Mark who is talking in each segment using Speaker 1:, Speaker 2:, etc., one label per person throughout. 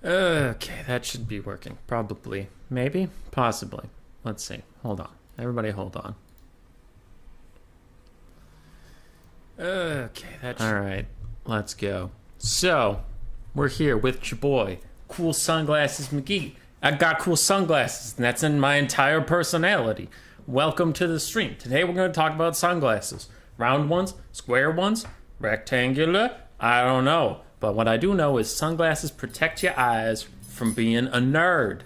Speaker 1: Okay, that should be working. Probably. Maybe? Possibly. Let's see. Hold on. Everybody hold on. Okay, that's... Alright, let's go. So, we're here with your boy, Cool Sunglasses McGee. I got cool sunglasses, and that's in my entire personality. Welcome to the stream. Today we're going to talk about sunglasses. Round ones, square ones, rectangular, I don't know. But what I do know is sunglasses protect your eyes from being a nerd.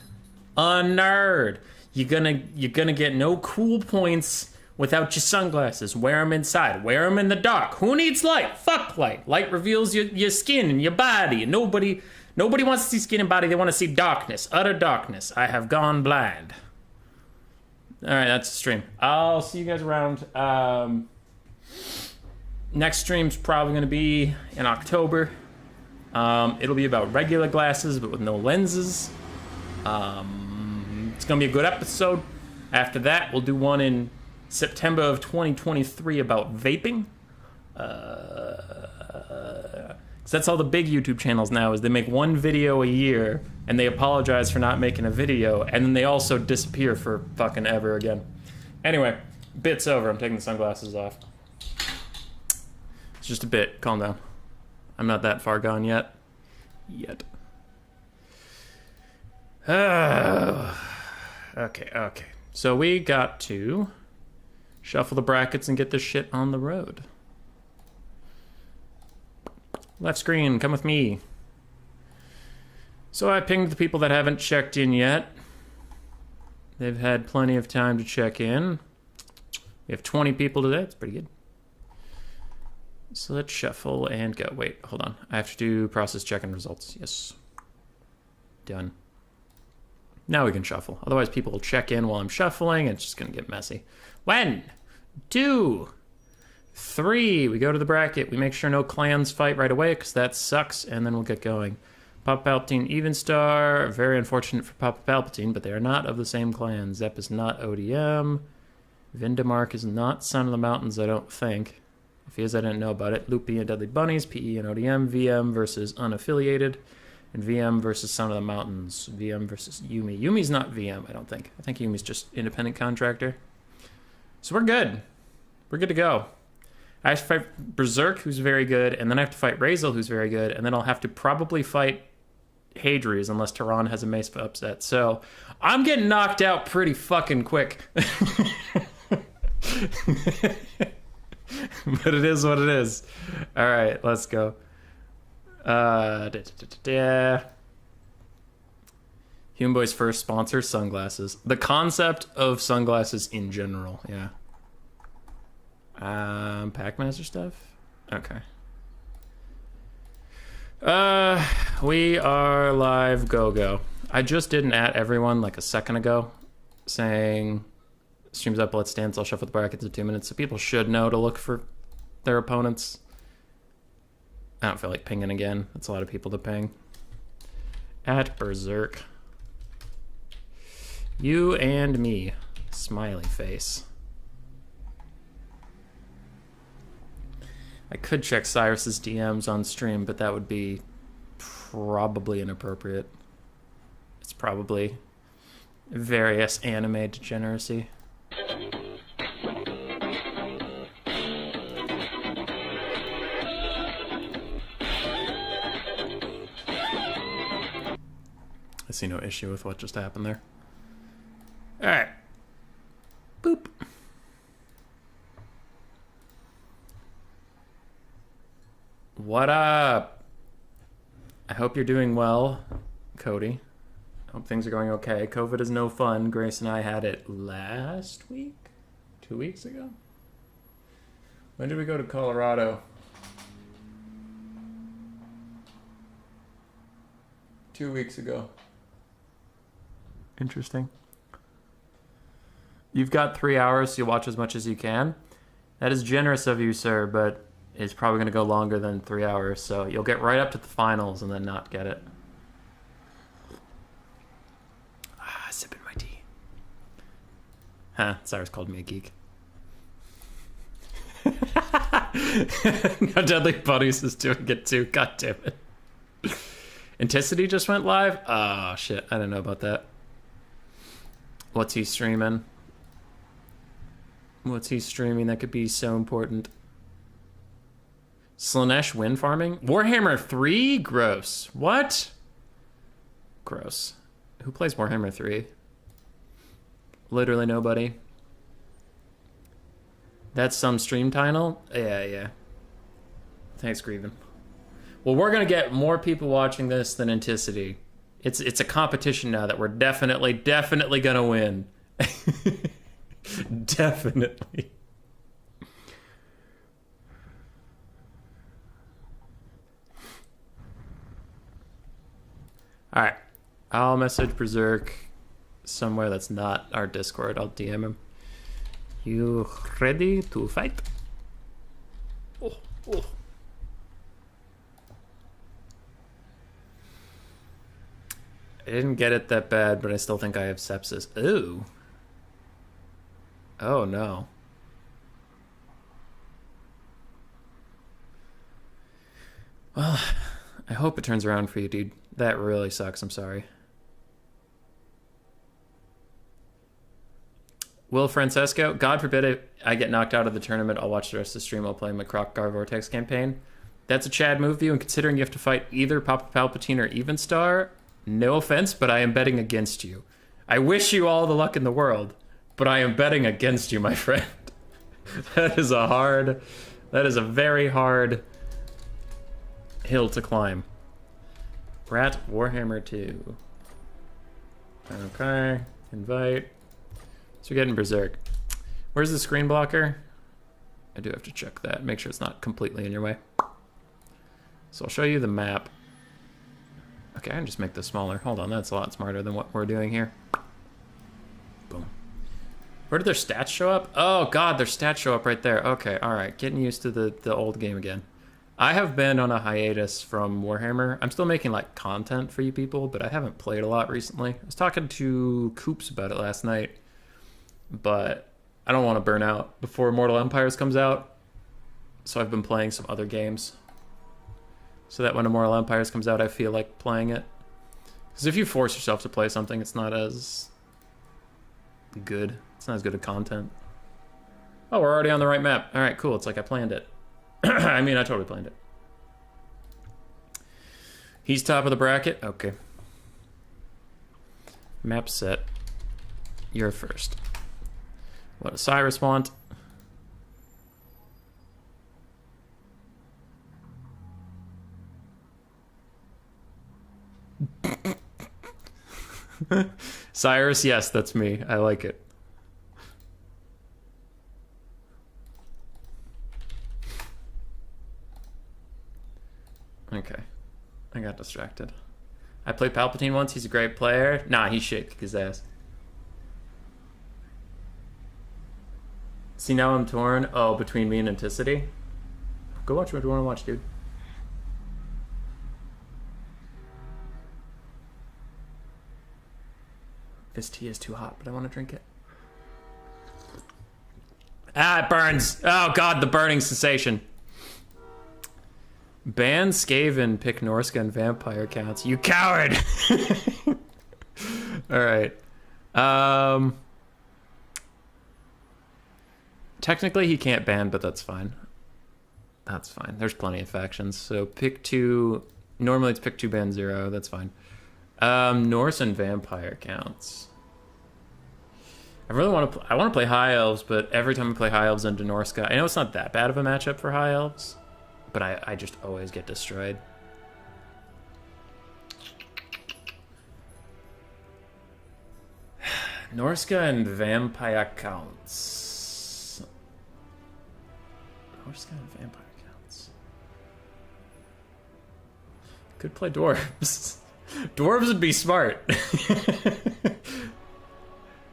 Speaker 1: A nerd. You're gonna get no cool points without your sunglasses. Wear them inside. Wear them in the dark. Who needs light? Fuck light. Light reveals your skin and your body. And nobody wants to see skin and body. They want to see darkness. Utter darkness. I have gone blind. All right, that's the stream. I'll see you guys around. Next stream's probably going to be in October. It'll be about regular glasses, but with no lenses. It's going to be a good episode. After that, we'll do one in September of 2023 about vaping. Because that's all the big YouTube channels now, is they make one video a year, and they apologize for not making a video, and then they also disappear for fucking ever again. Anyway, bit's over. I'm taking the sunglasses off. It's just a bit. Calm down. I'm not that far gone yet. Okay. So we got to shuffle the brackets and get this shit on the road. Left screen, come with me. So I pinged the people that haven't checked in yet. They've had plenty of time to check in. We have 20 people today. It's pretty good. So let's shuffle and go. Wait, hold on. I have to do process check-in results. Yes. Done. Now we can shuffle. Otherwise, people will check in while I'm shuffling. It's just going to get messy. 1, 2, 3. We go to the bracket. We make sure no clans fight right away because that sucks, and then we'll get going. Papa Palpatine, Evenstar. Very unfortunate for Papa Palpatine, but they are not of the same clan. Zep is not ODM. Vindemark is not Son of the Mountains, I don't think. If he is, I didn't know about it. Loopy and Deadly Bunnies, PE and ODM, VM versus Unaffiliated, and VM versus Son of the Mountains. VM versus Yumi. Yumi's not VM, I don't think. I think Yumi's just independent contractor. So we're good. We're good to go. I have to fight Berserk, who's very good, and then I have to fight Razel, who's very good, and then I'll have to probably fight Hadri's unless Tehran has a Mace upset. So I'm getting knocked out pretty fucking quick. But it is what it is. All right, let's go. Human Boy's first sponsor, sunglasses. The concept of sunglasses in general, yeah. Packmaster stuff? Okay. We are live, go. I just did an @everyone like a second ago saying... Stream's up, let's dance, I'll shuffle the brackets in 2 minutes, so people should know to look for their opponents. I don't feel like pinging again. That's a lot of people to ping. @Berserk. You and me. Smiley face. I could check Cyrus's DMs on stream, but that would be probably inappropriate. It's probably various anime degeneracy. I see no issue with what just happened there. Alright. Boop. What up? I hope you're doing well, Cody. Hope things are going okay. COVID is no fun. Grace and I had it last week? 2 weeks ago? When did we go to Colorado? 2 weeks ago. Interesting. You've got 3 hours, so you watch as much as you can. That is generous of you, sir, but it's probably going to go longer than 3 hours, so you'll get right up to the finals and then not get it. Sipping my tea. Huh, Cyrus called me a geek. Now Deadly Bunnies is doing it too, god damn it. Anticity just went live? Oh, shit. I didn't know about that. What's he streaming? What's he streaming that could be so important? Slanesh wind farming? Warhammer 3? Gross. What? Gross. Who plays Warhammer 3? Literally nobody. That's some stream title? Yeah. Thanks, Grieven. Well, we're gonna get more people watching this than Anticity. It's a competition now that we're definitely gonna win. Definitely. All right, I'll message Berserk somewhere that's not our Discord. I'll DM him. You ready to fight? Oh. I didn't get it that bad, but I still think I have sepsis. Ooh. Oh, no. Well, I hope it turns around for you, dude. That really sucks. I'm sorry. Will Francesco, God forbid I get knocked out of the tournament, I'll watch the rest of the stream while playing my Krokgar Vortex campaign. That's a Chad move view, and considering you have to fight either Papa Palpatine or Evenstar, no offense, but I am betting against you. I wish you all the luck in the world, but I am betting against you, my friend. That is a very hard hill to climb. Rat Warhammer 2. Okay, invite. So we're getting Berserk. Where's the screen blocker? I do have to check that, make sure it's not completely in your way. So I'll show you the map. Okay, I can just make this smaller. Hold on, that's a lot smarter than what we're doing here. Boom. Where did their stats show up? Oh god, their stats show up right there. Okay, alright, getting used to the old game again. I have been on a hiatus from Warhammer. I'm still making like content for you people, but I haven't played a lot recently. I was talking to Coops about it last night, but I don't want to burn out before Mortal Empires comes out. So I've been playing some other games, so that when Immortal Empires comes out, I feel like playing it. Because if you force yourself to play something, it's not as good. It's not as good a content. Oh, we're already on the right map. All right, cool. It's like I planned it. I mean, I totally planned it. He's top of the bracket? Okay. Map set. You're first. What does Cyrus want? Cyrus, yes, that's me. I like it. Okay. I got distracted. I played Palpatine once. He's a great player. Nah, he's shit. Kick his ass. See, now I'm torn. Oh, between me and Anticity. Go watch what you want to watch, dude. This tea is too hot, but I want to drink it. Ah, it burns. Oh, God, the burning sensation. Ban Scaven, pick Norska and Vampire counts. You coward! Alright. Technically, he can't ban, but that's fine. That's fine. There's plenty of factions. So pick 2. Normally it's pick 2, ban 0. That's fine. Norse and Vampire counts. I really want to. I want to play High Elves, but every time I play High Elves into Norska, I know it's not that bad of a matchup for High Elves, but I just always get destroyed. Norska and Vampire counts. Norska and Vampire counts. Could play Dwarves. Dwarves would be smart.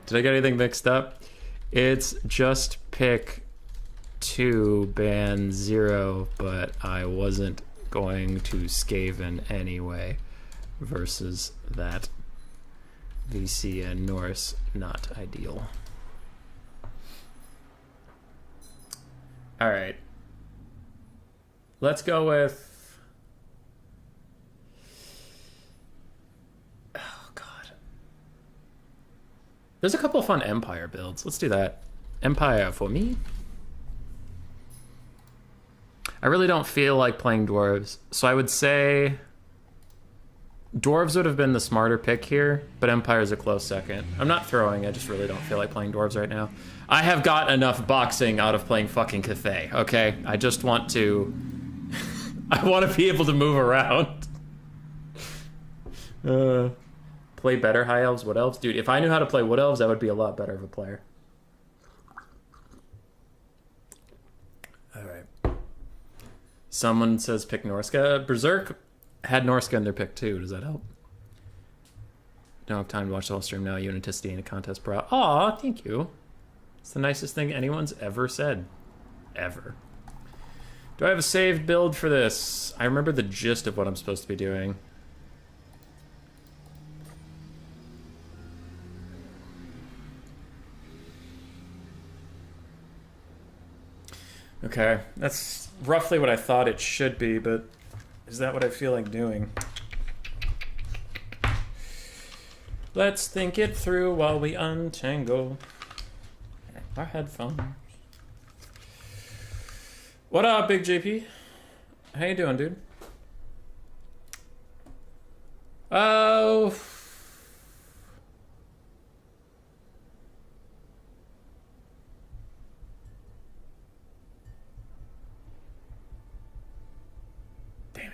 Speaker 1: Did I get anything mixed up? It's just pick 2, ban 0, but I wasn't going to Scaven anyway. Versus that. VC and Norse, not ideal. Alright. Let's go with... There's a couple of fun Empire builds. Let's do that. Empire for me. I really don't feel like playing Dwarves, so I would say Dwarves would have been the smarter pick here, but Empire's a close second. I'm not throwing, I just really don't feel like playing Dwarves right now. I have got enough boxing out of playing fucking Cathay, okay? I just want to... I want to be able to move around. Play better High Elves, Wood Elves? Dude, if I knew how to play Wood Elves, I would be a lot better of a player. Alright. Someone says pick Norska. Berserk had Norska in their pick too. Does that help? Don't have time to watch the whole stream now. Uniticity in a contest, bro. Aw, thank you. It's the nicest thing anyone's ever said. Ever. Do I have a saved build for this? I remember the gist of what I'm supposed to be doing. Okay, that's roughly what I thought it should be, but is that what I feel like doing? Let's think it through while we untangle our headphones. What up, Big JP? How you doing, dude? Oh...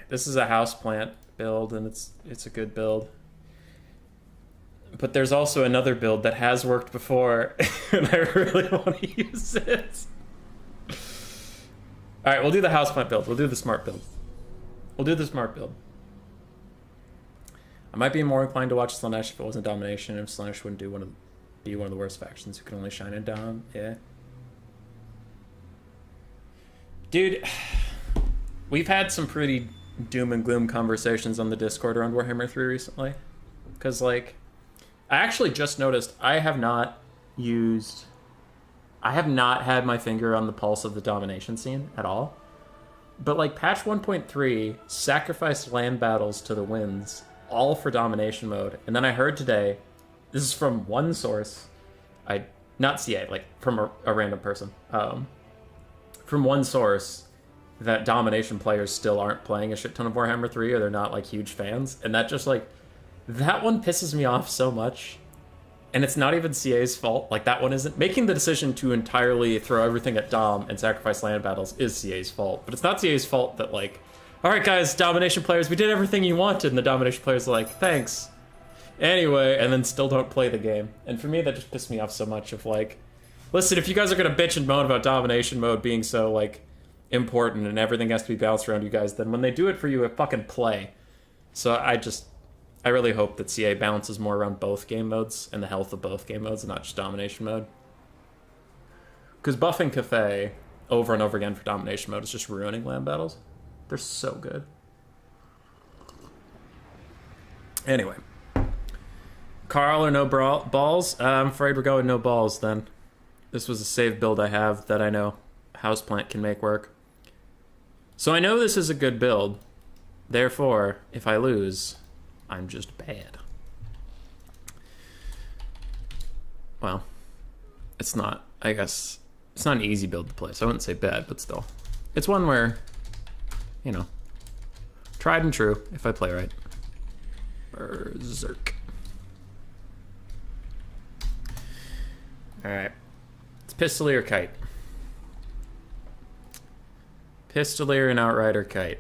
Speaker 1: This is a houseplant build, and it's a good build. But there's also another build that has worked before, and I really want to use it. All right, we'll do the houseplant build. We'll do the smart build. We'll do the smart build. I might be more inclined to watch Slaanesh if it wasn't Domination, if Slaanesh wouldn't be one of the worst factions who can only shine in Dom. Yeah. Dude, we've had some pretty doom and gloom conversations on the Discord around Warhammer 3 recently. Because, like, I actually just noticed I have not had my finger on the pulse of the domination scene at all. But, like, patch 1.3 sacrificed land battles to the winds, all for domination mode. And then I heard today, this is from one source, not CA, like, from a random person, from one source, that domination players still aren't playing a shit ton of Warhammer 3, or they're not, like, huge fans. And that just, like, that one pisses me off so much. And it's not even CA's fault. Like, that one isn't. Making the decision to entirely throw everything at Dom and sacrifice land battles is CA's fault. But it's not CA's fault that, like, alright guys, domination players, we did everything you wanted. And the domination players are like, thanks. Anyway, and then still don't play the game. And for me, that just pissed me off so much of, like, listen, if you guys are gonna bitch and moan about domination mode being so, like, important and everything has to be balanced around you guys, then when they do it for you, fucking play. So I really hope that CA balances more around both game modes and the health of both game modes and not just domination mode. Because buffing Cathay over and over again for domination mode is just ruining land battles. They're so good. Anyway. Carl or no balls? I'm afraid we're going no balls then. This was a save build I have that I know Houseplant can make work. So I know this is a good build. Therefore, if I lose, I'm just bad. Well, it's not, I guess, it's not an easy build to play, so I wouldn't say bad, but still. It's one where, you know, tried and true, if I play right. Berserk. Alright. It's Pistolier Kite. Pistolier and Outrider Kite.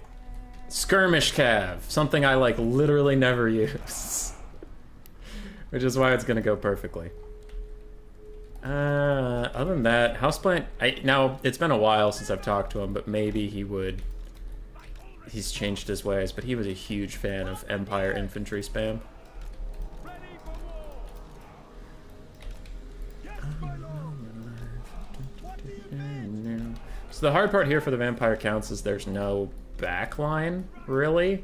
Speaker 1: Skirmish Cav, something I, like, literally never use. Which is why it's gonna go perfectly. Other than that, Houseplant, now, it's been a while since I've talked to him, but maybe he's changed his ways, but he was a huge fan of Empire infantry spam. So the hard part here for the Vampire Counts is there's no backline, really.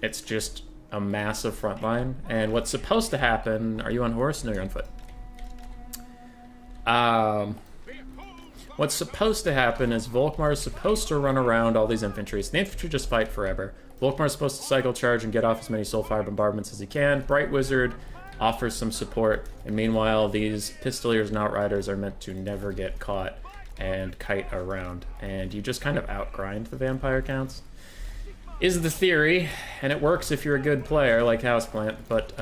Speaker 1: It's just a massive front line. And what's supposed to happen... Are you on horse? No, you're on foot. What's supposed to happen is Volkmar is supposed to run around all these infantry. So the infantry just fight forever. Volkmar is supposed to cycle charge and get off as many Soulfire bombardments as he can. Bright Wizard offers some support, and meanwhile these Pistoliers and Outriders are meant to never get caught and kite around, and you just kind of outgrind the vampire counts, is the theory, and it works if you're a good player like Houseplant, but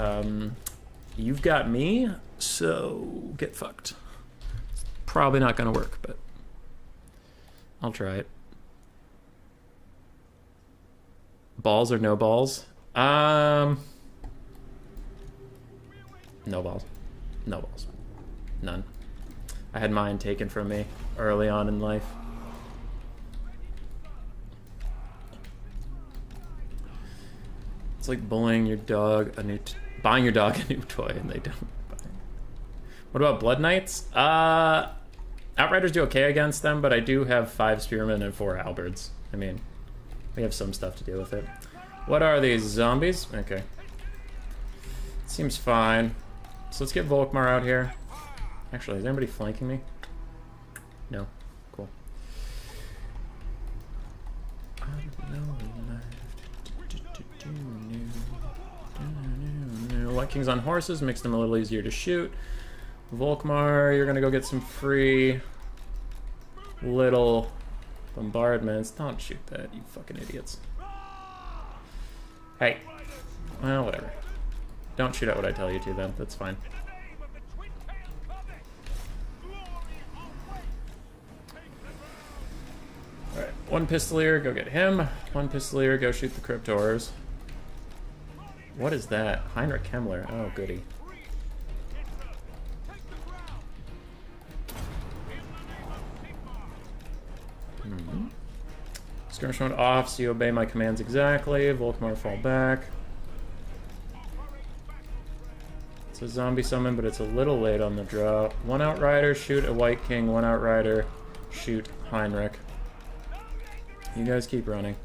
Speaker 1: you've got me, so get fucked. It's probably not gonna work, but I'll try it. Balls or no balls? No balls. No balls. None. I had mine taken from me early on in life. It's like bullying your dog a new buying your dog a new toy and they don't buy it. What about Blood Knights? Outriders do okay against them, but I do have 5 Spearmen and 4 Halberds. I mean, we have some stuff to deal with it. What are these? Zombies? Okay. Seems fine. So let's get Volkmar out here. Actually, is anybody flanking me? No. Cool. White Kings on horses makes them a little easier to shoot. Volkmar, you're gonna go get some free little bombardments. Don't shoot that, you fucking idiots. Hey. Well, whatever. Don't shoot at what I tell you to then. That's fine. Alright, 1 Pistolier, go get him. 1 Pistolier, go shoot the Cryptors. What is that? Heinrich Himmler. Oh, goody. Skirmish mode off, so you obey my commands exactly. Volkmar, fall back. It's a zombie summon, but it's a little late on the draw. 1 Outrider, shoot a White King. 1 Outrider, shoot Heinrich. You guys keep running.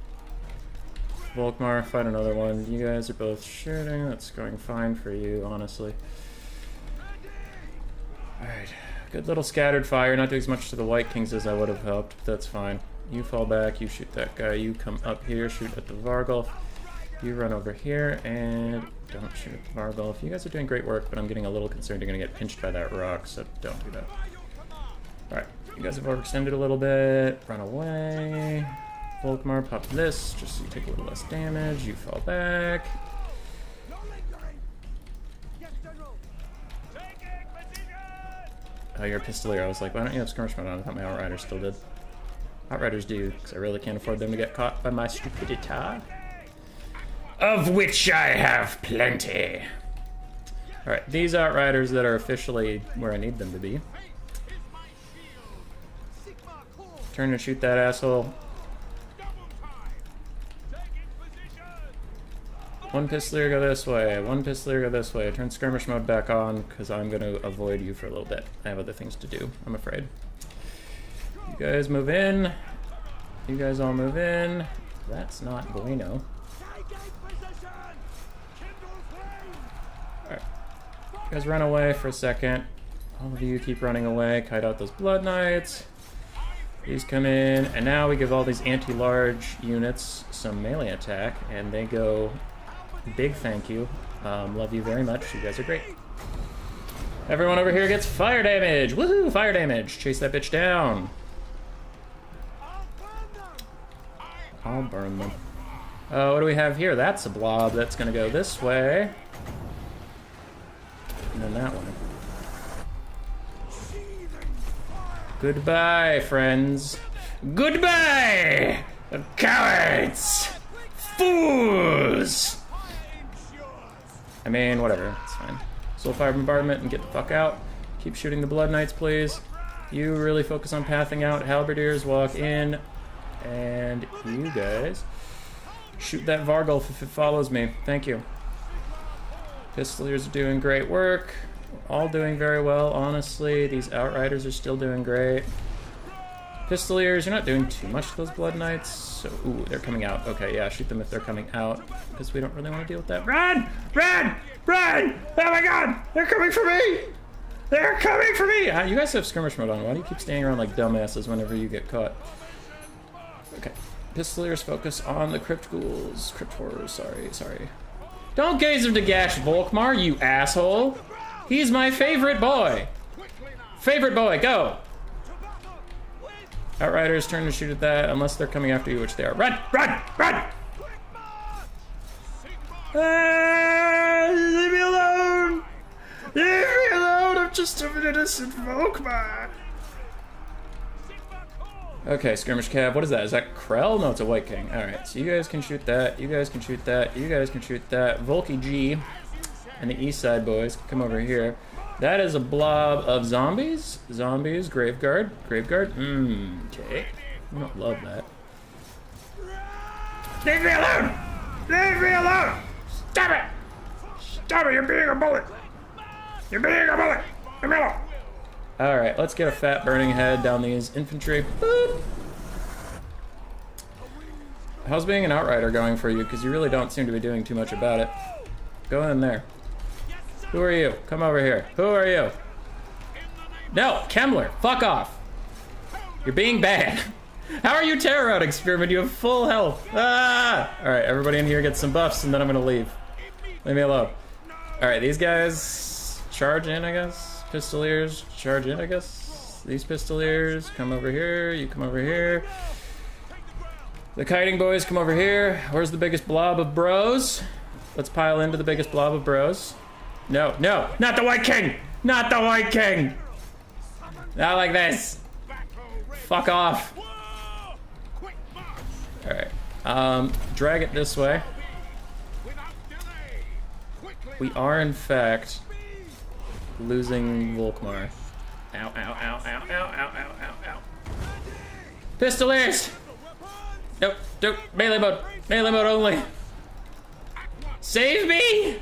Speaker 1: Volkmar, fight another one. You guys are both shooting. That's going fine for you, honestly. Alright. Good little scattered fire. Not doing as much to the White Kings as I would have hoped, but that's fine. You fall back. You shoot that guy. You come up here. Shoot at the Vargulf. You run over here and don't shoot at the Vargulf. You guys are doing great work, but I'm getting a little concerned you're going to get pinched by that rock, so don't do that. Alright. You guys have overextended a little bit. Run away. Volkmar, pop this, just so you take a little less damage. You fall back. Oh, you're a Pistolier. I was like, why don't you have skirmish mode on? I thought my Outriders still did. Outriders do, because I really can't afford them to get caught by my stupidity. Of which I have plenty. Alright, these Outriders that are officially where I need them to be. Turn and shoot that asshole. 1 Pistolier, go this way. 1 Pistolier, go this way. Turn skirmish mode back on, because I'm going to avoid you for a little bit. I have other things to do, I'm afraid. You guys move in. You guys all move in. That's not bueno. Alright. You guys run away for a second. All of you keep running away. Kite out those Blood Knights. These come in, and now we give all these anti-large units some melee attack, and they go... Big thank you. Love you very much. You guys are great. Everyone over here gets fire damage. Woohoo! Fire damage. Chase that bitch down. I'll burn them. What do we have here? That's a blob. That's going to go this way. And then that one. Goodbye, friends. Goodbye! Cowards! Fools! I mean, whatever. It's fine. Soulfire Bombardment and get the fuck out. Keep shooting the Blood Knights, please. You really focus on pathing out. Halberdiers walk in. And you guys shoot that Vargulf if it follows me. Thank you. Pistoliers are doing great work. We're all doing very well, honestly. These Outriders are still doing great. Pistoliers, you're not doing too much to those Blood Knights. So, ooh, they're coming out. Okay, yeah, shoot them if they're coming out. Because we don't really want to deal with that. Run! Run! Run! Oh my god! They're coming for me! They're coming for me! You guys have skirmish mode on. Why do you keep standing around like dumbasses whenever you get caught? Okay. Pistoliers focus on the Crypt Ghouls. Crypt Horrors, sorry. Don't gaze him to gash Volkmar, you asshole. He's my favorite boy. Favorite boy, go. Outriders, turn to shoot at that, unless they're coming after you, which they are. Run, run, run! Leave me alone! Leave me alone, I'm just an innocent Volkmar. Okay, skirmish cab. What is that? Is that Krell? No, it's a White King. Alright, so you guys can shoot that. You guys can shoot that. You guys can shoot that. Volky G and the East Side boys come over here. That is a blob of zombies. Zombies. Graveguard. Graveguard. Okay. I don't love that. Leave me alone! Leave me alone! Stop it! Stop it! You're being a bullet! You're being a bullet! Leave me alone! Alright, let's get a fat burning head down these infantry. Boop. How's being an outrider going for you? Because you really don't seem to be doing too much about it. Go in there. Who are you? Come over here. Who are you? No, Kemmler, fuck off. You're being bad. How are you terror out, Experiment? You have full health. Ah! Alright, everybody in here gets some buffs and then I'm gonna leave. Leave me alone. Alright, these guys charge in, I guess. Pistoliers, charge in, I guess. These pistoliers, come over here. You come over here. The kiting boys, come over here. Where's the biggest blob of bros? Let's pile into the biggest blob of bros. No, no, not the White King! Not the White King! Not like this. Fuck off. Alright. Drag it this way. We are, in fact, losing Volkmar. Ow, ow, ow, ow, ow, ow, ow, ow, ow. Pistoliers! Nope, nope, melee mode only. Save me!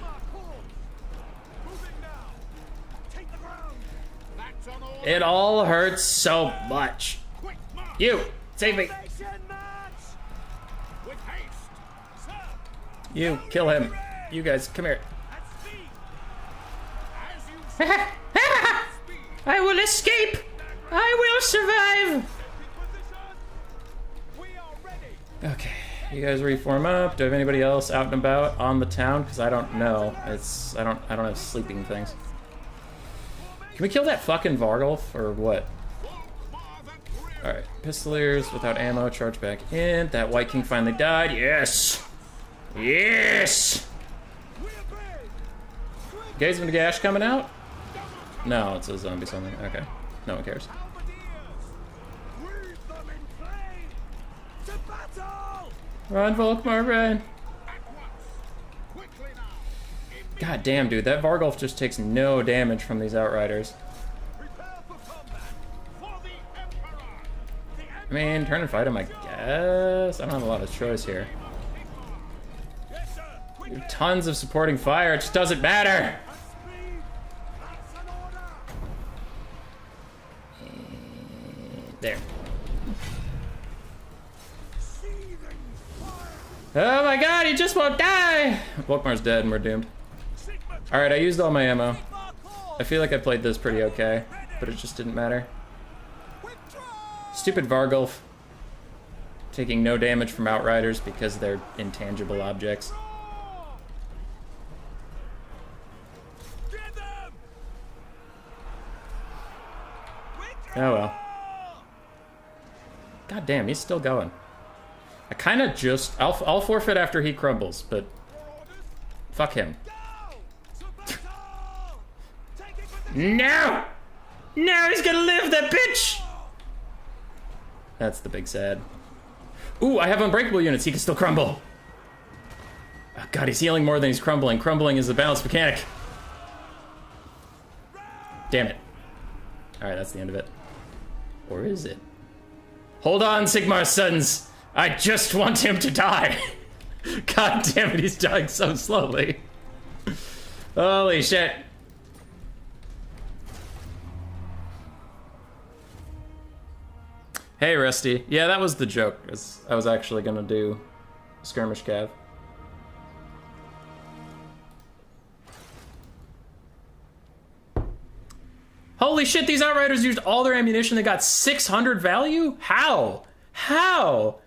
Speaker 1: It all hurts so much. You, save me. You, kill him. You guys, come here. I will escape! I will survive! Okay, you guys reform up. Do I have anybody else out and about on the town? Because I don't know. I don't have sleeping things. Can we kill that fucking Vargulf or what? Alright, pistoliers without ammo, charge back in. That White King finally died. Yes! Yes! Gazeman Gash coming out? No, it's a zombie something. Okay. No one cares. Run, Volkmar, run! God damn, dude, that Vargulf just takes no damage from these Outriders. I mean, turn and fight him, I guess. I don't have a lot of choice here. Tons of supporting fire, it just doesn't matter! There. Oh my god, he just won't die! Volkmar's dead and we're doomed. Alright, I used all my ammo. I feel like I played this pretty okay, but it just didn't matter. Stupid Vargulf. Taking no damage from Outriders because they're intangible objects. Oh well. God damn, he's still going. I kind of just... I'll forfeit after he crumbles, but... Fuck him. No! No, he's gonna live, that bitch! That's the big sad. Ooh, I have unbreakable units, he can still crumble. Oh god, he's healing more than he's crumbling. Crumbling is the balanced mechanic. Damn it. Alright, that's the end of it. Or is it? Hold on, Sigmar's sons! I just want him to die! God damn it, he's dying so slowly. Holy shit. Hey, Rusty. Yeah, that was the joke. I was actually gonna do Skirmish Cav. Holy shit, these Outriders used all their ammunition. They got 600 value? How? How?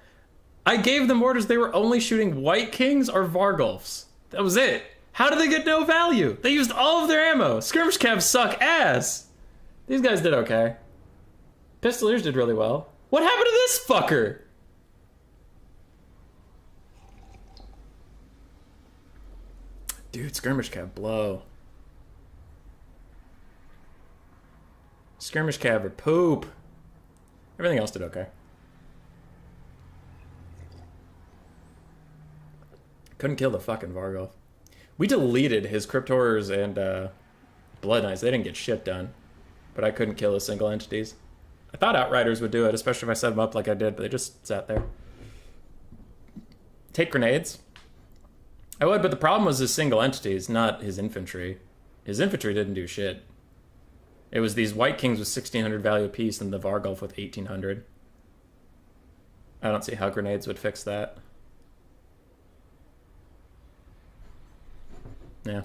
Speaker 1: I gave them orders they were only shooting White Kings or Vargulfs. That was it. How did they get no value? They used all of their ammo. Skirmish cabs suck ass. These guys did okay. Pistoliers did really well. What happened to this fucker? Dude, skirmish cab blow. Skirmish cab or poop. Everything else did okay. Couldn't kill the fucking Vargolf. We deleted his Crypt Horrors and Blood Knights. They didn't get shit done. But I couldn't kill the single entities. I thought Outriders would do it, especially if I set them up like I did, but they just sat there. Take grenades. I would, but the problem was his single entities, not his infantry. His infantry didn't do shit. It was these White Kings with 1,600 value apiece and the Vargolf with 1,800. I don't see how grenades would fix that. Yeah.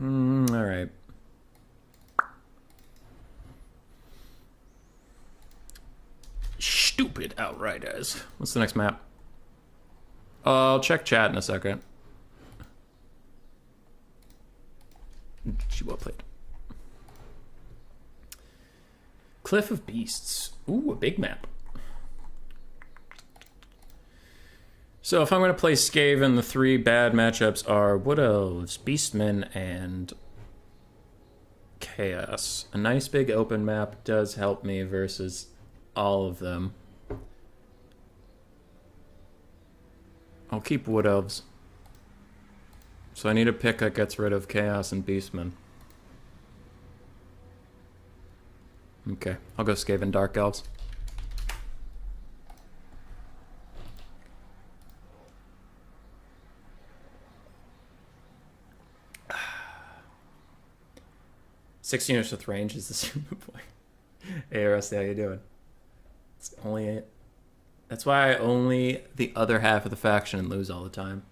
Speaker 1: All right. Stupid Outriders. What's the next map? I'll check chat in a second. She well played. Cliff of Beasts. Ooh, a big map. So if I'm going to play Scaven, the three bad matchups are Wood Elves, Beastmen, and Chaos. A nice big open map does help me versus all of them. I'll keep Wood Elves. So I need a pick that gets rid of Chaos and Beastmen. Okay, I'll go Skaven Dark Elves. Six units with range is the super point. Hey, Rusty, how you doing? It's only 8. That's why I only the other half of the faction and lose all the time.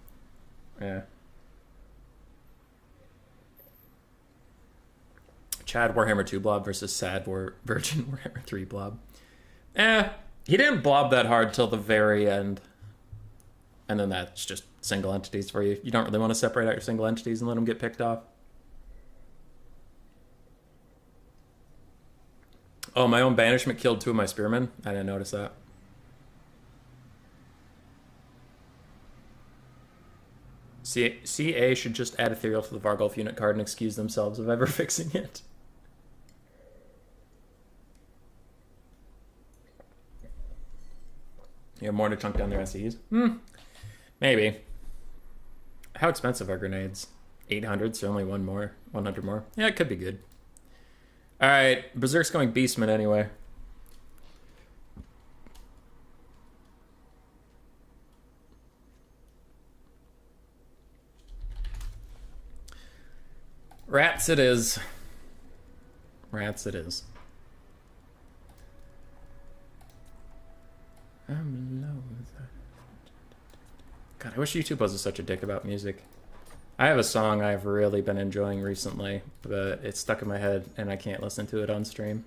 Speaker 1: Yeah. Chad Warhammer 2 blob versus Sad Virgin Warhammer 3 blob. He didn't blob that hard till the very end. And then that's just single entities for you. You don't really want to separate out your single entities and let them get picked off. Oh, my own banishment killed 2 of my spearmen? I didn't notice that. CA should just add Ethereal to the Vargolf unit card and excuse themselves of ever fixing it. You have more to chunk down their SEs? Maybe. How expensive are grenades? 800, so only 100 more. Yeah, it could be good. Alright, Berserk's going Beastman anyway. Rats it is. Rats it is. God, I wish YouTube wasn't such a dick about music. I have a song I've really been enjoying recently, but it's stuck in my head and I can't listen to it on stream.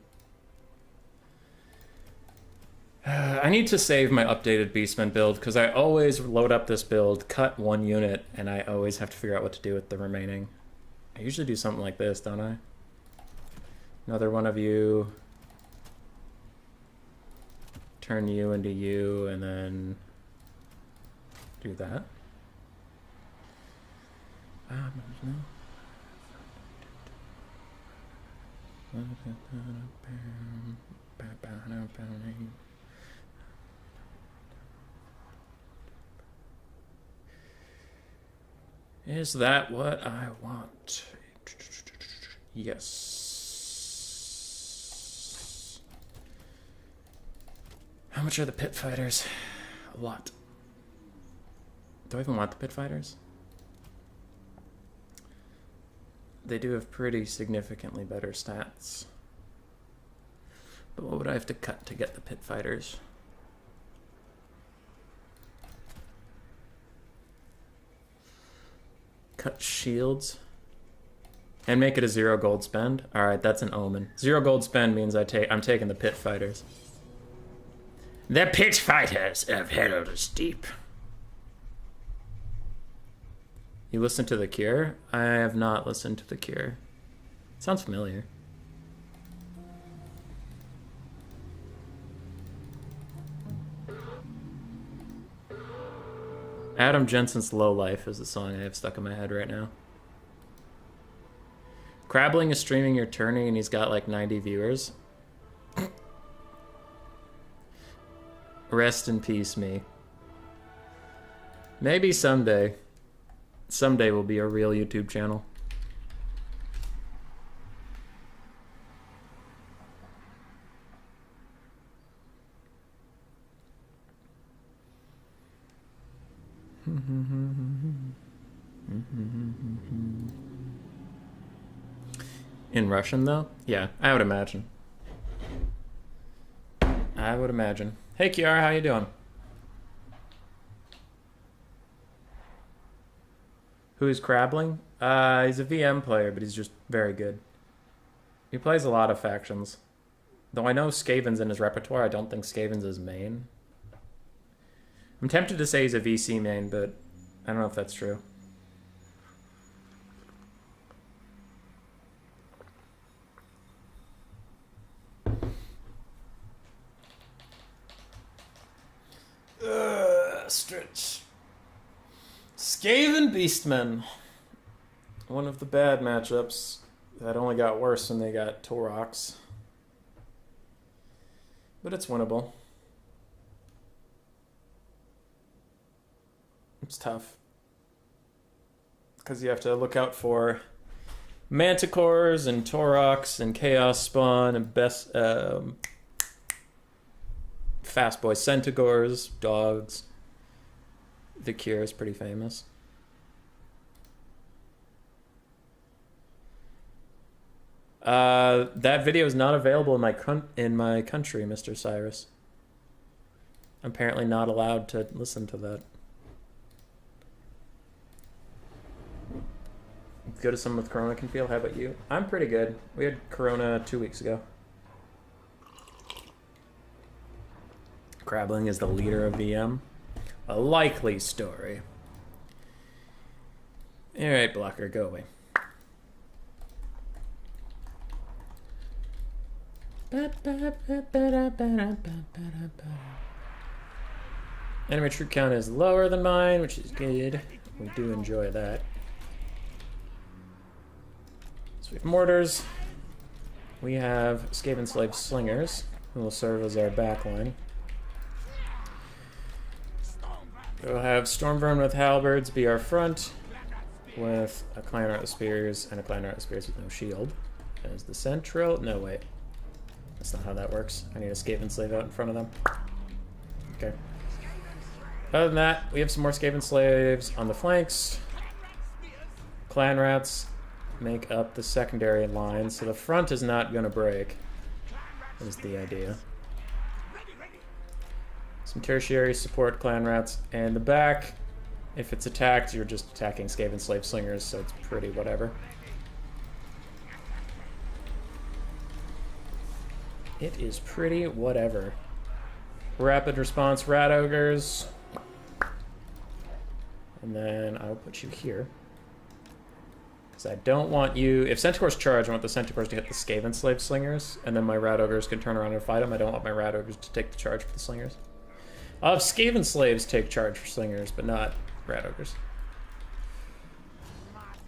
Speaker 1: I need to save my updated Beastman build because I always load up this build, cut 1 unit, and I always have to figure out what to do with the remaining. I usually do something like this, don't I? Another one of you. Turn you into you, and then do that. Is that what I want? Yes. How much are the pit fighters? A lot. Do I even want the pit fighters? They do have pretty significantly better stats. But what would I have to cut to get the pit fighters? Cut shields. And make it a 0 gold spend. Alright, that's an omen. 0 gold spend means I'm taking the pit fighters. The pit fighters of Herald's Deep. You listen to The Cure? I have not listened to The Cure. Sounds familiar. Adam Jensen's Low Life is the song I have stuck in my head right now. Crabbling is streaming your Tourney and he's got like 90 viewers. Rest in peace, me. Maybe someday. Someday will be a real YouTube channel. In Russian, though? Yeah, I would imagine. I would imagine. Hey, Kiara, how you doing? Who's Crabbling? He's a VM player, but he's just very good. He plays a lot of factions. Though I know Scaven's in his repertoire, I don't think Scaven's his main. I'm tempted to say he's a VC main, but I don't know if that's true. Stretch. Scaven Beastmen. One of the bad matchups that only got worse when they got Torox. But it's winnable. It's tough. Because you have to look out for Manticores and Torox and Chaos Spawn and Fast Boy Centaurs, dogs. The Cure is pretty famous. That video is not available in my country, Mr. Cyrus. I'm apparently not allowed to listen to that. Good as someone with Corona can feel. How about you? I'm pretty good. We had Corona 2 weeks ago. Crabbling is the leader of VM. A likely story. Alright, blocker, go away. Enemy troop count is lower than mine, which is good. We do enjoy that. So we have mortars. We have Skaven Slave Slingers, who will serve as our backline. We'll have Stormvermin with Halberds be our front, with a Clan Art with Spears and a Clan Art with Spears with no shield as the central. No, wait. That's not how that works. I need a Skaven Slave out in front of them. Okay. Other than that, we have some more Skaven Slaves on the flanks. Clan Rats make up the secondary line, so the front is not going to break, is the idea. Some tertiary support Clan Rats, and the back, if it's attacked, you're just attacking Skaven Slave Slingers, so it's pretty whatever. It is pretty whatever. Rapid response Rat Ogres. And then I'll put you here. Because I don't want you... If Centaurs charge, I want the Centaurs to hit the Skaven Slave Slingers, and then my Rat Ogres can turn around and fight them. I don't want my Rat Ogres to take the charge for the Slingers. I'll have Skaven Slaves take charge for Slingers, but not Rat Ogres.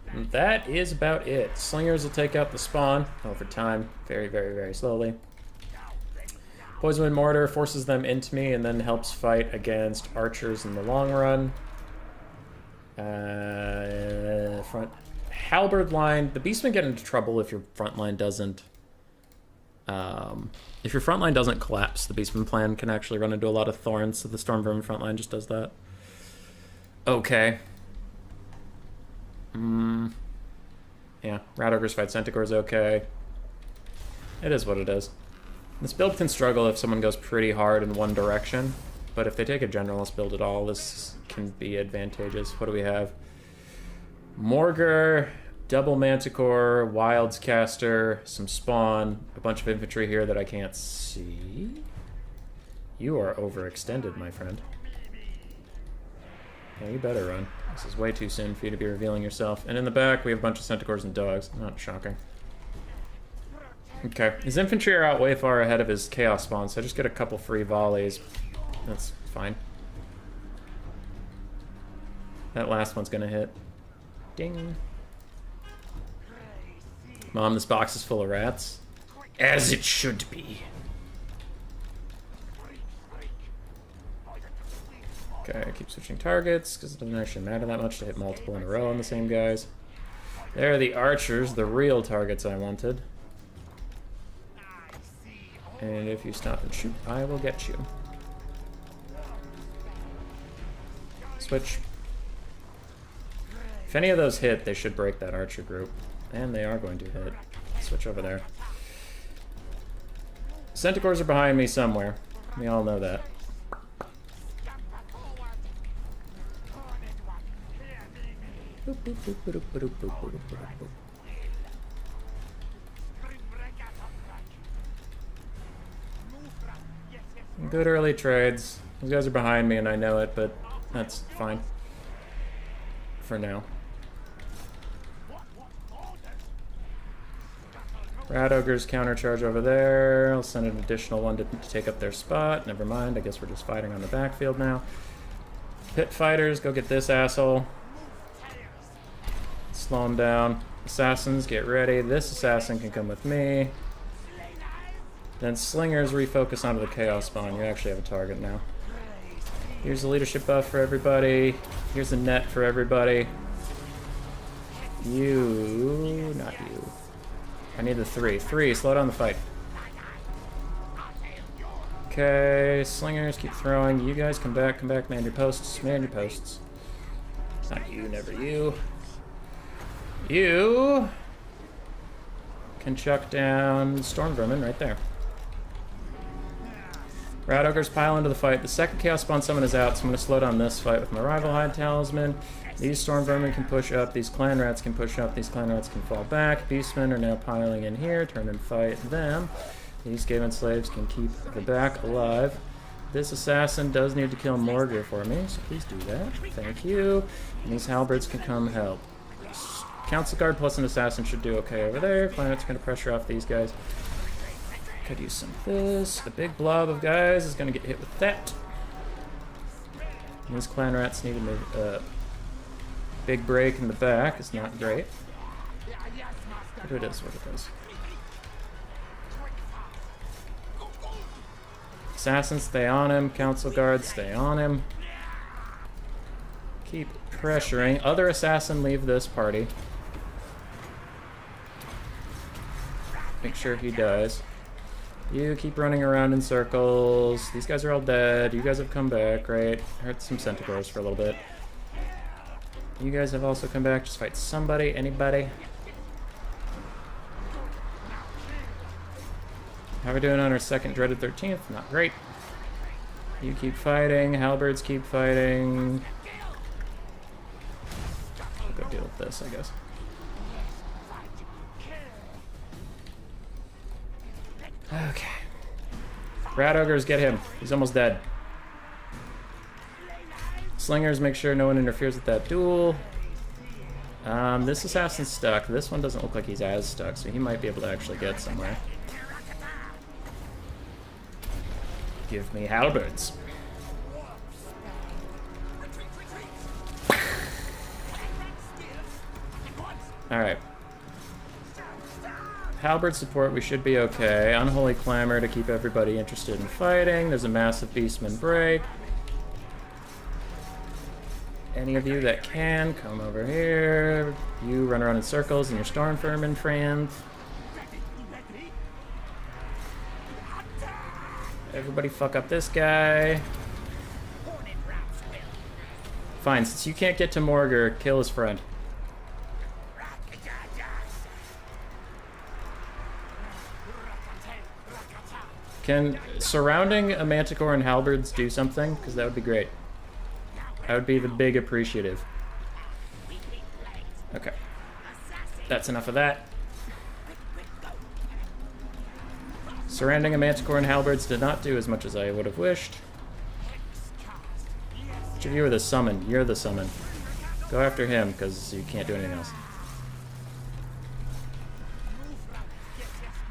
Speaker 1: And that is about it. Slingers will take out the spawn over time, very, very, very slowly. Poison Wind Mortar forces them into me and then helps fight against archers in the long run. Front halberd line. The Beastmen get into trouble if your front line doesn't... if your front line doesn't collapse, the Beastman plan can actually run into a lot of thorns, so the Stormvermin front line just does that. Okay. Yeah, Rat Ogres fight Centaurs okay. It is what it is. This build can struggle if someone goes pretty hard in one direction, but if they take a generalist build at all, this can be advantageous. What do we have? Morgar, double Manticore, Wilds Caster, some spawn, a bunch of infantry here that I can't see. You are overextended, my friend. Yeah, you better run. This is way too soon for you to be revealing yourself. And in the back, we have a bunch of centaurs and dogs. Not shocking. Okay. His infantry are out way far ahead of his chaos spawn, so I just get a couple free volleys. That's fine. That last one's gonna hit. Ding. Mom, this box is full of rats. As it should be. Okay, I keep switching targets, because it doesn't actually matter that much to hit multiple in a row on the same guys. There are the archers, the real targets I wanted. And if you stop and shoot, I will get you. Switch. If any of those hit, they should break that archer group. And they are going to hit. Switch over there. Centaurs are behind me somewhere. We all know that. Good early trades. These guys are behind me and I know it, but that's fine. For now. Rat Ogres countercharge over there. I'll send an additional one to take up their spot. Never mind, I guess we're just fighting on the backfield now. Pit fighters, go get this asshole. Slow him down. Assassins, get ready. This assassin can come with me. Then slingers refocus onto the chaos spawn. You actually have a target now. Here's the leadership buff for everybody. Here's the net for everybody. You, not you. I need the three. Three, slow down the fight. Okay, slingers, keep throwing. You guys come back, man your posts. Man your posts. Not you, never you. You can chuck down Storm Vermin right there. Rat Ogres pile into the fight. The second Chaos Spawn Summon is out, so I'm going to slow down this fight with my Rival Hide Talisman. These Storm Vermin can push up, these Clan Rats can push up, these Clan Rats can fall back. Beastmen are now piling in here, turn and fight them. These Scaven Slaves can keep the back alive. This Assassin does need to kill Morgar for me, so please do that. Thank you. And these Halberds can come help. Council Guard plus an Assassin should do okay over there. Clan Rats going to pressure off these guys. Could use some of this. The big blob of guys is going to get hit with that. And these Clan Rats need to move. Big break in the back is not great. What it is, what it is. Assassins stay on him. Council Guards stay on him. Keep pressuring. Other Assassin leave this party. Make sure he dies. You keep running around in circles. These guys are all dead. You guys have come back, right? Hurt some Centaurs for a little bit. You guys have also come back. Just fight somebody, anybody. How are we doing on our second dreaded 13th? Not great. You keep fighting. Halberds keep fighting. I'll go deal with this, I guess. Okay. Rat Ogres, get him. He's almost dead. Slingers, make sure no one interferes with that duel. This Assassin's stuck. This one doesn't look like he's as stuck, so he might be able to actually get somewhere. Give me Halberds. Alright. Halberd support, we should be okay. Unholy Clamor to keep everybody interested in fighting. There's a massive Beastman break. Any of you that can, come over here. You run around in circles in your Storm Vermin friend. Everybody fuck up this guy. Fine, since you can't get to Morgar, kill his friend. Can surrounding a Manticore and Halberds do something? Because that would be great. I would be the big appreciative. Okay. That's enough of that. Surrounding a Manticore and Halberds did not do as much as I would have wished. Which of you are the summon? You're the summon. Go after him, because you can't do anything else.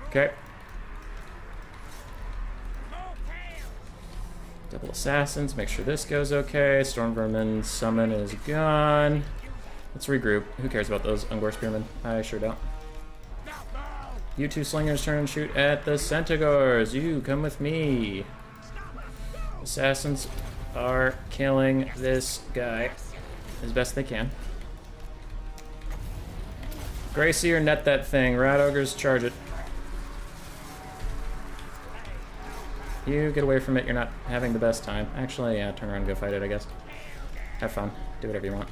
Speaker 1: Okay. Double assassins, make sure this goes okay. Storm Vermin summon is gone. Let's regroup. Who cares about those Ungor Spearmen? I sure don't. You two slingers turn and shoot at the Centaurs. You come with me. Assassins are killing this guy as best they can. Grayseer, net that thing. Rat Ogres, charge it. You get away from it, you're not having the best time. Actually, yeah, turn around and go fight it, I guess. Have fun. Do whatever you want.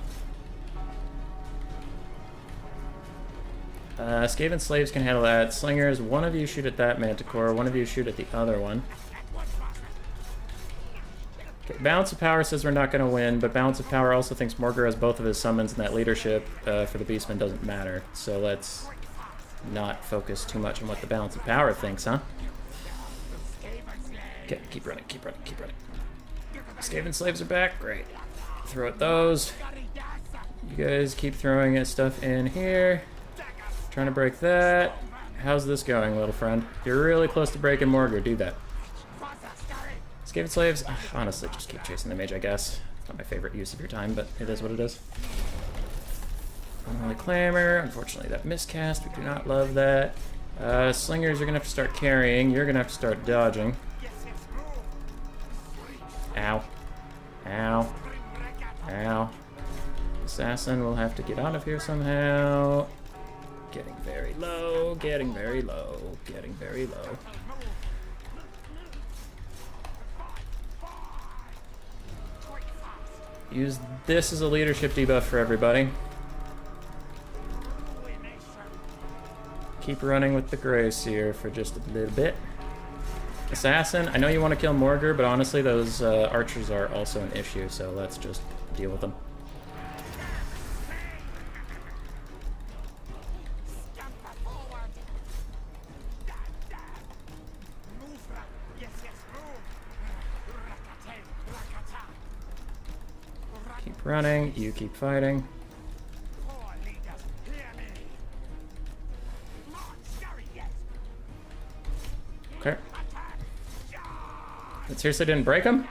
Speaker 1: Scaven slaves can handle that. Slingers, one of you shoot at that Manticore, one of you shoot at the other one. Okay, Balance of Power says we're not going to win, but Balance of Power also thinks Morgur has both of his summons, and that leadership for the Beastmen doesn't matter. So let's not focus too much on what the Balance of Power thinks, huh? Okay, keep running, keep running, keep running. Scaven slaves are back, great. Throw at those. You guys keep throwing stuff in here. Trying to break that. How's this going, little friend? You're really close to breaking Morgur, do that. Scaven slaves, honestly, just keep chasing the mage, I guess. It's not my favorite use of your time, but it is what it is. Unholy Clamor, unfortunately that miscast, we do not love that. Slingers, you're gonna have to start carrying, you're gonna have to start dodging. Ow. Ow. Ow. Assassin will have to get out of here somehow. Getting very low, getting very low, getting very low. Use this as a leadership debuff for everybody. Keep running with the Grayseer for just a little bit. Assassin, I know you want to kill Morgur, but honestly those archers are also an issue, so let's just deal with them. Keep running, you keep fighting. Okay. That seriously didn't break him?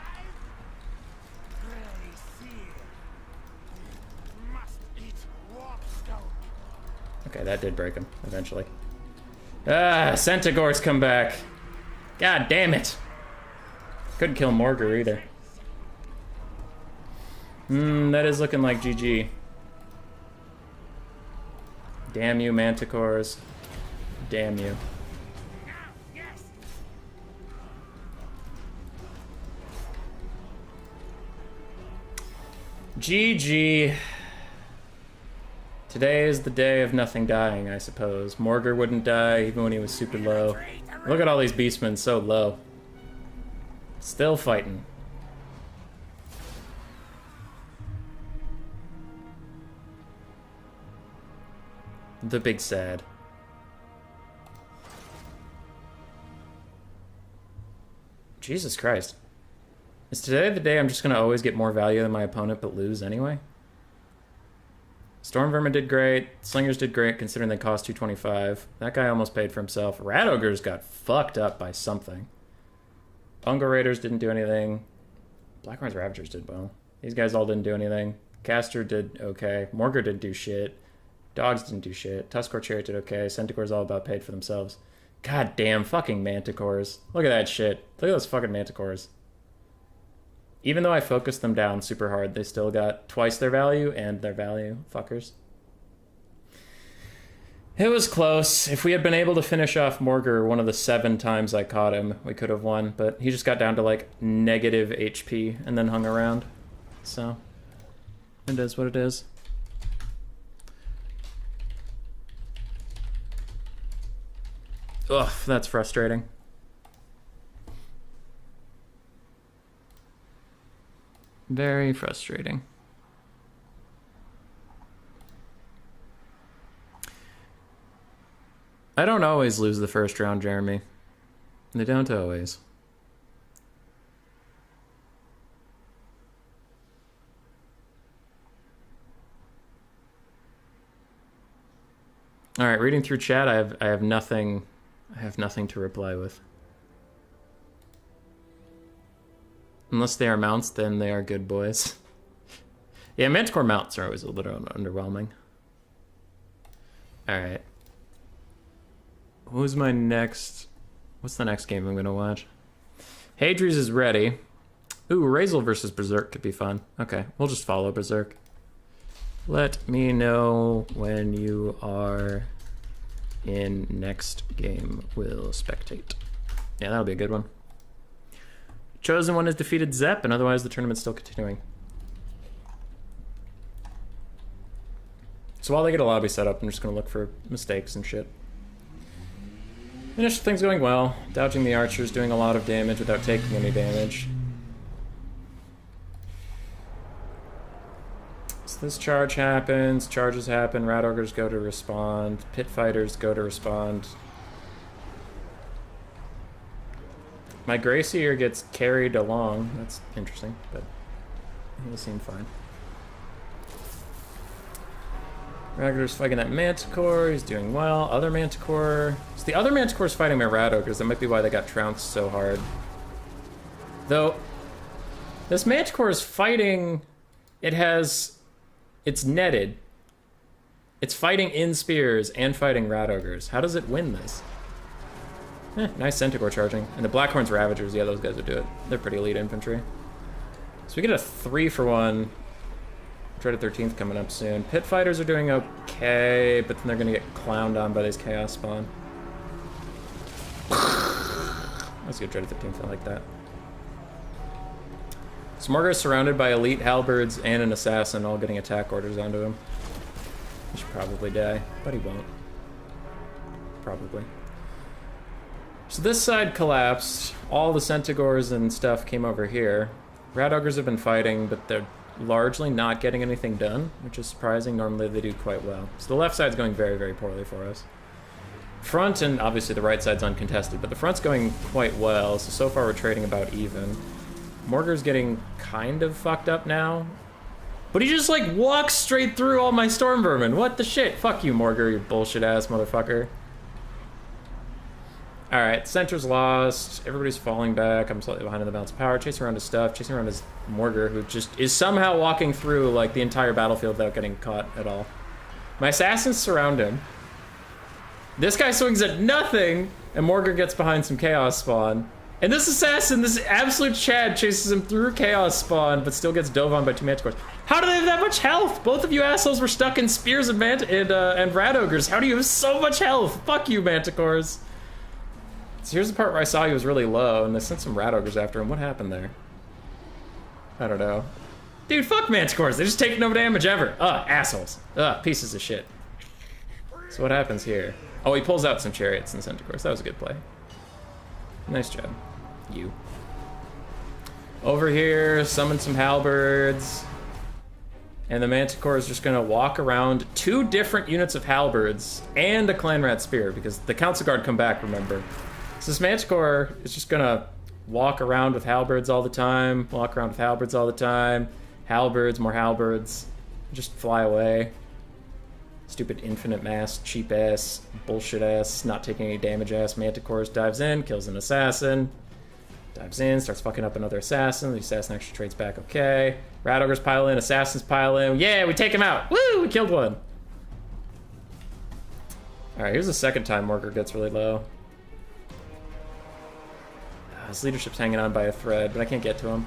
Speaker 1: Okay, that did break him, eventually. Ah, Centaurs come back. God damn it. Couldn't kill Morgur either. That is looking like GG. Damn you, Manticores. Damn you. GG. Today is the day of nothing dying, I suppose. Morgur wouldn't die even when he was super low. Look at all these beastmen so low. Still fighting. The big sad. Jesus Christ. Is today the day I'm just going to always get more value than my opponent but lose anyway? Storm Vermin did great. Slingers did great considering they cost 225. That guy almost paid for himself. Rat Ogres got fucked up by something. Ungor Raiders didn't do anything. Blackhorn's Ravagers did well. These guys all didn't do anything. Caster did okay. Morgur didn't do shit. Dogs didn't do shit. Tuskor Chariot did okay. Centaur's all about paid for themselves. God damn fucking Manticores. Look at that shit. Look at those fucking Manticores. Even though I focused them down super hard, they still got twice their value and their value. Fuckers. It was close. If we had been able to finish off Morgur one of the 7 times I caught him, we could have won. But he just got down to like negative HP and then hung around. So, it is what it is. Ugh, that's frustrating. Very frustrating. I don't always lose the first round, Jeremy. They don't always. All right, reading through chat, I have nothing to reply with. Unless they are mounts, then they are good boys. Yeah, Manticore mounts are always a little underwhelming. All right. What's the next game I'm gonna watch? Hadri's is ready. Ooh, Razel versus Berserk could be fun. Okay, we'll just follow Berserk. Let me know when you are in next game. We'll spectate. Yeah, that'll be a good one. Chosen One has defeated Zep, and otherwise the tournament's still continuing. So while they get a lobby set up, I'm just going to look for mistakes and shit. Initial things going well. Dodging the archers, doing a lot of damage without taking any damage. This charge happens, charges happen, rat ogres go to respond, pit fighters go to respond. My Gracier gets carried along. That's interesting, but he'll seem fine. Rat ogre's fighting that Manticore, he's doing well. Other Manticore. So the other Manticore's fighting my rat ogres, that might be why they got trounced so hard. Though, this Manticore is fighting, it's netted. It's fighting in spears and fighting rat ogres. How does it win this? Nice Centaur charging. And the Blackhorn's Ravagers, yeah, those guys would do it. They're pretty elite infantry. So we get a 3-for-1. Dreaded 13th coming up soon. Pit Fighters are doing okay, but then they're gonna get clowned on by this Chaos Spawn. Let's get Dreaded 13th, I like that. Smorgasbord is surrounded by elite halberds and an assassin all getting attack orders onto him. He should probably die, but he won't. Probably. So this side collapsed. All the Centaurs and stuff came over here. Rat Ogres have been fighting, but they're largely not getting anything done, which is surprising. Normally they do quite well. So the left side's going very, very poorly for us. Front, and obviously the right side's uncontested, but the front's going quite well, so far we're trading about even. Morgar's getting kind of fucked up now. But he just, like, walks straight through all my Storm Vermin. What the shit? Fuck you, Morgar, you bullshit-ass motherfucker. Alright, Center's lost. Everybody's falling back. I'm slightly behind in the balance of power. Chasing around his stuff. Chasing around his Morgar, who just is somehow walking through, like, the entire battlefield without getting caught at all. My assassins surround him. This guy swings at nothing, and Morgar gets behind some Chaos Spawn. And this assassin, this absolute Chad, chases him through Chaos Spawn, but still gets dove on by 2 Manticores. How do they have that much health? Both of you assholes were stuck in spears and rat ogres. How do you have so much health? Fuck you, Manticores. So here's the part where I saw he was really low, and they sent some rat ogres after him. What happened there? I don't know. Dude, fuck Manticores. They just take no damage ever. Ugh, assholes. Ugh, pieces of shit. So what happens here? Oh, he pulls out some chariots and Centaurs. That was a good play. Nice job. You. Over here, summon some halberds. And the Manticore is just gonna walk around 2 different units of halberds and a Clan Rat Spear, because the Council Guard come back, remember. So this Manticore is just gonna walk around with halberds all the time, walk around with halberds all the time, halberds, more halberds, just fly away. Stupid infinite mass, cheap ass, bullshit ass, not taking any damage ass Manticores dives in, kills an assassin. Dives in, starts fucking up another assassin. The assassin actually trades back okay. Rat Ogres pile in, assassins pile in. Yeah, we take him out. Woo, we killed one. Alright, here's the second time Morgar gets really low. His leadership's hanging on by a thread, but I can't get to him.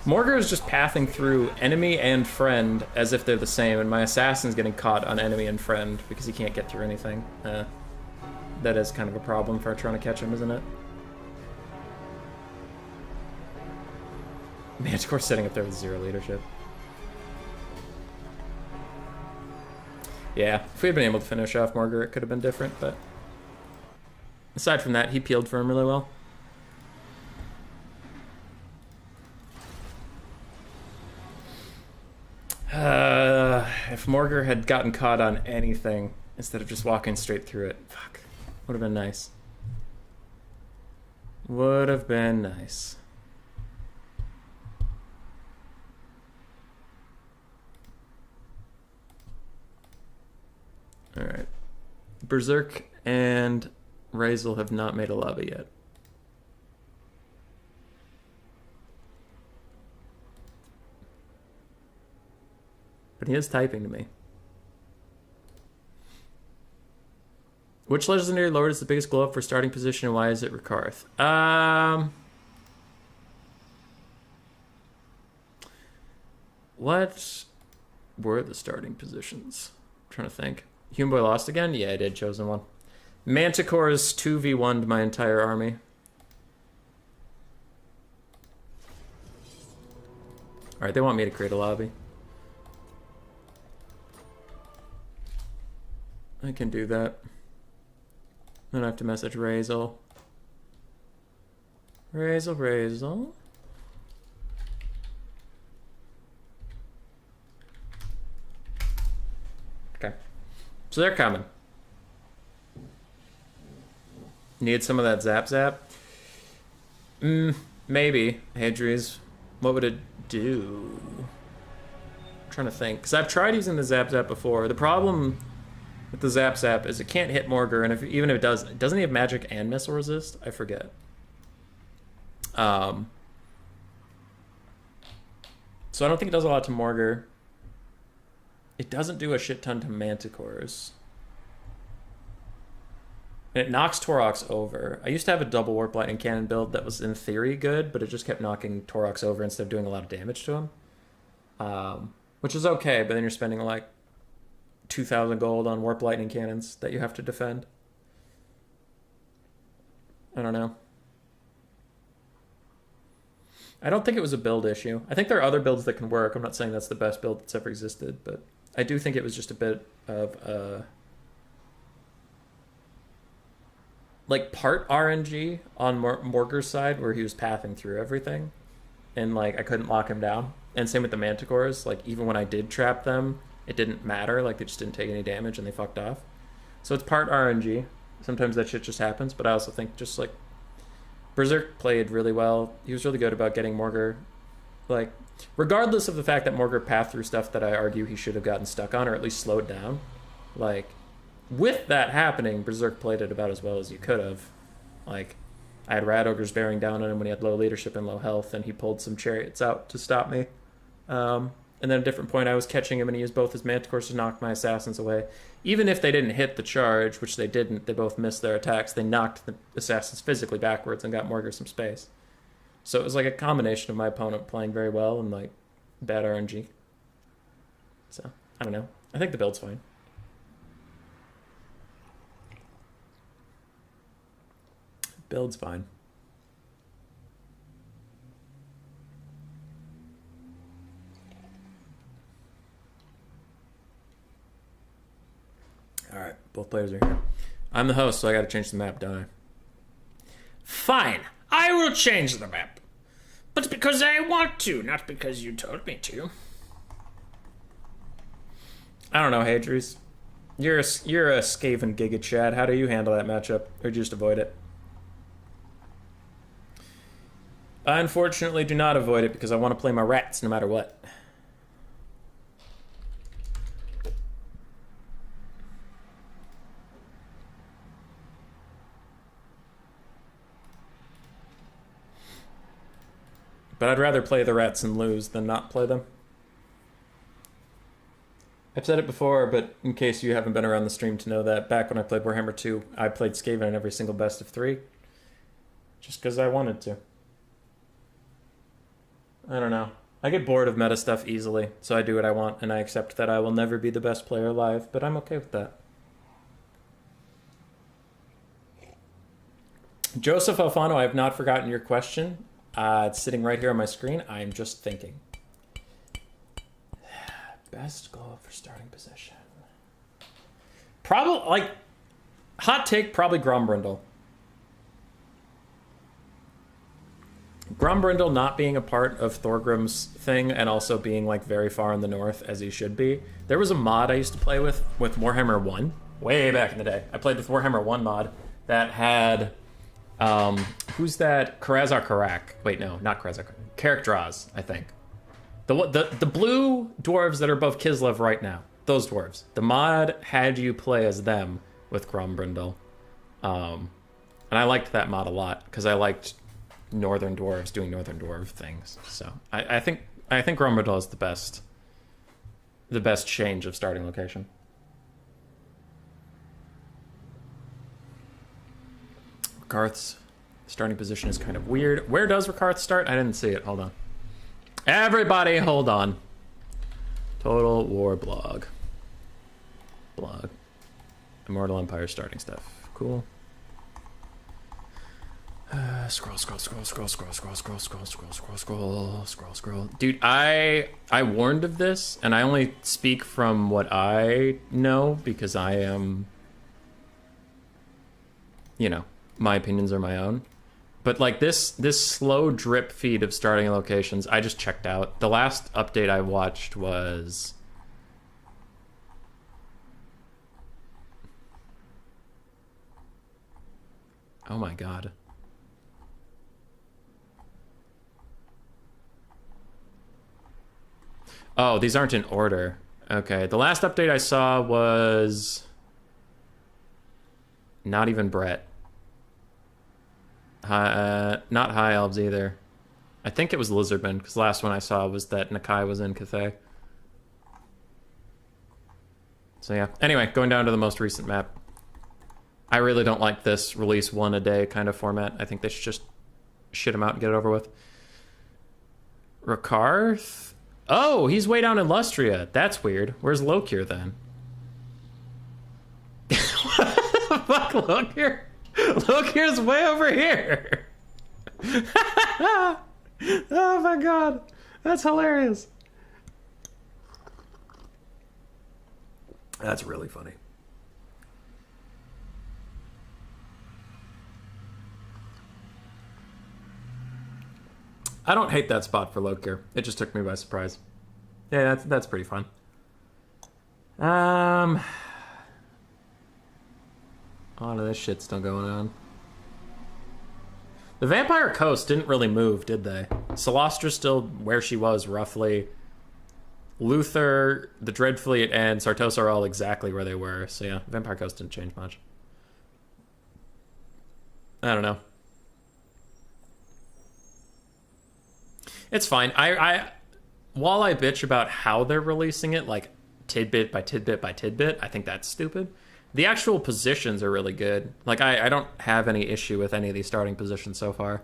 Speaker 1: Morgar is just pathing through enemy and friend as if they're the same, and my assassin's getting caught on enemy and friend because he can't get through anything. That is kind of a problem for trying to catch him, isn't it? Manticore sitting up there with 0 leadership. Yeah, if we had been able to finish off Morgar, it could have been different, but aside from that, he peeled for him really well. If Morgar had gotten caught on anything instead of just walking straight through it, fuck, would have been nice. Would have been nice. Alright. Berserk and Razel have not made a lobby yet. But he is typing to me. Which legendary lord is the biggest glow up for starting position and why is it Rikarth? What were the starting positions? I'm trying to think. Human Boy lost again? Yeah, I did. Chosen one. Manticore's 2v1'd my entire army. Alright, they want me to create a lobby. I can do that. Then I have to message Razel. Razel. Okay. So they're coming. Need some of that zap? Maybe. Hadries. What would it do? I'm trying to think. Because I've tried using the zap before. The problem with the zap is it can't hit Morgar, and even if it does, doesn't he have magic and missile resist? I forget. So I don't think it does a lot to Morgar. It doesn't do a shit ton to Manticores. And it knocks Taurox over. I used to have a double Warp Lightning Cannon build that was in theory good, but it just kept knocking Taurox over instead of doing a lot of damage to him. Which is okay, but then you're spending like 2,000 gold on Warp Lightning Cannons that you have to defend. I don't know. I don't think it was a build issue. I think there are other builds that can work. I'm not saying that's the best build that's ever existed, but I do think it was just a bit of like part RNG on Morgar's side where he was pathing through everything and like I couldn't lock him down. And same with the Manticores. Like even when I did trap them, it didn't matter. Like they just didn't take any damage and they fucked off. So it's part RNG. Sometimes that shit just happens, but I also think just like Berserk played really well. He was really good about getting Morgar, like, regardless of the fact that Morgar pathed through stuff that I argue he should have gotten stuck on or at least slowed down. Like, with that happening, Berserk played it about as well as you could have. Like, I had Rat Ogres bearing down on him when he had low leadership and low health, and he pulled some chariots out to stop me. And then at a different point, I was catching him, and he used both his Manticores to knock my assassins away. Even if they didn't hit the charge, which they didn't, they both missed their attacks, they knocked the assassins physically backwards and got Morgar some space. So it was like a combination of my opponent playing very well and like bad RNG. So, I don't know. I think the build's fine. Build's fine. Alright, both players are here. I'm the host, so I gotta change the map, don't I? Fine, I will change the map. But because I want to, not because you told me to. I don't know, Hadries. You're a Scaven Giga Chad. How do you handle that matchup? Or just avoid it? I unfortunately do not avoid it because I want to play my rats no matter what. But I'd rather play the rats and lose than not play them. I've said it before, but in case you haven't been around the stream to know that, back when I played Warhammer 2, I played Scaven in every single best of 3. Just because I wanted to. I don't know. I get bored of meta stuff easily, so I do what I want, and I accept that I will never be the best player alive, but I'm okay with that. Joseph Alfano, I have not forgotten your question. It's sitting right here on my screen. I'm just thinking. Best goal for starting position. Probably, like, hot take, probably Grombrindle. Grombrindle not being a part of Thorgrim's thing and also being, like, very far in the north, as he should be. There was a mod I used to play with Warhammer 1, way back in the day. I played with Warhammer 1 mod that had Who's that? Karazar Karak. Wait, no, not Karazar. Karak, I think. The blue dwarves that are above Kislev right now. Those dwarves. The mod had you play as them with Grombrindal. And I liked that mod a lot because I liked northern dwarves doing northern dwarf things. So I think Grombrindal is the best change of starting location. Rakarth's starting position is kind of weird. Where does Rakarth start? I didn't see it. Hold on. Everybody, hold on. Total War blog. Immortal Empire starting stuff. Cool. Scroll. Dude, I warned of this, and I only speak from what I know because I am, my opinions are my own. But like this slow drip feed of starting locations, I just checked out. The last update I watched was oh my god. Oh, these aren't in order. Okay, the last update I saw was not even Brett. Not High Elves either. I think it was Lizardman, because the last one I saw was that Nakai was in Cathay. So yeah. Anyway, going down to the most recent map. I really don't like this release one a day kind of format. I think they should just shit him out and get it over with. Rakarth? Oh, he's way down in Lustria. That's weird. Where's Lokir then? What the fuck, Lokir? Lokir's way over here. Oh my god. That's hilarious. That's really funny. I don't hate that spot for Lokir. It just took me by surprise. Yeah, that's pretty fun. A lot of this shit still going on. The Vampire Coast didn't really move, did they? Solastra's still where she was, roughly. Luther, the Dreadfleet, and Sartosa are all exactly where they were. So yeah, Vampire Coast didn't change much. I don't know. It's fine. While I bitch about how they're releasing it, like tidbit by tidbit by tidbit, I think that's stupid. The actual positions are really good. Like, I don't have any issue with any of these starting positions so far.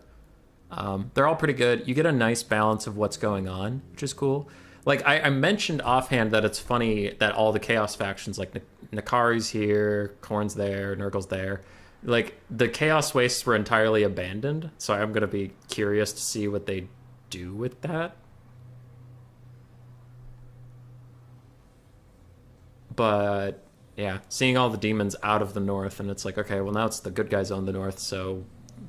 Speaker 1: They're all pretty good. You get a nice balance of what's going on, which is cool. Like, I mentioned offhand that it's funny that all the Chaos factions, like Nakari's here, Khorne's there, Nurgle's there. Like, the Chaos Wastes were entirely abandoned, so I'm going to be curious to see what they do with that. But yeah, seeing all the demons out of the north, and it's like, okay, well, now it's the good guys on the north, so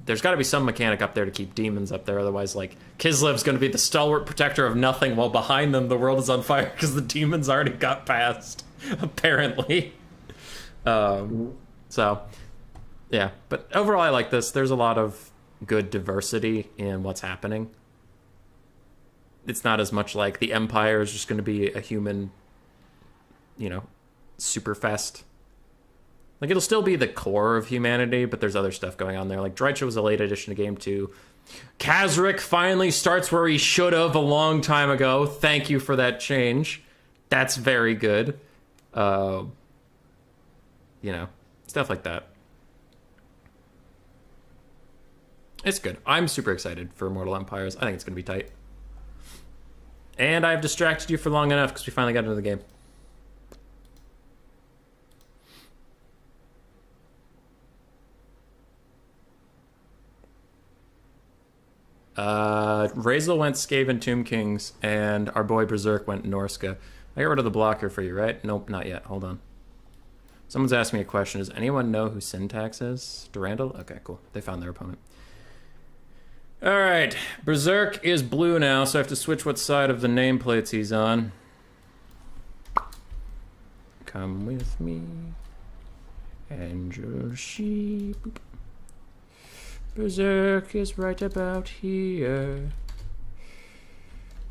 Speaker 1: there's got to be some mechanic up there to keep demons up there. Otherwise, like, Kislev's going to be the stalwart protector of nothing, while behind them the world is on fire because the demons already got past, apparently. So yeah, but overall I like this. There's a lot of good diversity in what's happening. It's not as much like the Empire is just going to be a human, super fest. Like, it'll still be the core of humanity, but there's other stuff going on there. Like, Drycha was a late addition to Game 2. Kazric finally starts where he should have a long time ago. Thank you for that change. That's very good. Stuff like that. It's good. I'm super excited for Immortal Empires. I think it's going to be tight. And I've distracted you for long enough because we finally got into the game. Razel went Scaven Tomb Kings, and our boy Berserk went Norska. I got rid of the blocker for you, right? Nope, not yet. Hold on. Someone's asked me a question. Does anyone know who Syntax is? Durandal? Okay, cool. They found their opponent. Alright, Berserk is blue now, so I have to switch what side of the nameplates he's on. Come with me, and your sheep. Berserk is right about here.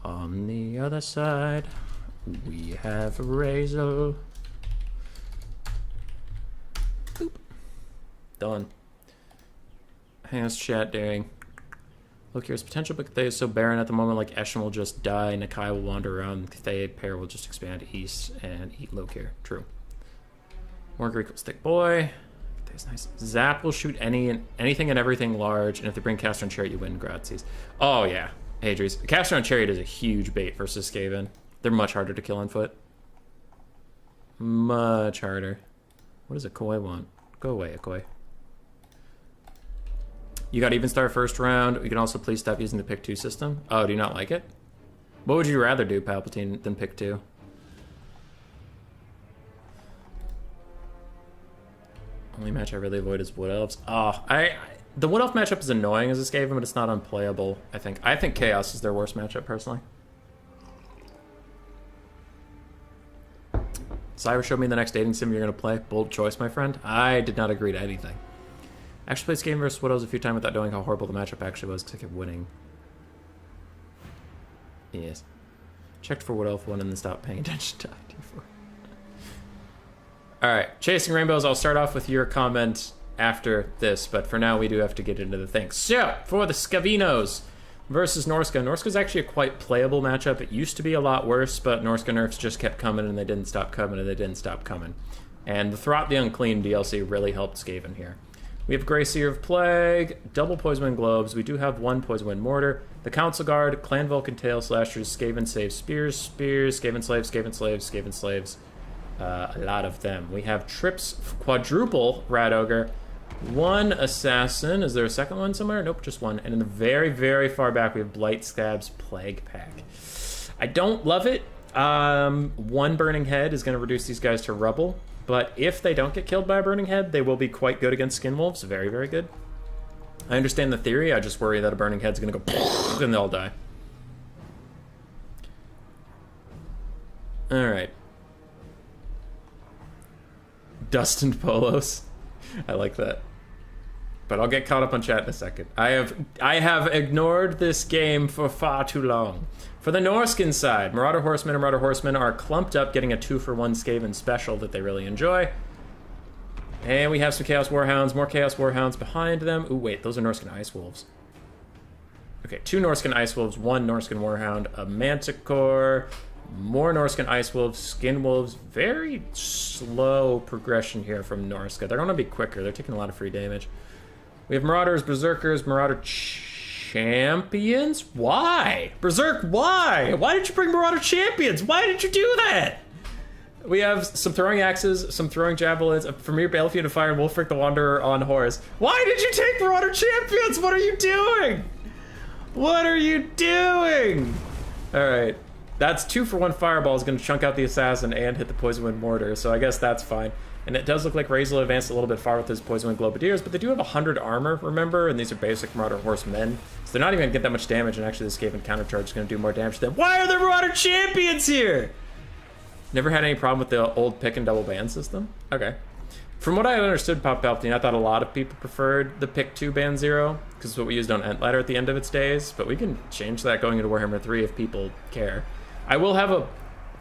Speaker 1: On the other side, we have Razor. Boop. Done. Hands chat daring. Look, here's potential, but Cthulhu is so barren at the moment, like Eshin will just die, Nakai will wander around, Cthulhu pair will just expand east and eat Lokir. True. Morgar equals thick boy. Cthulhu's nice. Zap will shoot anything and everything large, and if they bring Caster and Chariot, you win. Grazies. Oh, yeah. Hadries. Caster and Chariot is a huge bait versus Scaven. They're much harder to kill on foot. Much harder. What does Akoi want? Go away, Akoi. You got even star first round. You can also please stop using the pick 2 system. Oh, do you not like it? What would you rather do, Palpatine, than pick 2? Only match I really avoid is Wood Elves. Oh, the Wood Elf matchup is annoying as a Skaven, but it's not unplayable, I think. I think Chaos is their worst matchup, personally. Cyrus showed me the next dating sim you're going to play. Bold choice, my friend. I did not agree to anything. Actually played Skaven vs. Wood Elves a few times without knowing how horrible the matchup actually was, because I kept winning. Yes. Checked for Wood Elf 1 and then stopped paying attention to ID4. Alright, Chasing Rainbows, I'll start off with your comment after this, but for now we do have to get into the thing. So, for the Scavinos versus Norska. Norska's actually a quite playable matchup. It used to be a lot worse, but Norska nerfs just kept coming and they didn't stop coming and they didn't stop coming. And the Throt the Unclean DLC really helped Skaven here. We have Grey Seer of Plague, double Poison Wind Globes. We do have one Poison Wind Mortar. The Council Guard, Clan Vulcan Tail Slashers, Skaven Saves Spears, Spears, Skaven Slaves, Skaven Slaves, Skaven Slaves. A lot of them. We have Trips quadruple Rat Ogre, one Assassin. Is there a second one somewhere? Nope, just one. And in the very, very far back, we have Blight Scab's Plague Pack. I don't love it. One Burning Head is going to reduce these guys to rubble. But if they don't get killed by a Burning Head, they will be quite good against Skin Wolves. Very, very good. I understand the theory. I just worry that a Burning Head's going to go and they'll die. All right. Dustin Polos. I like that. But I'll get caught up on chat in a second. I have ignored this game for far too long. For the Norskin side, Marauder Horsemen and Marauder Horsemen are clumped up, getting a 2-for-1 Skaven special that they really enjoy. And we have some Chaos Warhounds, more Chaos Warhounds behind them. Ooh, wait, those are Norskin Ice Wolves. Okay, 2 Norskin Ice Wolves, 1 Norskin Warhound, a Manticore, more Norskin Ice Wolves, Skin Wolves. Very slow progression here from Norska. They're going to be quicker. They're taking a lot of free damage. We have Marauders, Berserkers, Marauder Champions? Why? Berserk, why? Why did you bring Marauder Champions? Why did you do that? We have some throwing axes, some throwing javelins, a Premier Battlefield of Fire, and Wolfric the Wanderer on horse. Why did you take Marauder Champions? What are you doing? What are you doing? Alright. That's 2-for-1 Fireball is going to chunk out the Assassin and hit the Poison Wind Mortar, so I guess that's fine. And it does look like Razor advanced a little bit far with his Poison Wind Globadiers, but they do have 100 armor, remember? And these are basic Marauder Horsemen. So they're not even going to get that much damage, and actually this Skaven countercharge is going to do more damage to them. Why are there Marauder Champions here? Never had any problem with the old pick and double ban system? Okay. From what I understood, Pop Palpatine, I thought a lot of people preferred the pick 2 ban 0, because it's what we used on Entladder at the end of its days, but we can change that going into Warhammer 3 if people care.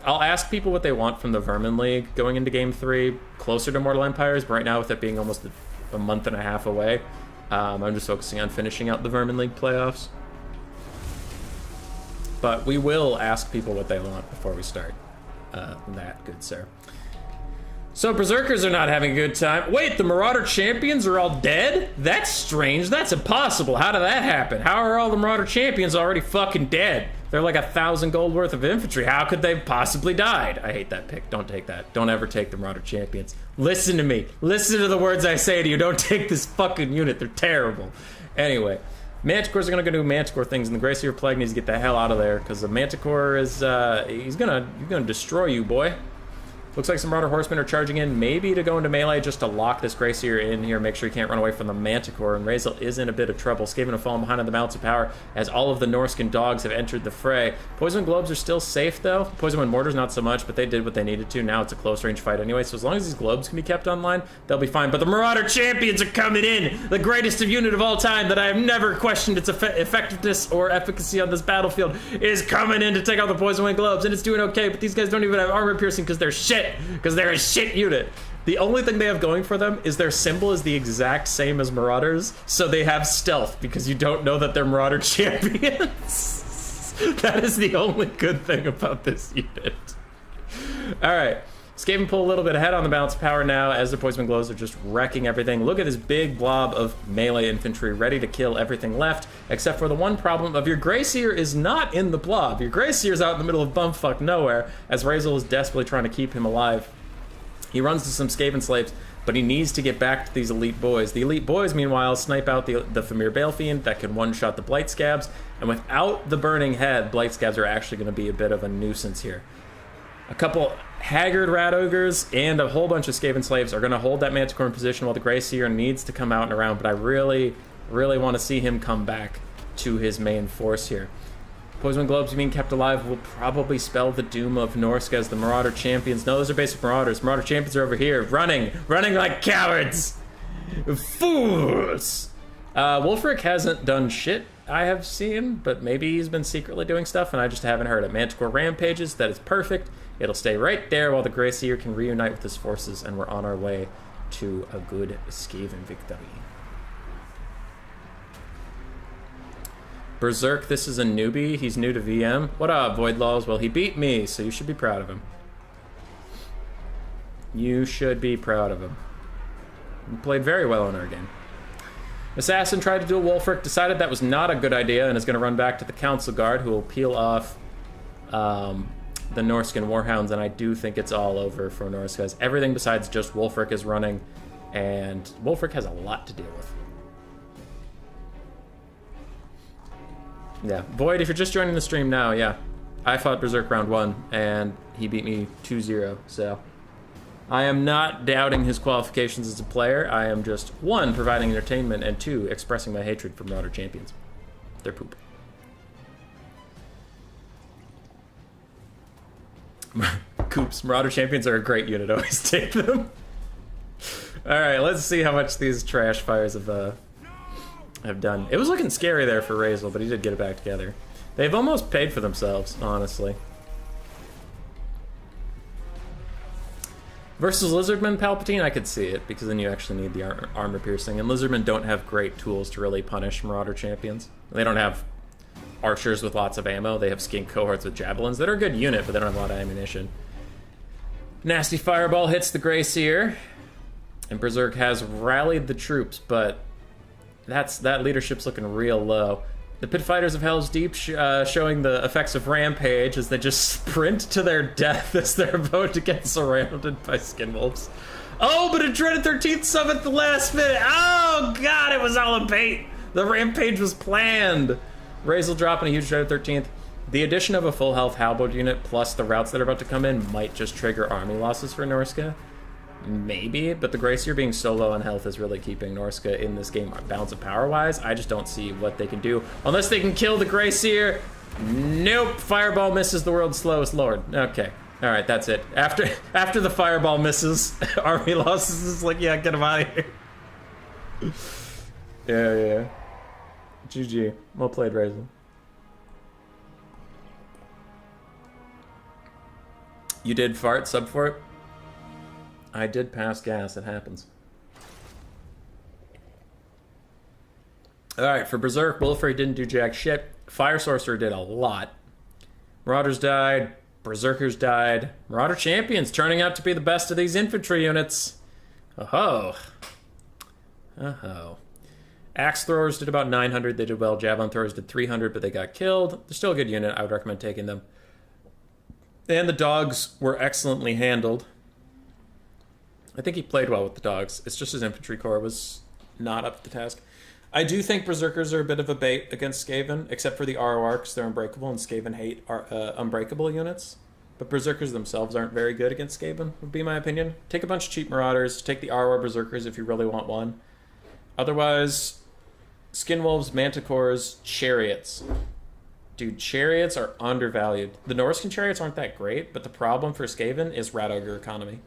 Speaker 1: I'll ask people what they want from the Vermin League going into Game 3, closer to Mortal Empires, but right now with it being almost a month and a half away, I'm just focusing on finishing out the Vermin League playoffs. But we will ask people what they want before we start that, good sir. So Berserkers are not having a good time. Wait, the Marauder Champions are all dead? That's strange. That's impossible. How did that happen? How are all the Marauder Champions already fucking dead? They're like 1,000 gold worth of infantry. How could they have possibly died? I hate that pick. Don't take that. Don't ever take the Marauder Champions. Listen to me. Listen to the words I say to you. Don't take this fucking unit. They're terrible. Anyway, Manticores are going to go do Manticore things, and the Grey Seer Plague needs to get the hell out of there, because the Manticore is, he's gonna destroy you, boy. Looks like some Marauder Horsemen are charging in, maybe to go into melee just to lock this Grey Seer in here, make sure he can't run away from the Manticore, and Razel is in a bit of trouble. Skaven have fallen behind on the Mounts of Power as all of the Norscan dogs have entered the fray. Poison Globes are still safe, though. Poison Wind Mortars, not so much, but they did what they needed to. Now it's a close-range fight anyway, so as long as these Globes can be kept online, they'll be fine. But the Marauder Champions are coming in! The greatest unit of all time that I have never questioned its effectiveness or efficacy on this battlefield is coming in to take out the Poison Wind Globes, and it's doing okay, but these guys don't even have armor piercing because they're shit! Because they're a shit unit. The only thing they have going for them is their symbol is the exact same as Marauders, so they have stealth because you don't know that they're Marauder champions. That is the only good thing about this unit. Alright, Skaven pull a little bit ahead on the balance of power now as the Poison Glows are just wrecking everything. Look at this big blob of melee infantry ready to kill everything left, except for the one problem of your Grey Seer is not in the blob. Your Grey Seer's out in the middle of bumfuck nowhere as Razel is desperately trying to keep him alive. He runs to some Skaven slaves, but he needs to get back to these elite boys. The elite boys, meanwhile, snipe out the Famir Balefiend that can one-shot the Blight Scabs, and without the Burning Head, Blight Scabs are actually going to be a bit of a nuisance here. A couple Haggard Rat Ogres and a whole bunch of Skaven slaves are going to hold that Manticore in position while the Grey Seer needs to come out and around, but I really, really want to see him come back to his main force here. Poison Globes being kept alive will probably spell the doom of Norska as the Marauder Champions. No, those are basic Marauders. Marauder Champions are over here, running like cowards! Fools! Wulfric hasn't done shit, I have seen, but maybe he's been secretly doing stuff and I just haven't heard it. Manticore Rampages, that is perfect. It'll stay right there while the Grey Seer can reunite with his forces, and we're on our way to a good Skaven victory. Berserk, this is a newbie. He's new to VM. What up, Void Laws? Well, he beat me, so you should be proud of him. You should be proud of him. He played very well in our game. Assassin tried to duel Wulfric, decided that was not a good idea, and is going to run back to the Council Guard, who will peel off the Norscan Warhounds, and I do think it's all over for Norska. Everything besides just Wulfric is running, and Wulfric has a lot to deal with. Yeah, Void, if you're just joining the stream now, yeah. I fought Berserk round 1, and he beat me 2-0, so... I am not doubting his qualifications as a player. I am just, 1, providing entertainment, and 2, expressing my hatred for Marauder Champions. They're poop. Coops, Marauder Champions are a great unit. Always take them. Alright, let's see how much these trash fires have done. It was looking scary there for Razel, but he did get it back together. They've almost paid for themselves, honestly. Versus Lizardmen Palpatine, I could see it, because then you actually need the armor piercing. And Lizardmen don't have great tools to really punish Marauder Champions. They don't have archers with lots of ammo. They have skink cohorts with javelins that are a good unit, but they don't have a lot of ammunition. Nasty Fireball hits the Grey Seer. And Berserk has rallied the troops, but that leadership's looking real low. The Pit Fighters of Hell's Deep showing the effects of Rampage as they just sprint to their death as they're about to get surrounded by Skinwolves. Oh, but a Dreaded 13th sub at the last minute. Oh, God, it was all a bait. The Rampage was planned. Razel dropping a huge Dreaded 13th. The addition of a full health Halberd unit plus the routes that are about to come in might just trigger army losses for Norska. Maybe, but the Grey Seer being so low on health is really keeping Norska in this game balance of power-wise. I just don't see what they can do. Unless they can kill the Grey Seer. Nope, Fireball misses the world's slowest lord. Okay, alright, that's it. After the Fireball misses, army losses is like, yeah, get him out of here. Yeah. GG. Well played, Razel. You did fart, sub for it? I did pass gas, it happens. Alright, for Berserk, Wulfric didn't do jack shit. Fire Sorcerer did a lot. Marauders died, Berserkers died. Marauder Champions turning out to be the best of these infantry units. Oh-ho. Oh-ho. Axe Throwers did about 900, they did well. Javelin Throwers did 300, but they got killed. They're still a good unit, I would recommend taking them. And the dogs were excellently handled. I think he played well with the dogs. It's just his infantry corps was not up to the task. I do think Berserkers are a bit of a bait against Skaven, except for the ROR, because they're unbreakable, and Skaven hate unbreakable units. but Berserkers themselves aren't very good against Skaven, would be my opinion. Take a bunch of cheap Marauders, take the Arwa Berserkers if you really want one. Otherwise, Skinwolves, Manticores, Chariots. Dude, Chariots are undervalued. The Norscan Chariots aren't that great, but the problem for Skaven is Rat Ogre economy.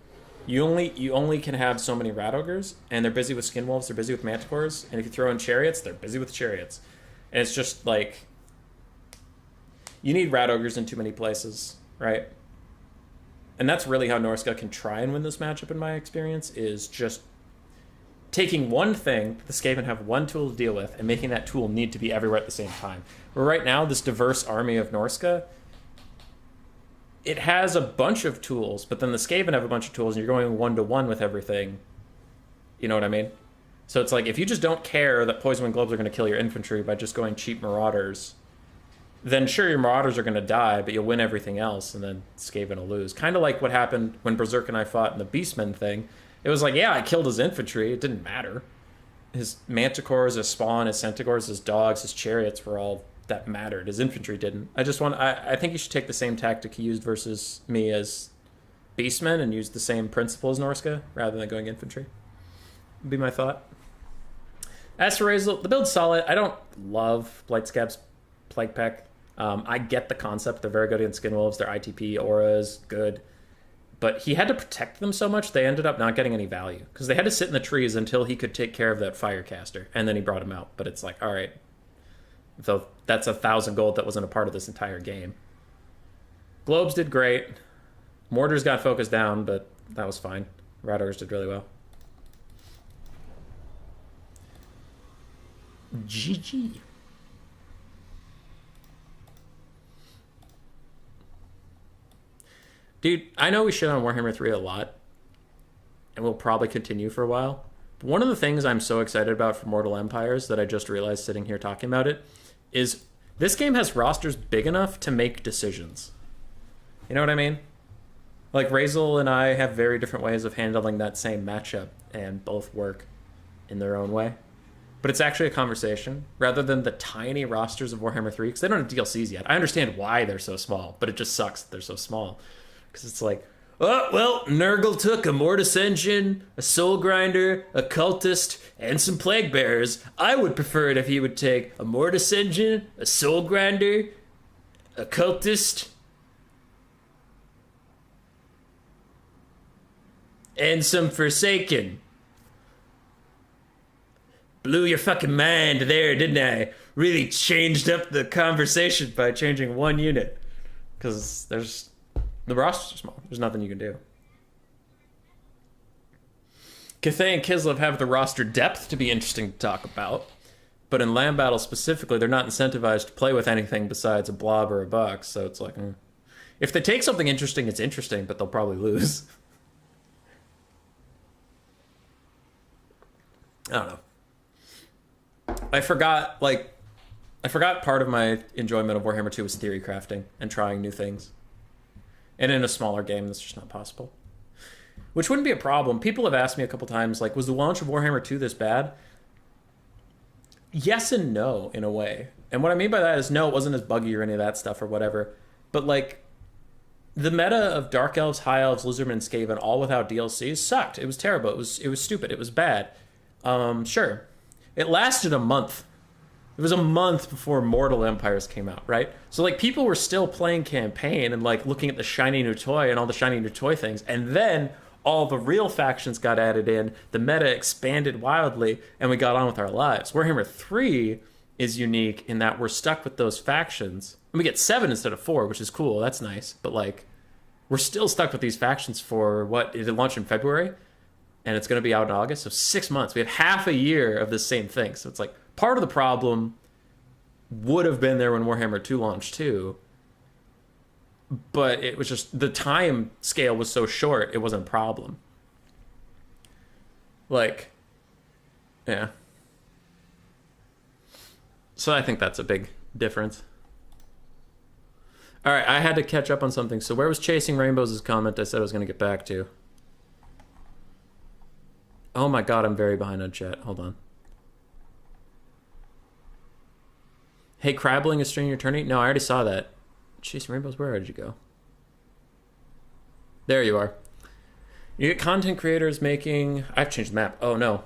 Speaker 1: You only can have so many Rat Ogres, and they're busy with Skinwolves, they're busy with Manticores, and if you throw in Chariots, they're busy with Chariots. And it's just like, you need Rat Ogres in too many places, right? And that's really how Norska can try and win this matchup, in my experience, is just taking one thing, the Skaven have one tool to deal with, and making that tool need to be everywhere at the same time. Where right now, this diverse army of Norska, it has a bunch of tools, but then the Skaven have a bunch of tools, and you're going one-to-one with everything. You know what I mean? So it's like, if you just don't care that Poison Wind Globes are going to kill your infantry by just going cheap Marauders, then sure, your Marauders are going to die, but you'll win everything else, and then Skaven will lose. Kind of like what happened when Berserk and I fought in the Beastmen thing. It was like, yeah, I killed his infantry. It didn't matter. His Manticores, his Spawn, his Centaurs, his Dogs, his Chariots were all that mattered. His infantry didn't. I think you should take the same tactic he used versus me as Beastmen and use the same principle as Norska rather than going infantry. Would be my thought. As for Razel, the build's solid. I don't love Blightscab's Plague Pack. I get the concept. They're very good against Skinwolves. Their ITP aura is good. But he had to protect them so much, they ended up not getting any value. Because they had to sit in the trees until he could take care of that Firecaster. And then he brought him out. But it's like, all right. So that's 1,000 gold that wasn't a part of this entire game. Globes did great. Mortars got focused down, but that was fine. Rat Ogres did really well. GG. Dude, I know we shit on Warhammer 3 a lot, and we'll probably continue for a while. But one of the things I'm so excited about for Mortal Empires that I just realized sitting here talking about it is this game has rosters big enough to make decisions. You know what I mean? Like, Razel and I have very different ways of handling that same matchup, and both work in their own way. But it's actually a conversation, rather than the tiny rosters of Warhammer 3, because they don't have DLCs yet. I understand why they're so small, but it just sucks that they're so small. Because it's like, oh, well, Nurgle took a Mortis Engine, a Soul Grinder, a Cultist, and some Plague Bearers. I would prefer it if he would take a Mortis Engine, a Soul Grinder, a Cultist, and some Forsaken. Blew your fucking mind there, didn't I? Really changed up the conversation by changing one unit. Because the rosters are small. There's nothing you can do. Cathay and Kislev have the roster depth to be interesting to talk about. But in land battle specifically, they're not incentivized to play with anything besides a blob or a box. So it's like, if they take something interesting, it's interesting, but they'll probably lose. I don't know. I forgot part of my enjoyment of Warhammer 2 was theory crafting and trying new things. And in a smaller game, that's just not possible. Which wouldn't be a problem. People have asked me a couple times, like, was the launch of Warhammer 2 this bad? Yes and no, in a way. And what I mean by that is, no, it wasn't as buggy or any of that stuff or whatever. But, like, the meta of Dark Elves, High Elves, Lizardmen, and Skaven, all without DLCs, sucked. It was terrible. It was stupid. It was bad. Sure. It lasted a month. It was a month before Mortal Empires came out, right? So, like, people were still playing campaign and, like, looking at the shiny new toy and all the shiny new toy things. And then all the real factions got added in. The meta expanded wildly, and we got on with our lives. Warhammer 3 is unique in that we're stuck with those factions. And we get 7 instead of 4, which is cool. That's nice. But, like, we're still stuck with these factions for, what, it launched in February? And it's going to be out in August, so 6 months. We have half a year of the same thing. So it's like, part of the problem would have been there when Warhammer 2 launched too. But it was just, the time scale was so short, it wasn't a problem. Like, yeah. So I think that's a big difference. All right, I had to catch up on something. So where was Chasing Rainbows' comment I said I was going to get back to? Oh my god, I'm very behind on chat. Hold on. Hey, Crabbling is streaming your Tourney? No, I already saw that. Chasing Rainbows, where did you go? There you are. You get content creators making... I've changed the map. Oh, no.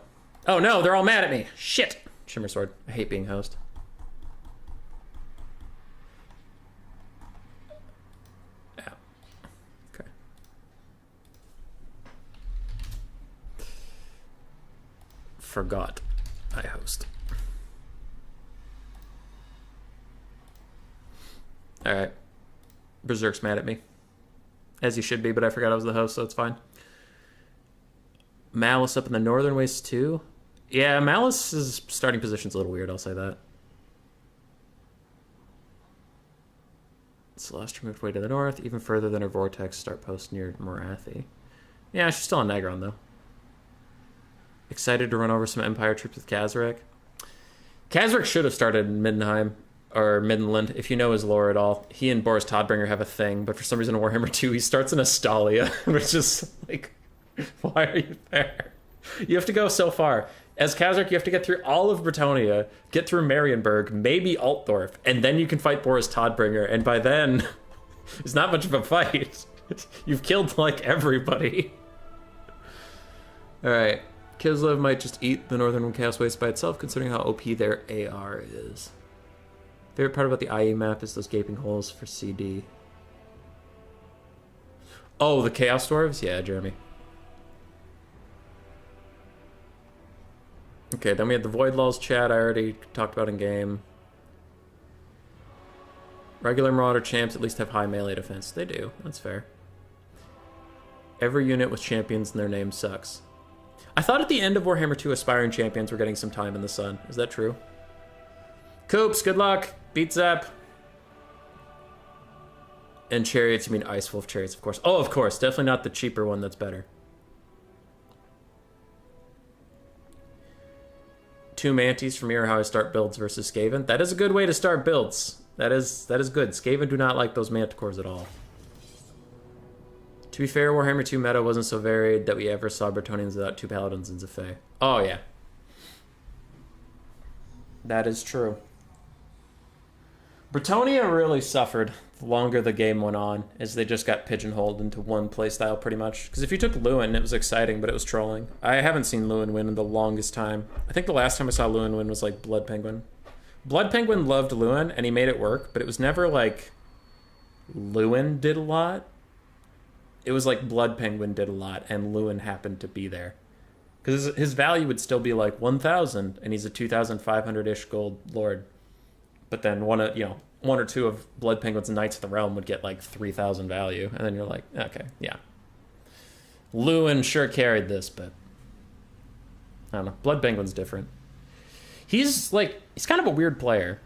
Speaker 1: Oh, no, they're all mad at me. Shit. Shimmer Sword. I hate being host. Yeah. Okay. Forgot I host. Alright. Berserk's mad at me. As he should be, but I forgot I was the host, so it's fine. Malice up in the Northern Waste too? Yeah, Malice's starting position's a little weird, I'll say that. Celestia moved way to the north, even further than her vortex start post near Morathi. Yeah, she's still on Negron, though. Excited to run over some Empire troops with Kazarek. Kazarek should have started in Middenheim, or Middenland, if you know his lore at all. He and Boris Todbringer have a thing, but for some reason in Warhammer 2, he starts in Astalia, which is like, why are you there? You have to go so far. As Kazarek, you have to get through all of Bretonnia, get through Marienburg, maybe Altdorf, and then you can fight Boris Todbringer, and by then, it's not much of a fight. You've killed, like, everybody. Alright. Kislev might just eat the Northern Chaos Waste by itself, considering how OP their AR is. Favorite part about the IE map is those gaping holes for CD. Oh, the Chaos Dwarves? Yeah, Jeremy. Okay, then we had the Void Lulls chat I already talked about in game. Regular Marauder champs at least have high melee defense. They do, that's fair. Every unit with champions in their name sucks. I thought at the end of Warhammer 2 aspiring champions were getting some time in the sun. Is that true? Coops, good luck. Beat Zap. And chariots, you mean Ice Wolf chariots, of course. Oh, of course. Definitely not the cheaper one that's better. 2 Manties from here, how I start builds versus Scaven. That is a good way to start builds. That is good. Skaven do not like those Manticores at all. To be fair, Warhammer 2 meta wasn't so varied that we ever saw Bretonians without 2 Paladins and Zephae. Oh, yeah. That is true. Bretonia really suffered the longer the game went on, as they just got pigeonholed into one playstyle pretty much. Because if you took Lewin, it was exciting, but it was trolling. I haven't seen Lewin win in the longest time. I think the last time I saw Lewin win was like Blood Penguin. Blood Penguin loved Lewin, and he made it work, but it was never like Lewin did a lot. It was like Blood Penguin did a lot, and Lewin happened to be there. Because his value would still be like 1,000, and he's a 2,500-ish gold lord. But then one or two of Blood Penguin's Knights of the Realm would get like 3,000 value, and then you're like, okay, yeah. Lewin sure carried this, but I don't know. Blood Penguin's different. He's kind of a weird player.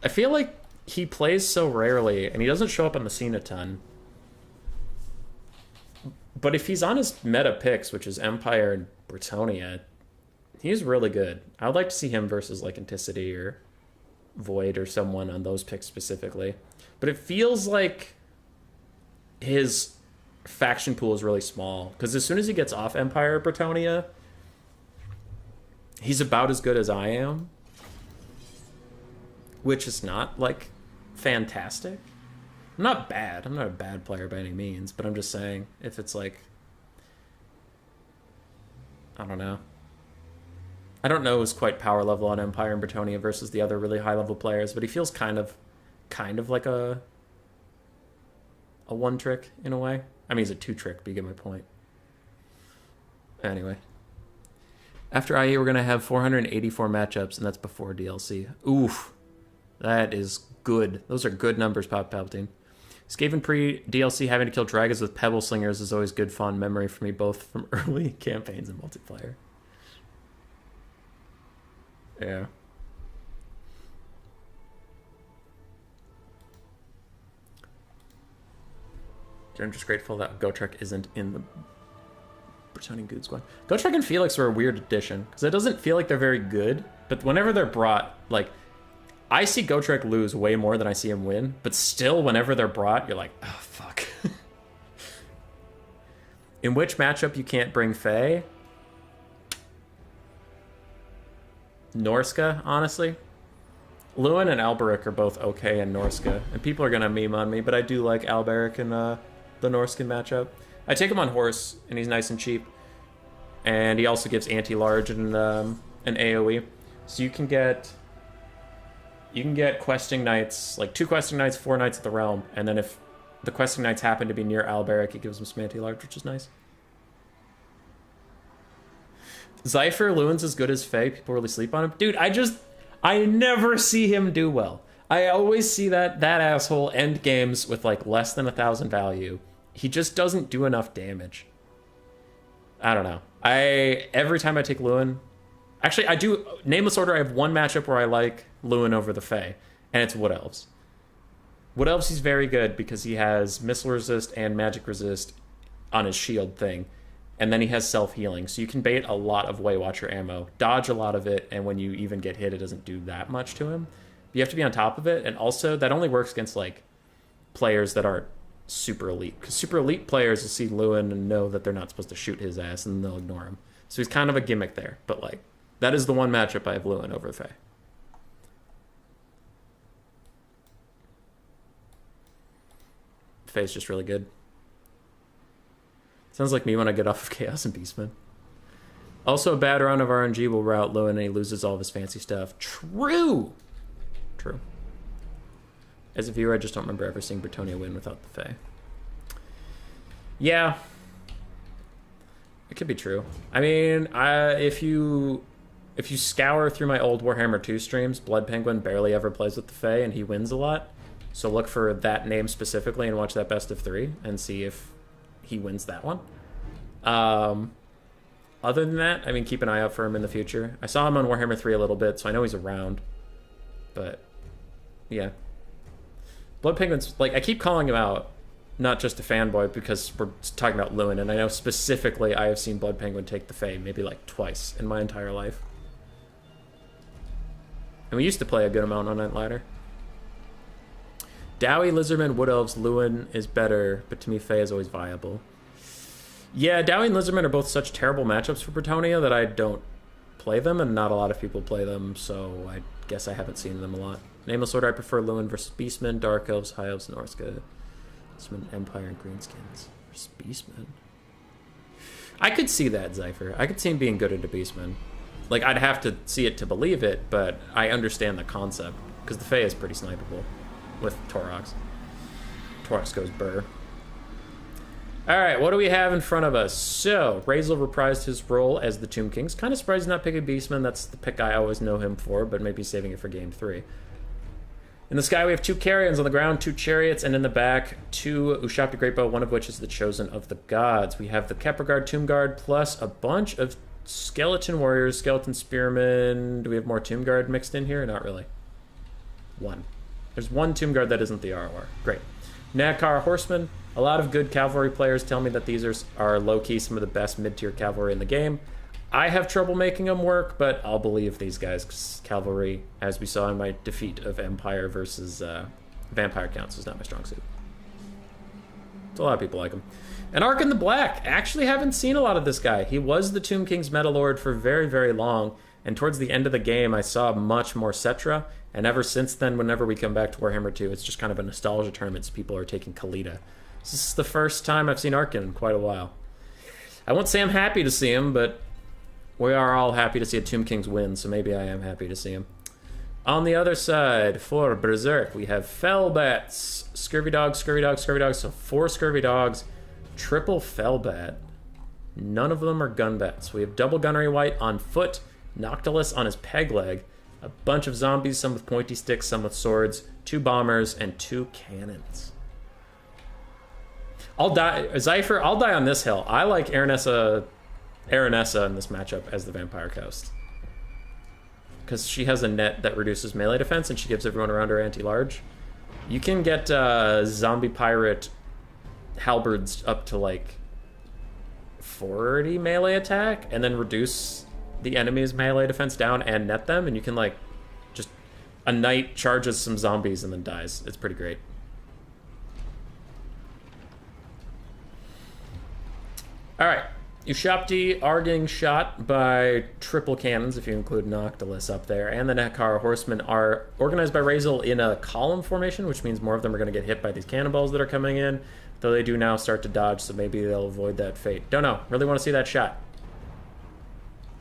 Speaker 1: I feel like he plays so rarely, and he doesn't show up on the scene a ton. But if he's on his meta picks, which is Empire and Bretonia, he's really good. I would like to see him versus like Anticity or Void or someone on those picks specifically. But it feels like his faction pool is really small. Because as soon as he gets off Empire or Bretonia, he's about as good as I am. Which is not, like, fantastic. I'm not bad. I'm not a bad player by any means, but I'm just saying, if it's like, I don't know. I don't know his quite power level on Empire and Bretonia versus the other really high level players, but he feels kind of like a one trick in a way. I mean, he's a 2 trick, but you get my point. Anyway. After IE, we're going to have 484 matchups, and that's before DLC. Oof. That is good. Those are good numbers, Palpatine. Skaven pre-DLC having to kill dragons with pebble slingers is always good fond memory for me, both from early campaigns and multiplayer. Yeah. I'm just grateful that Gotrek isn't in the Bretonian Good Squad. Gotrek and Felix are a weird addition, because it doesn't feel like they're very good, but whenever they're brought, like, I see Gotrek lose way more than I see him win, but still, whenever they're brought, you're like, oh, fuck. In which matchup you can't bring Fae? Norska, honestly. Lewin and Alberic are both okay in Norska, and people are going to meme on me, but I do like Alberic and the Norskin matchup. I take him on horse, and he's nice and cheap. And he also gives anti-large and an AoE. So you can get questing knights, like 2 questing knights, 4 knights at the realm, and then if the questing knights happen to be near Alberic, it gives them some anti-large, which is nice. Zypher, Lewin's as good as Faye. People really sleep on him. Dude, I never see him do well. I always see that asshole end games with like less than 1,000 value. He just doesn't do enough damage. I don't know. Every time I take Lewin, actually I do Nameless Order. I have one matchup where I like Lewin over the Fae, and it's Wood Elves. Wood Elves, he's very good because he has missile resist and magic resist on his shield thing. And then he has self-healing, so you can bait a lot of Way Watcher ammo, dodge a lot of it, and when you even get hit, it doesn't do that much to him. But you have to be on top of it, and also, that only works against, like, players that aren't super elite. Because super elite players will see Lewin and know that they're not supposed to shoot his ass, and they'll ignore him. So he's kind of a gimmick there, but, like, that is the one matchup I have Lewin over Fae. Fae's just really good. Sounds like me when I get off of Chaos and Beastmen. Also, a bad round of RNG will rout Lewin and he loses all of his fancy stuff. True! True. As a viewer, I just don't remember ever seeing Bretonnia win without the Fae. Yeah. It could be true. I mean, if you scour through my old Warhammer 2 streams, Blood Penguin barely ever plays with the Fae and he wins a lot. So look for that name specifically and watch that best of 3 and see if he wins that one. Other than that, I mean, keep an eye out for him in the future. I saw him on Warhammer 3 a little bit, so I know he's around. But, yeah. Blood Penguin's, like, I keep calling him out, not just a fanboy, because we're talking about Lewin, and I know specifically I have seen Blood Penguin take the Fae maybe, like, twice in my entire life. And we used to play a good amount on Night Ladder. Dowie, Lizardman, Wood Elves, Lewin is better, but to me, Fae is always viable. Yeah, Dowie and Lizardman are both such terrible matchups for Bretonnia that I don't play them, and not a lot of people play them, so I guess I haven't seen them a lot. Nameless Order, I prefer Lewin versus Beastmen, Dark Elves, High Elves, Norska, Beastmen, Empire, and Greenskins versus Beastmen. I could see that, Zypher. I could see him being good at a Beastman. Like, I'd have to see it to believe it, but I understand the concept, because the Fae is pretty snipeable with Torox. Torox goes burr. Alright, what do we have in front of us? So, Razel reprised his role as the Tomb Kings. Kind of surprised he's not picking Beastman. That's the pick I always know him for, but maybe saving it for game 3. In the sky, we have 2 Carrions. On the ground, 2 Chariots, and in the back, 2 Ushapti Greatbow, one of which is the Chosen of the Gods. We have the Kepler Guard, Tomb Guard, plus a bunch of Skeleton Warriors, Skeleton Spearmen. Do we have more Tomb Guard mixed in here? Not really. 1. There's 1 Tomb Guard that isn't the ROR. Great. Nakar Horsemen. A lot of good cavalry players tell me that these are low-key some of the best mid-tier cavalry in the game. I have trouble making them work, but I'll believe these guys, because cavalry, as we saw in my defeat of Empire versus Vampire Counts, is not my strong suit. So a lot of people like him. And Ark in the Black. Actually haven't seen a lot of this guy. He was the Tomb King's Meta Lord for very, very long, and towards the end of the game, I saw much more Cetra. And ever since then, whenever we come back to Warhammer 2, it's just kind of a nostalgia tournament, so people are taking Khalida. This is the first time I've seen Arkin in quite a while. I won't say I'm happy to see him, but we are all happy to see a Tomb Kings win, so maybe I am happy to see him. On the other side, for Berserk, we have Fellbats, Scurvy Dogs, Scurvy Dogs, Scurvy Dogs, so 4 Scurvy Dogs, triple Fellbat. None of them are Gunbats. We have double Gunnery White on foot, Noctilus on his peg leg, a bunch of zombies, some with pointy sticks, some with swords, 2 bombers, and 2 cannons. I'll die, Zypher, I'll die on this hill. I like Aranessa in this matchup as the Vampire Coast. Because she has a net that reduces melee defense and she gives everyone around her anti-large. You can get zombie pirate halberds up to like 40 melee attack and then reduce the enemy's melee defense down and net them, and you can like just a knight charges some zombies and then dies. It's pretty great. Alright, Ushapti are getting shot by triple cannons, if you include Noctilus up there, and the Nekar Horsemen are organized by Razel in a column formation, which means more of them are going to get hit by these cannonballs that are coming in. Though they do now start to dodge, so maybe they'll avoid that fate. Don't know. Really want to see that shot.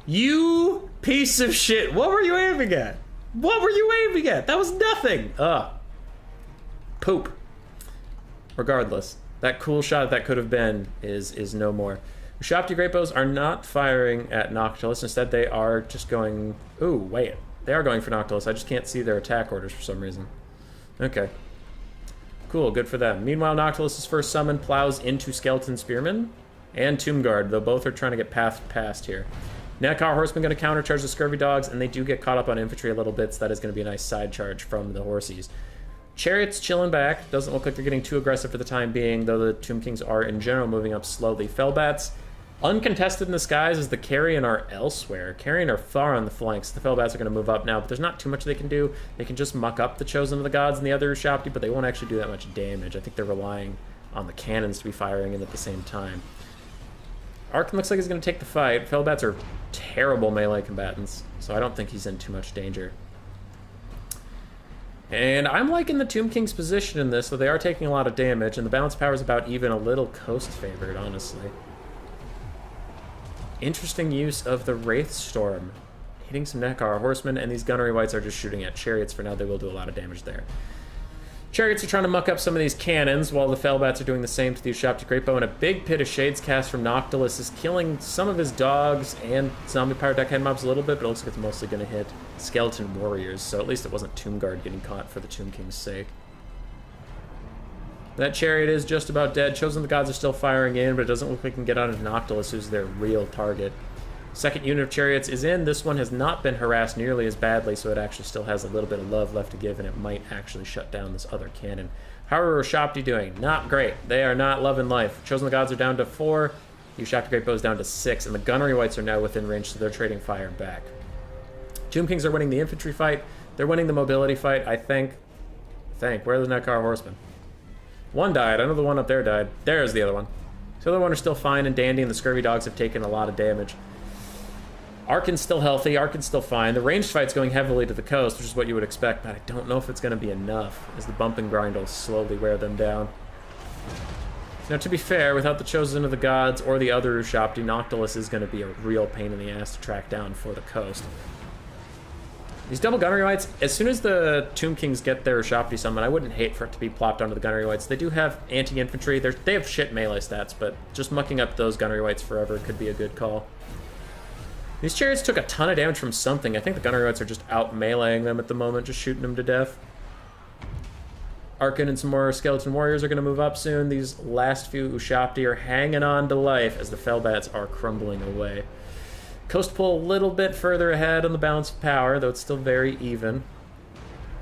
Speaker 1: You piece of shit. What were you aiming at? What were you aiming at? That was nothing. Ugh. Poop. Regardless, that cool shot that could have been is no more. Ushapti Great Bows are not firing at Noctilus. Instead, they are just going... Ooh, wait. They are going for Noctilus. I just can't see their attack orders for some reason. Okay. Cool, good for them. Meanwhile, Noctilus's first summon plows into Skeleton Spearman and Tomb Guard, though both are trying to get past here. Nekar Horseman going to countercharge the Scurvy Dogs, and they do get caught up on infantry a little bit, so that is going to be a nice side charge from the Horsies. Chariots chilling back. Doesn't look like they're getting too aggressive for the time being, though the Tomb Kings are, in general, moving up slowly. Fellbats, uncontested in the skies as the Carrion are elsewhere. Carrion are far on the flanks. The Fellbats are going to move up now, but there's not too much they can do. They can just muck up the Chosen of the Gods and the other Ushapti, but they won't actually do that much damage. I think they're relying on the cannons to be firing in at the same time. Arkin looks like he's going to take the fight. Fellbats are terrible melee combatants, so I don't think he's in too much danger. And I'm liking the Tomb King's position in this, though they are taking a lot of damage, and the balance power is about even, a little coast favored, honestly. Interesting use of the Wraith Storm. Hitting some Nekar Horsemen, and these Gunnery Wights are just shooting at Chariots for now. They will do a lot of damage there. Chariots are trying to muck up some of these cannons, while the Fellbats are doing the same to the Ushapti Greatbow, and a big Pit of Shades cast from Noctilus is killing some of his dogs and zombie powered deckhand mobs a little bit, but it looks like it's mostly going to hit skeleton warriors, so at least it wasn't Tomb Guard getting caught for the Tomb King's sake. That Chariot is just about dead. Chosen of the Gods are still firing in, but it doesn't look like it can get onto Noctilus, who's their real target. Second unit of Chariots is in. This one has not been harassed nearly as badly, so it actually still has a little bit of love left to give, and it might actually shut down this other cannon. How are Ushapti doing? Not great. They are not loving life. Chosen of the Gods are down to 4. The Ushapti Great Bow is down to 6, and the Gunnery Wights are now within range, so they're trading fire back. Tomb Kings are winning the infantry fight. They're winning the mobility fight, I think. Where are the Nekar Horsemen? One died. I know the one up there died. There's the other one. So the other one are still fine and dandy, and the Scurvy Dogs have taken a lot of damage. Arkin's still healthy. Arkin's still fine. The ranged fight's going heavily to the coast, which is what you would expect, but I don't know if it's going to be enough, as the bump and grind will slowly wear them down. Now, to be fair, without the Chosen of the Gods or the other Ushapti, Noctilus is going to be a real pain in the ass to track down for the coast. These double Gunnery Wights, as soon as the Tomb Kings get their Ushapti summon, I wouldn't hate for it to be plopped onto the Gunnery Wights. They do have anti-infantry. They have shit melee stats, but just mucking up those Gunnery Wights forever could be a good call. These Chariots took a ton of damage from something. I think the Gunnery Wights are just out meleeing them at the moment, just shooting them to death. Arkin and some more Skeleton Warriors are going to move up soon. These last few Ushapti are hanging on to life as the Fellbats are crumbling away. Coast pull a little bit further ahead on the balance of power, though it's still very even.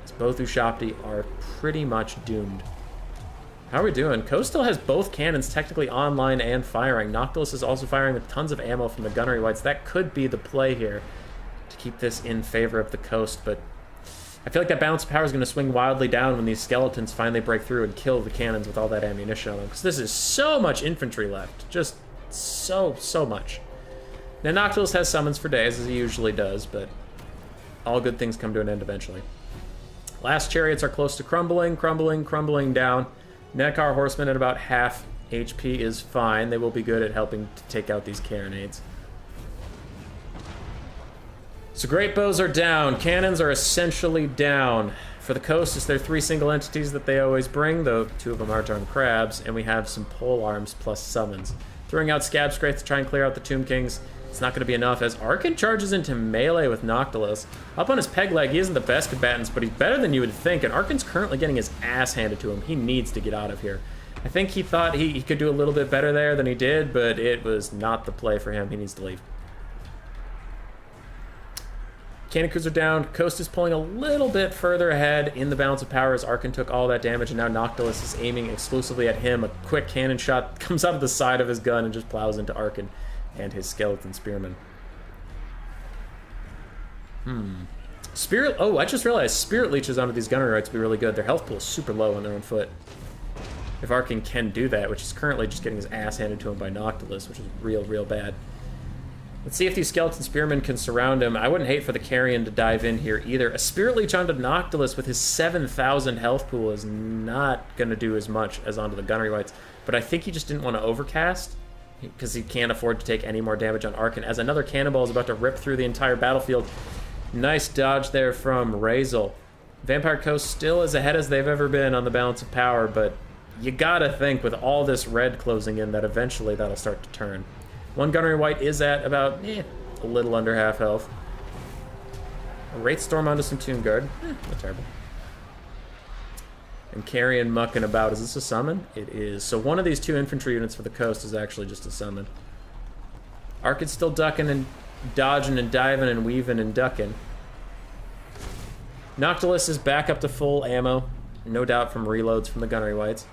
Speaker 1: As both Ushapti are pretty much doomed. How are we doing? Coast still has both cannons technically online and firing. Noctilus is also firing with tons of ammo from the Gunnery Wights. That could be the play here to keep this in favor of the coast, but I feel like that balance of power is going to swing wildly down when these skeletons finally break through and kill the cannons with all that ammunition on them, because this is so much infantry left. Just so much. Now, Noctilus has summons for days, as he usually does, but all good things come to an end eventually. Last Chariots are close to crumbling down. Nekar Horsemen at about half HP is fine. They will be good at helping to take out these Carronades. So Great Bows are down. Cannons are essentially down. For the coast, it's their 3 single entities that they always bring, though 2 of them are darn crabs, and we have some pole arms plus summons. Throwing out Scab Scrape to try and clear out the Tomb Kings. It's not going to be enough, as Arkin charges into melee with Noctilus. Up on his peg leg, he isn't the best combatant, but he's better than you would think, and Arkin's currently getting his ass handed to him. He needs to get out of here. I think he thought he could do a little bit better there than he did, but it was not the play for him. He needs to leave. Cannon crews are down. Coast is pulling a little bit further ahead in the balance of power as Arkin took all that damage, and now Noctilus is aiming exclusively at him. A quick cannon shot comes out of the side of his gun and just plows into Arkin and his Skeleton Spearmen. Spirit... Oh, I just realized Spirit Leeches onto these Gunnery Wights would be really good. Their health pool is super low on their own foot. If Arkin can do that, which is currently just getting his ass handed to him by Noctilus, which is real bad. Let's see if these skeleton spearmen can surround him. I wouldn't hate for the carrion to dive in here either. A Spirit Leech onto Noctilus with his 7,000 health pool is not going to do as much as onto the Gunnery Wights. But I think he just didn't want to overcast because he can't afford to take any more damage on Arkin. As another cannonball is about to rip through the entire battlefield. Nice dodge there from Razel. Vampire Coast still as ahead as they've ever been on the balance of power, but you gotta think with all this red closing in that eventually that'll start to turn. One Gunnery Wight is at about, a little under half health. A Wraith Storm onto some Tomb Guard. Not terrible. And Carrion mucking about. Is this a summon? It is. So one of these 2 infantry units for the coast is actually just a summon. Arkin's still ducking and dodging and diving and weaving and ducking. Noctilus is back up to full ammo. No doubt from reloads from the Gunnery Wights.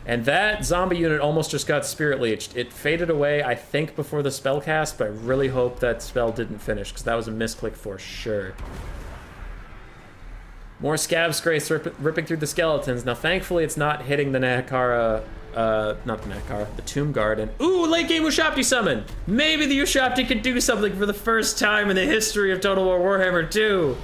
Speaker 1: And that zombie unit almost just got Spirit Leeched. It faded away, I think, before the spell cast, but I really hope that spell didn't finish, because that was a misclick for sure. More Scab Scrace ripping through the skeletons. Now, thankfully, it's not hitting the Nakara, not the Nakara, the Tomb Guard. And, ooh, late game Ushapti summon! Maybe the Ushapti could do something for the first time in the history of Total War Warhammer 2.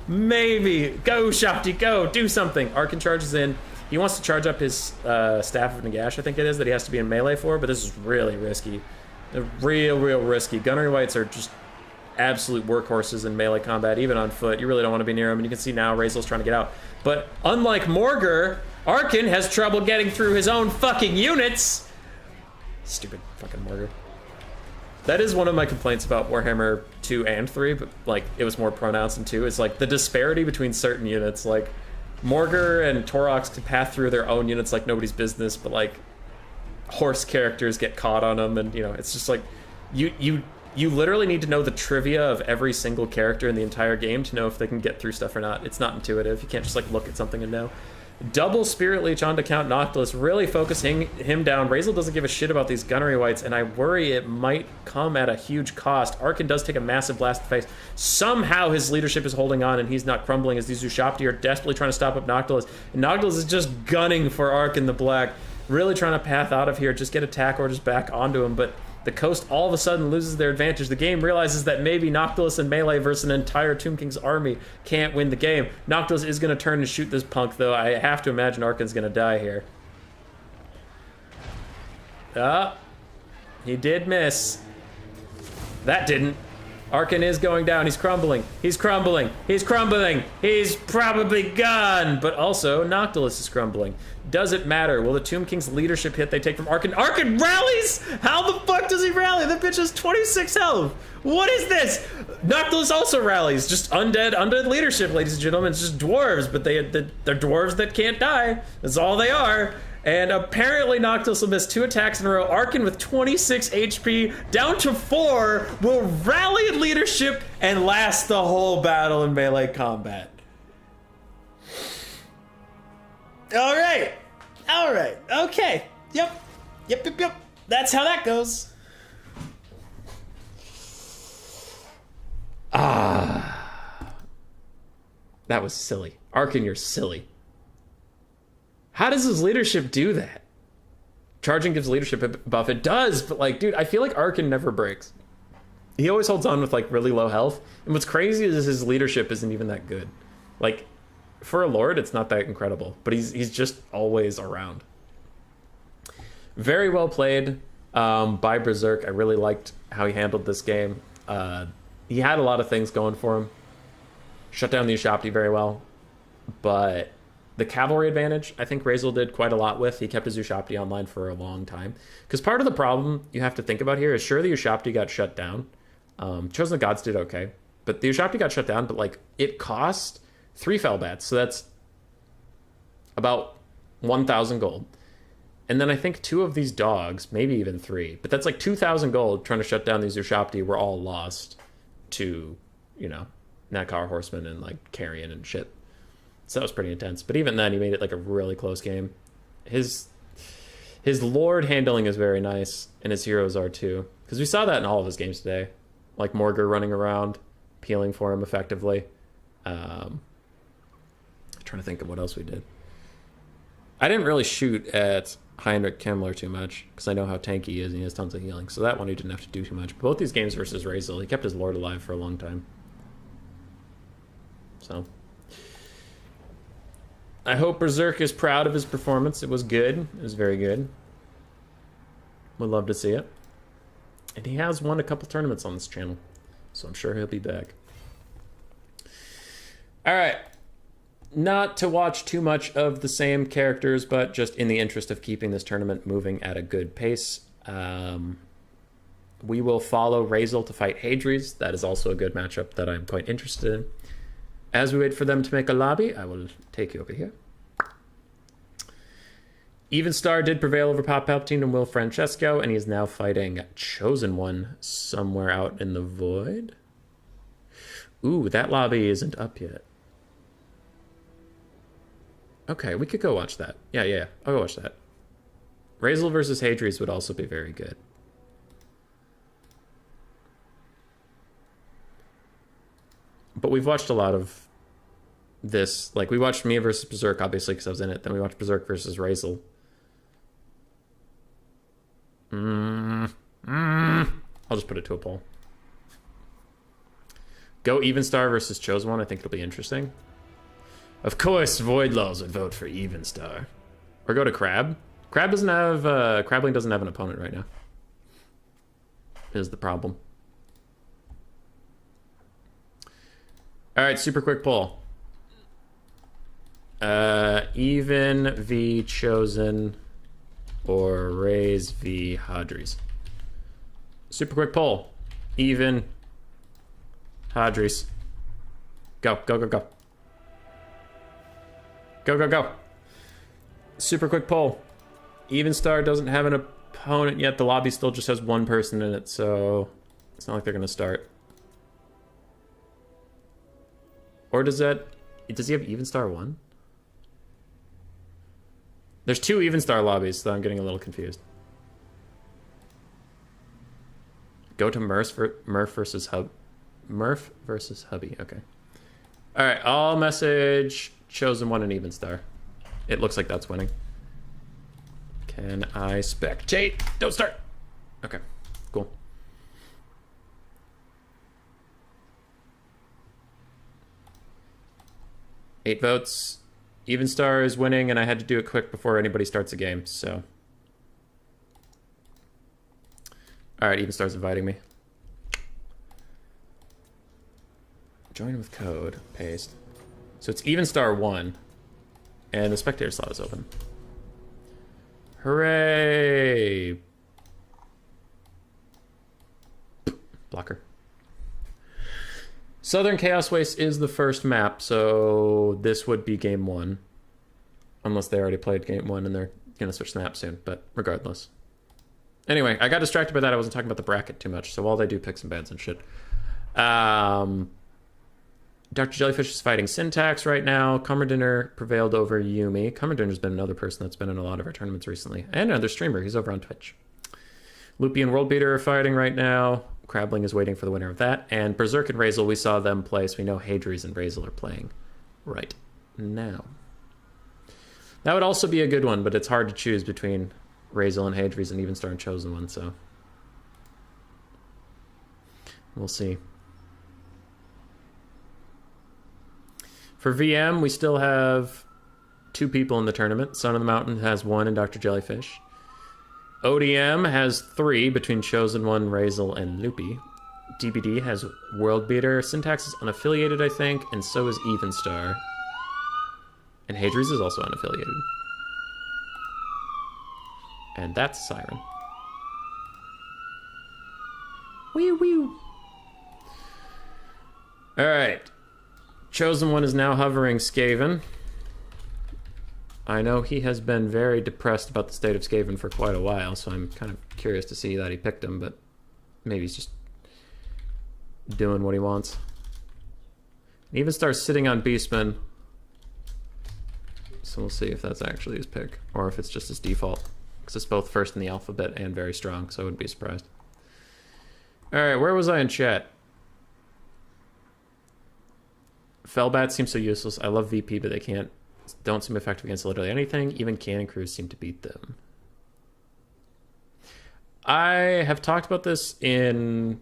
Speaker 1: Maybe. Go, Ushapti, go, do something. Arkin charges in. He wants to charge up his Staff of Nagash, I think it is, that he has to be in melee for, but this is really risky. Real risky. Gunnery Wights are just absolute workhorses in melee combat, even on foot. You really don't want to be near them, and you can see now Razel's trying to get out. But unlike Morgur, Arkin has trouble getting through his own fucking units. Stupid fucking Morgur. That is one of my complaints about Warhammer 2 and 3, but like it was more pronounced in 2. It's like the disparity between certain units, like Morgur and Torox can path through their own units like nobody's business, but like horse characters get caught on them, and you know, it's just like you literally need to know the trivia of every single character in the entire game to know if they can get through stuff or not. It's not intuitive. You can't just like look at something and know. Double Spirit Leech onto Count Noctilus, really focusing him down. Razel doesn't give a shit about these Gunnery Wights, and I worry it might come at a huge cost. Arkin does take a massive blast to the face. Somehow his leadership is holding on, and he's not crumbling as these Ushapti are desperately trying to stop up Noctilus. And Noctilus is just gunning for Arkin the Black, really trying to path out of here, just get attack orders back onto him, but the coast all of a sudden loses their advantage. The game realizes that maybe Noctilus and melee versus an entire Tomb King's army can't win the game. Noctilus is going to turn and shoot this punk, though. I have to imagine Arkin's going to die here. He did miss. That didn't. Arkin is going down. He's crumbling. He's crumbling. He's crumbling. He's probably gone. But also, Noctilus is crumbling. Does it matter? Will the Tomb King's leadership hit they take from Arkin? Arkin rallies! How the fuck does he rally? That bitch has 26 health. What is this? Noctilus also rallies. Just undead leadership, ladies and gentlemen. It's just dwarves, but they're dwarves that can't die. That's all they are. And apparently Noctilus will miss 2 attacks in a row. Arkin with 26 HP, down to 4, will rally in leadership and last the whole battle in melee combat. Alright, okay, yep. That's how that goes. That was silly. Arkin, you're silly. How does his leadership do that? Charging gives leadership buff. It does, but like, dude, I feel like Arkin never breaks. He always holds on with like really low health. And what's crazy is his leadership isn't even that good. Like, for a Lord, it's not that incredible, but he's just always around. Very well played by Berserk. I really liked how he handled this game. He had a lot of things going for him. Shut down the Ushapti very well, but the cavalry advantage, I think Razel did quite a lot with. He kept his Ushapti online for a long time. Because part of the problem you have to think about here is, sure, the Ushapti got shut down. Chosen of Gods did okay. But the Ushapti got shut down, but like, it cost 3 Felbats. So that's about 1,000 gold. And then I think 2 of these dogs, maybe even 3, but that's like 2,000 gold trying to shut down these Ushapti were all lost to, you know, Nakar Horsemen and like Carrion and shit. So that was pretty intense. But even then, he made it like a really close game. His Lord handling is very nice, and his heroes are too. Because we saw that in all of his games today. Like Morgur running around, peeling for him effectively. Trying to think of what else we did. I didn't really shoot at Heinrich Himmler too much because I know how tanky he is and he has tons of healing. So that one he didn't have to do too much. But both these games versus Razel, he kept his lord alive for a long time. So I hope Berserk is proud of his performance. It was good. It was very good. Would love to see it. And he has won a couple tournaments on this channel. So I'm sure he'll be back. All right. Not to watch too much of the same characters, but just in the interest of keeping this tournament moving at a good pace. We will follow Razel to fight Hadri's. That is also a good matchup that I'm quite interested in. As we wait for them to make a lobby, I will take you over here. Evenstar did prevail over Pop Palpatine and Will Francesco, and he is now fighting Chosen One somewhere out in the void. Ooh, that lobby isn't up yet. Okay, we could go watch that. Yeah. I'll go watch that. Razel versus Hadri's would also be very good. But we've watched a lot of this. Like, we watched Mia versus Berserk, obviously, because I was in it. Then we watched Berserk versus Razel. I'll just put it to a poll. Go Evenstar versus Chosen One. I think it'll be interesting. Of course, Voidlaws would vote for Evenstar. Or go to Crab. Crab doesn't have... Crabling doesn't have an opponent right now. Is the problem. Alright, super quick poll. Even v Chosen or Raise v Hadri's. Super quick poll. Even Hadri's. Go. Go. Super quick poll. Evenstar doesn't have an opponent yet. The lobby still just has one person in it, so it's not like they're going to start. Or does he have Evenstar 1? There's 2 Evenstar lobbies, so I'm getting a little confused. Go to Murph versus Hubby. Okay. All right, I'll message Chosen One and Evenstar. It looks like that's winning. Can I spectate? Don't start. Okay, cool. Eight votes. Evenstar is winning, and I had to do it quick before anybody starts a game, so. All right, Evenstar's inviting me. Join with code. Paste. So it's Evenstar 1, and the spectator slot is open. Hooray! Blocker. Southern Chaos Waste is the first map, so this would be game 1. Unless they already played game 1 and they're going to switch the map soon, but regardless. Anyway, I got distracted by that. I wasn't talking about the bracket too much, so while they do picks and bans and shit. Dr. Jellyfish is fighting Syntax right now. Cummerdinner prevailed over Yumi. Cummerdinner's been another person that's been in a lot of our tournaments recently. And another streamer. He's over on Twitch. Loopy and Worldbeater are fighting right now. Crabling is waiting for the winner of that. And Berserk and Razel, we saw them play, so we know Hadri's and Razel are playing right now. That would also be a good one, but it's hard to choose between Razel and Hadri's and Evenstar and Chosen One, so we'll see. For VM, we still have 2 people in the tournament. Son of the Mountain has 1 and Dr. Jellyfish. ODM has 3 between Chosen One, Razel, and Loopy. DBD has Worldbeater. Syntax is unaffiliated, I think, and so is Evenstar. And Hadri's is also unaffiliated. And that's Siren. Wee. Alright. Chosen One is now hovering Scaven. I know he has been very depressed about the state of Scaven for quite a while, so I'm kind of curious to see that he picked him, but maybe he's just doing what he wants. Evenstar's sitting on Beastmen, so we'll see if that's actually his pick, or if it's just his default, because it's both first in the alphabet and very strong, so I wouldn't be surprised. Alright, where was I in chat? Fellbat seems so useless. I love VP, but they can't don't seem effective against literally anything. Even cannon crews seem to beat them. I have talked about this in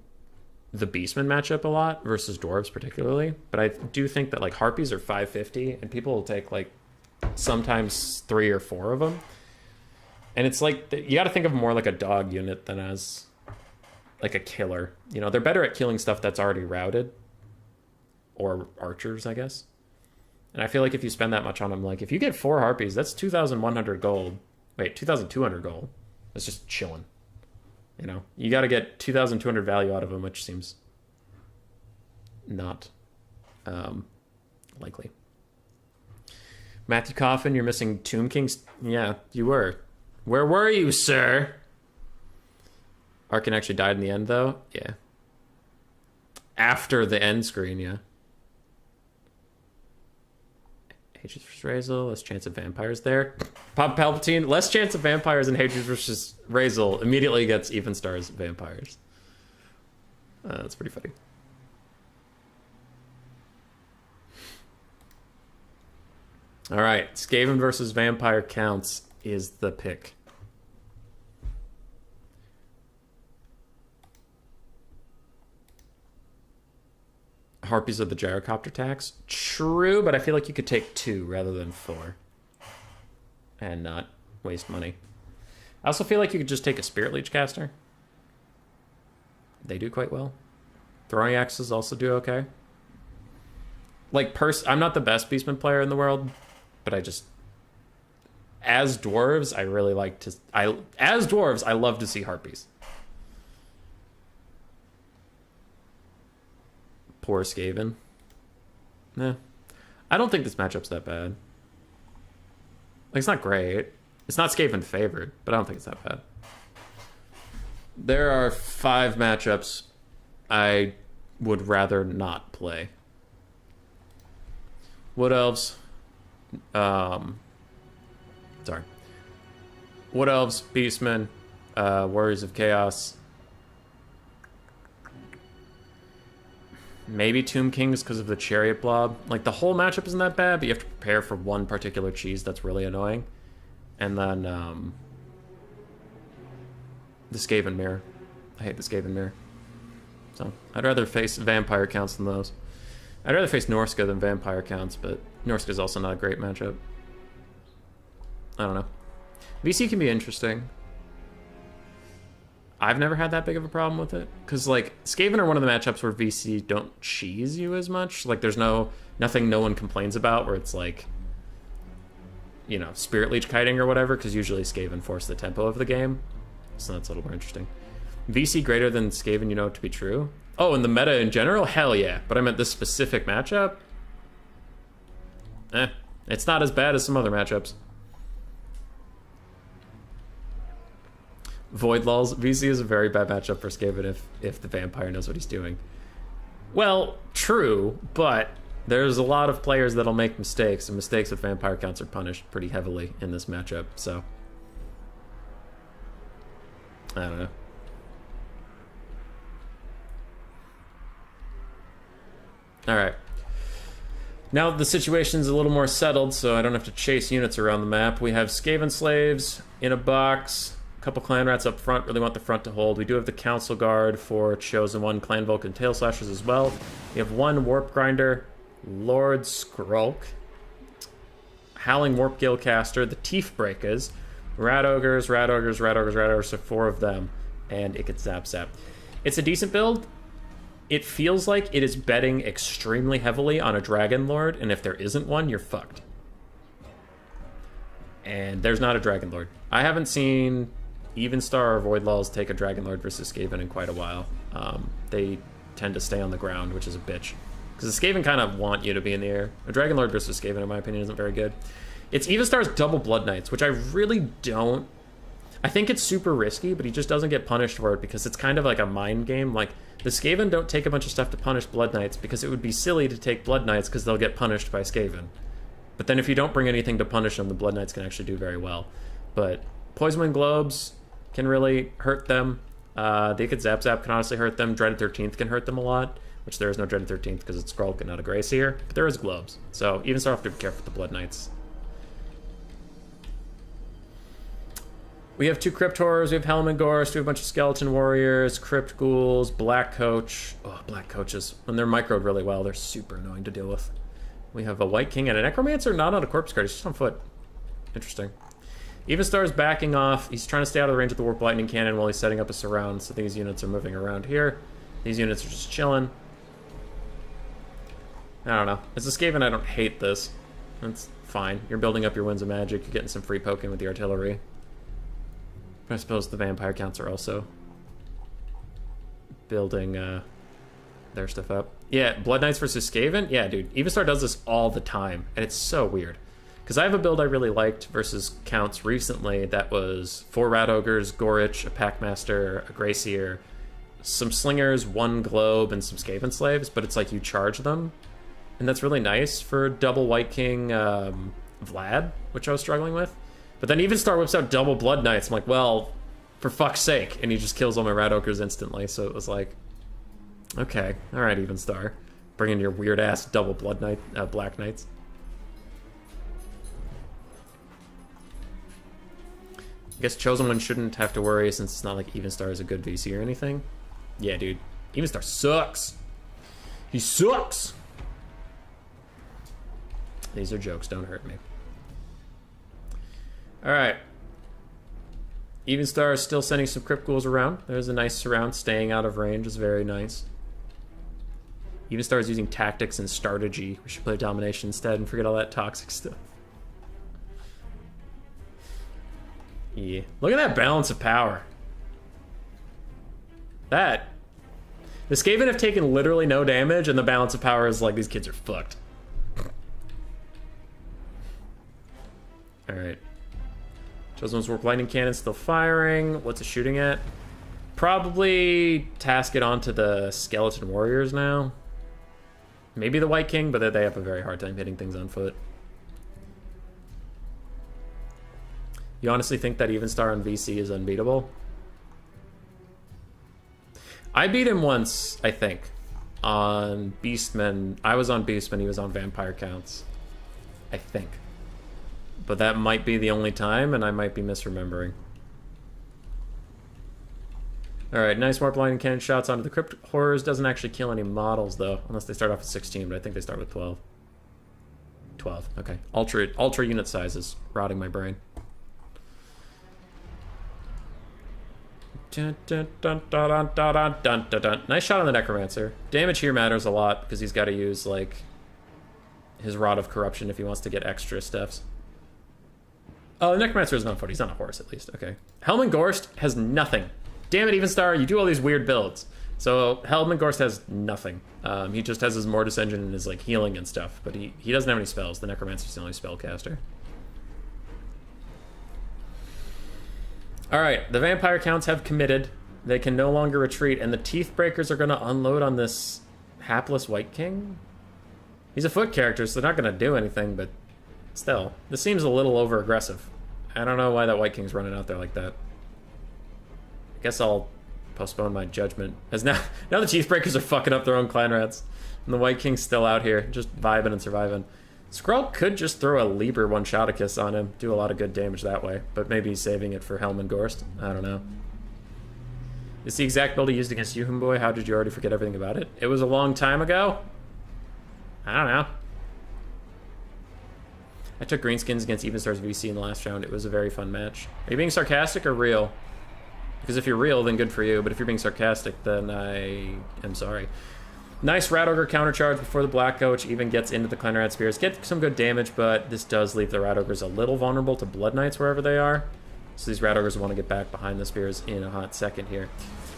Speaker 1: the Beastmen matchup a lot versus Dwarves particularly, but I do think that like Harpies are 550 and people will take like sometimes 3 or 4 of them. And it's like, you got to think of more like a dog unit than as like a killer. You know, they're better at killing stuff that's already routed. Or archers, I guess. And I feel like if you spend that much on them, like if you get 4 Harpies, that's 2,100 gold. Wait, 2,200 gold. That's just chilling. You know, you got to get 2,200 value out of them, which seems not likely. Matthew Coffin, you're missing Tomb Kings. Yeah, you were. Where were you, sir? Arkin actually died in the end, though. Yeah. After the end screen, yeah. Hatred vs. Razel, less chance of vampires there. Pop Palpatine, less chance of vampires in Hatred vs. Razel immediately gets even stars vampires. That's pretty funny. All right, Scaven versus Vampire Counts is the pick. Harpies are the gyrocopter tax. True, but I feel like you could take 2 rather than 4. And not waste money. I also feel like you could just take a Spirit Leech caster. They do quite well. Throwing axes also do okay. Like, I'm not the best Beastman player in the world, but I just... As dwarves, I really like to... As dwarves, I love to see Harpies. Poor Scaven. Nah. I don't think this matchup's that bad. Like, it's not great. It's not Scaven favored, but I don't think it's that bad. There are 5 matchups I would rather not play. Wood Elves. Sorry. Wood Elves, Beastmen, Warriors of Chaos. Maybe Tomb Kings because of the Chariot Blob. Like, the whole matchup isn't that bad, but you have to prepare for one particular cheese that's really annoying. And then, the Scaven Mirror. I hate the Scaven Mirror. So, I'd rather face Vampire Counts than those. I'd rather face Norska than Vampire Counts, but Norska's also not a great matchup. I don't know. VC can be interesting. I've never had that big of a problem with it. Because, like, Skaven are one of the matchups where VC don't cheese you as much. Like, there's nothing no one complains about where it's like, you know, Spirit Leech kiting or whatever, because usually Skaven force the tempo of the game. So that's a little more interesting. VC greater than Skaven, you know it to be true? Oh, and the meta in general? Hell yeah. But I meant this specific matchup? It's not as bad as some other matchups. Void Lulls. VC is a very bad matchup for Scaven if the vampire knows what he's doing. Well, true, but there's a lot of players that'll make mistakes, and mistakes with vampire counts are punished pretty heavily in this matchup, so... I don't know. Alright. Now the situation's a little more settled, so I don't have to chase units around the map. We have Skaven Slaves in a box... Couple clan rats up front, really want the front to hold. We do have the council guard for Chosen One, Clan Vulcan Tail Slashers as well. We have 1 Warp Grinder, Lord Skrulk, Howling Warp Gale Caster, the Teeth Breakers, Rat Ogres, so 4 of them, and it gets Zap Zap. It's a decent build. It feels like it is betting extremely heavily on a Dragon Lord, and if there isn't one, you're fucked. And there's not a Dragon Lord. I haven't seen Evenstar or Void Lulls take a Dragon Lord versus Skaven in quite a while. They tend to stay on the ground, which is a bitch. Because the Skaven kind of want you to be in the air. A Dragon Lord versus Skaven, in my opinion, isn't very good. It's Evenstar's double Blood Knights, which I really don't... I think it's super risky, but he just doesn't get punished for it because it's kind of like a mind game. Like, the Skaven don't take a bunch of stuff to punish Blood Knights because it would be silly to take Blood Knights because they'll get punished by Skaven. But then if you don't bring anything to punish them, the Blood Knights can actually do very well. But Poison Globes can really hurt them. The Icked Zap Zap can honestly hurt them. Dreaded 13th can hurt them a lot, which there is no Dreaded 13th because it's Skrulk and not a Grace here. But there is Globes. So even start off to be careful with the Blood Knights. we have 2 Crypt Horrors, we have Helmengorst, we have a bunch of Skeleton Warriors, Crypt Ghouls, Black Coach. Oh, Black Coaches. When they're microed really well, they're super annoying to deal with. We have a White King and a Necromancer, not on a Corpse Guard, he's just on foot. Interesting. Evenstar's backing off. He's trying to stay out of the range of the Warp Lightning Cannon while he's setting up a surround, so these units are moving around here. These units are just chilling. I don't know. As a Scaven, I don't hate this. That's fine. You're building up your Winds of Magic, you're getting some free poking with the artillery. But I suppose the vampire counts are also building their stuff up. Yeah, Blood Knights versus Skaven? Yeah, dude. Evenstar does this all the time, and it's so weird. Because I have a build I really liked versus counts recently that was 4 Rat Ogres, Gorich, a Packmaster, a Greyseer, some Slingers, 1 Globe, and some Skaven Slaves, but it's like you charge them. And that's really nice for double White King Vlad, which I was struggling with. But then Evenstar whips out double Blood Knights. I'm like, well, for fuck's sake. And he just kills all my Rat Ogres instantly. So it was like, okay, all right, Evenstar. Bring in your weird-ass double Blood Knight, Black Knights. I guess Chosen One shouldn't have to worry since it's not like Evenstar is a good VC or anything. Yeah, dude. Evenstar sucks. He sucks. These are jokes, don't hurt me. Alright. Evenstar is still sending some Crypt Ghouls around. There's a nice surround. Staying out of range is very nice. Evenstar is using tactics and strategy. We should play domination instead and forget all that toxic stuff. Yeah. Look at that balance of power. That. The Skaven have taken literally no damage, and the balance of power is like, these kids are fucked. Alright. Chosen One's Warp Lightning Cannon still firing. What's it shooting at? Probably task it onto the Skeleton Warriors now. Maybe the White King, but they have a very hard time hitting things on foot. You honestly think that Evenstar on VC is unbeatable? I beat him once, I think, on Beastmen. I was on Beastmen, he was on Vampire Counts. I think. But that might be the only time, and I might be misremembering. Alright, nice Warp Lightning Cannon shots onto the Crypt Horrors. Doesn't actually kill any models, though, unless they start off with 16, but I think they start with 12. 12, okay. Ultra unit sizes, rotting my brain. Dun, dun, dun, dun, dun, dun, dun, dun, dun. Nice shot on the Necromancer. Damage here matters a lot, because he's got to use, like, his Rod of Corruption if he wants to get extra stuffs. Oh, the Necromancer isn't on foot. He's on a horse, at least. Okay. Helmengorst has nothing. Damn it, Evenstar, you do all these weird builds. So, Helmengorst has nothing. He just has his Mortis Engine and his, like, healing and stuff. But he doesn't have any spells. The Necromancer's the only spellcaster. Alright, the Vampire Counts have committed. They can no longer retreat. And the Teethbreakers are going to unload on this hapless White King? He's a foot character, so they're not going to do anything, but still. This seems a little over-aggressive. I don't know why that White King's running out there like that. I guess I'll postpone my judgment. As now the Teethbreakers are fucking up their own clan rats. And the White King's still out here, just vibing and surviving. Skrull could just throw a Liber One-Shoticus on him, do a lot of good damage that way, but maybe he's saving it for Helmengorst. I don't know. It's the exact build he used against you, Homeboy. How did you already forget everything about it? It was a long time ago? I don't know. I took Greenskins against Evenstar's VC in the last round. It was a very fun match. Are you being sarcastic or real? Because if you're real, then good for you. But if you're being sarcastic, then I am sorry. Nice Rat Ogre countercharge before the Black Coach even gets into the Clan Rat Spears. Get some good damage, but this does leave the Rat Ogres a little vulnerable to Blood Knights wherever they are. So these Rat Ogres want to get back behind the Spears in a hot second here.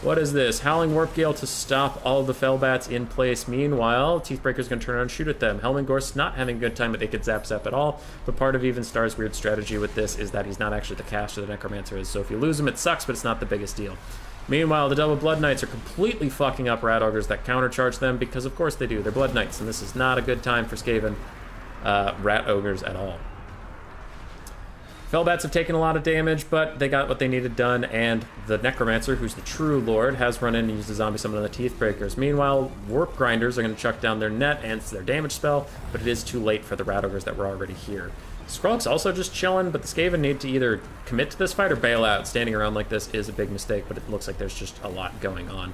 Speaker 1: What is this? Howling Warp Gale to stop all of the Fellbats in place. Meanwhile, Teethbreaker's going to turn around and shoot at them. Helmengorst's not having a good time, but they could zap at all. But part of Evenstar's weird strategy with this is that he's not actually the caster the Necromancer is. So if you lose him, it sucks, but it's not the biggest deal. Meanwhile, the double Blood Knights are completely fucking up Rat Ogres that countercharge them, because of course they do. They're Blood Knights, and this is not a good time for Skaven Rat Ogres at all. Fellbats have taken a lot of damage, but they got what they needed done, and the Necromancer, who's the true lord, has run in and used a zombie summon on the Teethbreakers. Meanwhile, Warp Grinders are going to chuck down their net and their damage spell, but it is too late for the Rat Ogres that were already here. Skrulk's also just chilling, but the Skaven need to either commit to this fight or bail out. Standing around like this is a big mistake, but it looks like there's just a lot going on.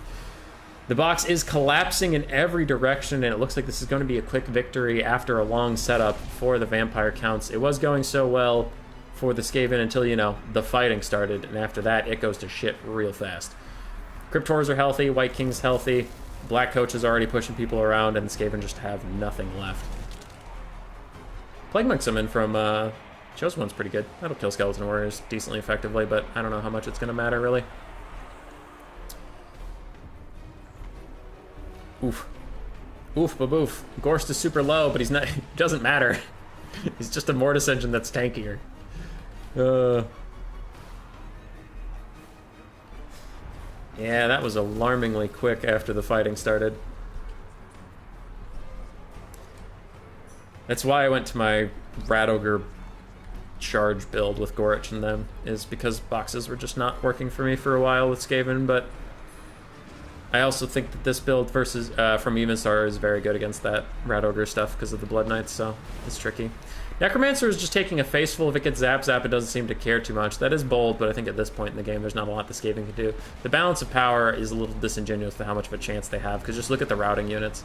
Speaker 1: The box is collapsing in every direction, and it looks like this is going to be a quick victory after a long setup for the Vampire Counts. It was going so well for the Skaven until, you know, the fighting started, and after that, it goes to shit real fast. Cryptors are healthy, White King's healthy, Black Coach is already pushing people around, and the Skaven just have nothing left. Plague Monk's summon from Chosen One's pretty good. That'll kill Skeleton Warriors decently effectively, but I don't know how much it's going to matter, really. Oof. Oof, baboof. Gorst is super low, but he's not. It doesn't matter. He's just a Mortis engine that's tankier. Yeah, that was alarmingly quick after the fighting started. That's why I went to my Rat Ogre charge build with Gorich and them, is because boxes were just not working for me for a while with Skaven, but I also think that this build versus from Evenstar is very good against that Rat Ogre stuff because of the Blood Knights, so it's tricky. Necromancer is just taking a faceful. If it gets zap, it doesn't seem to care too much. That is bold, but I think at this point in the game, there's not a lot the Skaven can do. The balance of power is a little disingenuous to how much of a chance they have, because just look at the routing units.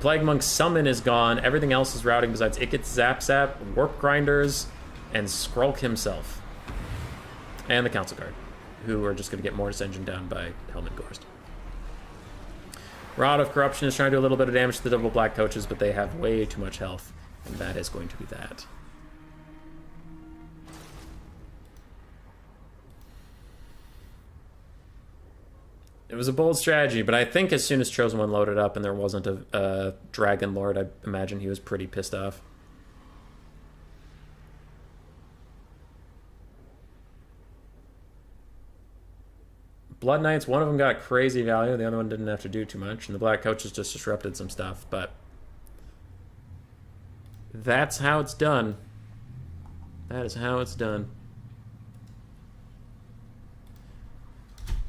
Speaker 1: Plague Monk's summon is gone. Everything else is routing besides it gets zap, Warp Grinders, and Skrulk himself. And the Council Guard, who are just going to get Mortis Engine down by Helmet Gorst. Rod of Corruption is trying to do a little bit of damage to the double Black Coaches, but they have way too much health, and that is going to be that. It was a bold strategy, but I think as soon as Chosen One loaded up and there wasn't a Dragon Lord, I imagine he was pretty pissed off. Blood Knights, one of them got crazy value, the other one didn't have to do too much, and the Black Coaches just disrupted some stuff, but that's how it's done. That is how it's done.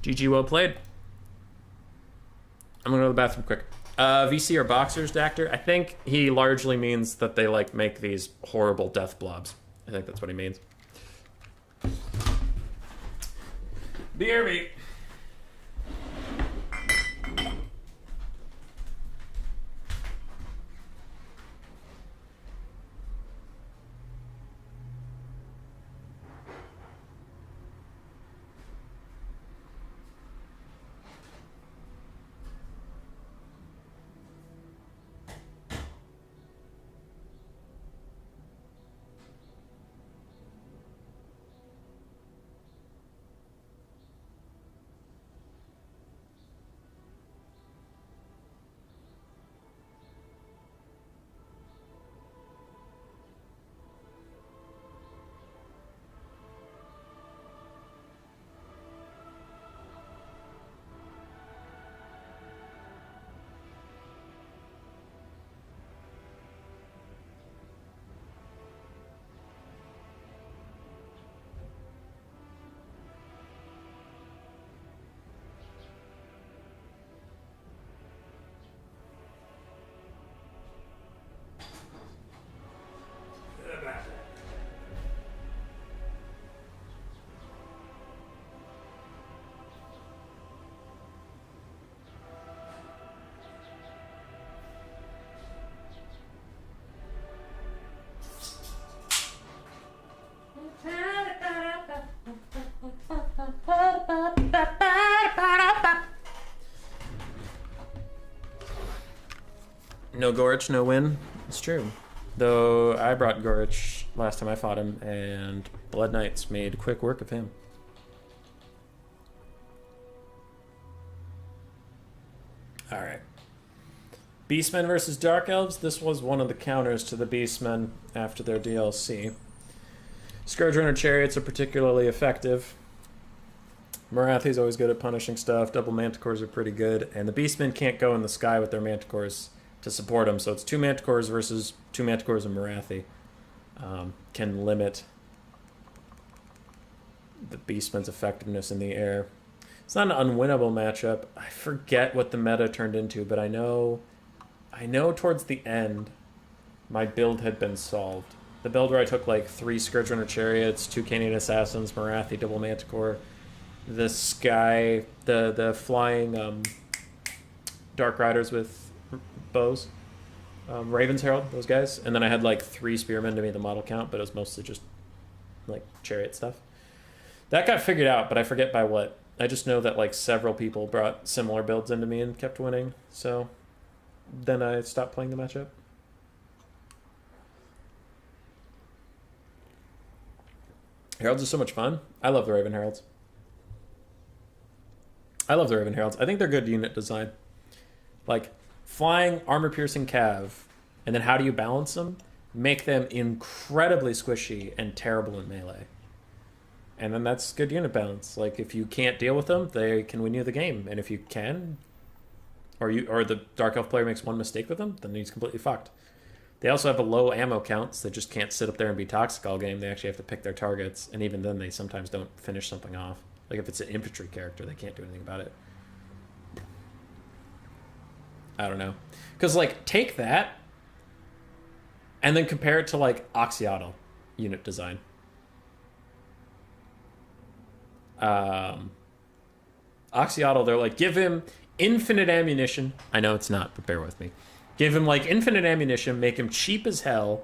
Speaker 1: GG, well played. I'm gonna go to the bathroom quick. VC or Boxers, Dactor? I think he largely means that they like make these horrible death blobs. I think that's what he means. BRB. No Gorich, no win. It's true. Though I brought Gorich last time I fought him, and Blood Knights made quick work of him. Alright. Beastmen versus Dark Elves. This was one of the counters to the Beastmen after their DLC. Scourge Runner Chariots are particularly effective. Morathi's always good at punishing stuff. Double Manticores are pretty good. And the Beastmen can't go in the sky with their Manticores to support them, so it's 2 Manticores versus 2 Manticores and Morathi. Can limit the Beastman's effectiveness in the air. It's not an unwinnable matchup. I forget what the meta turned into, but I know towards the end my build had been solved. The build where I took like 3 Scourge Runner Chariots, 2 Canadian Assassins, Marathi, double Manticore, the Sky, the flying Dark Riders with bows, Raven's Herald, those guys. And then I had like 3 Spearmen to meet the model count, but it was mostly just like chariot stuff. That got figured out, but I forget by what. I just know that like several people brought similar builds into me and kept winning. So then I stopped playing the matchup. Heralds are so much fun. I love the Raven Heralds. I think they're good unit design. Like flying, armor-piercing cav, and then how do you balance them? Make them incredibly squishy and terrible in melee. And then that's good unit balance. Like if you can't deal with them, they can win you the game. And if you can, or the Dark Elf player makes one mistake with them, then he's completely fucked. They also have a low ammo count, so they just can't sit up there and be toxic all game. They actually have to pick their targets, and even then they sometimes don't finish something off. Like if it's an infantry character, they can't do anything about it. I don't know. Because like, take that, and then compare it to like Oxyotl unit design. Oxyotl, they're like, give him infinite ammunition. I know it's not, but bear with me. Give him like infinite ammunition, make him cheap as hell,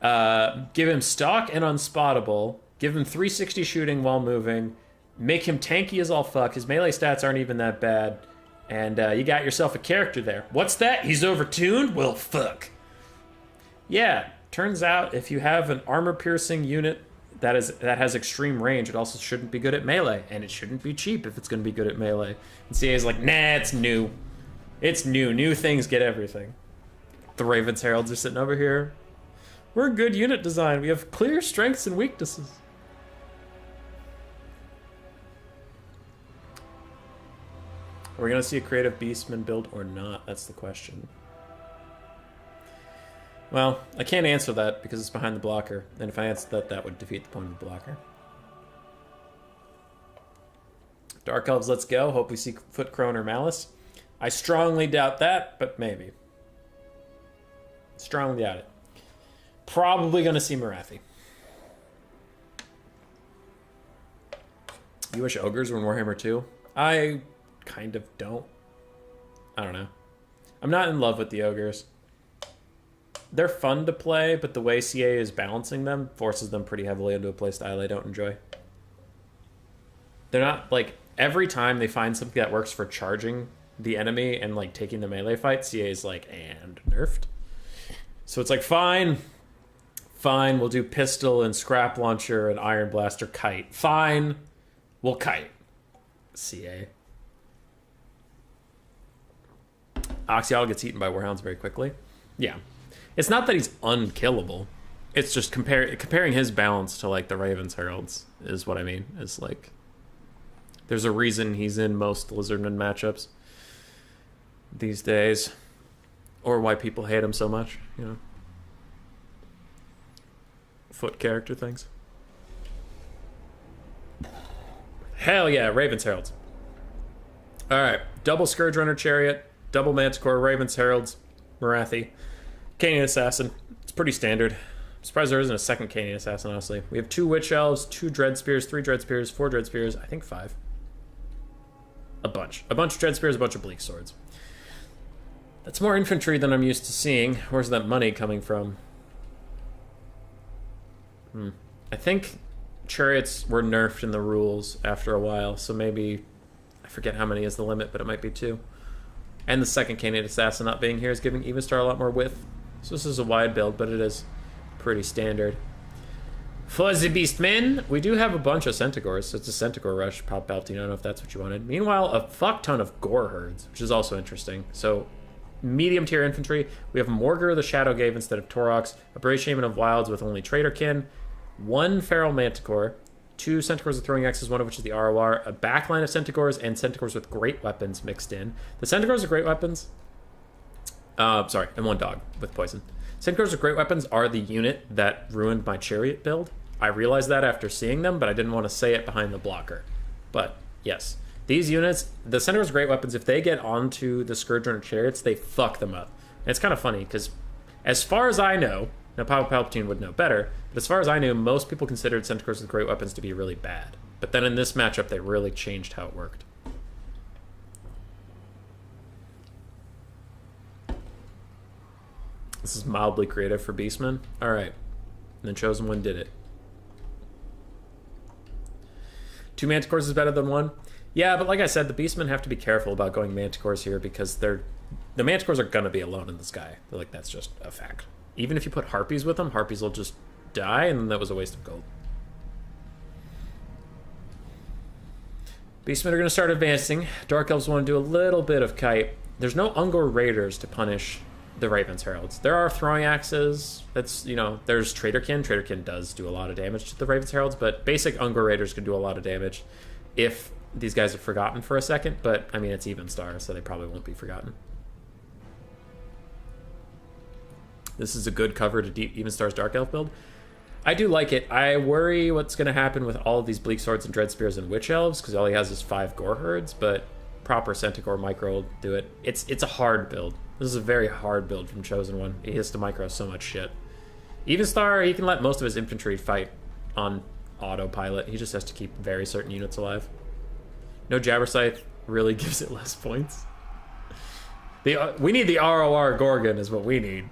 Speaker 1: give him stock and unspottable, give him 360 shooting while moving, make him tanky as all fuck. His melee stats aren't even that bad, and you got yourself a character there. What's that? He's overtuned? Well, fuck. Yeah, turns out if you have an armor-piercing unit that has extreme range, it also shouldn't be good at melee, and it shouldn't be cheap if it's going to be good at melee. And CA's like, nah, it's new. It's new. New things get everything. The Raven's Heralds are sitting over here. We're good unit design. We have clear strengths and weaknesses. Are we going to see a creative Beastman build or not? That's the question. Well, I can't answer that because it's behind the blocker. And if I answer that, that would defeat the point of the blocker. Dark Elves, let's go. Hope we see Foot Crone or Malice. I strongly doubt that, but maybe. Strongly doubt it. Probably going to see Marathi. You wish Ogres were in Warhammer 2? I kind of don't. I don't know. I'm not in love with the Ogres. They're fun to play, but the way CA is balancing them forces them pretty heavily into a playstyle I don't enjoy. They're not, like, every time they find something that works for charging the enemy and, like, taking the melee fight, CA is like, and nerfed. So it's like, fine, we'll do pistol and scrap launcher and iron blaster kite. Fine, we'll kite. CA. Oxyotl gets eaten by Warhounds very quickly. Yeah. It's not that he's unkillable. It's just comparing his balance to, like, the Raven's Heralds is what I mean. Is like, there's a reason he's in most Lizardman matchups these days. Or why people hate him so much, you know. Foot character things. Hell yeah, Raven's Heralds. Alright, double Scourge Runner Chariot, double Manticore, Raven's Heralds, Marathi, Canadian Assassin. It's pretty standard. I'm surprised there isn't a second Canadian Assassin, honestly. We have 2 Witch Elves, 2 Dread Spears, 3 Dread Spears, 4 Dread Spears, I think 5. A bunch of Dread Spears, a bunch of Bleak Swords. That's more infantry than I'm used to seeing. Where's that money coming from? I think chariots were nerfed in the rules after a while, so maybe, I forget how many is the limit, but it might be 2. And the second Canadian Assassin not being here is giving Evenstar a lot more width. So this is a wide build, but it is pretty standard. For the Beastmen, we do have a bunch of Centaurs, so it's a Centaur rush. Pop Palpatine, I don't know if that's what you wanted. Meanwhile, a fuck ton of Gore Herds, which is also interesting. So, medium tier infantry, we have Morgur the Shadowgave instead of Torox, a Brave Shaman of Wilds with only Traderkin, 1 Feral Manticore, 2 Centaurs with throwing axes, one of which is the ROR, a backline of Centaurs, and Centaurs with great weapons mixed in. The Centaurs with great weapons, and 1 dog with poison. Centaurs with great weapons are the unit that ruined my chariot build. I realized that after seeing them, but I didn't want to say it behind the blocker. But yes, these units, the Centaurs with great weapons, if they get onto the Scourge Runner chariots, they fuck them up. And it's kind of funny because as far as I know, Now, Papa Palpatine would know better, but as far as I knew, most people considered Centaurs with great weapons to be really bad. But then in this matchup, they really changed how it worked. This is mildly creative for Beastmen. All right. And the Chosen One did it. 2 Manticores is better than 1. Yeah, but like I said, the Beastmen have to be careful about going Manticores here because the Manticores are going to be alone in the sky. Like, that's just a fact. Even if you put Harpies with them, Harpies will just die, and then that was a waste of gold. Beastmen are going to start advancing. Dark Elves want to do a little bit of kite. There's no Ungor Raiders to punish the Raven's Heralds. There are throwing axes. That's, you know, there's Traderkin. Traderkin does do a lot of damage to the Raven's Heralds, but basic Ungor Raiders can do a lot of damage if these guys are forgotten for a second, but, I mean, it's Even Star, so they probably won't be forgotten. This is a good cover to Even Star's Dark Elf build. I do like it. I worry what's going to happen with all of these Bleak Swords and Dread Spears and Witch Elves, because all he has is 5 Gore Herds, but proper Centaur Micro will do it. It's a hard build. This is a very hard build from Chosen One. He has to micro so much shit. Even Star, he can let most of his infantry fight on autopilot. He just has to keep very certain units alive. No Jabberscythe really gives it less points. We need the ROR Gorgon is what we need.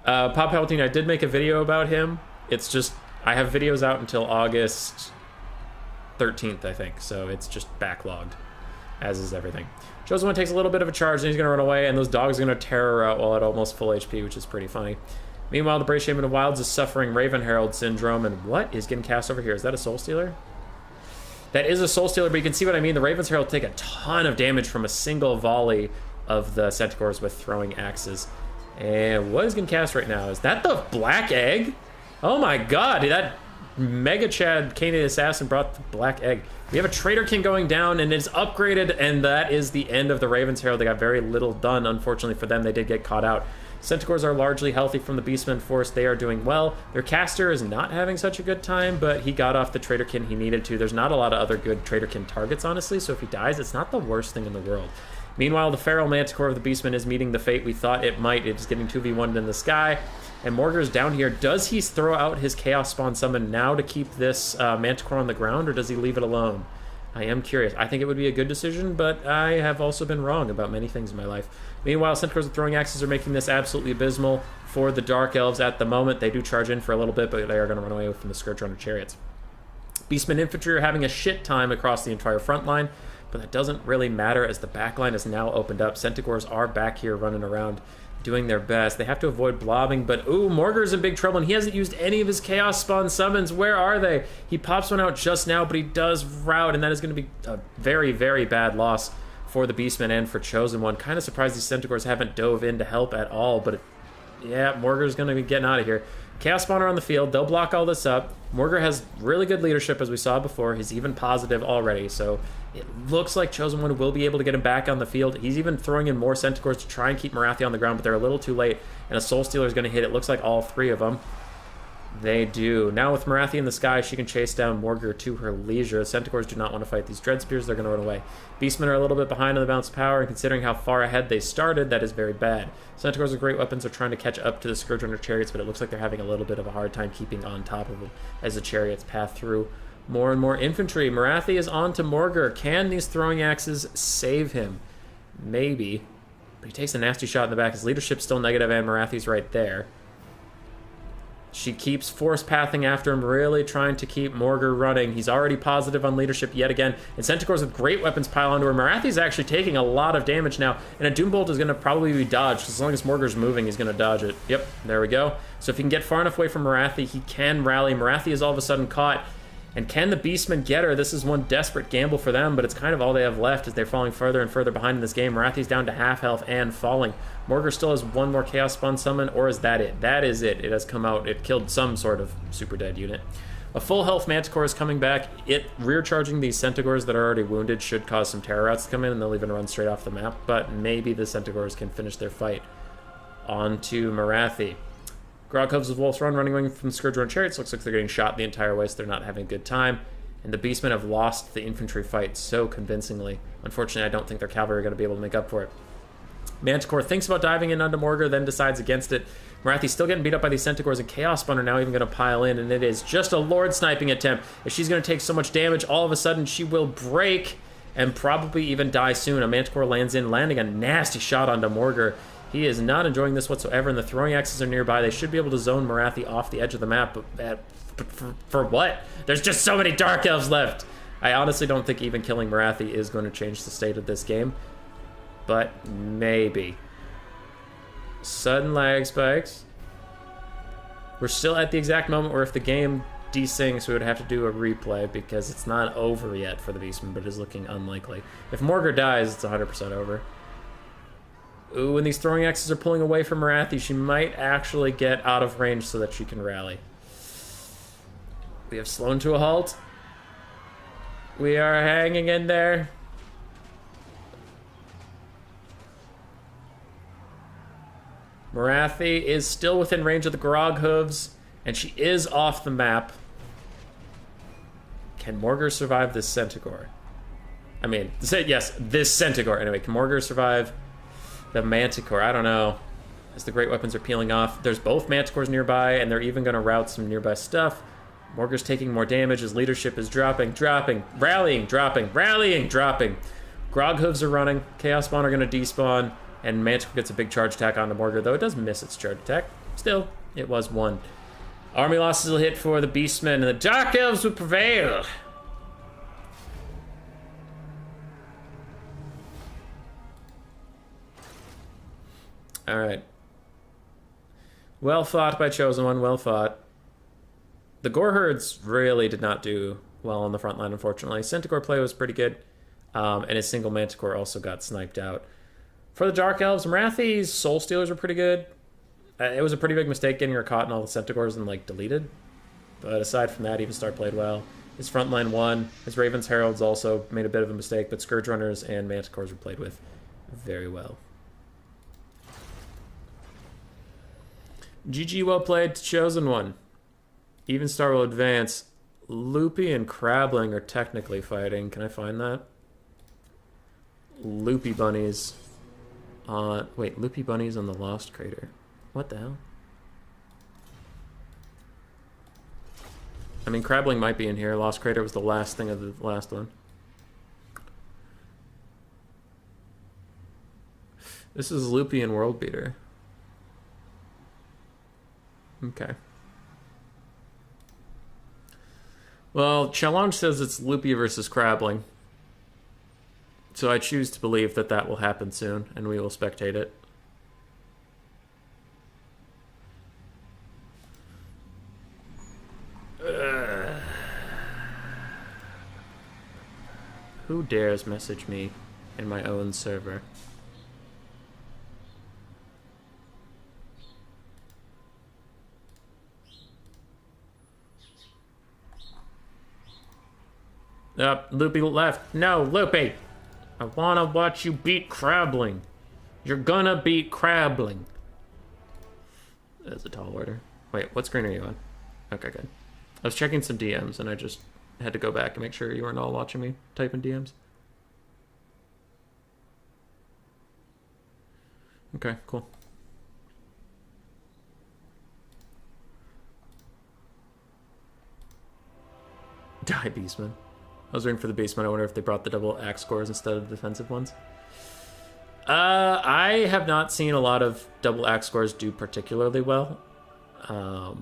Speaker 1: Pop Palpatine, I did make a video about him. It's just, I have videos out until August 13th, I think. So it's just backlogged, as is everything. Chosen One takes a little bit of a charge, and he's going to run away, and those dogs are going to tear her out while at almost full HP, which is pretty funny. Meanwhile, the Brave Shaman of Wilds is suffering Raven Herald Syndrome, and what is getting cast over here? Is that a Soul Stealer? That is a Soul Stealer, but you can see what I mean. The Raven's Herald take a ton of damage from a single volley of the Centaurs with throwing axes. And what is getting cast right now? Is that the Black Egg? Oh my god, that Mega Chad Canid Assassin brought the Black Egg. We have a Traderkin going down, and it's upgraded, and that is the end of the Raven's Herald. They got very little done, unfortunately for them. They did get caught out. Centaurs are largely healthy from the Beastmen force. They are doing well. Their caster is not having such a good time, but he got off the Traderkin he needed to. There's not a lot of other good Traderkin targets, honestly, so if he dies, it's not the worst thing in the world. Meanwhile, the Feral Manticore of the Beastmen is meeting the fate we thought it might. It's getting 2v1'd in the sky. And Morgar's down here. Does he throw out his Chaos Spawn Summon now to keep this Manticore on the ground, or does he leave it alone? I am curious. I think it would be a good decision, but I have also been wrong about many things in my life. Meanwhile, Centaurs with throwing axes are making this absolutely abysmal for the Dark Elves at the moment. They do charge in for a little bit, but they are going to run away from the Scourge Runner Chariots. Beastmen infantry are having a shit time across the entire front line, but that doesn't really matter as the back line is now opened up. Centaurs are back here running around doing their best. They have to avoid blobbing, but ooh, Morgar's in big trouble, and he hasn't used any of his Chaos Spawn summons. Where are they? He pops one out just now, but he does rout, and that is going to be a very, very bad loss for the Beastmen and for Chosen One. Kind of surprised these Centaurs haven't dove in to help at all, but yeah, Morgar's going to be getting out of here. Chaos Spawner on the field. They'll block all this up. Morgar has really good leadership, as we saw before. He's even positive already, so it looks like Chosen One will be able to get him back on the field. He's even throwing in more Centaurs to try and keep Marathi on the ground, but they're a little too late, and a Soul Stealer is going to hit. It looks like all 3 of them. They do. Now with Marathi in the sky, she can chase down Morgar to her leisure. Centaurs do not want to fight these Dread Spears. They're going to run away. Beastmen are a little bit behind on the balance of power, and considering how far ahead they started, that is very bad. Centaurs with great weapons are trying to catch up to the Scourge Runner Chariots, but it looks like they're having a little bit of a hard time keeping on top of them as the Chariots path through more and more infantry. Marathi is on to Morgar. Can these throwing axes save him? Maybe. But he takes a nasty shot in the back. His leadership's still negative, and Marathi's right there. She keeps force pathing after him, really trying to keep Morgar running. He's already positive on leadership yet again. And Centaurs with great weapons pile onto her. Marathi's actually taking a lot of damage now. And a Doombolt is going to probably be dodged. As long as Morgar's moving, he's going to dodge it. Yep, there we go. So if he can get far enough away from Marathi, he can rally. Marathi is all of a sudden caught. And can the Beastmen get her? This is one desperate gamble for them, but it's kind of all they have left as they're falling further and further behind in this game. Marathi's down to half health and falling. Morgar still has one more Chaos Spawn summon, or is that it? That is it. It has come out. It killed some sort of super dead unit. A full health Manticore is coming back. It rear charging these Centaurs that are already wounded should cause some terror routes to come in, and they'll even run straight off the map, but maybe the Centaurs can finish their fight. On to Marathi. Grog Hooves of Wolf's Run running away from the Scourge Run Chariots. Looks like they're getting shot the entire way, so they're not having a good time. And the Beastmen have lost the infantry fight so convincingly. Unfortunately, I don't think their cavalry are going to be able to make up for it. Manticore thinks about diving in onto Morgar, then decides against it. Marathi's still getting beat up by these Centaurs, and Chaos Spawn are now even going to pile in, and it is just a Lord sniping attempt. If she's going to take so much damage, all of a sudden she will break and probably even die soon. A Manticore lands in, landing a nasty shot onto Morgar. He is not enjoying this whatsoever, and the throwing axes are nearby. They should be able to zone Marathi off the edge of the map, but for what? There's just so many Dark Elves left. I honestly don't think even killing Marathi is going to change the state of this game, but maybe. Sudden lag spikes. We're still at the exact moment where if the game desyncs, we would have to do a replay because it's not over yet for the Beastmen, but it is looking unlikely. If Morgar dies, it's 100% over. Ooh, and these throwing axes are pulling away from Marathi. She might actually get out of range so that she can rally. We have Sloan to a halt. We are hanging in there. Marathi is still within range of the Grog Hooves, and she is off the map. Can Morgar survive this Centaur? I mean, yes, this Centaur. Anyway, can Morgar survive the Manticore? I don't know. As the great weapons are peeling off, there's both Manticores nearby, and they're even going to route some nearby stuff. Morgar's taking more damage. His leadership is dropping, rallying, dropping. Grog Hooves are running. Chaos Spawn are going to despawn. And Manticore gets a big charge attack on the Morgar, though it does miss its charge attack. Still, it was one. Army losses will hit for the Beastmen, and the Dark Elves will prevail. Alright. Well fought by Chosen One, well fought. The Gore Herds really did not do well on the front line, unfortunately. Centaur play was pretty good, and his single Manticore also got sniped out. For the Dark Elves, Marathi's Soul Stealers were pretty good. It was a pretty big mistake getting her caught in all the Centaurs and, like, deleted. But aside from that, Evenstar played well. His front line won. His Raven's Heralds also made a bit of a mistake, but Scourge Runners and Manticores were played with very well. GG, well played, Chosen One. Evenstar will advance. Loopy and Crabling are technically fighting. Can I find that? Loopy Bunnies. Wait, Loopy Bunnies on the Lost Crater. What the hell? I mean, Crabling might be in here. Lost Crater was the last thing of the last one. This is Loopy and World Beater. Okay. Well, Challenge says it's Loopy versus Crabling. So I choose to believe that that will happen soon, and we will spectate it. Who dares message me in my own server? Loopy left. No, Loopy! I wanna watch you beat Crabling. You're gonna beat Crabling. That's a tall order. Wait, what screen are you on? Okay, good. I was checking some DMs and I just had to go back and make sure you weren't all watching me type in DMs. Okay, cool. Die, Beastman. I was waiting for the Beastmen. I wonder if they brought the double axe scores instead of the defensive ones. I have not seen a lot of double axe scores do particularly well. But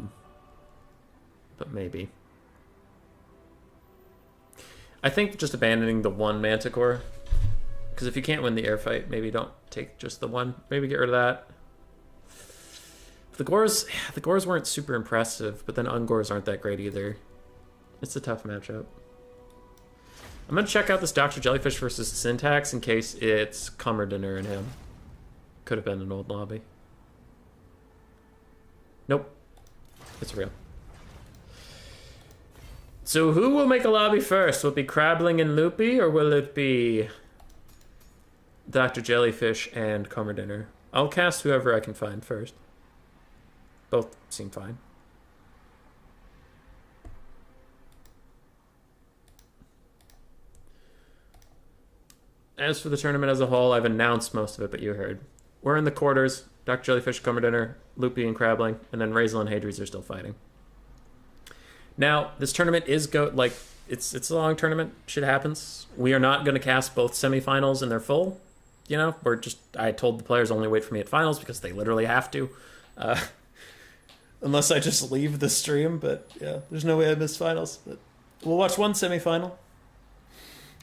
Speaker 1: maybe. I think just abandoning the one Manticore. Because if you can't win the air fight, maybe don't take just the one. Maybe get rid of that. The Gores weren't super impressive, but then Ungors aren't that great either. It's a tough matchup. I'm going to check out this Dr. Jellyfish versus Syntax in case it's Cummerdinner and him. Could have been an old lobby. Nope. It's real. So who will make a lobby first? Will it be Crabling and Loopy, or will it be Dr. Jellyfish and Cummerdinner? I'll cast whoever I can find first. Both seem fine. As for the tournament as a whole, I've announced most of it, but you heard. we're in the quarters. Dr. Jellyfish, Cumber Dinner, Loopy, and Crabling, and then Razel and Hadries are still fighting. Now, this tournament is it's a long tournament. Shit happens. We are not going to cast both semifinals in their full. You know, I told the players only wait for me at finals because they literally have to. Unless I just leave the stream, but yeah, there's no way I miss finals. But we'll watch one semifinal.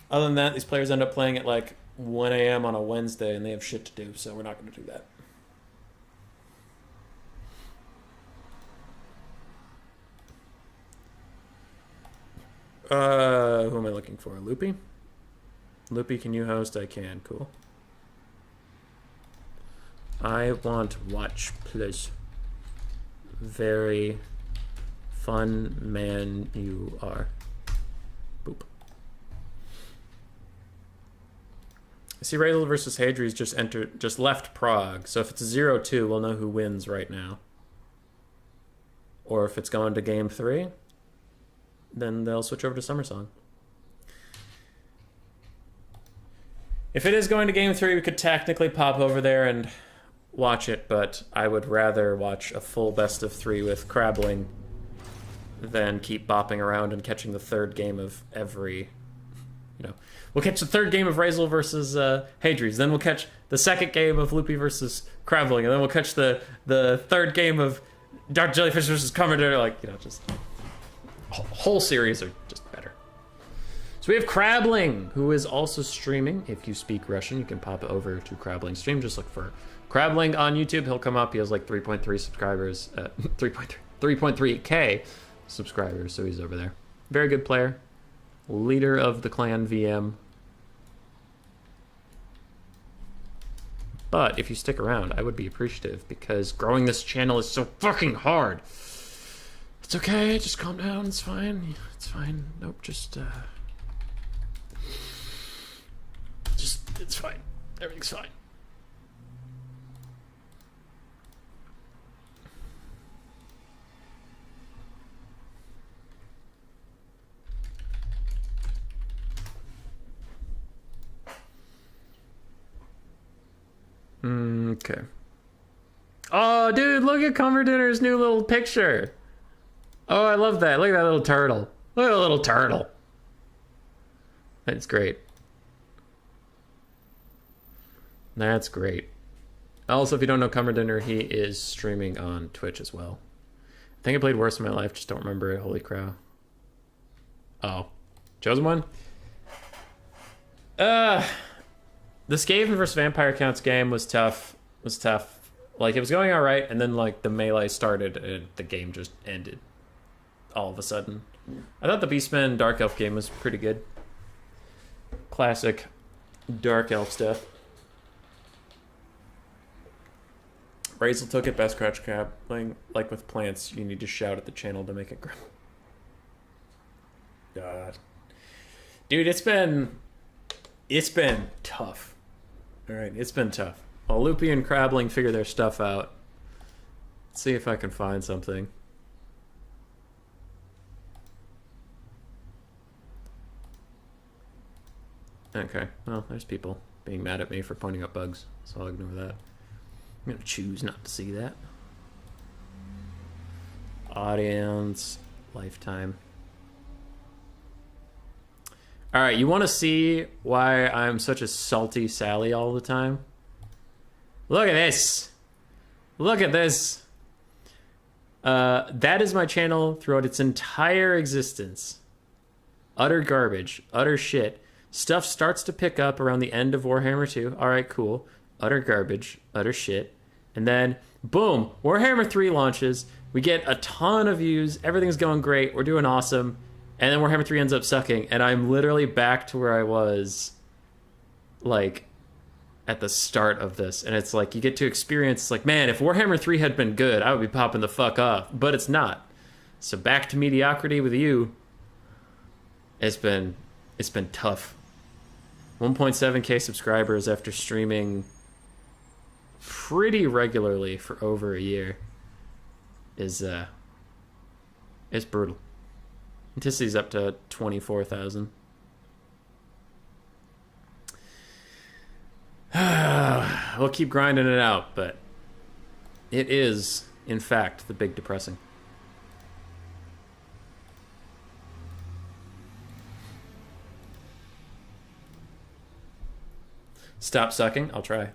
Speaker 1: Other than that, these players end up playing at like 1 a.m. on a Wednesday, and they have shit to do, so we're not going to do that. Who am I looking for? Loopy? Loopy, can you host? I can. Cool. I want watch, please. Very fun man you are. Boop. I see Razel versus Hadries just left Prague. So if it's 0-2, we'll know who wins right now. Or if it's going to game 3, then they'll switch over to Summer Song. If it is going to game 3, we could technically pop over there and watch it, but I would rather watch a full best of 3 with Crabling than keep bopping around and catching the third game of every, we'll catch the third game of Razel versus Hadries, then we'll catch the second game of Loopy versus Crabling, and then we'll catch the third game of Dark Jellyfish versus Commodore, just whole series are just better. So we have Crabling, who is also streaming. If you speak Russian, you can pop over to Crabling stream. Just look for Crabling on YouTube. He'll come up. He has like 3.3 subscribers, 3.3K subscribers, so he's over there. Very good player. Leader of the clan VM. But if you stick around, I would be appreciative, because growing this channel is so fucking hard. It's okay, just calm down, it's fine. It's fine. Nope, it's fine. Everything's fine. Okay. Oh, dude, look at Cumber Dinner's new little picture. Oh, I love that. Look at that little turtle. Look at that little turtle. That's great. That's great. Also, if you don't know Cumber Dinner, he is streaming on Twitch as well. I think I played worse in my life, just don't remember it. Holy crow. Oh. Chosen one? The Scaven versus Vampire Counts game was tough. Like, it was going alright, and then, like, the melee started, and the game just ended. All of a sudden. I thought the Beastmen Dark Elf game was pretty good. Classic Dark Elf stuff. Razel took it, best crouch crab. Playing like with plants, you need to shout at the channel to make it grow. God. Dude, it's been tough. Alright, it's been tough. While Loopy and Crabling figure their stuff out. Let's see if I can find something. Okay, well, there's people being mad at me for pointing out bugs, so I'll ignore that. I'm gonna choose not to see that. Audience, lifetime. Alright, you want to see why I'm such a salty Sally all the time? Look at this! Look at this! That is my channel throughout its entire existence. Utter garbage. Utter shit. Stuff starts to pick up around the end of Warhammer 2. Alright, cool. Utter garbage. Utter shit. And then, boom! Warhammer 3 launches. We get a ton of views. Everything's going great. We're doing awesome. And then Warhammer 3 ends up sucking. And I'm literally back to where I was, like, at the start of this. And it's like, you get to experience, it's like, man, if Warhammer 3 had been good, I would be popping the fuck off. But it's not. So back to mediocrity with you. It's been tough. 1.7k subscribers after streaming pretty regularly for over a year is brutal. Anticity's up to 24,000. we'll keep grinding it out, but it is, in fact, the big depressing. Stop sucking? I'll try.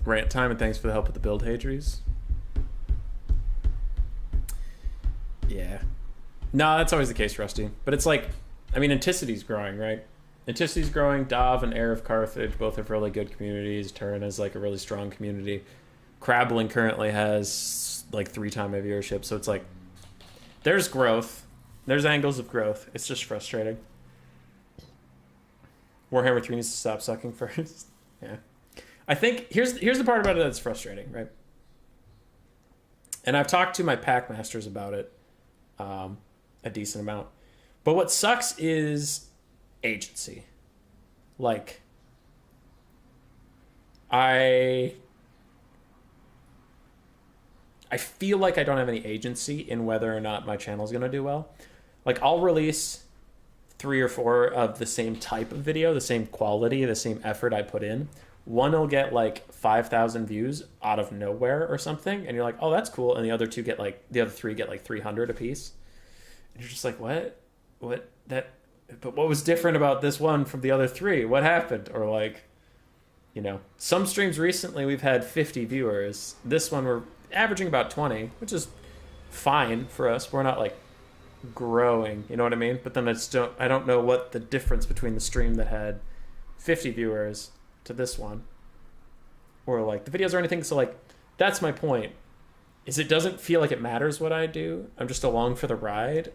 Speaker 1: Rant time, and thanks for the help with the build, Hadries. Yeah. No, that's always the case, Rusty. But it's like, I mean, Anticity's growing, right? Anticity's growing. Dav and Heir of Carthage both have really good communities. Turin is like a really strong community. Crabbling currently has like 3x my viewership. So it's like, there's growth. There's angles of growth. It's just frustrating. Warhammer 3 needs to stop sucking first. Yeah. I think here's the part about it that's frustrating, right? And I've talked to my pack masters about it a decent amount. But what sucks is agency. Like, I feel like I don't have any agency in whether or not my channel is going to do well. Like, I'll release 3 or 4 of the same type of video, the same quality, the same effort I put in. One will get like 5,000 views out of nowhere or something, and you're like, oh, that's cool. And the other 3 get like 300 a piece. And you're just like, what? But what was different about this one from the other 3? What happened? Or like, you know, some streams recently we've had 50 viewers. This one we're averaging about 20, which is fine for us. We're not like growing, you know what I mean? But then I don't know what the difference between the stream that had 50 viewers to this one, or like the videos or anything. So like, that's my point, is it doesn't feel like it matters what I do. I'm just along for the ride.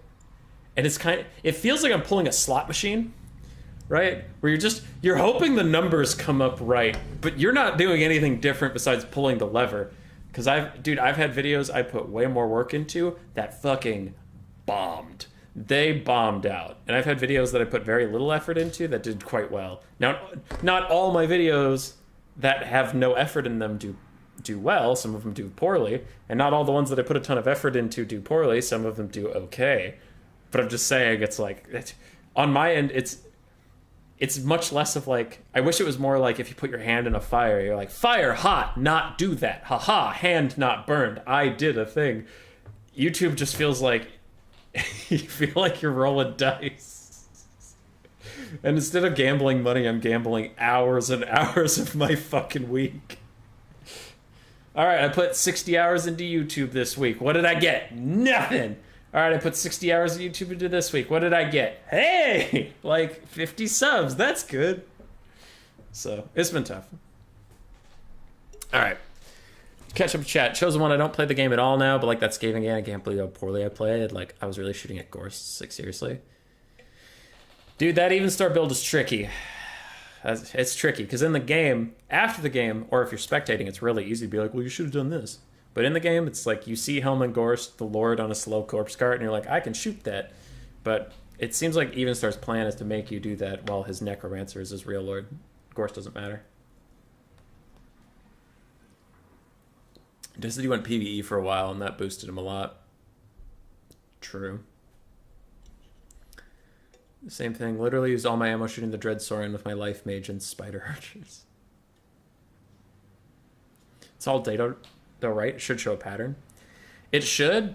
Speaker 1: And it feels like I'm pulling a slot machine, right? Where you're hoping the numbers come up right, but you're not doing anything different besides pulling the lever. Because I've had videos I put way more work into that fucking bombed. They bombed out. And I've had videos that I put very little effort into that did quite well. Now, not all my videos that have no effort in them do well. Some of them do poorly. And not all the ones that I put a ton of effort into do poorly. Some of them do okay. But I'm just saying, it's like, on my end, it's much less of like, I wish it was more like if you put your hand in a fire, you're like, fire hot, not do that. Haha, hand not burned. I did a thing. YouTube just feels like, you feel like you're rolling dice. And instead of gambling money, I'm gambling hours and hours of my fucking week. Alright, I put 60 hours into YouTube this week. What did I get? Nothing! Alright, I put 60 hours of YouTube into this week. What did I get? Hey! Like 50 subs. That's good. So, it's been tough. Alright. Catch up chat. Chosen one, I don't play the game at all now, but like that Scaven game, I can't believe how poorly I played. Like, I was really shooting at Gorst, like, seriously. Dude, that even star build is tricky. It's tricky, because in the game, after the game, or if you're spectating, it's really easy to be like, well, you should have done this. But in the game, it's like, you see Helman Gorst, the Lord, on a slow corpse cart, and you're like, I can shoot that. But it seems like Evenstar's plan is to make you do that while his Necromancer is his real Lord. Gorst doesn't matter. Destiny went PvE for a while, and that boosted him a lot. True. Same thing. Literally used all my ammo shooting the Dread Sauron with my Life Mage and Spider Archers. It's all data, though, right? It should show a pattern. It should.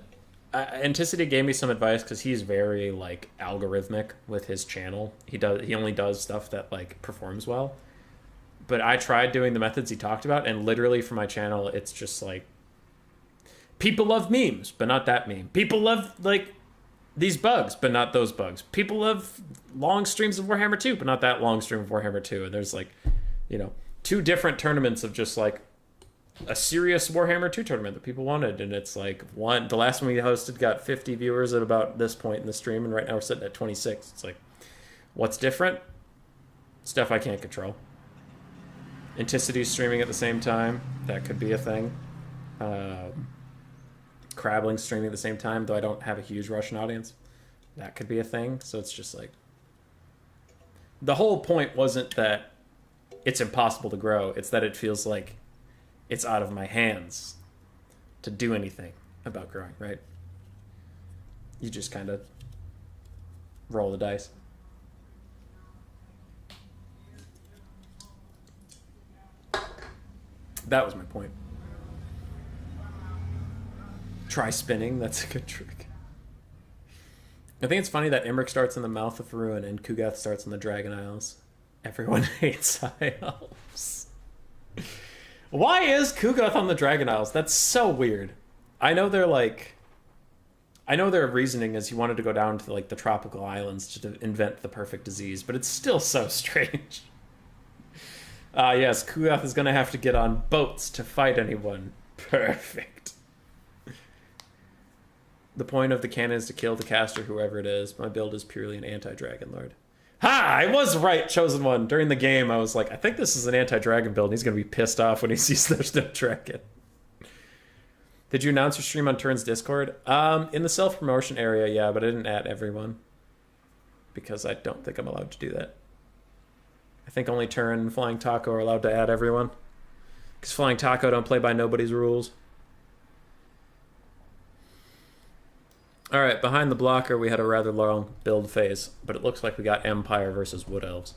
Speaker 1: Anticity gave me some advice, because he's very, like, algorithmic with his channel. He only does stuff that, like, performs well. But I tried doing the methods he talked about, and literally for my channel, it's just like, people love memes, but not that meme. People love, like, these bugs, but not those bugs. People love long streams of Warhammer 2, but not that long stream of Warhammer 2. And there's, like, you know, 2 different tournaments of just, like, a serious Warhammer 2 tournament that people wanted. And it's like, the last one we hosted got 50 viewers at about this point in the stream, and right now we're sitting at 26. It's like, what's different? Stuff I can't control. Anticity streaming at the same time, that could be a thing. Crabbling streaming at the same time, though I don't have a huge Russian audience, that could be a thing. So it's just like, the whole point wasn't that it's impossible to grow, it's that it feels like it's out of my hands to do anything about growing, right? You just kind of roll the dice. That was my point. Try spinning, that's a good trick. I think it's funny that Imric starts in the Mouth of Ruin and Kugath starts in the Dragon Isles. Everyone hates High Elves. Why is Kugath on the Dragon Isles? That's so weird. I know they're like... I know their reasoning is he wanted to go down to like the tropical islands to invent the perfect disease, but it's still so strange. Yes, Kugath is going to have to get on boats to fight anyone. Perfect. The point of the cannon is to kill the caster, whoever it is. My build is purely an anti-dragon lord. Ha! I was right, Chosen One. During the game, I was like, I think this is an anti-dragon build, and he's going to be pissed off when he sees there's no dragon. Did you announce your stream on Turn's Discord? In the self-promotion area, yeah, but I didn't add everyone. Because I don't think I'm allowed to do that. I think only Turn and Flying Taco are allowed to add everyone. Because Flying Taco don't play by nobody's rules. Alright, behind the blocker we had a rather long build phase. But it looks like we got Empire versus Wood Elves.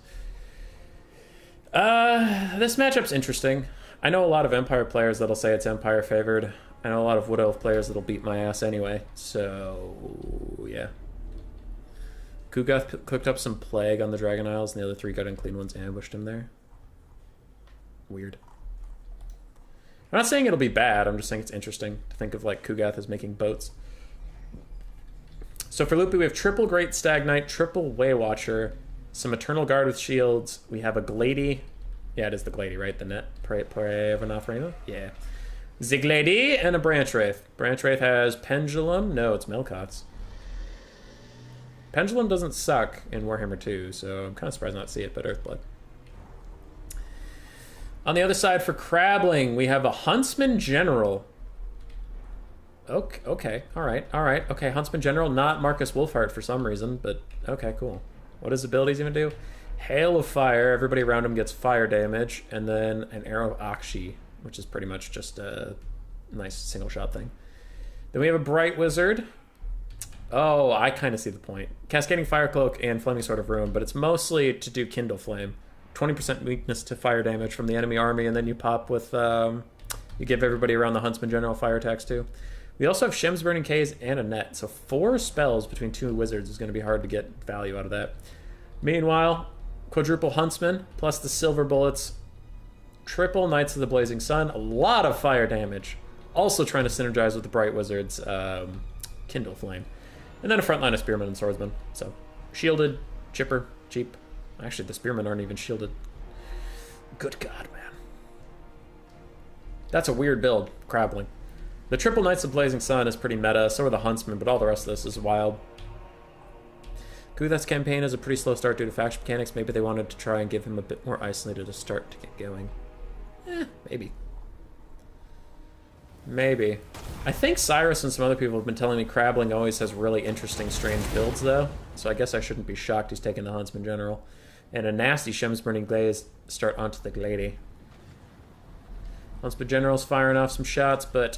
Speaker 1: This matchup's interesting. I know a lot of Empire players that'll say it's Empire favored. I know a lot of Wood Elf players that'll beat my ass anyway, so yeah. Kugath cooked up some plague on the Dragon Isles, and the other 3 good and clean ones ambushed him there. Weird. I'm not saying it'll be bad, I'm just saying it's interesting to think of like Kugath as making boats. So for Loopy we have triple Great Stag Knight, triple Waywatcher, some Eternal Guard with shields, we have a Glady. Yeah, it is the Glady, right? The net. Yeah. Ziglady and a Branch Wraith. Branch Wraith has Pendulum. No, it's Melkot's. Pendulum doesn't suck in Warhammer 2, so I'm kind of surprised not to see it, but Earthblood. On the other side for Crabbling, we have a Huntsman General. Okay, alright. Okay, Huntsman General, not Marcus Wolfhart for some reason, but okay, cool. What does abilities even do? Hail of Fire, everybody around him gets fire damage, and then an Arrow of Akshi, which is pretty much just a nice single shot thing. Then we have a Bright Wizard. Oh, I kind of see the point. Cascading Fire Cloak and Flaming Sword of Ruin, but it's mostly to do Kindle Flame. 20% weakness to fire damage from the enemy army, and then you pop with, you give everybody around the Huntsman General fire attacks too. We also have Shem's Burning Caves and a net, so 4 spells between 2 wizards is going to be hard to get value out of that. Meanwhile, quadruple Huntsman, plus the silver bullets, triple Knights of the Blazing Sun, a lot of fire damage. Also trying to synergize with the Bright Wizard's Kindle Flame. And then a front line of Spearmen and Swordsmen. So, shielded, chipper, cheap. Actually, the Spearmen aren't even shielded. Good God, man. That's a weird build, Crabbling. The triple Knights of Blazing Sun is pretty meta, so are the Huntsmen, but all the rest of this is wild. Kugath's campaign is a pretty slow start due to faction mechanics. Maybe they wanted to try and give him a bit more isolated a start to get going. Maybe. Maybe. I think Cyrus and some other people have been telling me Crabbling always has really interesting, strange builds, though. So I guess I shouldn't be shocked he's taking the Huntsman General. And a nasty Shem's Burning Glaze start onto the Glady. Huntsman General's firing off some shots, but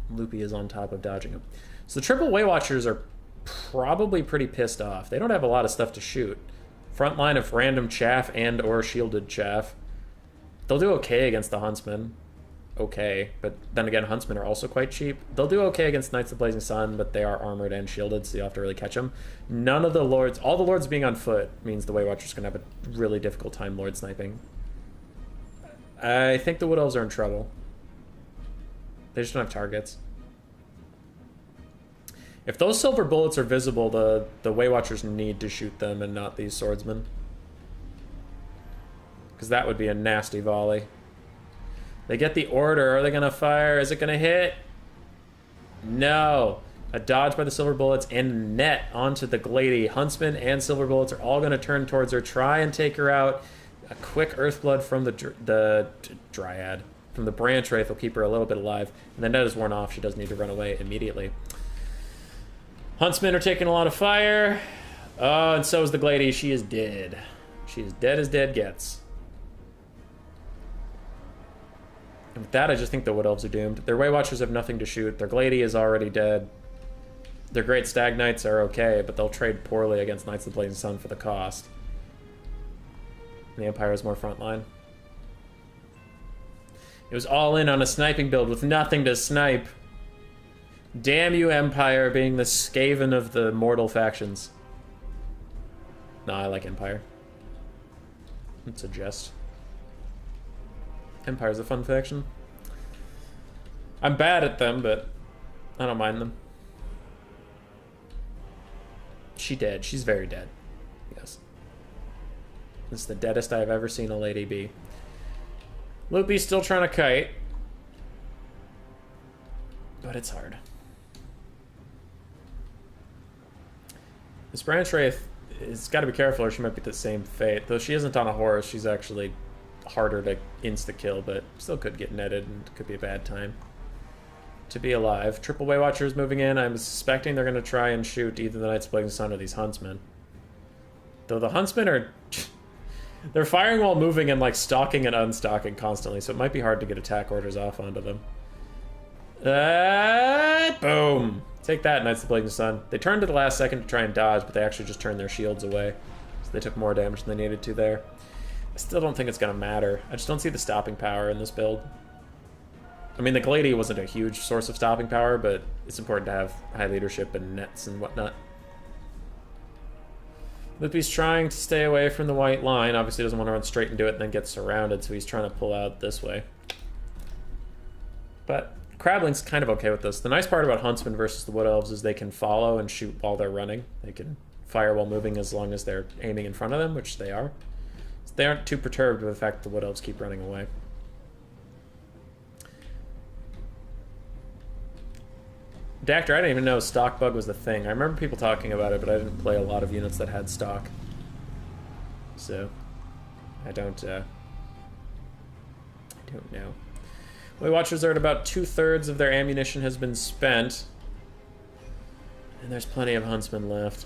Speaker 1: Loopy is on top of dodging him. So the triple Waywatchers are probably pretty pissed off. They don't have a lot of stuff to shoot. Front line of random chaff and or shielded chaff. They'll do okay against the Huntsmen. Okay, but then again, Huntsmen are also quite cheap. They'll do okay against Knights of the Blazing Sun, but they are armored and shielded, so you have to really catch them. None of the lords, all the lords being on foot means the Waywatcher's going to have a really difficult time lord sniping. I think the Wood Elves are in trouble. They just don't have targets. If those silver bullets are visible, the Waywatchers need to shoot them and not these swordsmen. Because that would be a nasty volley. They get the order. Are they going to fire? Is it going to hit? No. A dodge by the silver bullets and net onto the Glady. Huntsman and silver bullets are all going to turn towards her, try and take her out. A quick Earthblood from the Dryad. From the Branch Wraith will keep her a little bit alive. And the net is worn off. She does need to run away immediately. Huntsmen are taking a lot of fire. Oh, and so is the Glady. She is dead. She is dead as dead gets. And with that, I just think the Wood Elves are doomed. Their Waywatchers have nothing to shoot. Their Glady is already dead. Their Great Stag Knights are okay, but they'll trade poorly against Knights of the Blazing Sun for the cost. And the Empire is more frontline. It was all in on a sniping build with nothing to snipe. Damn you, Empire, being the Scaven of the mortal factions. No, I like Empire. It's a jest. Empire's a fun faction. I'm bad at them, but I don't mind them. She dead. She's very dead. Yes. This is the deadest I've ever seen a lady be. Loopy's still trying to kite. But it's hard. This Branch Wraith has got to be careful or she might be the same fate. Though she isn't on a horse, she's actually harder to insta-kill, but still could get netted and could be a bad time to be alive. Triple Way Watchers moving in. I'm suspecting they're going to try and shoot either the Knight's Blazing Sun or these Huntsmen. Though the Huntsmen are... they're firing while moving and like stalking and unstalking constantly, so it might be hard to get attack orders off onto them. Boom! Take that, Knights of the Blazing Sun. They turned to the last second to try and dodge, but they actually just turned their shields away. So they took more damage than they needed to there. I still don't think it's going to matter. I just don't see the stopping power in this build. I mean, the Glady wasn't a huge source of stopping power, but it's important to have high leadership and nets and whatnot. Loopy's trying to stay away from the white line. Obviously doesn't want to run straight into it and then get surrounded, so he's trying to pull out this way. But Crabling's kind of okay with this. The nice part about Huntsmen versus the Wood Elves is they can follow and shoot while they're running. They can fire while moving as long as they're aiming in front of them, which they are. So they aren't too perturbed with the fact that the Wood Elves keep running away. Dactyr, I didn't even know stock bug was the thing. I remember people talking about it, but I didn't play a lot of units that had stock. So, I don't know. Way Watchers are at about 2/3 of their ammunition has been spent. And there's plenty of Huntsmen left.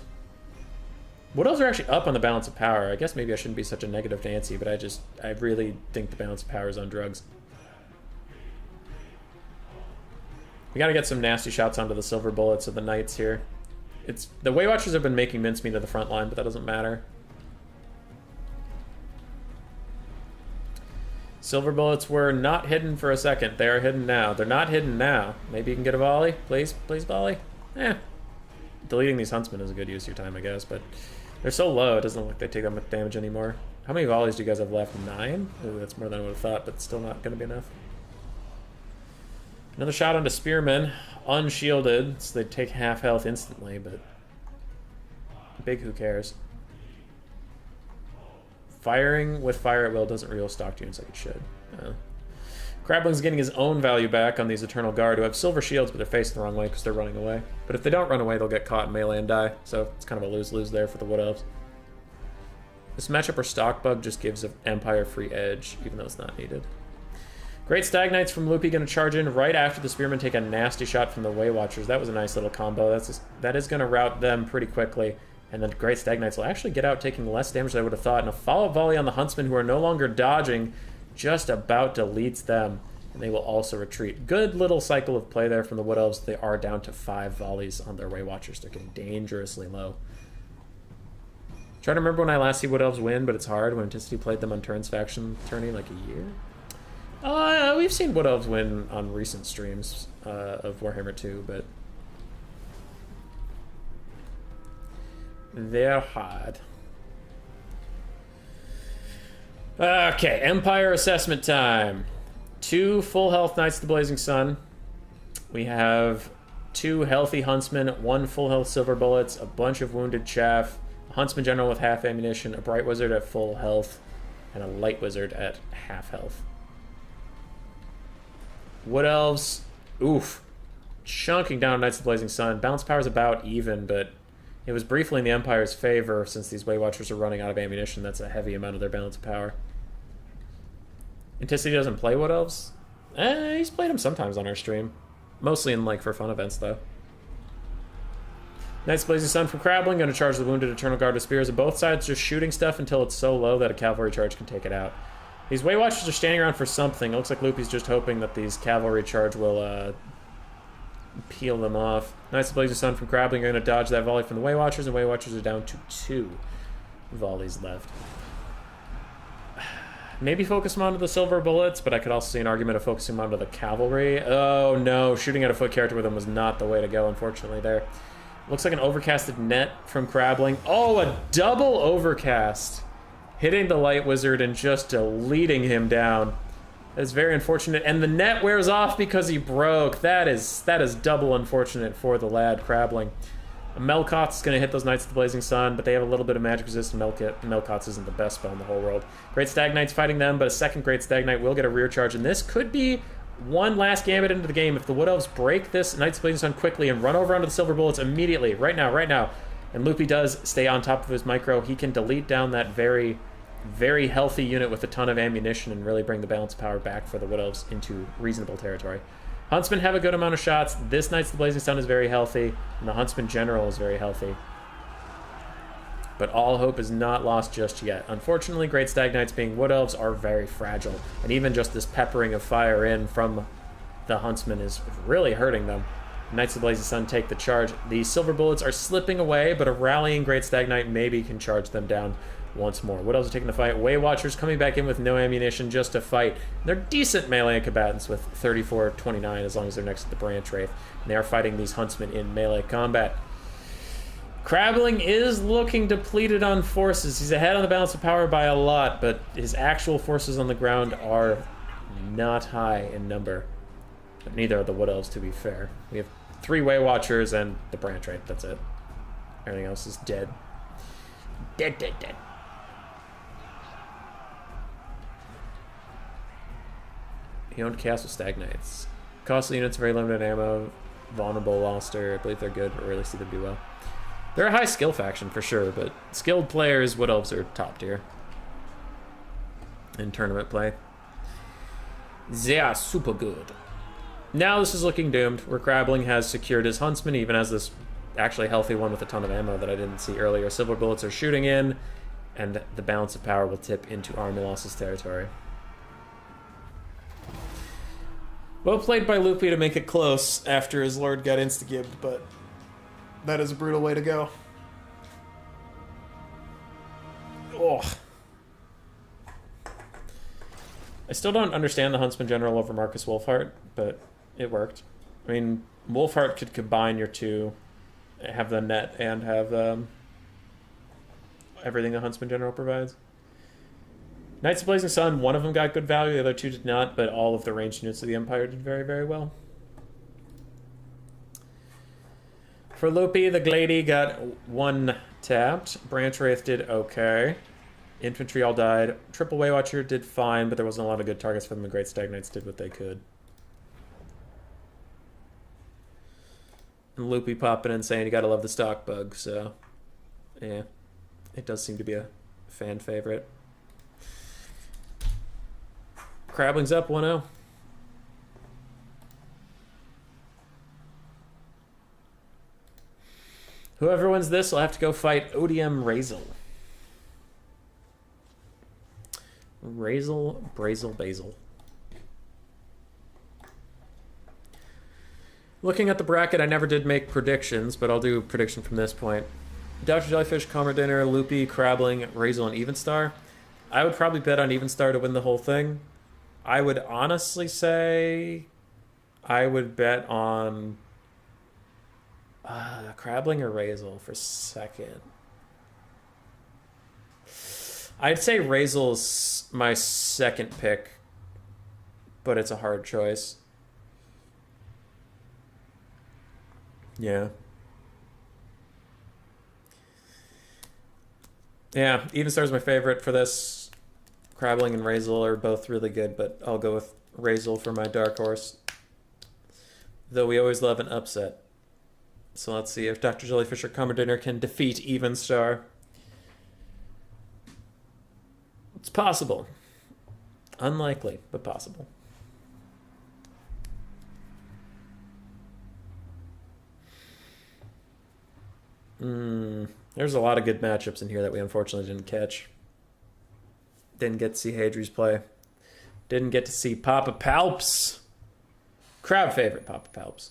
Speaker 1: Wood Elves are actually up on the balance of power. I guess maybe I shouldn't be such a negative Nancy, but I really think the balance of power is on drugs. We gotta get some nasty shots onto the silver bullets of the knights here. The Way Watchers have been making mincemeat of the front line, but that doesn't matter. Silver bullets were not hidden for a second. They are hidden now. They're not hidden now. Maybe you can get a volley? Please? Please volley? Deleting these Huntsmen is a good use of your time, I guess, but they're so low, it doesn't look like they take that much damage anymore. How many volleys do you guys have left? 9? Ooh, that's more than I would have thought, but still not gonna be enough. Another shot onto Spearmen, unshielded, so they take half health instantly, but big who cares. Firing with fire at will doesn't real stock units like it should. Crabling's getting his own value back on these Eternal Guard, who have silver shields, but they're facing the wrong way because they're running away. But if they don't run away, they'll get caught in melee and die, so it's kind of a lose-lose there for the Wood Elves. This matchup where stock bug just gives Empire free edge, even though it's not needed. Great Stag Knights from Loopy going to charge in right after the Spearmen take a nasty shot from the Way Watchers. That was a nice little combo. That is going to rout them pretty quickly. And then Great Stag Knights will actually get out taking less damage than I would have thought. And a follow-up volley on the Huntsmen, who are no longer dodging, just about deletes them. And they will also retreat. Good little cycle of play there from the Wood Elves. They are down to 5 volleys on their Way Watchers. They're getting dangerously low. Trying to remember when I last see Wood Elves win, but it's hard. When Anticity played them on Turn's faction tourney like a year. We've seen Wood Elves win on recent streams of Warhammer 2, but they're hard. Okay, Empire assessment time. 2 full health Knights of the Blazing Sun. We have 2 healthy Huntsmen, 1 full health Silver Bullets, a bunch of Wounded Chaff, a Huntsman General with half ammunition, a Bright Wizard at full health, and a Light Wizard at half health. Wood Elves, oof, chunking down Knights of the Blazing Sun. Balance power is about even, but it was briefly in the Empire's favor since these Way Watchers are running out of ammunition. That's a heavy amount of their balance of power. Anticity doesn't play Wood Elves? He's played them sometimes on our stream. Mostly in, for fun events, though. Knights of the Blazing Sun from Crabbling, going to charge the Wounded Eternal Guard with spears, and both sides just shooting stuff until it's so low that a cavalry charge can take it out. These Way Watchers are standing around for something. It looks like Loopy's just hoping that these cavalry charge will peel them off. Knights of the Blazing Sun from Crabbling are going to dodge that volley from the Way Watchers, and Way Watchers are down to 2 volleys left. Maybe focus him onto the silver bullets, but I could also see an argument of focusing him onto the cavalry. Oh no, shooting at a foot character with him was not the way to go, unfortunately, there. Looks like an overcasted net from Crabbling. Oh, a double overcast. Hitting the light wizard and just deleting him down. That is very unfortunate. And the net wears off because he broke. That is double unfortunate for the lad Crabbling. Melkot's going to hit those Knights of the Blazing Sun, but they have a little bit of magic resist. Melkot's isn't the best spell in the whole world. Great Stag Knight's fighting them, but a second Great Stag Knight will get a rear charge, and this could be one last gambit into the game. If the Wood Elves break this Knights of the Blazing Sun quickly and run over onto the Silver Bullets immediately, right now, and Loopy does stay on top of his micro, he can delete down that very, very healthy unit with a ton of ammunition and really bring the balance of power back for the Wood Elves into reasonable territory. Huntsmen have a good amount of shots. This Knights of the Blazing Sun is very healthy, and the Huntsman General is very healthy. But all hope is not lost just yet. Unfortunately, Great Stag Knights being Wood Elves are very fragile, and even just this peppering of fire in from the Huntsman is really hurting them. Knights of the Blazing Sun take the charge. The Silver Bullets are slipping away, but a rallying Great Stag Knight maybe can charge them down once more. Wood Elves are taking the fight. Way Watchers coming back in with no ammunition just to fight. They're decent melee combatants with 34-29 as long as they're next to the Branch Wraith. And they are fighting these Huntsmen in melee combat. Crabbling is looking depleted on forces. He's ahead on the balance of power by a lot, but his actual forces on the ground are not high in number. But neither are the Wood Elves, to be fair. We have 3 Way Watchers and the Branch Wraith. That's it. Everything else is dead. Dead. He owned Chaos with Stag Knights. Costly units, very limited ammo, vulnerable, Loster. I believe they're good, but rarely see them do well. They're a high skill faction for sure, but skilled players, Wood Elves are top tier in tournament play. They are super good. Now this is looking doomed, where Crabbling has secured his Huntsman, even as this actually healthy one with a ton of ammo that I didn't see earlier. Silver Bullets are shooting in, and the balance of power will tip into Army Losses territory. Well played by Loopy to make it close after his lord got insta-gibbed, but that is a brutal way to go. Oh. I still don't understand the Huntsman General over Marcus Wolfheart, but it worked. I mean, Wolfheart could combine your two, have the net and have everything the Huntsman General provides. Knights of Blazing Sun, one of them got good value, the other two did not, but all of the ranged units of the Empire did very, very well. For Loopy, the Glady got 1 tapped. Branch Wraith did okay. Infantry all died. Triple Way Watcher did fine, but there wasn't a lot of good targets for them. The Great Stag Knights did what they could. And Loopy popping in saying you gotta love the stock bug, so yeah. It does seem to be a fan favorite. Crabbling's up 1-0. Whoever wins this will have to go fight Odium Razel. Razel, Brazel, Basil. Looking at the bracket, I never did make predictions, but I'll do a prediction from this point. Dr. Jellyfish, Comer Dinner, Loopy, Crabbling, Razel, and Evenstar. I would probably bet on Evenstar to win the whole thing. I would honestly say I would bet on Crabbling or Razel for second. I'd say Razel's my second pick, but it's a hard choice. Yeah. Yeah, Evenstar's my favorite for this. Crabbling and Razel are both really good, but I'll go with Razel for my dark horse. Though we always love an upset. So let's see if Dr. Jellyfish or Comer Dinner can defeat Evenstar. It's possible. Unlikely, but possible. There's a lot of good matchups in here that we unfortunately didn't catch. Didn't get to see Hadri's play. Didn't get to see Papa Palps. Crowd favorite Papa Palps.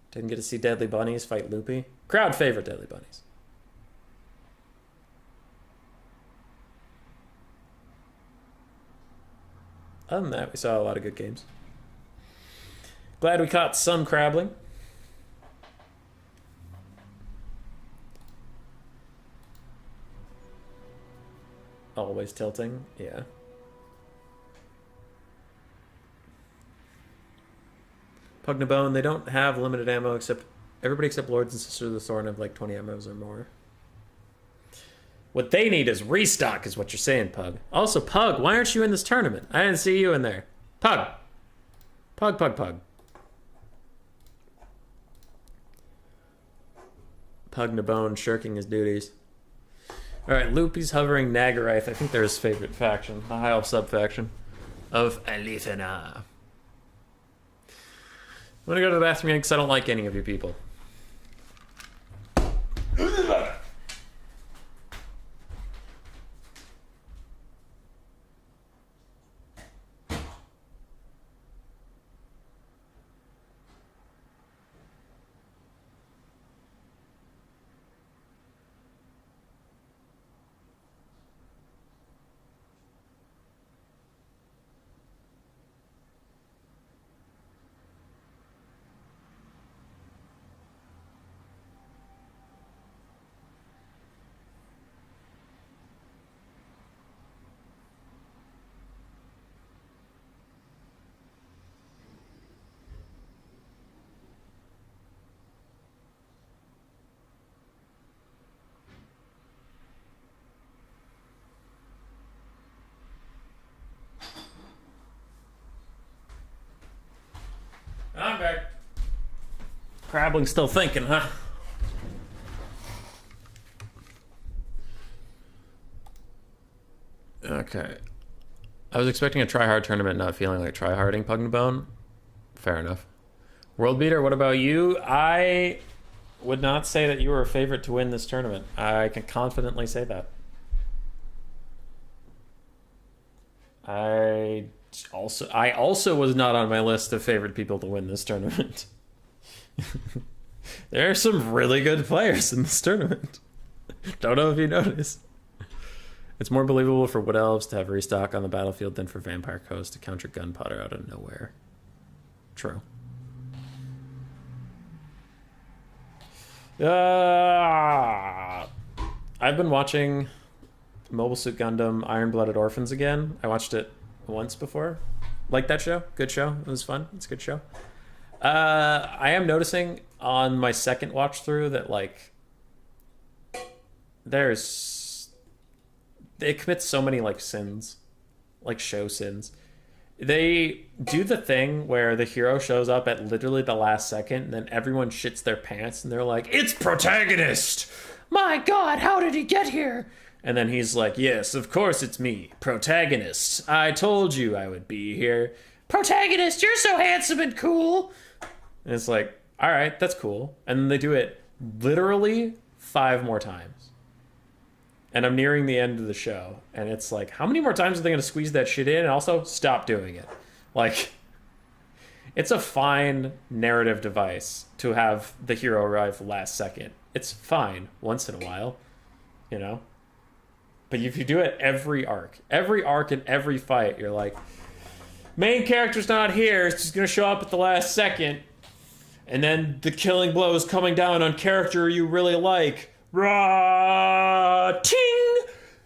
Speaker 1: Didn't get to see Deadly Bunnies fight Loopy. Crowd favorite Deadly Bunnies. Other than that, we saw a lot of good games. Glad we caught some crabbling. Always tilting, yeah. Pugnabone, they don't have limited ammo except everybody except Lords and Sisters of the Thorn have like 20 ammos or more. What they need is restock, is what you're saying, Pug. Also, Pug, why aren't you in this tournament? I didn't see you in there. Pug. Pug, Pug, Pug. Pugnabone shirking his duties. Alright, Loopy's hovering Nagarath. I think they're his favorite faction. The High Elf sub-faction of Alithana. I'm gonna go to the bathroom again because I don't like any of you people. I'm back. Crabbling's still thinking, huh? Okay. I was expecting a try-hard tournament, not feeling like try-harding Pugnabone. Fair enough. World Beater, what about you? I would not say that you were a favorite to win this tournament. I can confidently say that. I also was not on my list of favorite people to win this tournament. There are some really good players in this tournament. Don't know if you noticed. It's more believable for Wood Elves to have restock on the battlefield than for Vampire Coast to counter Gunpowder out of nowhere. True. I've been watching Mobile Suit Gundam Iron-Blooded Orphans again. I watched it once before. Like that show? Good show. It was fun. It's a good show. I am noticing on my second watch through that like they commit so many like sins, like show sins. They do the thing where the hero shows up at literally the last second and then everyone shits their pants and they're like, "It's protagonist! My God, how did he get here?" And then he's like, "Yes, of course it's me, protagonist. I told you I would be here. Protagonist, you're so handsome and cool." And it's like, all right, that's cool. And then they do it literally 5 more times. And I'm nearing the end of the show. And it's like, how many more times are they going to squeeze that shit in? And also, stop doing it. Like, it's a fine narrative device to have the hero arrive last second. It's fine once in a while, you know? But if you do it every arc and every fight, you're like, main character's not here, it's just going to show up at the last second. And then the killing blow is coming down on character you really like. Rah! Ting!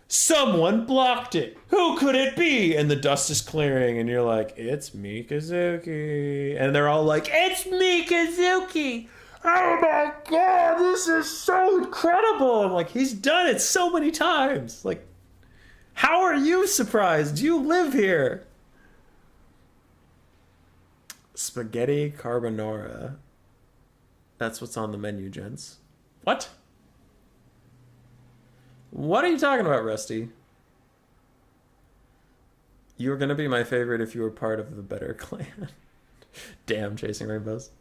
Speaker 1: Someone blocked it. Who could it be? And the dust is clearing, and you're like, it's Mikazuki. And they're all like, it's Mikazuki! Oh my God, this is so incredible! I'm like, he's done it so many times. Like, how are you surprised? You live here. Spaghetti carbonara. That's what's on the menu, gents. What? What are you talking about, Rusty? You were gonna be my favorite if you were part of the better clan. Damn, Chasing Rainbows.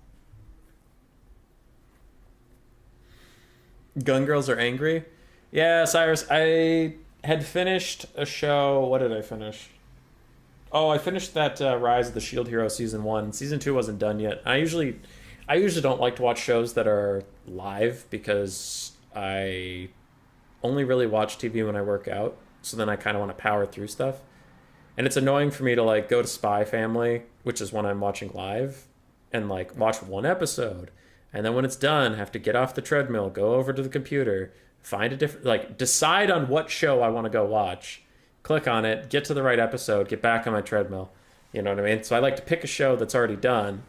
Speaker 1: Gun Girls are angry? Yeah, Cyrus, I had finished a show. What did I finish? Oh, I finished that Rise of the Shield Hero Season 1. Season 2 wasn't done yet. I usually don't like to watch shows that are live because I only really watch TV when I work out. So then I kind of want to power through stuff. And it's annoying for me to like go to Spy Family, which is when I'm watching live, and like watch one episode. And then when it's done, have to get off the treadmill, go over to the computer, find a different, like decide on what show I want to go watch, click on it, get to the right episode, get back on my treadmill. You know what I mean? So I like to pick a show that's already done.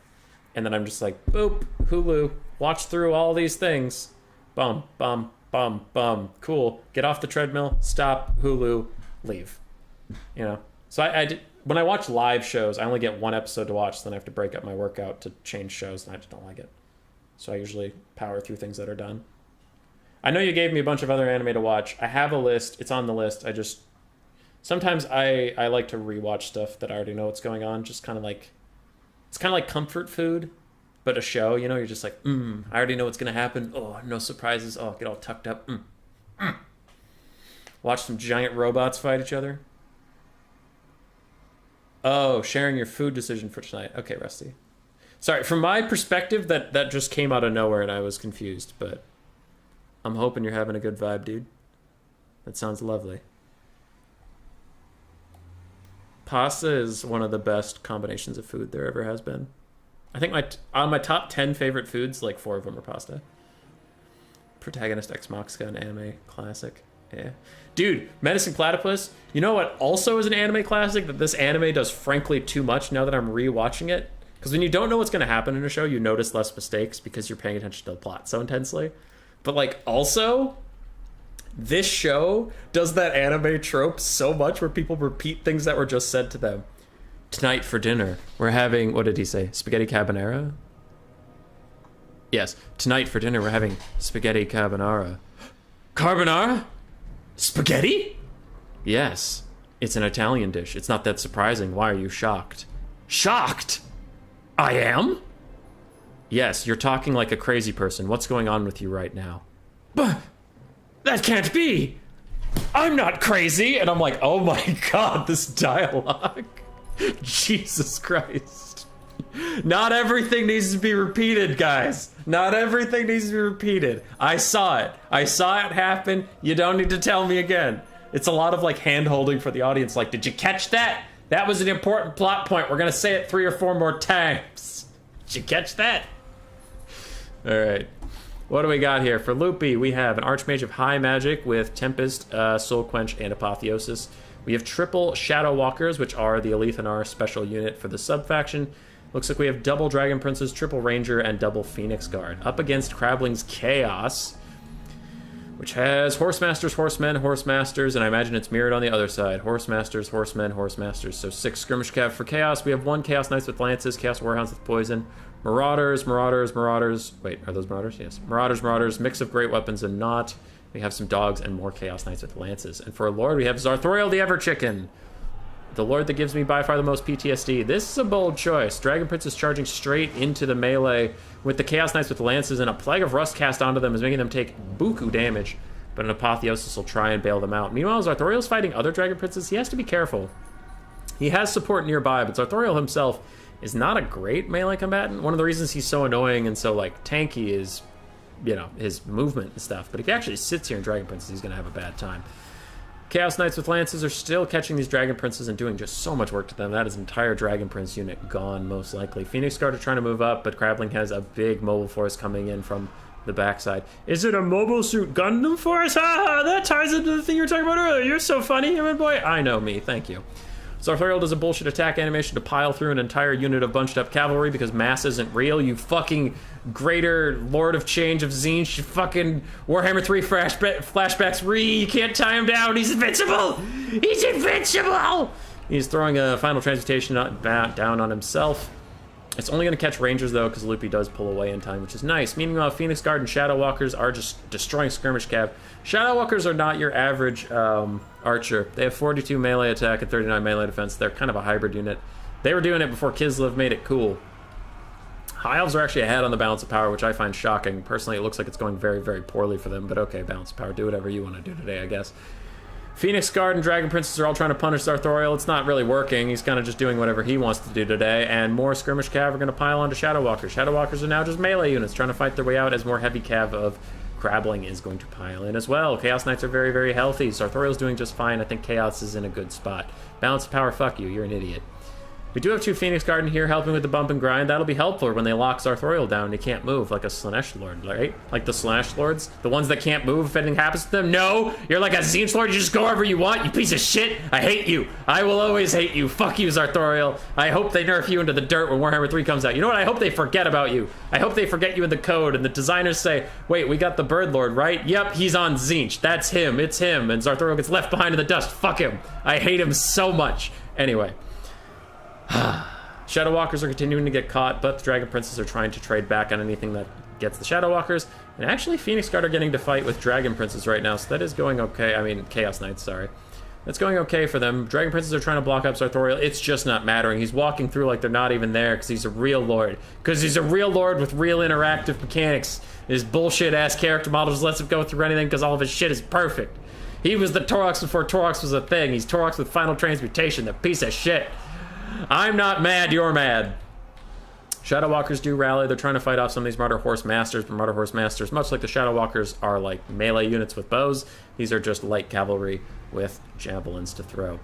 Speaker 1: And then I'm just like, boop, Hulu, watch through all these things. Bum, bum, bum, bum. Cool. Get off the treadmill, stop, Hulu, leave. You know? So when I watch live shows, I only get one episode to watch, then I have to break up my workout to change shows, and I just don't like it. So I usually power through things that are done. I know you gave me a bunch of other anime to watch. I have a list. It's on the list. Sometimes I like to rewatch stuff that I already know what's going on. Just kind of like, it's kind of like comfort food, but a show, you know, you're just like, I already know what's going to happen. Oh, no surprises. Oh, get all tucked up. Watch some giant robots fight each other. Oh, sharing your food decision for tonight. Okay, Rusty. Sorry, from my perspective, that just came out of nowhere and I was confused, but I'm hoping you're having a good vibe, dude. That sounds lovely. Pasta is one of the best combinations of food there ever has been. I think on my top 10 favorite foods, like 4 of them are pasta. Protagonist Ex Machina, an anime classic. Yeah. Dude, Menacing Platypus, you know what also is an anime classic that this anime does frankly too much now that I'm rewatching it? Because when you don't know what's going to happen in a show, you notice less mistakes because you're paying attention to the plot so intensely. But like also, this show does that anime trope so much where people repeat things that were just said to them. Tonight for dinner, we're having, what did he say? Spaghetti carbonara? Yes, tonight for dinner, we're having spaghetti carbonara. Carbonara? Spaghetti? Yes, it's an Italian dish. It's not that surprising. Why are you shocked? Shocked? I am? Yes, you're talking like a crazy person. What's going on with you right now? But that can't be. I'm not crazy. And I'm like, oh my God, this dialogue. Jesus Christ. Not everything needs to be repeated, guys. Not everything needs to be repeated. I saw it. I saw it happen. You don't need to tell me again. It's a lot of like hand holding for the audience. Like, did you catch that? That was an important plot point. We're going to say it 3 or 4 more times. Did you catch that? All right. What do we got here? For Loopy, we have an Archmage of High Magic with Tempest, Soul Quench, and Apotheosis. We have triple Shadow Walkers, which are the Alethanar special unit for the sub-faction. Looks like we have double Dragon Princes, triple Ranger, and double Phoenix Guard. Up against Crabling's Chaos, which has Horsemasters, Horsemen, Horsemasters, and I imagine it's mirrored on the other side. Horsemasters, Horsemen, Horsemasters. So 6 Skirmish Cav for Chaos. We have 1 Chaos Knights with Lances, Chaos Warhounds with Poison, Marauders. Wait, are those Marauders? Yes. Marauders, mix of great weapons and not. We have some dogs and more Chaos Knights with Lances. And for a Lord, we have Zarthoriel the Ever-Chicken. The Lord that gives me by far the most PTSD. This is a bold choice. Dragon Prince is charging straight into the melee with the Chaos Knights with Lances, and a Plague of Rust cast onto them is making them take buku damage, but an Apotheosis will try and bail them out. Meanwhile, Zarthoriel's fighting other Dragon Princes. He has to be careful. He has support nearby, but Zarthoriel himself is not a great melee combatant. One of the reasons he's so annoying and so, like, tanky is, you know, his movement and stuff. But if he actually sits here in Dragon Princes, he's going to have a bad time. Chaos Knights with Lances are still catching these Dragon Princes and doing just so much work to them. That is an entire Dragon Prince unit gone, most likely. Phoenix Guard are trying to move up, but Crabling has a big mobile force coming in from the backside. Is it a Mobile Suit Gundam force? Ha! That ties into the thing you were talking about earlier. You're so funny, human boy. I know me. Thank you. Zarthoriel does a bullshit attack animation to pile through an entire unit of bunched up cavalry because mass isn't real. You fucking greater Lord of Change of Zinch, you fucking Warhammer 3 flashbacks you can't tie him down. He's invincible. He's invincible. He's throwing a final transmutation down on himself. It's only going to catch Rangers, though, because Loopy does pull away in time, which is nice. Meanwhile, Phoenix Guard and Shadow Walkers are just destroying Skirmish Cav. Shadow Walkers are not your average archer. They have 42 melee attack and 39 melee defense. They're kind of a hybrid unit. They were doing it before Kislev made it cool. High Elves are actually ahead on the balance of power, which I find shocking. Personally, it looks like it's going very, very poorly for them, but okay, balance of power. Do whatever you want to do today, I guess. Phoenix Guard and Dragon Princes are all trying to punish Zarthoriel. It's not really working. He's kind of just doing whatever he wants to do today. And more Skirmish Cav are going to pile onto Shadow Walkers. Shadow Walkers are now just melee units trying to fight their way out as more heavy Cav of Crabbling is going to pile in as well. Chaos Knights are very, very healthy. Sartorial's doing just fine. I think Chaos is in a good spot. Balance of power, fuck you. You're an idiot. We do have 2 Phoenix Guard in here helping with the bump and grind. That'll be helpful when they lock Sartorial down and he can't move, like a Slanesh Lord, right? Like the Slanesh Lords? The ones that can't move if anything happens to them? No! You're like a Tzeentch Lord, you just go wherever you want, you piece of shit! I hate you! I will always hate you! Fuck you, Sartorial! I hope they nerf you into the dirt when Warhammer 3 comes out. You know what? I hope they forget about you. I hope they forget you in the code and the designers say, wait, we got the Bird Lord, right? Yep, he's on Tzeentch. That's him. It's him. And Sartorial gets left behind in the dust. Fuck him. I hate him so much. Anyway. Shadow Walkers are continuing to get caught, but the Dragon Princes are trying to trade back on anything that gets the Shadow Walkers. And actually, Phoenix Guard are getting to fight with Dragon Princes right now, so that is going okay. I mean, Chaos Knights, sorry. That's going okay for them. Dragon Princes are trying to block up Sartorial. It's just not mattering. He's walking through like they're not even there because he's a real Lord. Because he's a real Lord with real interactive mechanics. His bullshit-ass character model just lets him go through anything because all of his shit is perfect. He was the Torox before Torox was a thing. He's Torox with Final Transmutation, the piece of shit. I'm not mad, you're mad. Shadow Walkers do rally. They're trying to fight off some of these Martyr Horse Masters, but Martyr Horse Masters, much like the Shadow Walkers, are like melee units with bows. These are just light cavalry with javelins to throw.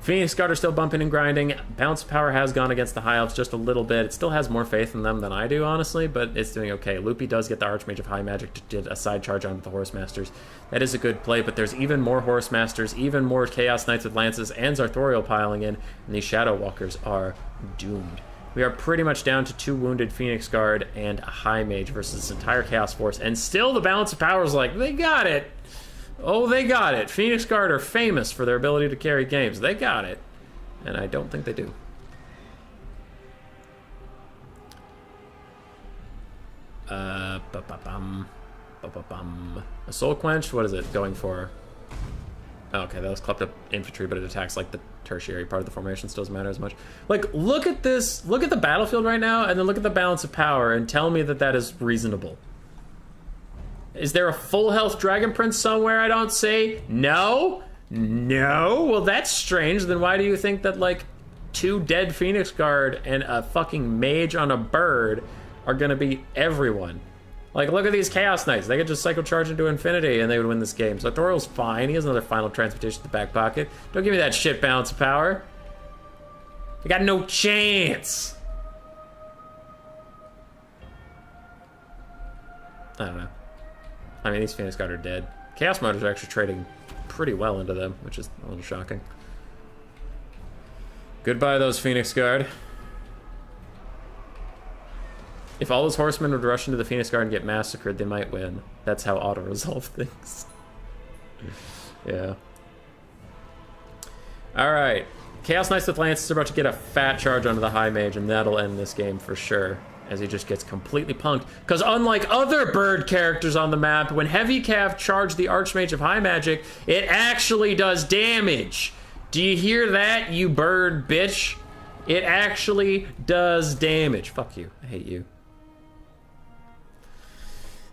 Speaker 1: Phoenix Guard are still bumping and grinding. Bounce power has gone against the High Elves just a little bit. It still has more faith in them than I do, honestly, but it's doing okay. Loopy does get the Archmage of High Magic to get a side charge onto the Horse Masters. That is a good play, but there's even more Horse Masters, even more Chaos Knights with Lances, and Sartorial piling in, and these Shadow Walkers are doomed. We are pretty much down to 2 wounded Phoenix Guard and a High Mage versus this entire Chaos Force, and still the balance of power is like, they got it! Oh, they got it. Phoenix Guard are famous for their ability to carry games. They got it. And I don't think they do. A Soul Quench? What is it going for? Oh, okay, that was clubbed up infantry, but it attacks like the tertiary part of the formation. Still doesn't matter as much. Like, look at this. Look at the battlefield right now, and then look at the balance of power, and tell me that that is reasonable. Is there a full health Dragon Prince somewhere I don't see? No? No? Well, that's strange. Then why do you think that, like, 2 dead Phoenix Guard and a fucking mage on a bird are gonna beat everyone? Like, look at these Chaos Knights. They could just Psycho Charge into infinity and they would win this game. So Sartorial's fine. He has another Final Transmutation in the back pocket. Don't give me that shit balance of power. You got no chance. I don't know. I mean, these Phoenix Guard are dead. Chaos Motors are actually trading pretty well into them, which is a little shocking. Goodbye, those Phoenix Guard. If all those horsemen would rush into the Phoenix Guard and get massacred, they might win. That's how auto-resolve things. Yeah. Alright. Chaos Knights with Lances are about to get a fat charge onto the High Mage, and that'll end this game for sure, as he just gets completely punked. Because unlike other bird characters on the map, when Heavy Cav charged the Archmage of High Magic, it actually does damage. Do you hear that, you bird bitch? It actually does damage. Fuck you. I hate you.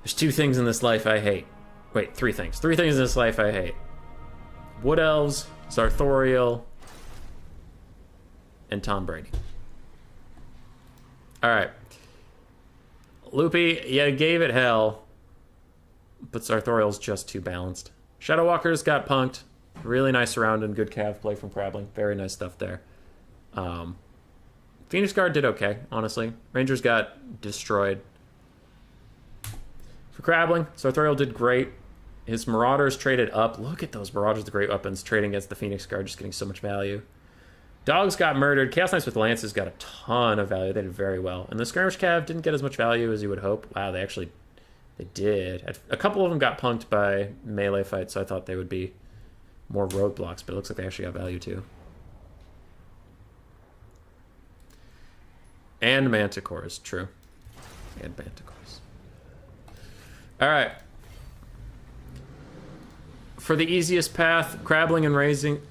Speaker 1: There's 2 things in this life I hate. Wait, 3 things. 3 things in this life I hate. Wood Elves, Sartorial, and Tom Brady. Alright. Loopy, you gave it hell, but Sartorial's just too balanced. Shadow Walkers got punked. Really nice round and good cav play from Crabbling. Very nice stuff there. Phoenix Guard did okay, honestly. Rangers got destroyed. For Crabbling, Sartorial did great. His Marauders traded up. Look at those Marauders, the great weapons, trading against the Phoenix Guard, just getting so much value. Dogs got murdered. Chaos Knights with Lances got a ton of value. They did very well. And the Skirmish Cav didn't get as much value as you would hope. Wow, they did. A couple of them got punked by melee fights, so I thought they would be more roadblocks, but it looks like they actually got value too. And Manticores, true. And Manticores. Alright. For the easiest path, Crabbling and Raising.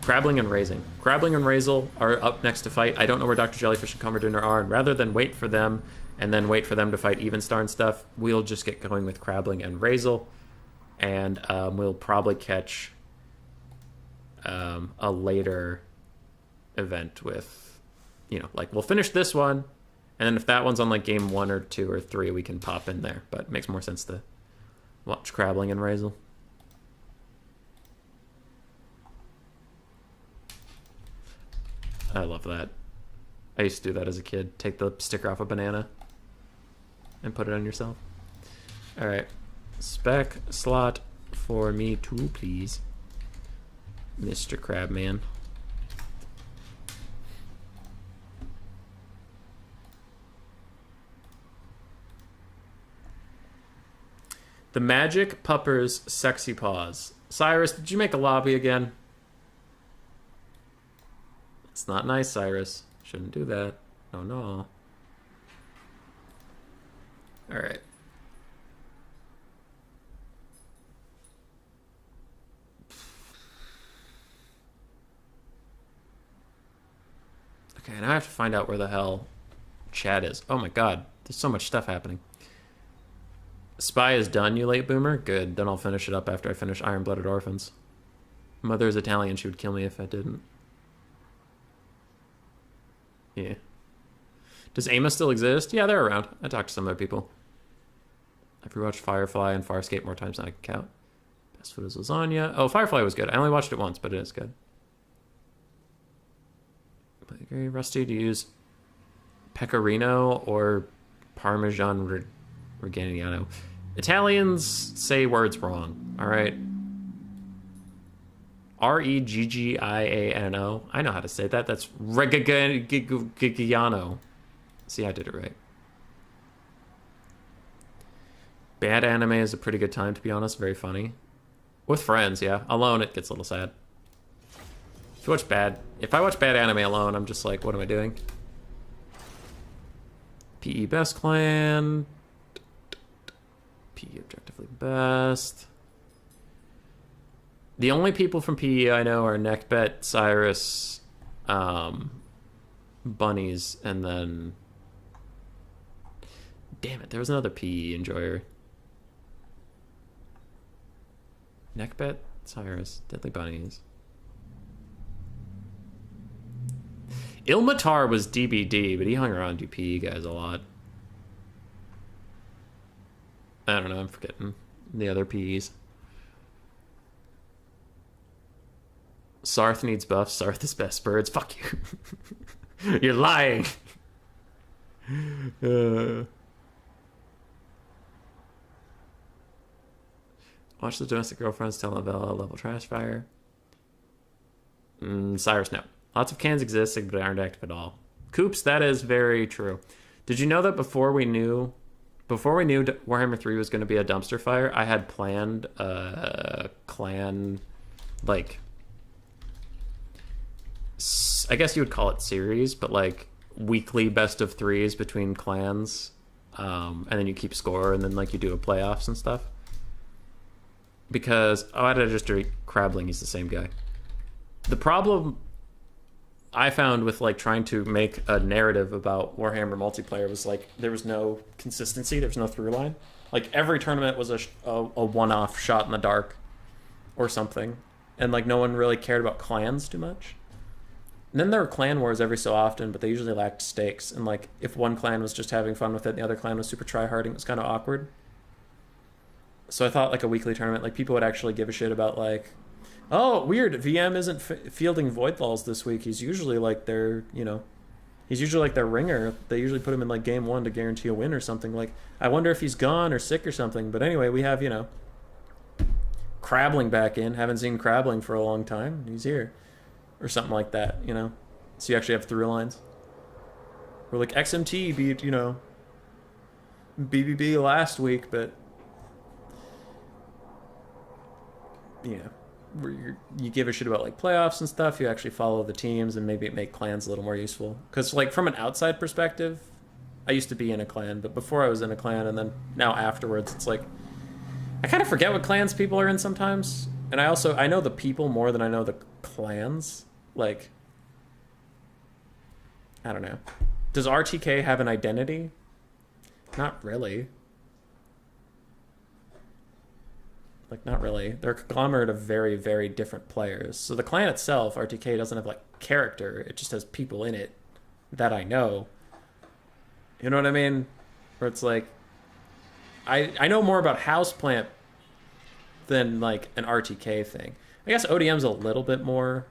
Speaker 1: Crabbling and Razel are up next to fight. I don't know where Dr. Jellyfish and Commodore are, and rather than wait for them and then wait for them to fight Evenstar and stuff, we'll just get going with Crabbling and Razel, and we'll probably catch a later event with, you know, like we'll finish this one, and then if that one's on like game 1 or 2 or 3, we can pop in there. But it makes more sense to Watch Crabbling and Razel. I love that. I used to do that as a kid. Take the sticker off a banana and put it on yourself. Alright. Spec slot for me too, please. Mr. Crabman. The Magic Pupper's Sexy Paws. Cyrus, did you make a lobby again? It's not nice, Cyrus. Shouldn't do that. Oh no. Alright. Okay, now I have to find out where the hell Chad is. Oh my god, there's so much stuff happening. Spy is done, you late boomer? Good, then I'll finish it up after I finish Iron-Blooded Orphans. Mother is Italian, she would kill me if I didn't. Yeah. Does Amos still exist? Yeah, they're around. I talked to some other people. I've rewatched Firefly and Farscape more times than I can count. Best food is lasagna. Oh, Firefly was good. I only watched it once, but it is good. I agree. Rusty, do you use pecorino or Parmesan Reggiano? Italians say words wrong, all right? Reggiano. I know how to say that. That's Reggiano. See, I did it right. Bad anime is a pretty good time, to be honest. Very funny. With friends, yeah. Alone, it gets a little sad. If I watch bad anime alone, I'm just like, what am I doing? PE best clan. PE objectively best. The only people from PE I know are Neckbet, Cyrus, Bunnies, and then... Damn it, there was another PE enjoyer. Neckbet, Cyrus, Deadly Bunnies. Ilmatar was DBD, but he hung around you PE guys a lot. I don't know, I'm forgetting the other PEs. Sarth needs buffs. Sarth is best birds. Fuck you. You're lying. Watch the Domestic Girlfriends telenovela level trash fire. Cyrus, no. Lots of cans exist, but aren't active at all. Coops, that is very true. Did you know that before we knew Warhammer 3 was going to be a dumpster fire, I had planned a clan, like, I guess you would call it series, but like weekly best of threes between clans, and then you keep score, and then like you do a playoffs and stuff. Because why did I just do Crabbling? He's the same guy. The problem I found with like trying to make a narrative about Warhammer multiplayer was like there was no consistency, there was no through line. Like every tournament was a one-off shot in the dark or something, and like no one really cared about clans too much. And then there were clan wars every so often, but they usually lacked stakes. And like if one clan was just having fun with it and the other clan was super try-harding, it was kind of awkward. So I thought like a weekly tournament, like people would actually give a shit about like, oh, weird, VM isn't fielding Voidfalls this week. He's usually like their, he's usually like their ringer. They usually put him in like game 1 to guarantee a win or something. Like, I wonder if he's gone or sick or something. But anyway, we have, Crabbling back in. Haven't seen Crabbling for a long time. He's here. Or something like that, So you actually have through lines. Or like XMT beat, BBB last week, but where you give a shit about like playoffs and stuff, you actually follow the teams and maybe make clans a little more useful. Because like from an outside perspective, I used to be in a clan, but before I was in a clan and then now afterwards, it's like I kind of forget what clans people are in sometimes. And I know the people more than I know the clans. Like, I don't know. Does RTK have an identity? Not really. Like, not really. They're a conglomerate of very, very different players. So the clan itself, RTK, doesn't have, like, character. It just has people in it that I know. You know what I mean? Where it's like, I know more about Houseplant than like an RTK thing. I guess ODM's a little bit more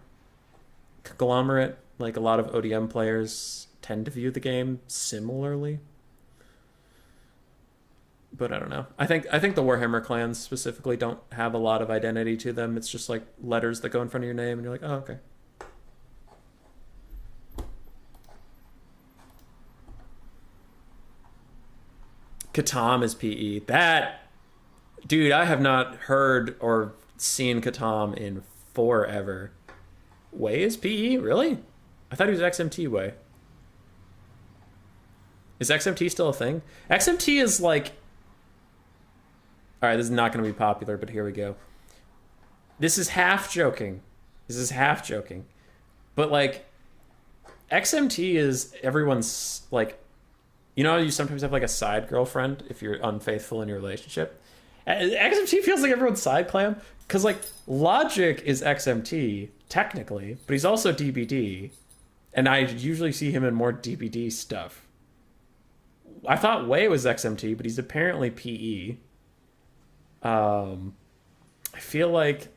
Speaker 1: conglomerate. Like a lot of ODM players tend to view the game similarly. But I don't know. I think the Warhammer clans specifically don't have a lot of identity to them. It's just like letters that go in front of your name and you're like, oh, okay. Katam is PE. That, dude, I have not heard or seen Katam in forever. Way is PE? Really? I thought he was XMT Way. Is XMT still a thing? XMT is like... Alright, this is not going to be popular, but here we go. This is half joking. But like, XMT is everyone's like... You know how you sometimes have like a side girlfriend if you're unfaithful in your relationship? XMT feels like everyone's side clam. Because like, Logic is XMT, technically, but he's also DBD. And I usually see him in more DBD stuff. I thought Wei was XMT, but he's apparently PE. I feel like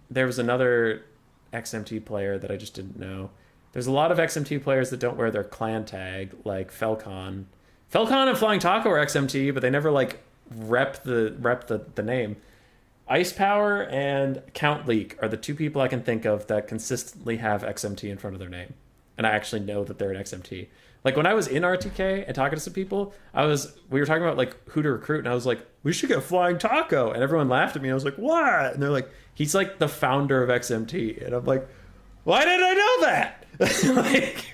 Speaker 1: there was another XMT player that I just didn't know. There's a lot of XMT players that don't wear their clan tag, like Felcon. Felcon and Flying Taco are XMT, but they never like rep the name. Ice Power and Count Leak are the two people I can think of that consistently have XMT in front of their name. And I actually know that they're an XMT. Like when I was in RTK and talking to some people, we were talking about like who to recruit, and I was like, we should get Flying Taco, and everyone laughed at me. I was like, what? And they're like, he's like the founder of XMT, and I'm like, why didn't I know that? Like,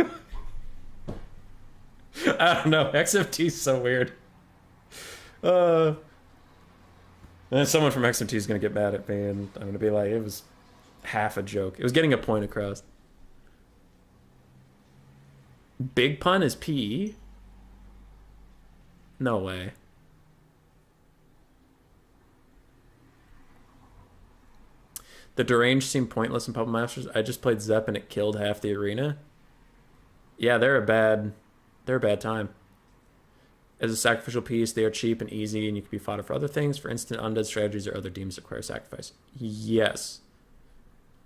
Speaker 1: I don't know. XMT is so weird. And then someone from XMT is gonna get mad at me, and I'm gonna be like, it was half a joke. It was getting a point across. Big Pun is PE? No way. The Deranged seem pointless in Puppet Masters. I just played Zep and it killed half the arena. Yeah, they're a bad time. As a sacrificial piece, they are cheap and easy, and you can be fodder for other things. For instance, undead strategies or other demons that require sacrifice. Yes.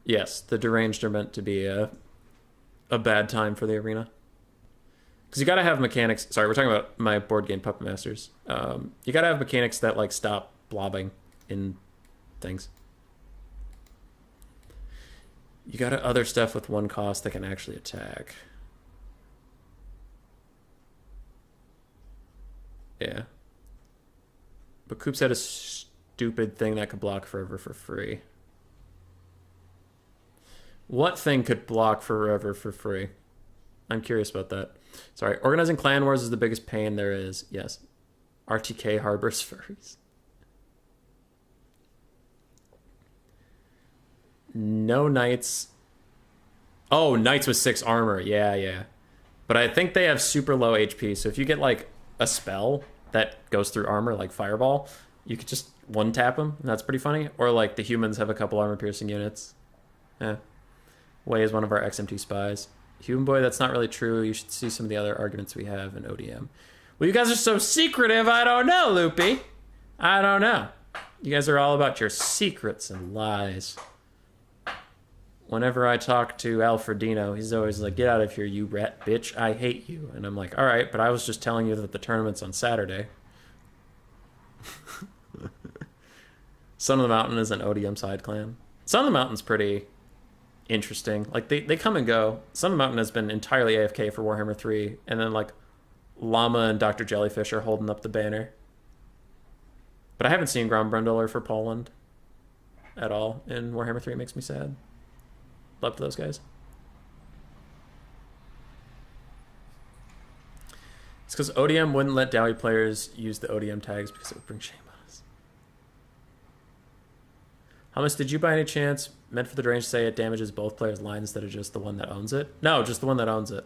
Speaker 1: Yes, the Deranged are meant to be a bad time for the arena. Because you gotta have mechanics. Sorry, we're talking about my board game Puppet Masters. You gotta have mechanics that like stop blobbing in things. You gotta other stuff with one cost that can actually attack. Yeah. But Coop said a stupid thing that could block forever for free. What thing could block forever for free? I'm curious about that. Sorry, organizing clan wars is the biggest pain there is. Yes. RTK harbors furries. No knights. Oh, knights with 6 armor. Yeah. But I think they have super low HP. So if you get like a spell that goes through armor, like Fireball, you could just one tap them. And that's pretty funny. Or like the humans have a couple armor piercing units. Yeah. Wei is one of our XMT spies. Human Boy, that's not really true. You should see some of the other arguments we have in ODM. Well, you guys are so secretive. I don't know, Loopy. I don't know. You guys are all about your secrets and lies. Whenever I talk to Alfredino, he's always like, get out of here, you rat bitch. I hate you. And I'm like, all right, but I was just telling you that the tournament's on Saturday. Son of the Mountain is an ODM side clan. Son of the Mountain's pretty interesting. Like they come and go. Son of the Mountain has been entirely AFK for Warhammer 3, and then like Llama and Dr. Jellyfish are holding up the banner. But I haven't seen Grombrundler for Poland at all in Warhammer 3. It makes me sad. Love to those guys. It's because ODM wouldn't let Dowie players use the ODM tags because it would bring shame on us. Hummus, did you by any chance meant for the Deranged say it damages both players' lines instead of just the one that owns it? No, just the one that owns it.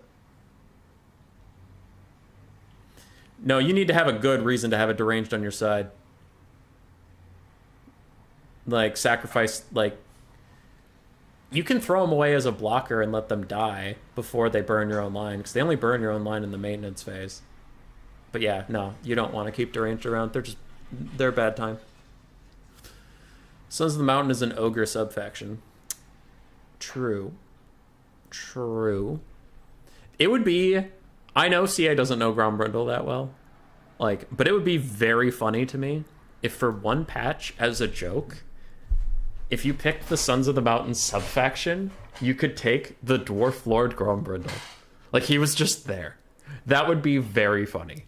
Speaker 1: No, you need to have a good reason to have a Deranged on your side. Like, sacrifice, like... You can throw them away as a blocker and let them die before they burn your own line, because they only burn your own line in the maintenance phase. But yeah, no, you don't want to keep Deranged around. They're a bad time. Sons of the Mountain is an ogre subfaction. True. True. It would be... I know CA doesn't know Grombrindle that well. Like, but it would be very funny to me if for one patch, as a joke, if you picked the Sons of the Mountain subfaction, you could take the Dwarf Lord Grombrindle. Like, he was just there. That would be very funny.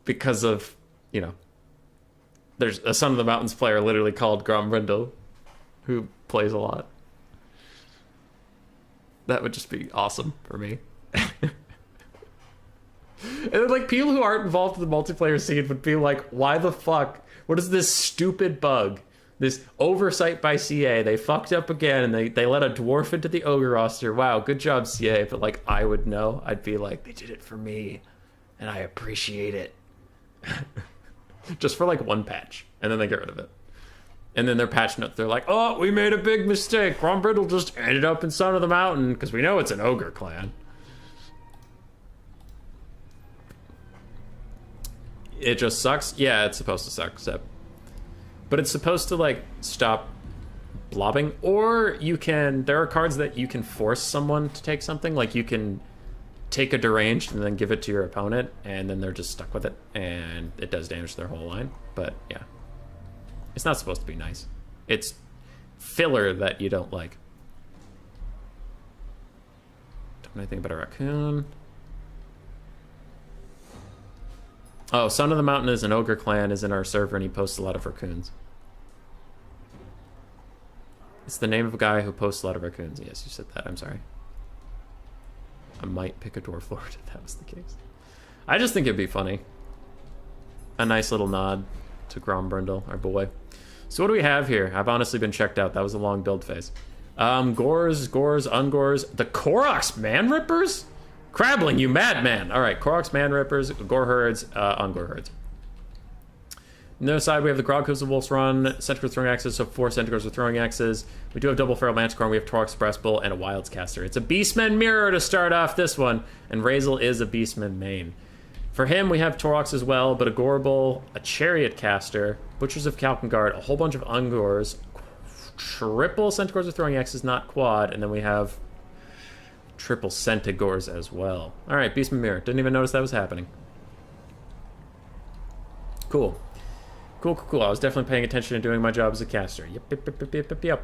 Speaker 1: Because of, you know, there's a Son of the Mountains player literally called Grombrindle who plays a lot. That would just be awesome for me. And then, like, people who aren't involved in the multiplayer scene would be like, why the fuck? What is this stupid bug? This oversight by CA. They fucked up again, and they let a dwarf into the ogre roster. Wow, good job, CA. But, like, I would know. I'd be like, they did it for me, and I appreciate it. Just for, like, one patch. And then they get rid of it. And then their patch notes, they're like, oh, we made a big mistake. Grombrindle just ended up in Son of the Mountain, because we know it's an ogre clan. It just sucks? Yeah, it's supposed to suck, except... But it's supposed to, like, stop blobbing. Or you can... There are cards that you can force someone to take something. Like, you can take a deranged and then give it to your opponent, and then they're just stuck with it, and it does damage to their whole line. But, yeah. It's not supposed to be nice. It's filler that you don't like. Don't know anything about a raccoon. Oh, Son of the Mountain is an ogre clan, is in our server, and he posts a lot of raccoons. It's the name of a guy who posts a lot of raccoons. Yes, you said that. I'm sorry. I might pick a Dwarf Lord if that was the case. I just think it'd be funny. A nice little nod to Grombrindle, our boy. So what do we have here? I've honestly been checked out. That was a long build phase. Gores, Ungores. The Koroks Man Rippers? Crabbling, you madman! Alright, Koroks, Man Rippers, Gore Herds, Ungor Herds. On the other side, we have the Groghoofs of Wolf's Run, Centaurs with Throwing Axes, so 4 Centaurs with Throwing Axes. We do have double Feral Manticore, and we have Torok's Breastbull and a Wilds Caster. It's a Beastmen mirror to start off this one, and Razel is a Beastmen main. For him, we have Toroks as well, but a Gorebull, a Chariot Caster, Butchers of Kalkengard, a whole bunch of Ungors, triple Centaurs with Throwing Axes, not quad, and then we have triple Centigores as well. Alright, Beastman Mirror. Didn't even notice that was happening. Cool. Cool. I was definitely paying attention and doing my job as a caster. Yep.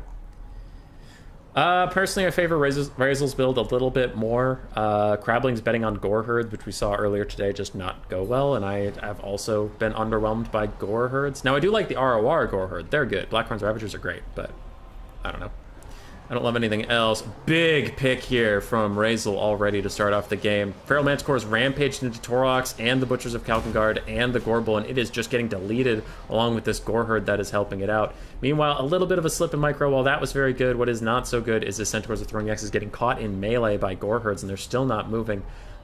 Speaker 1: Personally, I favor Razel's build a little bit more. Crabling's betting on Gore Herds, which we saw earlier today, just not go well, and I have also been underwhelmed by Gore Herds. Now, I do like the ROR Gore Herd. They're good. Blackhorns Ravagers are great, but I don't know. I don't love anything else. Big pick here from Razel already to start off the game. Feral Manticore's rampaged into Toroks and the Butchers of Kalkengard and the Gorebull, and it is just getting deleted along with this Gore Herd that is helping it out. Meanwhile, a little bit of a slip in micro. While that was very good, what is not so good is the Centaurs of Throwing Axes getting caught in melee by Gore Herds, and they're still not moving.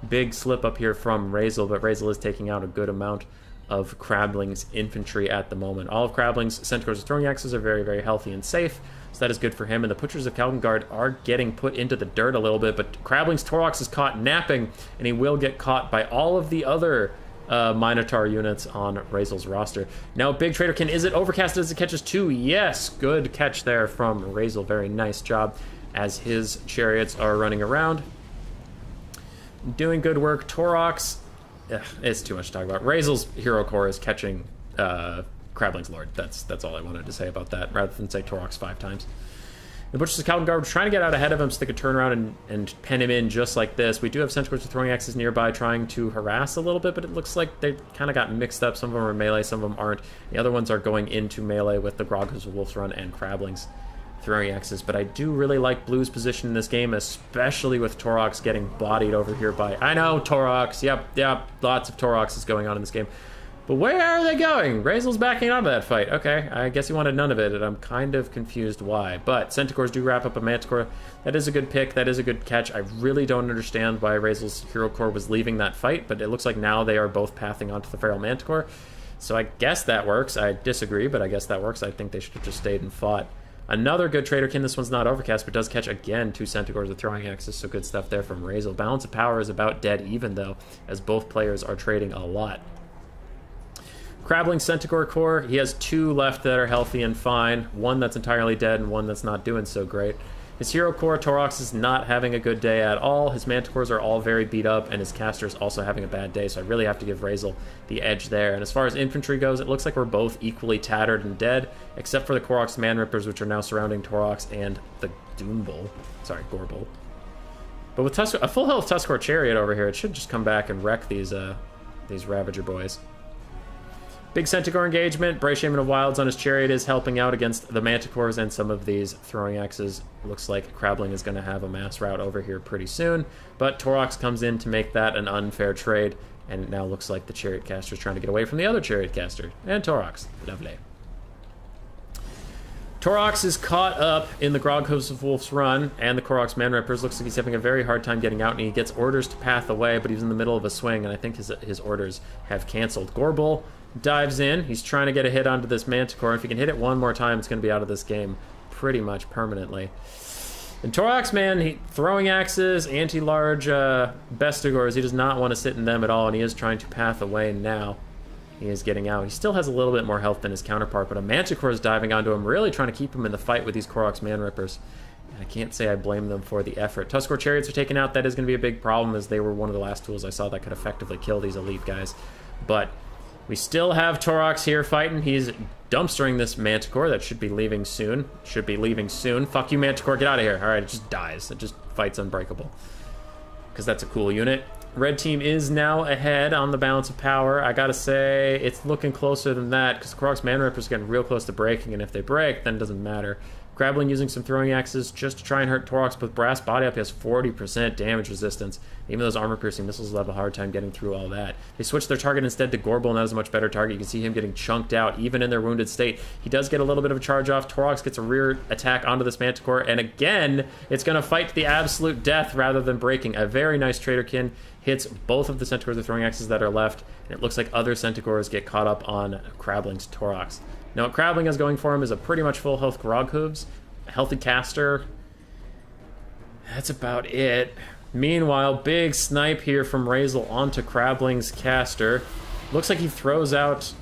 Speaker 1: Big slip up here from Razel, but Razel is taking out a good amount of Crabling's infantry at the moment. All of Crabling's Centaurs of Throwing Axes are very, very healthy and safe, so that is good for him. And the Butchers of Kalkengard are getting put into the dirt a little bit, but Crabling's Toroks is caught napping, and he will get caught by all of the other Minotaur units on Razel's roster. Now, Big Traderkin, is it overcasted as it catches 2? Yes, good catch there from Razel. Very nice job as his chariots are running around. Doing good work. Toroks, it's too much to talk about. Razel's hero core is catching Crabling's Lord. That's all I wanted to say about that, rather than say Toroks 5 times. The Butchers of Kalkengard were trying to get out ahead of him, stick a turnaround and pen him in just like this. We do have Centaurs with Throwing Axes nearby trying to harass a little bit, but it looks like they kind of got mixed up. Some of them are melee, some of them aren't. The other ones are going into melee with the Groghoofs of Wolf's Run and Crabling's Throwing Axes. But I do really like Blue's position in this game, especially with Toroks getting bodied over here by... I know, Toroks. Yep. Lots of Toroks is going on in this game. But where are they going? Razel's backing out of that fight. Okay, I guess he wanted none of it, and I'm kind of confused why. But Centaurs do wrap up a Manticore. That is a good pick. That is a good catch. I really don't understand why Razel's Hero Core was leaving that fight, but it looks like now they are both pathing onto the Feral Manticore. So I guess that works. I disagree, but I guess that works. I think they should have just stayed and fought. Another good Traderkin. This one's not overcast, but does catch, again, 2 Centaurs with Throwing Axes, so good stuff there from Razel. Balance of power is about dead even, though, as both players are trading a lot. Crabbling Centaur Core, he has 2 left that are healthy and fine. 1 that's entirely dead and 1 that's not doing so great. His Hero Core, Torox, is not having a good day at all. His Manticores are all very beat up, and his Caster's also having a bad day, so I really have to give Razel the edge there. And as far as infantry goes, it looks like we're both equally tattered and dead, except for the Koroks Man Rippers, which are now surrounding Torox and the Doombull. Sorry, Gorbul. But with a full health Tuskor Chariot over here, it should just come back and wreck these Ravager boys. Big Centaur engagement. Bray Shaman of Wilds on his Chariot is helping out against the Manticores and some of these throwing axes. Looks like Crabbling is going to have a mass rout over here pretty soon, but Torox comes in to make that an unfair trade, and it now looks like the Chariot Caster is trying to get away from the other Chariot Caster. And Torox. Lovely. Torox is caught up in the Groghooves of Wolf's Run, and the Koroks Man Rippers. Looks like he's having a very hard time getting out, and he gets orders to path away, but he's in the middle of a swing, and I think his orders have canceled. Gorbul dives in. He's trying to get a hit onto this Manticore. If he can hit it one more time, it's going to be out of this game pretty much permanently. And Torox, man, he throwing axes, anti-large Bestigors. He does not want to sit in them at all, and he is trying to path away now. He is getting out. He still has a little bit more health than his counterpart, but a Manticore is diving onto him, really trying to keep him in the fight with these Koroks Man Rippers. And I can't say I blame them for the effort. Tuskor Chariots are taken out. That is going to be a big problem, as they were one of the last tools I saw that could effectively kill these elite guys. But we still have Torox here fighting. He's dumpstering this Manticore that should be leaving soon. Fuck you, Manticore. Get out of here. All right, it just dies. It just fights Unbreakable. Because that's a cool unit. Red team is now ahead on the balance of power. I gotta say, it's looking closer than that, because the Koroks Man Rippers are getting real close to breaking, and if they break, then it doesn't matter. Crabbling using some throwing axes just to try and hurt Torox, but Brass Body Up, he has 40% damage resistance. Even those armor-piercing missiles will have a hard time getting through all that. They switch their target instead to Gorbul, and that is a much better target. You can see him getting chunked out, even in their wounded state. He does get a little bit of a charge off. Torox gets a rear attack onto this Manticore, and again, it's going to fight to the absolute death rather than breaking. A very nice Traderkin hits both of the Centaurs with throwing axes that are left, and it looks like other Centaurs get caught up on Crabbling's Torox. Now, what Crabbling is going for him is a pretty much full health Groghooves, a healthy Caster. That's about it. Meanwhile, big snipe here from Razel onto Crabbling's Caster. Looks like he throws out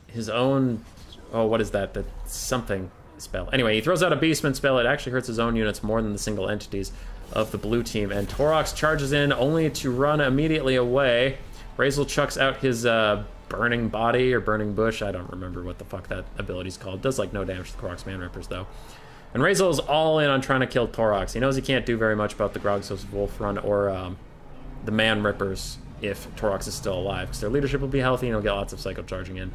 Speaker 1: his own... Oh, what is that? The something spell. Anyway, he throws out a Beastmen spell. It actually hurts his own units more than the single entities of the blue team. And Torox charges in only to run immediately away. Razel chucks out his burning body or burning bush. I don't remember what the fuck that ability's called. Does like no damage to the Koroks Man Rippers though. And Razel is all in on trying to kill Torox. He knows he can't do very much about the Groghooves of Wolf Run or the Man Rippers if Torox is still alive, because their leadership will be healthy and he'll get lots of Psycho charging in.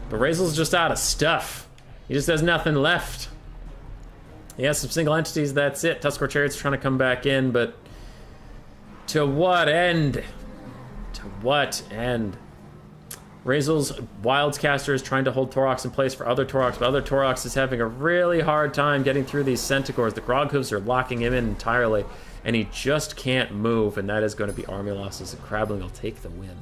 Speaker 1: But Razel's just out of stuff. He just has nothing left. He has some single entities, that's it. Tuskor Chariot's trying to come back in, but to what end? To what end? Razel's Wilds Caster is trying to hold Torox in place for other Torox, but other Torox is having a really hard time getting through these Centaurs. The Groghooves are locking him in entirely, and he just can't move, and that is going to be army losses, and Crabbling will take the win.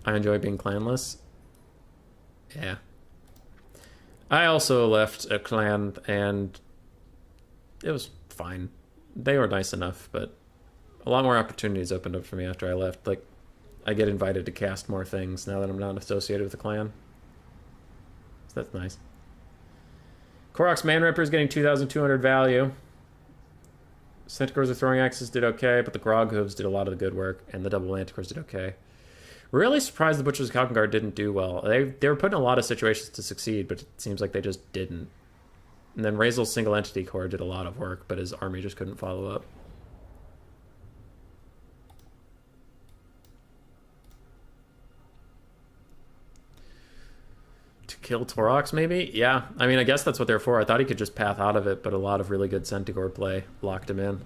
Speaker 1: I enjoy being clanless. Yeah. I also left a clan, and it was fine. They were nice enough, but a lot more opportunities opened up for me after I left. Like, I get invited to cast more things now that I'm not associated with the clan. So that's nice. Koroks Man Ripper is getting 2,200 value. Centaurs with throwing axes did okay, but the Groghooves did a lot of the good work, and the double Manticores did okay. Really surprised the Butchers of Kalkengard didn't do well. They were put in a lot of situations to succeed, but it seems like they just didn't. And then Razel's single entity core did a lot of work, but his army just couldn't follow up. To kill Torox, maybe? Yeah, I mean, I guess that's what they're for. I thought he could just path out of it, but a lot of really good Centaur play locked him in.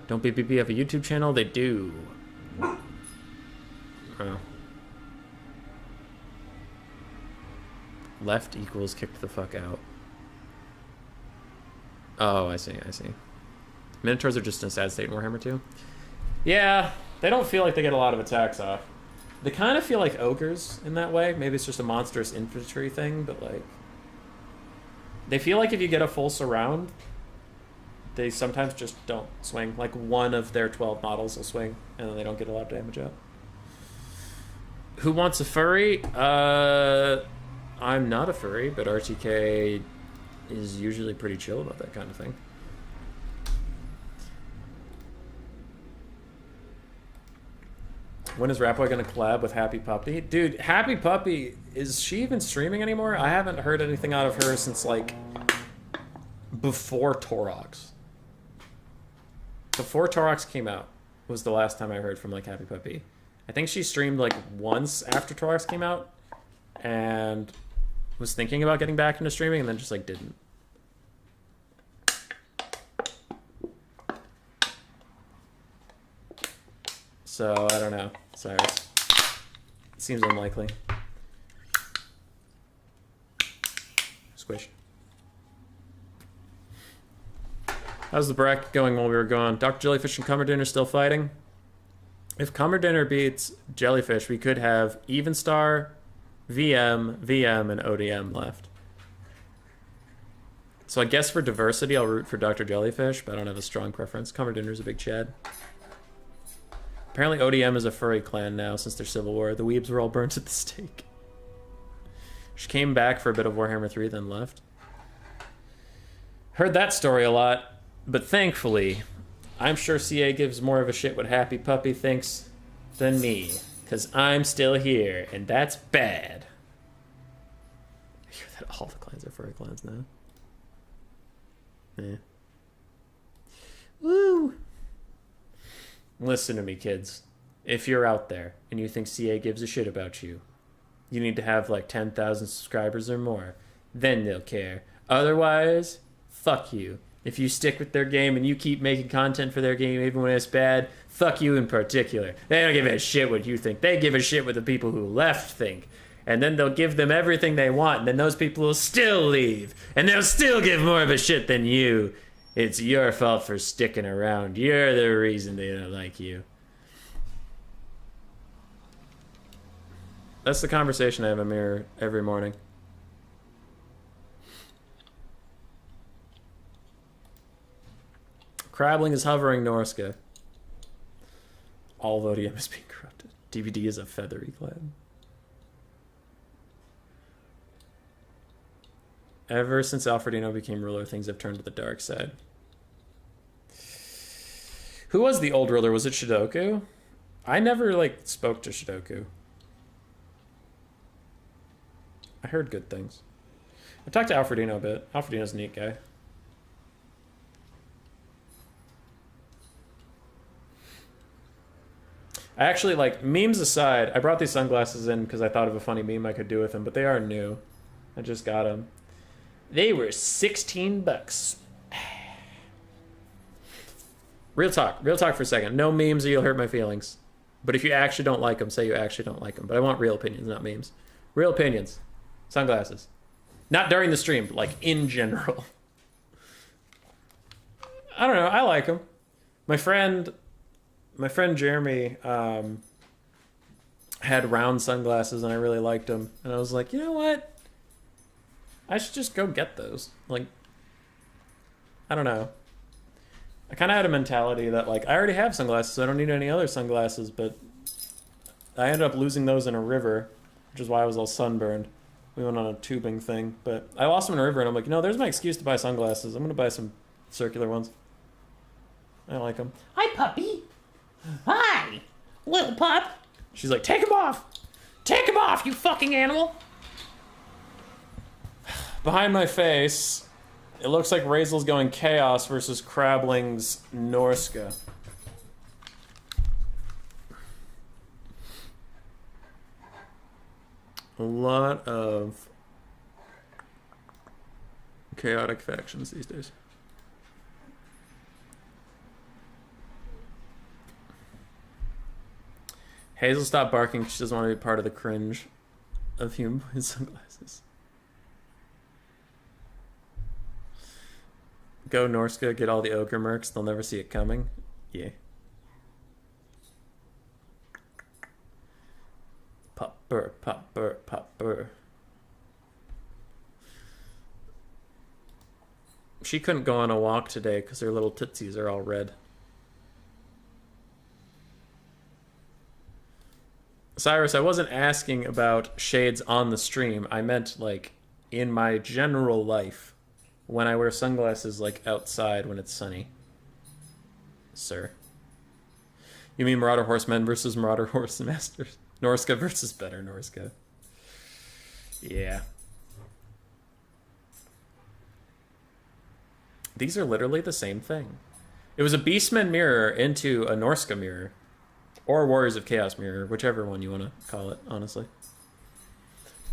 Speaker 1: Don't BBB have a YouTube channel? They do. Oh. Left equals kicked the fuck out. Oh, I see, I see. Minotaurs are just in a sad state in Warhammer 2? Yeah, they don't feel like they get a lot of attacks off. They kind of feel like ogres in that way. Maybe it's just a monstrous infantry thing, but like... They feel like if you get a full surround, they sometimes just don't swing. Like one of their 12 models will swing, and then they don't get a lot of damage out. Who wants a furry? I'm not a furry, but RTK is usually pretty chill about that kind of thing. When is Rapboy going to collab with Happy Puppy? Dude, Happy Puppy, is she even streaming anymore? I haven't heard anything out of her since, like, before Torox. Before Torox came out was the last time I heard from, like, Happy Puppy. I think she streamed, like, once after Torox came out and was thinking about getting back into streaming and then just, like, didn't. So, I don't know. Cyrus. It seems unlikely. Squish. How's the bracket going while we were gone? Dr. Jellyfish and Cummerdin are still fighting. If Cummerdinner beats Jellyfish, we could have Even Star, VM, VM, and ODM left. So I guess for diversity, I'll root for Dr. Jellyfish, but I don't have a strong preference. Cummerdinner's a big Chad. Apparently ODM is a furry clan now since their civil war. The weebs were all burnt at the stake. She came back for a bit of Warhammer 3, then left. Heard that story a lot, but thankfully, I'm sure CA gives more of a shit what Happy Puppy thinks than me, because I'm still here, and that's bad. I hear that all the clans are furry clans now. Yeah. Woo! Listen to me, kids. If you're out there and you think CA gives a shit about you, you need to have like 10,000 subscribers or more. Then they'll care. Otherwise, fuck you. If you stick with their game and you keep making content for their game even when it's bad, fuck you in particular. They don't give a shit what you think. They give a shit what the people who left think. And then they'll give them everything they want, and then those people will still leave. And they'll still give more of a shit than you. It's your fault for sticking around. You're the reason they don't like you. That's the conversation I have in Mirror every morning. Crabling is hovering Norska. All of ODM is being corrupted. DVD is a feathery clan. Ever since Alfredino became ruler, things have turned to the dark side. Who was the old ruler? Was it Shidoku? I never, like, spoke to Shidoku. I heard good things. I talked to Alfredino a bit. Alfredino's a neat guy. I actually, like, memes aside, I brought these sunglasses in because I thought of a funny meme I could do with them, but they are new. I just got them. They were 16 bucks. Real talk for a second. No memes or you'll hurt my feelings. But if you actually don't like them, say you actually don't like them. But I want real opinions, not memes. Real opinions. Sunglasses. Not during the stream, but like in general. I don't know, I like them. My friend Jeremy had round sunglasses and I really liked them. And I was like, you know what? I should just go get those. Like, I don't know. I kind of had a mentality that, like, I already have sunglasses, so I don't need any other sunglasses, but I ended up losing those in a river, which is why I was all sunburned. We went on a tubing thing, but I lost them in a river, and I'm like, you know, there's my excuse to buy sunglasses. I'm going to buy some circular ones. I like them. Hi, puppy. Hi, little pup. She's like, take them off. Take them off, you fucking animal. Behind my face, it looks like Razel's going Chaos versus Crabling's Norska. A lot of chaotic factions these days. Hazel stopped barking. She doesn't want to be part of the cringe of human in sunglasses. Go Norska, get all the ogre mercs. They'll never see it coming. Yeah. burr, pop, burr, pop, burr. She couldn't go on a walk today because her little tootsies are all red. Cyrus, I wasn't asking about shades on the stream. I meant, like, in my general life, when I wear sunglasses, like, outside when it's sunny. Sir. You mean Marauder Horsemen versus Marauder Horse Masters? Norska versus better Norska. Yeah. These are literally the same thing. It was a Beastmen mirror into a Norska mirror. Or Warriors of Chaos mirror, whichever one you want to call it, honestly.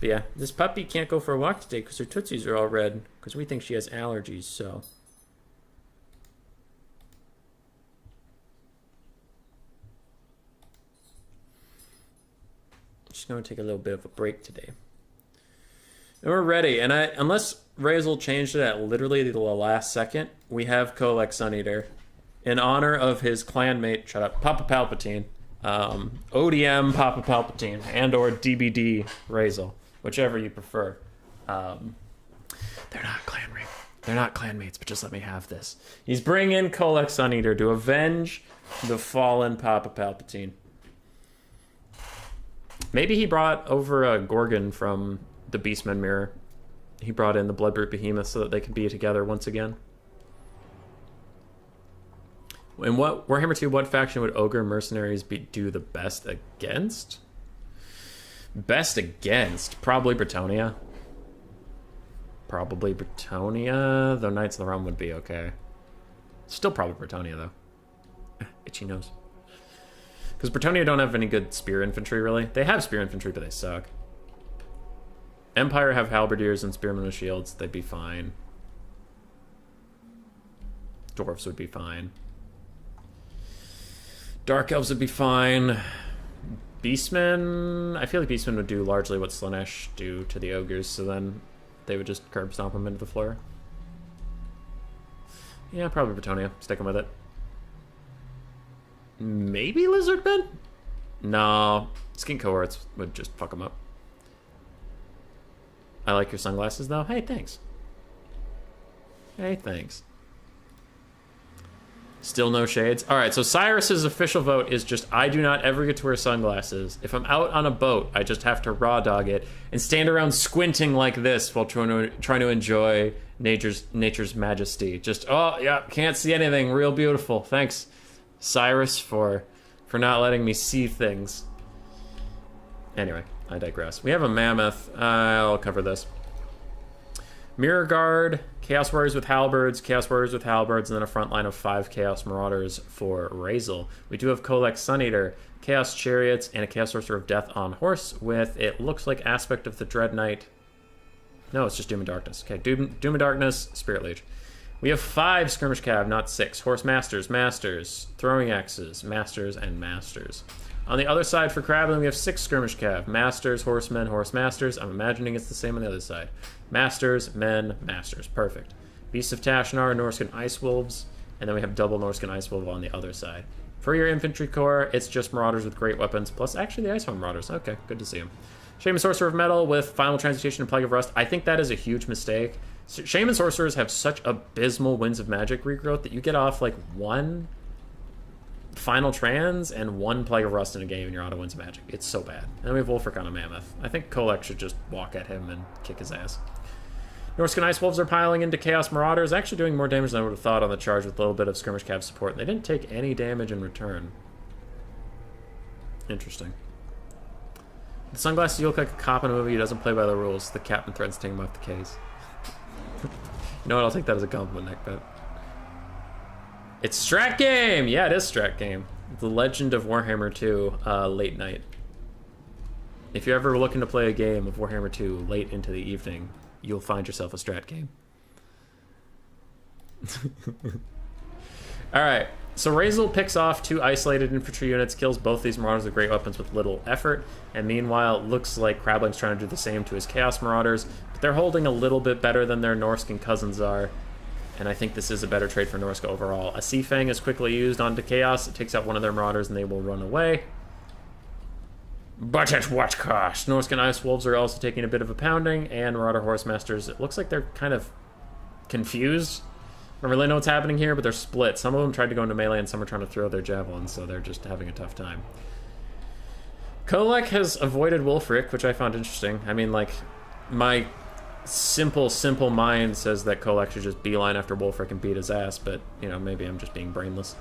Speaker 1: But yeah, this puppy can't go for a walk today because her tootsies are all red. Because we think she has allergies, so... She's going to take a little bit of a break today. And we're ready. And unless Razel changed it at literally the last second, we have Kolek Suneater. In honor of his clanmate, shut up, Papa Palpatine. ODM Papa Palpatine and or DBD Razel, whichever you prefer. They're not They're not clanmates, but just let me have this. He's bringing Kolek Suneater to avenge the fallen Papa Palpatine. Maybe he brought over a Gorgon from the Beastmen mirror. He brought in the Bloodbrute Behemoth so that they could be together once again. In what Warhammer 2, what faction would Ogre Mercenaries do the best against? Best against? Probably Bretonnia. Probably Bretonnia, though Knights of the Realm would be okay. Still probably Bretonnia, though. Itchy nose. Because Bretonnia don't have any good spear infantry, really. They have spear infantry, but they suck. Empire have halberdiers and spearmen with shields. They'd be fine. Dwarves would be fine. Dark Elves would be fine. Beastmen... I feel like Beastmen would do largely what Slaanesh do to the Ogres, so then they would just curb stomp them into the floor. Yeah, probably Bretonnia. Sticking with it. Maybe Lizardmen? No. Skin Cohorts would just fuck them up. I like your sunglasses, though. Hey, thanks. Hey, thanks. Still no shades? Alright, so Cyrus's official vote is just, I do not ever get to wear sunglasses. If I'm out on a boat, I just have to raw dog it and stand around squinting like this while trying to enjoy nature's majesty. Just, oh, yeah, can't see anything. Real beautiful. Thanks, Cyrus, for not letting me see things. Anyway, I digress. We have a mammoth. I'll cover this. Mirror Guard, Chaos Warriors with Halberds, Chaos Warriors with Halberds, and then a front line of 5 Chaos Marauders for Razel. We do have Kolek Suneater, Chaos Chariots, and a Chaos Sorcerer of Death on horse with, it looks like, Aspect of the Dread Knight. No, it's just Doom and Darkness. Okay, Doom and Darkness, Spirit Leech. We have 5 Skirmish Cav, not 6. Horse Masters, Masters, Throwing Axes, Masters, and Masters. On the other side for Crablin, we have 6 Skirmish Cav. Masters, Horsemen, Horse Masters. I'm imagining it's the same on the other side. Masters, Men, Masters. Perfect. Beasts of Tashnar, Norscan Ice Wolves. And then we have double Norscan Ice Wolf on the other side. For your Infantry Corps, it's just Marauders with great weapons. Plus, actually, the Icehound Marauders. Okay, good to see them. Shaman Sorcerer of Metal with Final Transmutation and Plague of Rust. I think that is a huge mistake. Shaman Sorcerers have such abysmal Winds of Magic regrowth that you get off, like, 1... Final Trans and 1 Plague of Rust in a game and you're out of Winds of Magic. It's so bad. And then we have Wolfric on a Mammoth. I think Kolek should just walk at him and kick his ass. Norscan Ice Wolves are piling into Chaos Marauders, actually doing more damage than I would have thought on the charge with a little bit of Skirmish Cav support. And they didn't take any damage in return. Interesting. The sunglasses, you look like a cop in a movie who doesn't play by the rules. The captain threatens to take him off the case. You know what? I'll take that as a compliment, Nick. It's Strat Game! Yeah, it is Strat Game. The Legend of Warhammer 2 late night. If you're ever looking to play a game of Warhammer 2 late into the evening, you'll find yourself a Strat Game. Alright, so Razel picks off 2 isolated infantry units, kills both these Marauders with great weapons with little effort, and meanwhile, it looks like Crabling's trying to do the same to his Chaos Marauders, but they're holding a little bit better than their Norscan cousins are. And I think this is a better trade for Norska overall. A Sea Fang is quickly used onto Chaos. It takes out one of their Marauders and they will run away. But at what cost? Norskan Ice Wolves are also taking a bit of a pounding, and Marauder Horse Masters, it looks like they're kind of confused. I don't really know what's happening here, but they're split. Some of them tried to go into melee, and some are trying to throw their javelins, so they're just having a tough time. Kolek has avoided Wulfric, which I found interesting. I mean, like, my simple mind says that Kolek should just beeline after Wulfric and beat his ass, but, you know, maybe I'm just being brainless.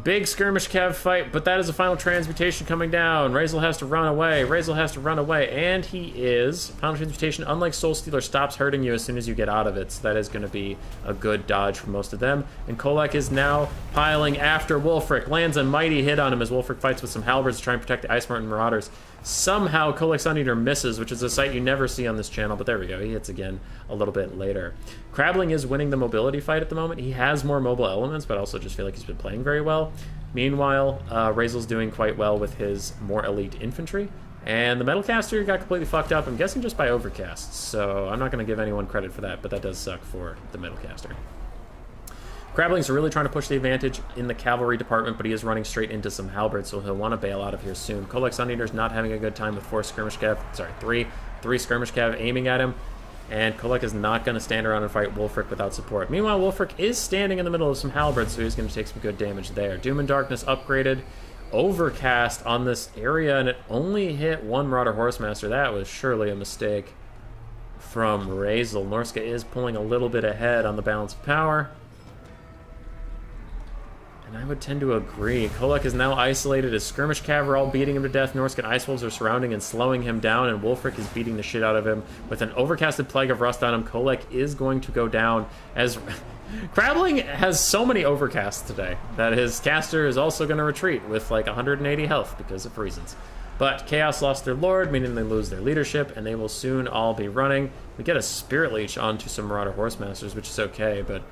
Speaker 1: Big skirmish cav fight, but that is a final transmutation coming down. Razel has to run away. Razel has to run away, and he is. Final transmutation, unlike Soul Stealer, stops hurting you as soon as you get out of it, so that is going to be a good dodge for most of them. And Kolek is now piling after Wulfric. Lands a mighty hit on him as Wulfric fights with some halberds to try and protect the Ice Marten Marauders. Somehow Kolek Suneater misses, which is a sight you never see on this channel, but there we go. He hits again a little bit later. Crabling is winning the mobility fight at the moment. He has more mobile elements, but I also just feel like he's been playing very well. Meanwhile, Razel's doing quite well with his more elite infantry, and the Metalcaster got completely fucked up, I'm guessing just by overcasts, so I'm not going to give anyone credit for that, but that does suck for the Metalcaster. Crabling's really trying to push the advantage in the cavalry department, but he is running straight into some halberds, so he'll want to bail out of here soon. Kolek Suneater's not having a good time with three skirmish cav aiming at him, and Kolek is not going to stand around and fight Wulfric without support. Meanwhile, Wulfric is standing in the middle of some halberds, so he's going to take some good damage there. Doom and Darkness upgraded. Overcast on this area, and it only hit one Marauder Horsemaster. That was surely a mistake from Razel. Norska is pulling a little bit ahead on the balance of power. And I would tend to agree. Kolek is now isolated as skirmish cav are all beating him to death. Norskan Ice Wolves are surrounding and slowing him down, and Wulfric is beating the shit out of him. With an overcasted Plague of Rust on him, Kolek is going to go down as... Crabling has so many overcasts today that his caster is also going to retreat with like 180 health because of reasons. But Chaos lost their lord, meaning they lose their leadership, and they will soon all be running. We get a Spirit Leech onto some Marauder Horsemasters, which is okay, but...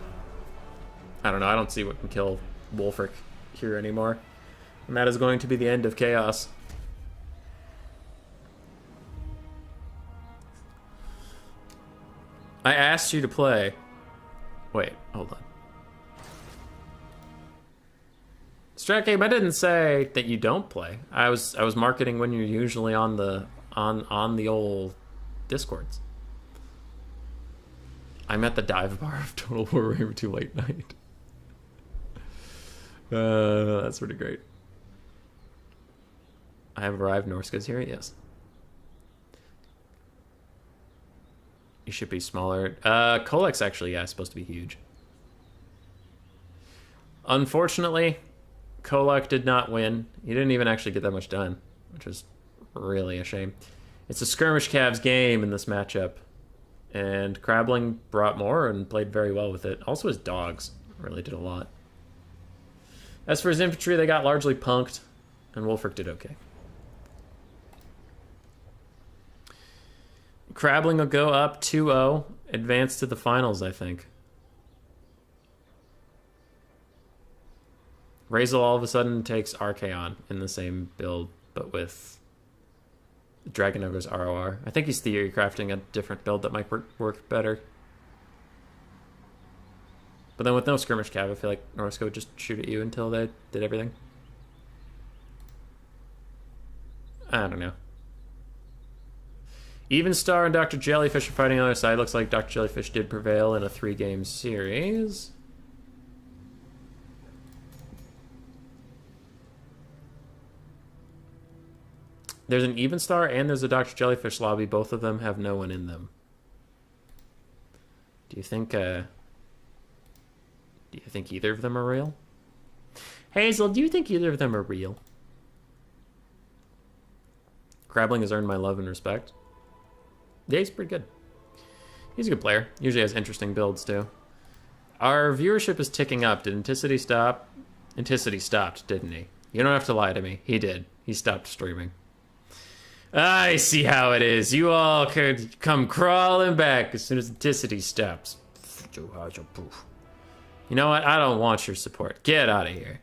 Speaker 1: I don't know, I don't see what can kill Wulfric here anymore. And that is going to be the end of Chaos. I asked you to play. Wait, hold on. Strat game, I didn't say that you don't play. I was marketing when you're usually on the old Discords. I'm at the dive bar of Total Warhammer 2 late night. That's pretty great. I have arrived. Norska's here, yes. You should be smaller. Kolek's actually, yeah, supposed to be huge. Unfortunately, Kolek did not win. He didn't even actually get that much done, which was really a shame. It's a skirmish Cavs game in this matchup, and Crabling brought more and played very well with it. Also his dogs really did a lot. As for his infantry, they got largely punked, and Wulfric did okay. Crabling will go up 2-0, advance to the finals, I think. Razel all of a sudden takes Archaon in the same build, but with Dragon Ogre's ROR. I think he's theory crafting a different build that might work better. But then with no skirmish cav, I feel like Norska would just shoot at you until they did everything. I don't know. Evenstar and Dr. Jellyfish are fighting on the other side. Looks like Dr. Jellyfish did prevail in a 3-game series. There's an Evenstar and there's a Dr. Jellyfish lobby. Both of them have no one in them. Do you think either of them are real? Hazel, do you think either of them are real? Crabling has earned my love and respect. Yeah, he's pretty good. He's a good player. Usually has interesting builds, too. Our viewership is ticking up. Did Anticity stop? Anticity stopped, didn't he? You don't have to lie to me. He did. He stopped streaming. I see how it is. You all could come crawling back as soon as Anticity stops. You know what? I don't want your support. Get out of here.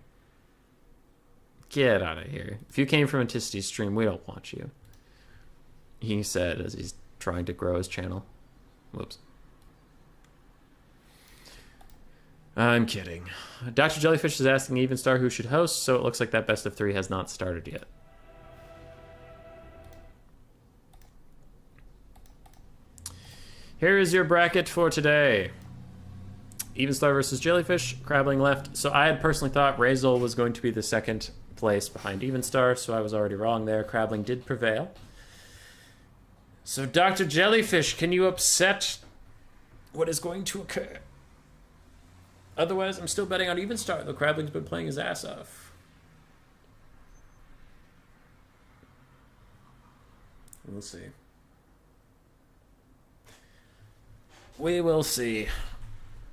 Speaker 1: Get out of here. If you came from Anticity's stream, we don't want you. He said as he's trying to grow his channel. Whoops. I'm kidding. Dr. Jellyfish is asking Evenstar who should host, so it looks like that best of 3 has not started yet. Here is your bracket for today. Evenstar versus Jellyfish, Crabbling left. So I had personally thought Razel was going to be the second place behind Evenstar, so I was already wrong there. Crabbling did prevail. So Dr. Jellyfish, can you upset what is going to occur? Otherwise, I'm still betting on Evenstar, though Crabbling's been playing his ass off. We'll see. We will see.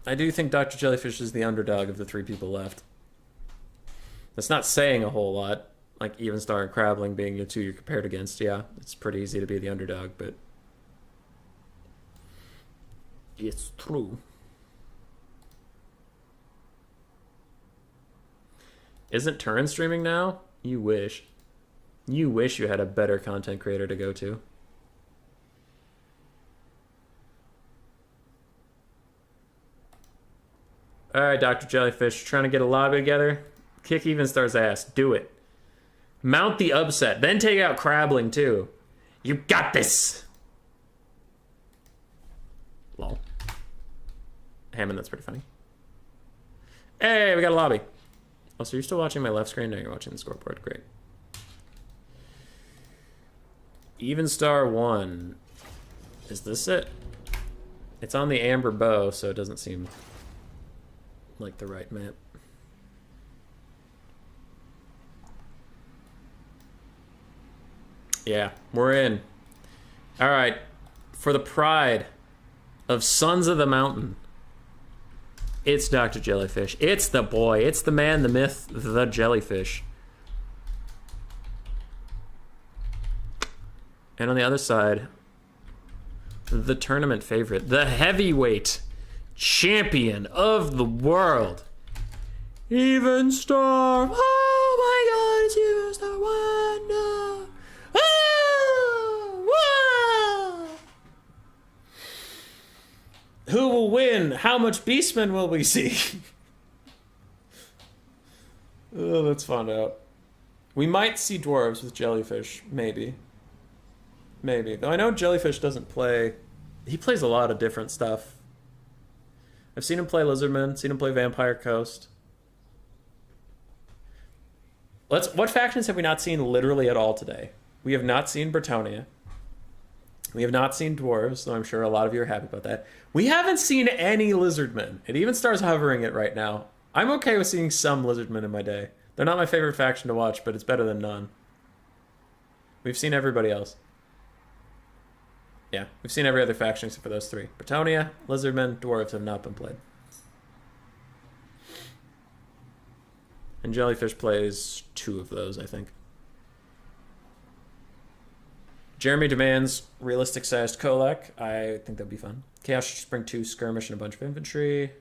Speaker 1: I do think Dr. Jellyfish is the underdog of the three people left. That's not saying a whole lot. Like Evenstar and Crabbling being the two you're compared against. Yeah, it's pretty easy to be the underdog, but it's true. Isn't Turin streaming now? You wish. You wish you had a better content creator to go to. Alright, Dr. Jellyfish, trying to get a lobby together? Kick Evenstar's ass. Do it. Mount the upset. Then take out Crabbling, too. You got this! Lol. Hammond, that's pretty funny. Hey, we got a lobby. Oh, so you're still watching my left screen? No, you're watching the scoreboard. Great. Evenstar 1. Is this it? It's on the amber bow, so it doesn't seem like the right map. Yeah, we're in. All right. For the pride of Sons of the Mountain, it's Dr. Jellyfish. It's the boy. It's the man, the myth, the Jellyfish. And on the other side, the tournament favorite, the heavyweight champion of the world, Evenstar. Oh my God, it's Evenstar. Wonder. Oh, whoa. Who will win? How much Beastmen will we see? Oh, let's find out. We might see Dwarves with Jellyfish, maybe. Maybe. Though I know Jellyfish doesn't play. He plays a lot of different stuff. I've seen him play Lizardman, seen him play Vampire Coast. What factions have we not seen literally at all today? We have not seen Bretonnia. We have not seen Dwarves, though I'm sure a lot of you are happy about that. We haven't seen any Lizardmen. It even starts hovering it right now. I'm okay with seeing some Lizardmen in my day. They're not my favorite faction to watch, but it's better than none. We've seen everybody else. Yeah, we've seen every other faction except for those three. Bretonnia, Lizardmen, Dwarves have not been played. And Jellyfish plays 2 of those, I think. Jeremy demands realistic-sized Kolak. I think that'd be fun. Chaos should bring 2 skirmish and a bunch of infantry.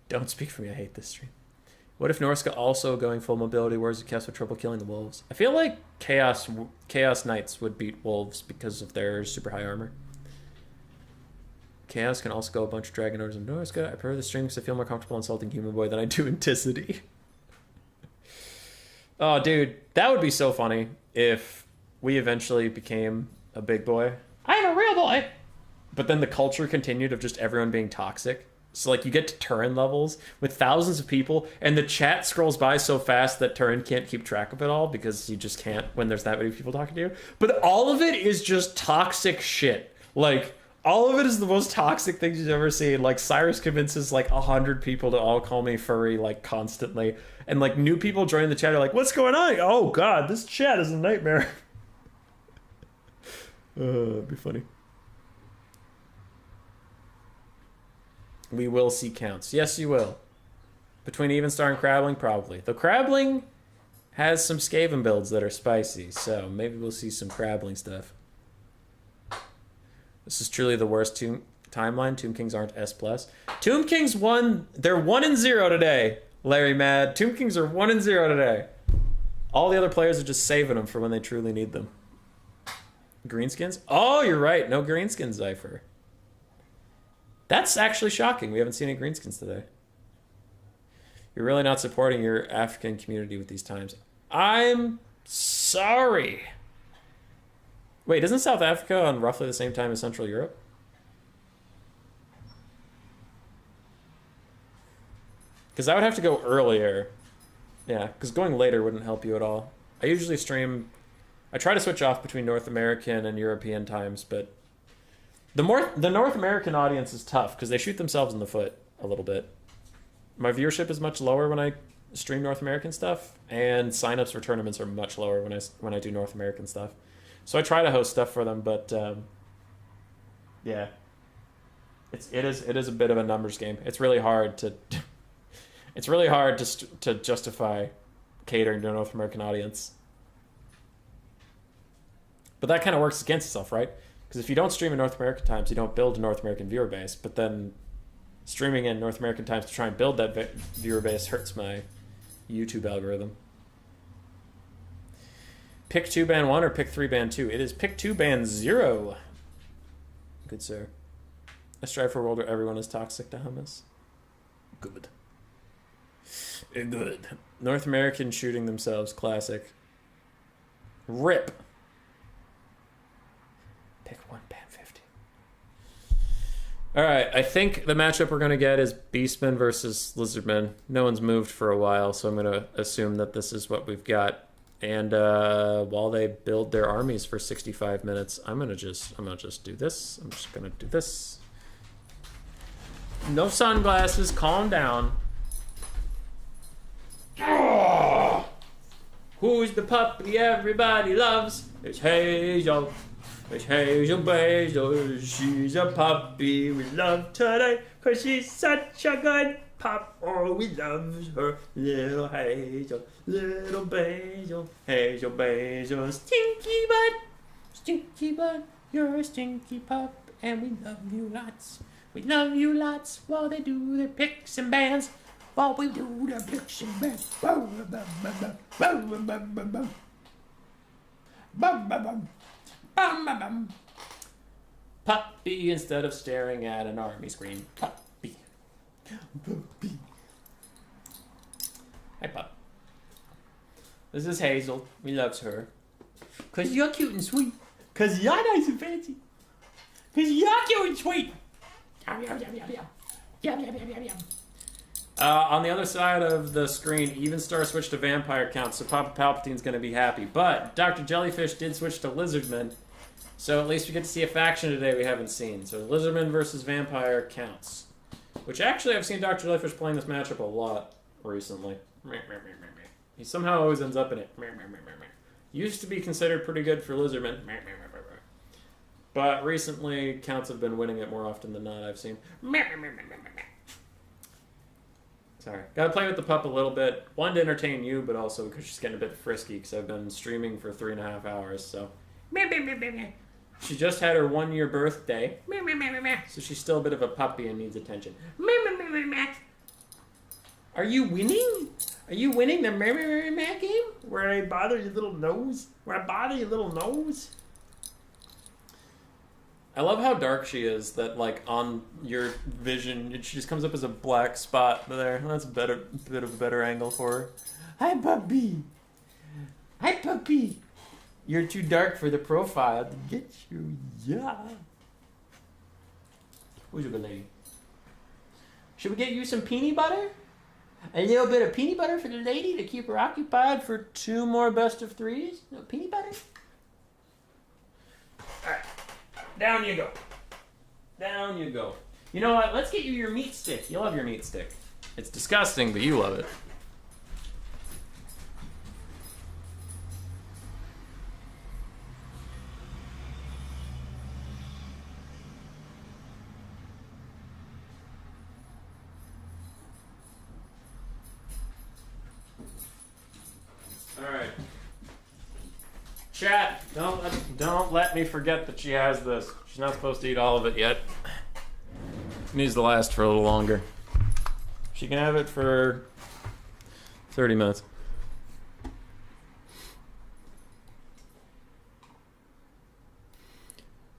Speaker 1: Don't speak for me, I hate this stream. What if Norska also going full mobility, whereas Chaos would trouble killing the wolves? I feel like Chaos Knights would beat wolves because of their super high armor. Chaos can also go a bunch of Dragon Orders in Norska. I prefer the stream because I feel more comfortable insulting Human Boy than I do Inticity. Oh, dude, that would be so funny if we eventually became a big boy. I'm a real boy! But then the culture continued of just everyone being toxic. So, like, you get to Turin levels with thousands of people, and the chat scrolls by so fast that Turin can't keep track of it all because you just can't when there's that many people talking to you. But all of it is just toxic shit. Like, all of it is the most toxic things you've ever seen. Like, Cyrus convinces, like, 100 people to all call me furry, like, constantly. And, like, new people join the chat are like, what's going on? Oh, God, this chat is a nightmare. It'd be funny. We will see counts. Yes, you will. Between Evenstar and Crabbling, probably. Though Crabbling has some Scaven builds that are spicy, so maybe we'll see some Crabbling stuff. This is truly the worst timeline. Tomb Kings aren't S+. Tomb Kings won. They're 1-0 today, Larry Mad. Tomb Kings are 1-0 today. All the other players are just saving them for when they truly need them. Greenskins? Oh, you're right. No greenskins, Zypher. That's actually shocking. We haven't seen any greenskins today. You're really not supporting your African community with these times. I'm sorry. Wait, isn't South Africa on roughly the same time as Central Europe? Because I would have to go earlier. Yeah, because going later wouldn't help you at all. I usually stream... I try to switch off between North American and European times, but... The North American audience is tough, because they shoot themselves in the foot a little bit. My viewership is much lower when I stream North American stuff, and signups for tournaments are much lower when I do North American stuff. So I try to host stuff for them, but yeah, it is a bit of a numbers game. It's really hard to to justify catering to a North American audience. But that kind of works against itself, right? Because if you don't stream in North American times, you don't build a North American viewer base. But then streaming in North American times to try and build that viewer base hurts my YouTube algorithm. Pick 2 ban 1 or pick 3 ban 2? It is pick 2 ban 0. Good sir. I strive for a world where everyone is toxic to hummus. Good. Good. North American shooting themselves. Classic. Rip. Pick 1 ban 50. Alright, I think the matchup we're going to get is Beastmen versus Lizardmen. No one's moved for a while, so I'm going to assume that this is what we've got. And while they build their armies for 65 minutes, I'm gonna just do this. I'm just gonna do this. No sunglasses, calm down. Oh! Who's the puppy everybody loves? It's Hazel. It's Hazel Basil. She's a puppy we love today, 'cause she's such a good pup. Oh, we love her. Little Hazel, little Basil. Hazel Basil, stinky butt, you're a stinky pup, and we love you lots. We love you lots while they do their picks and bans. While we do their picks and bans. Puppy instead of staring at an army screen. Puppy. Puppy. Hi, pup. This is Hazel. We loves her. 'Cause you're cute and sweet. 'Cause you're nice and fancy. 'Cause you're cute and sweet. Yum, yum, yum, yum, yum. Yum, yum, yum, yum, yum. On the other side of the screen, Even Star switched to vampire counts, so Papa Palpatine's going to be happy. But Dr. Jellyfish did switch to Lizardmen, so at least we get to see a faction today we haven't seen. So Lizardmen versus vampire counts. Which actually I've seen Dr. Jellyfish playing this matchup a lot recently. He somehow always ends up in it. Used to be considered pretty good for Lizardmen. But recently, counts have been winning it more often than not, I've seen. Sorry. Gotta play with the pup a little bit. One, to entertain you, but also because she's getting a bit frisky because I've been streaming for 3.5 hours, so. She just had her 1-year birthday. So she's still a bit of a puppy and needs attention. Are you winning? Are you winning the game? Where I bother your little nose? Where I bother your little nose? I love how dark she is, that, like, on your vision, she just comes up as a black spot there. That's a bit of a better angle for her. Hi, puppy. Hi, puppy. You're too dark for the profile to get you. Yeah. Who's a good lady? Should we get you some peanut butter? A little bit of peanut butter for the lady to keep her occupied for 2 more best of 3s? No peanut butter? Alright. Down you go. Down you go. You know what? Let's get you your meat stick. You love your meat stick. It's disgusting, but you love it. Alright. Chat, don't let me forget that she has this. She's not supposed to eat all of it yet. It needs to last for a little longer. She can have it for 30 minutes.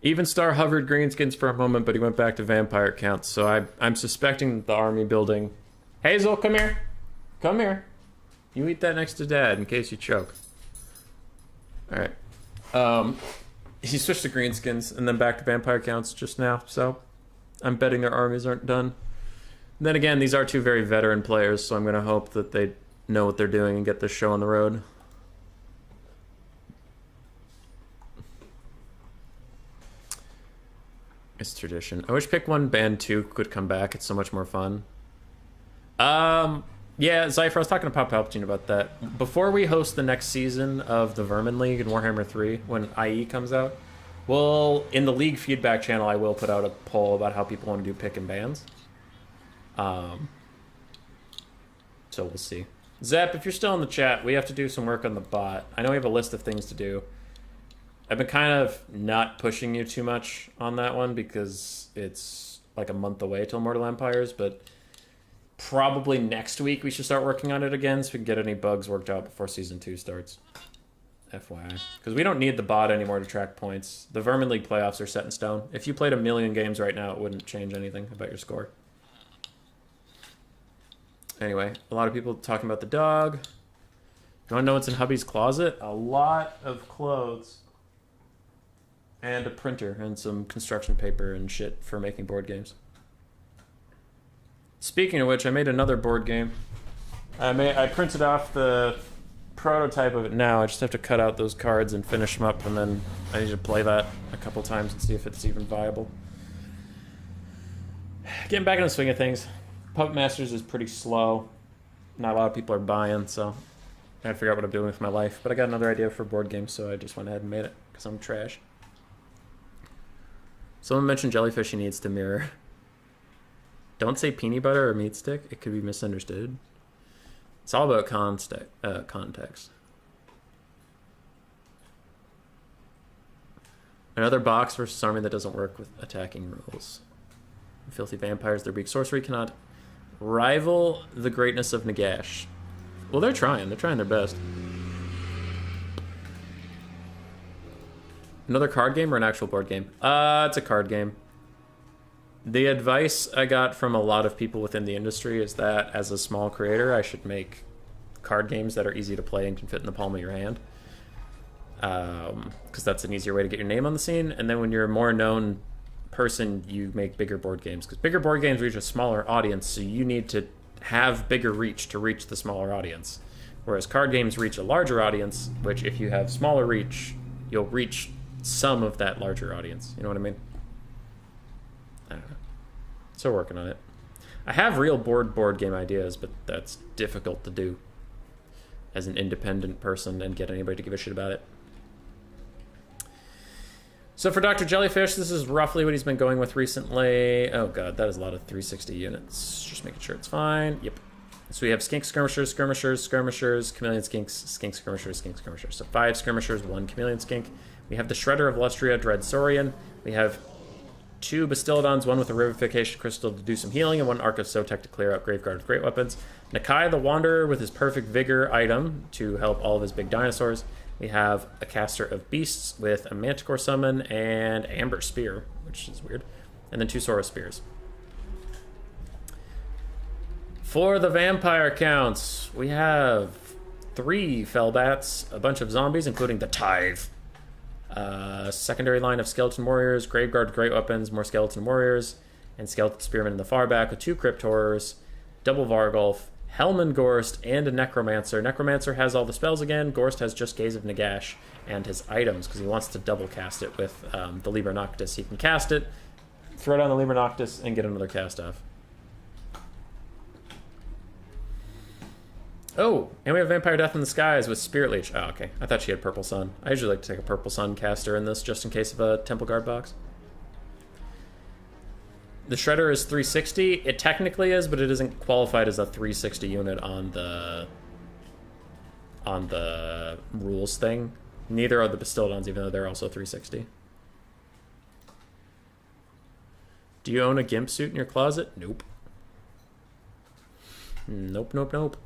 Speaker 1: Even Star hovered greenskins for a moment, but he went back to vampire counts. So I'm suspecting the army building. Hazel, come here. Come here. You eat that next to Dad in case you choke. Alright. He switched to greenskins and then back to vampire counts just now, so I'm betting their armies aren't done. Then again, these are two very veteran players, so I'm going to hope that they know what they're doing and get this show on the road. It's tradition. I wish Pick 1 Band 2 could come back. It's so much more fun. Yeah, Zypher, I was talking to Pop Palpatine about that. Before we host the next season of the Vermin League in Warhammer 3, when IE comes out, well, in the League feedback channel, I will put out a poll about how people want to do pick and bans. So we'll see. Zep, if you're still in the chat, we have to do some work on the bot. I know we have a list of things to do. I've been kind of not pushing you too much on that one because it's like a month away till Mortal Empires, but probably next week we should start working on it again so we can get any bugs worked out before Season 2 starts. FYI. Because we don't need the bot anymore to track points. The Vermin League playoffs are set in stone. If you played 1 million games right now, it wouldn't change anything about your score. Anyway, a lot of people talking about the dog. You want to know what's in hubby's closet? A lot of clothes. And a printer and some construction paper and shit for making board games. Speaking of which, I made another board game. I printed off the prototype of it now. I just have to cut out those cards and finish them up, and then I need to play that a couple times and see if it's even viable. Getting back in the swing of things. Puppet Masters is pretty slow. Not a lot of people are buying, so I gotta figure out what I'm doing with my life. But I got another idea for a board game, so I just went ahead and made it, because I'm trash. Someone mentioned Jellyfish he needs to mirror. Don't say peanut butter or meat stick. It could be misunderstood. It's all about context. Another box versus army that doesn't work with attacking rules. Filthy vampires, their weak sorcery cannot rival the greatness of Nagash. Well, they're trying. They're trying their best. Another card game or an actual board game? It's a card game. The advice I got from a lot of people within the industry is that as a small creator, I should make card games that are easy to play and can fit in the palm of your hand. Because that's an easier way to get your name on the scene. And then when you're a more known person, you make bigger board games. Because bigger board games reach a smaller audience, so you need to have bigger reach to reach the smaller audience. Whereas card games reach a larger audience, which if you have smaller reach, you'll reach some of that larger audience. You know what I mean? I don't know. So working on it. I have real board game ideas, but that's difficult to do as an independent person and get anybody to give a shit about it. So for Dr. Jellyfish, this is roughly what he's been going with recently. Oh god, that is a lot of 360 units. Just making sure it's fine. Yep. So we have skink skirmishers, chameleon skinks, skink skirmishers, skink skirmishers. So 5 skirmishers, 1 chameleon skink. We have the Shredder of Lustria, Dread Saurian. We have 2 Bastillodons, 1 with a Revivification Crystal to do some healing, and 1 Arc of Sotek to clear out Graveguard with great weapons. Nakai the Wanderer with his Perfect Vigor item to help all of his big dinosaurs. We have a Caster of Beasts with a Manticore Summon and Amber Spear, which is weird. And then 2 Saurus Spears. For the vampire counts, we have 3 Fellbats, a bunch of zombies, including the Tithe. Secondary line of Skeleton Warriors, Graveguard with great weapons, more Skeleton Warriors, and Skeleton Spearmen in the far back with 2 Crypt Horrors, double Vargulf, Helman Gorst, and a Necromancer. Necromancer has all the spells again. Gorst has just Gaze of Nagash and his items because he wants to double cast it with the Liber Noctis. He can cast it, throw down the Liber Noctis, and get another cast off. Oh, and we have Vampire Death in the Skies with Spirit Leech. Oh, okay. I thought she had Purple Sun. I usually like to take a Purple Sun caster in this just in case of a Temple Guard box. The Shredder is 360. It technically is, but it isn't qualified as a 360 unit on the rules thing. Neither are the Bastillodons, even though they're also 360. Do you own a Gimp suit in your closet? Nope. Nope.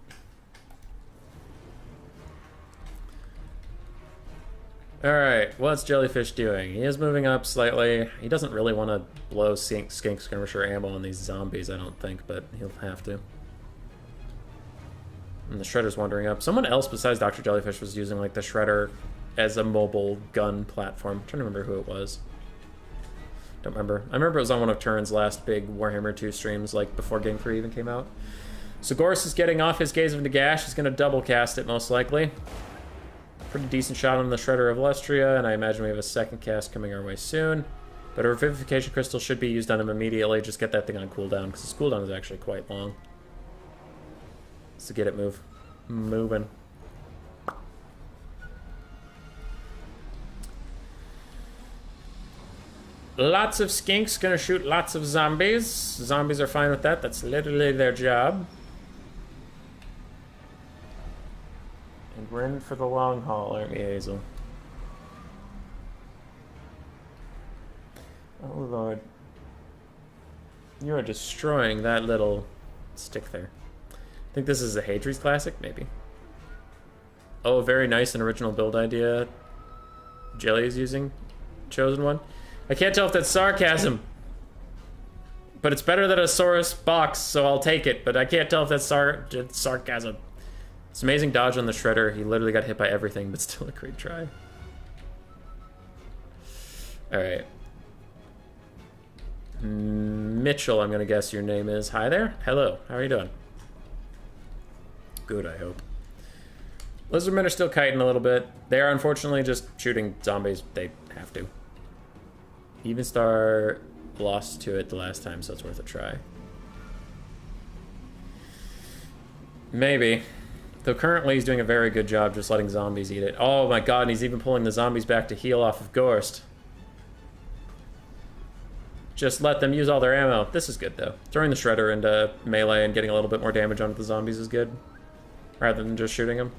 Speaker 1: Alright, what's Jellyfish doing? He is moving up slightly. He doesn't really want to blow Skink Skirmisher ammo on these zombies, I don't think, but he'll have to. And the Shredder's wandering up. Someone else besides Dr. Jellyfish was using like the Shredder as a mobile gun platform. I'm trying to remember who it was. Don't remember. I remember it was on one of Turn's last big Warhammer 2 streams, like before Game 3 even came out. So Gorst is getting off his Gaze of Nagash. He's going to double cast it, most likely. Pretty decent shot on the Shredder of Lustria, and I imagine we have a second cast coming our way soon. But a Revivification Crystal should be used on him immediately. Just get that thing on cooldown, because his cooldown is actually quite long. So get it moving. Lots of skinks gonna shoot lots of zombies. Zombies are fine with that. That's literally their job. And we're in for the long haul, aren't we, Hazel? Oh, Lord. You are destroying that little stick there. I think this is a Hadri's Classic, maybe. Oh, very nice and original build idea. Jelly is using. Chosen one. I can't tell if that's sarcasm. But it's better than a Saurus box, so I'll take it. But I can't tell if that's sarcasm. It's amazing dodge on the Shredder. He literally got hit by everything, but still a great try. Alright. Mitchell, I'm gonna guess your name is. Hi there. Hello. How are you doing? Good, I hope. Lizardmen are still kiting a little bit. They are unfortunately just shooting zombies. They have to. Evenstar lost to it the last time, so it's worth a try. Maybe. Though currently he's doing a very good job just letting zombies eat it. Oh my god, and he's even pulling the zombies back to heal off of Gorst. Just let them use all their ammo. This is good, though. Throwing the Shredder into melee and getting a little bit more damage onto the zombies is good. Rather than just shooting them.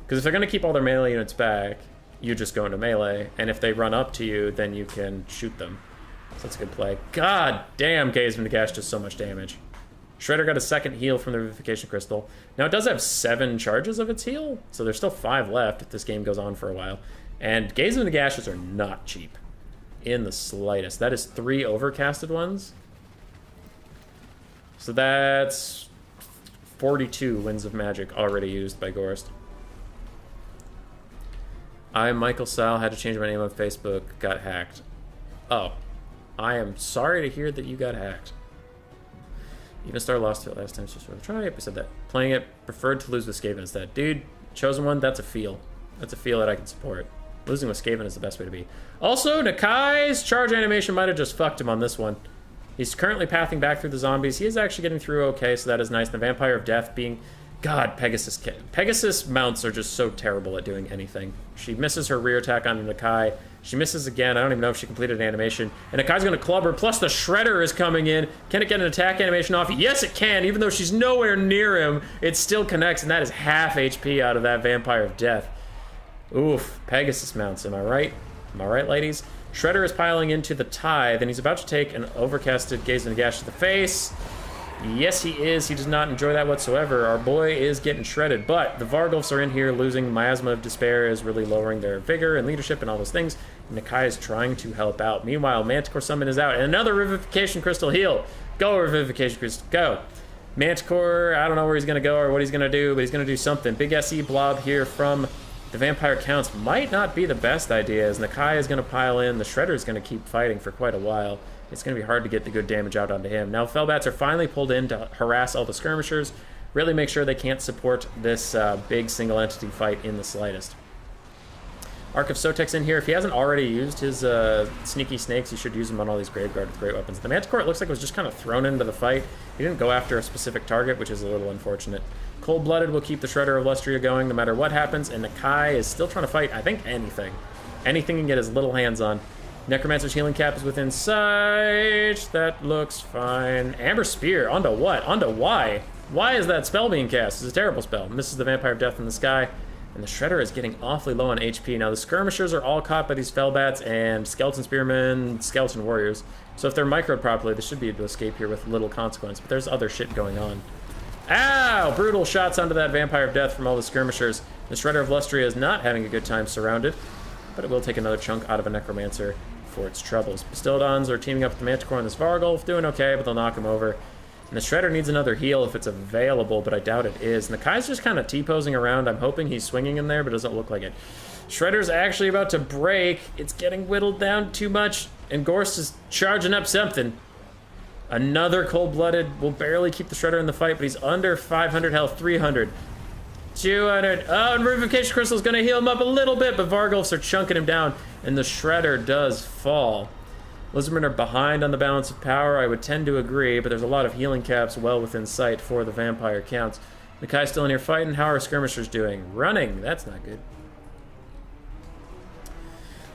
Speaker 1: Because if they're going to keep all their melee units back, you just go into melee. And if they run up to you, then you can shoot them. So that's a good play. God damn, Gaze of Nagash does so much damage. Shredder got a second heal from the Revivification Crystal. Now, it does have 7 charges of its heal, so there's still 5 left if this game goes on for a while. And Gaze of Nagashes are not cheap. In the slightest. That is 3 overcasted ones. So that's 42 Winds of Magic already used by Gorst. I'm Michael Sal, had to change my name on Facebook, got hacked. Oh. I am sorry to hear that you got hacked. Evenstar lost to it last time, so sort of try it. I said that. Playing it, preferred to lose with Scaven instead. Dude, chosen one, that's a feel. That's a feel that I can support. Losing with Scaven is the best way to be. Also, Nakai's charge animation might have just fucked him on this one. He's currently pathing back through the zombies. He is actually getting through okay, so that is nice. The Vampire of Death being... God, Pegasus mounts are just so terrible at doing anything. She misses her rear attack on Nakai. She misses again. I don't even know if she completed an animation. And Nakai's going to club her, plus the Shredder is coming in. Can it get an attack animation off? Yes, it can. Even though she's nowhere near him, it still connects, and that is half HP out of that Vampire of Death. Oof, Pegasus mounts, am I right? Am I right, ladies? Shredder is piling into the Tithe, and he's about to take an overcasted Gaze of Nagash to the face. Yes, he is. He does not enjoy that whatsoever. Our boy is getting shredded, but the Vargulfs are in here losing. Miasma of Despair is really lowering their vigor and leadership and all those things. Nakai is trying to help out. Meanwhile, Manticore Summon is out, and another Revivification Crystal heal. Go, Revivification Crystal, go. Manticore, I don't know where he's going to go or what he's going to do, but he's going to do something. Big SE blob here from the Vampire Counts might not be the best idea, as Nakai is going to pile in. The Shredder is going to keep fighting for quite a while. It's going to be hard to get the good damage out onto him. Now, Fellbats are finally pulled in to harass all the skirmishers, really make sure they can't support this big single entity fight in the slightest. Arc of Sotek's in here. If he hasn't already used his sneaky snakes, he should use them on all these Graveguard with great weapons. The Manticore, it looks like, was just kind of thrown into the fight. He didn't go after a specific target, which is a little unfortunate. Cold-Blooded will keep the Shredder of Lustria going no matter what happens, and Nakai is still trying to fight, I think, anything. Anything he can get his little hands on. Necromancer's healing cap is within sight. That looks fine. Amber Spear. Onto what? Onto why? Why is that spell being cast? It's a terrible spell. Misses the Vampire of Death in the sky. And the Shredder is getting awfully low on HP. Now, the Skirmishers are all caught by these Fellbats and Skeleton Spearmen, Skeleton Warriors. So if they're microed properly, they should be able to escape here with little consequence. But there's other shit going on. Ow! Brutal shots onto that Vampire of Death from all the Skirmishers. The Shredder of Lustria is not having a good time surrounded. But it will take another chunk out of a Necromancer for its troubles. Bastiladons are teaming up with the Manticore and this Vargulf, doing okay, but they'll knock him over. And the Shredder needs another heal if it's available, but I doubt it is. And the Kai's just kind of T-posing around. I'm hoping he's swinging in there, but it doesn't look like it. Shredder's actually about to break. It's getting whittled down too much. And Gorst is charging up something. Another cold-blooded will barely keep the Shredder in the fight, but he's under 500 health, 300. 200. Oh, and Revivification Crystal's gonna heal him up a little bit, but Vargulfs are chunking him down, and the Shredder does fall. Lizardmen are behind on the balance of power, I would tend to agree, but there's a lot of healing caps well within sight for the vampire counts. Nakai's still in here fighting. How are skirmishers doing? Running. That's not good.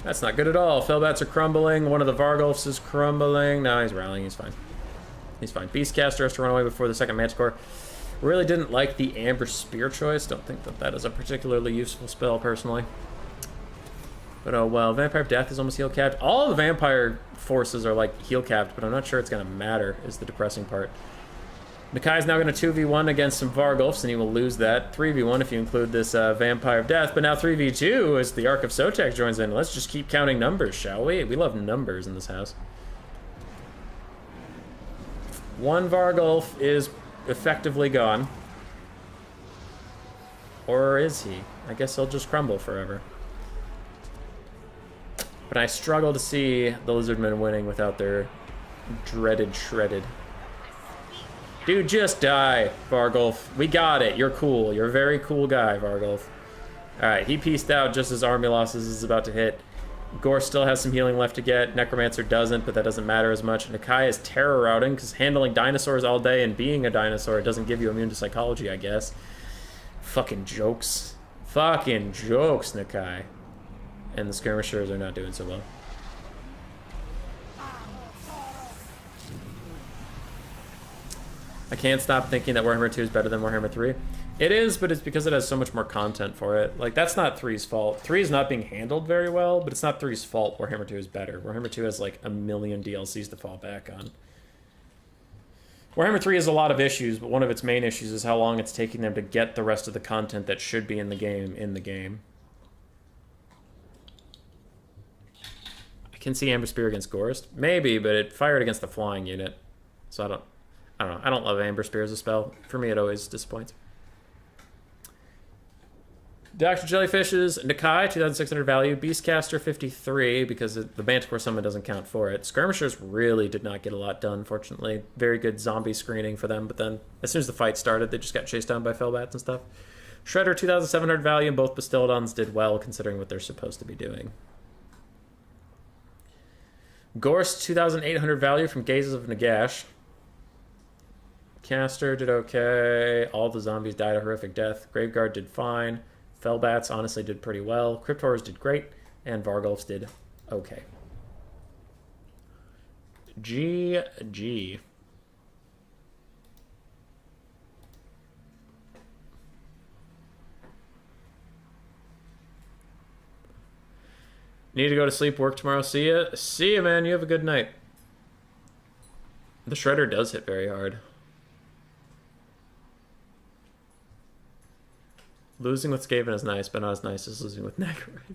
Speaker 1: That's not good at all. Fellbats are crumbling. One of the Vargulfs is crumbling. No, he's rallying. He's fine. He's fine. Beastcaster has to run away before the second Manticore. Really didn't like the Amber Spear choice. Don't think that that is a particularly useful spell, personally. But oh well. Vampire Death is almost heal capped. All the vampire forces are like heal capped, but I'm not sure it's going to matter, is the depressing part. Nakai's now going to 2v1 against some Vargulfs, and he will lose that. 3v1 if you include this Vampire of Death, but now 3v2 as the Ark of Sotek joins in. Let's just keep counting numbers, shall we? We love numbers in this house. One Vargulf is effectively gone. Or is he? I guess he'll just crumble forever. But I struggle to see the Lizardmen winning without their dreaded Shredded. Dude, just die, Vargulf. We got it. You're cool. You're a very cool guy, Vargulf. Alright, he pieced out just as Army Losses is about to hit. Gorst still has some healing left to get. Necromancer doesn't, but that doesn't matter as much. Nakai is terror routing, because handling dinosaurs all day and being a dinosaur doesn't give you immune to psychology, I guess. Fucking jokes. Fucking jokes, Nakai. And the skirmishers are not doing so well. I can't stop thinking that Warhammer 2 is better than Warhammer 3. It is, but it's because it has so much more content for it. Like, that's not 3's fault. 3 is not being handled very well, but it's not 3's fault Warhammer 2 is better. Warhammer 2 has, like, a million DLCs to fall back on. Warhammer 3 has a lot of issues, but one of its main issues is how long it's taking them to get the rest of the content that should be in the game. I can see Amber Spear against Gorst. Maybe, but it fired against the flying unit. So I don't know. I don't love Amber Spear as a spell. For me, it always disappoints. Dr. Jellyfishes, Nakai, 2,600 value. Beastcaster, 53, because the Manticore summon doesn't count for it. Skirmishers really did not get a lot done, fortunately. Very good zombie screening for them, but then as soon as the fight started, they just got chased down by Fellbats and stuff. Shredder, 2,700 value, and both Bastiladons did well, considering what they're supposed to be doing. Gorst, 2,800 value from Gazes of Nagash. Caster did okay. All the zombies died a horrific death. Graveguard did fine. Fellbats honestly did pretty well. Crypt Horrors did great. And Vargulfs did okay. GG. Need to go to sleep, work tomorrow. See ya. See ya, man. You have a good night. The Shredder does hit very hard. Losing with Scaven is nice, but not as nice as losing with Necromancer.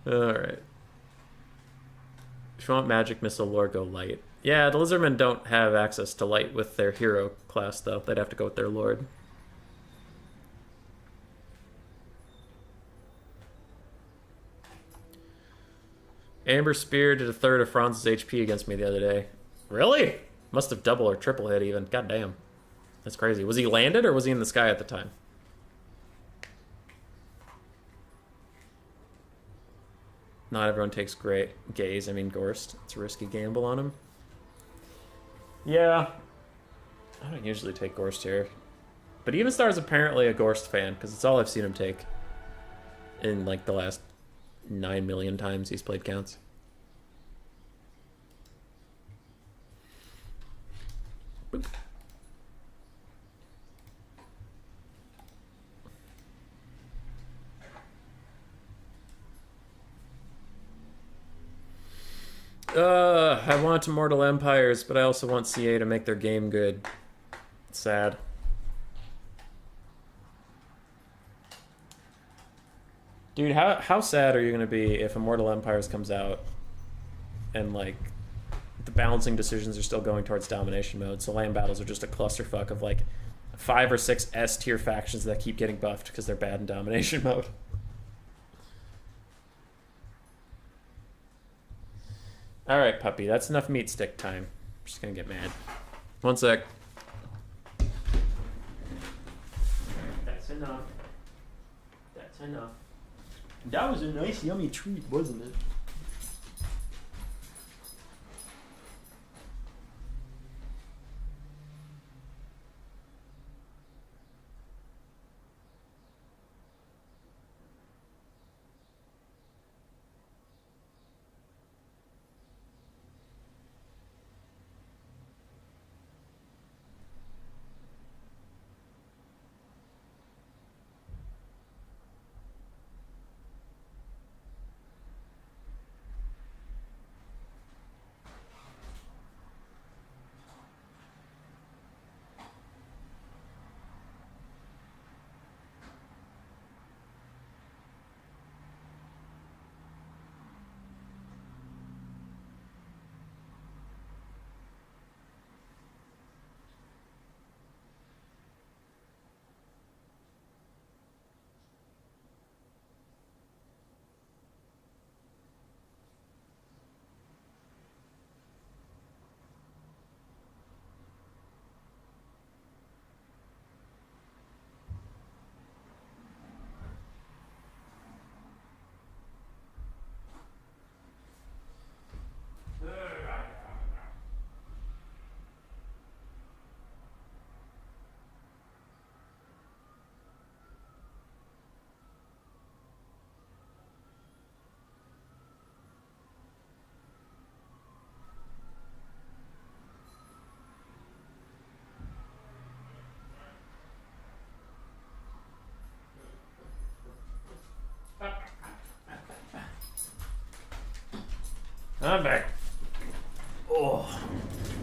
Speaker 1: Alright. If you want Magic Missile Lore, go Light. Yeah, the Lizardmen don't have access to Light with their hero class, though. They'd have to go with their Lord. Amber Spear did a third of Franz's HP against me the other day. Really? Must have double or triple hit even. God damn. That's crazy. Was he landed or was he in the sky at the time? Not everyone takes great gaze. I mean, Gorst. It's a risky gamble on him. Yeah. I don't usually take Gorst here. But Evenstar is apparently a Gorst fan, because it's all I've seen him take in, like, the last 9 million times he's played counts. Boop. I want Immortal Empires, but I also want CA to make their game good. It's sad. Dude, how sad are you going to be if Immortal Empires comes out and, like, the balancing decisions are still going towards domination mode, so land battles are just a clusterfuck of, like, 5 or 6 S-tier factions that keep getting buffed because they're bad in domination mode. All right, puppy. That's enough meat stick time. I'm just gonna get mad. One sec. That's enough. That's enough. That was a nice, yummy treat, wasn't it? I'm back. Oh,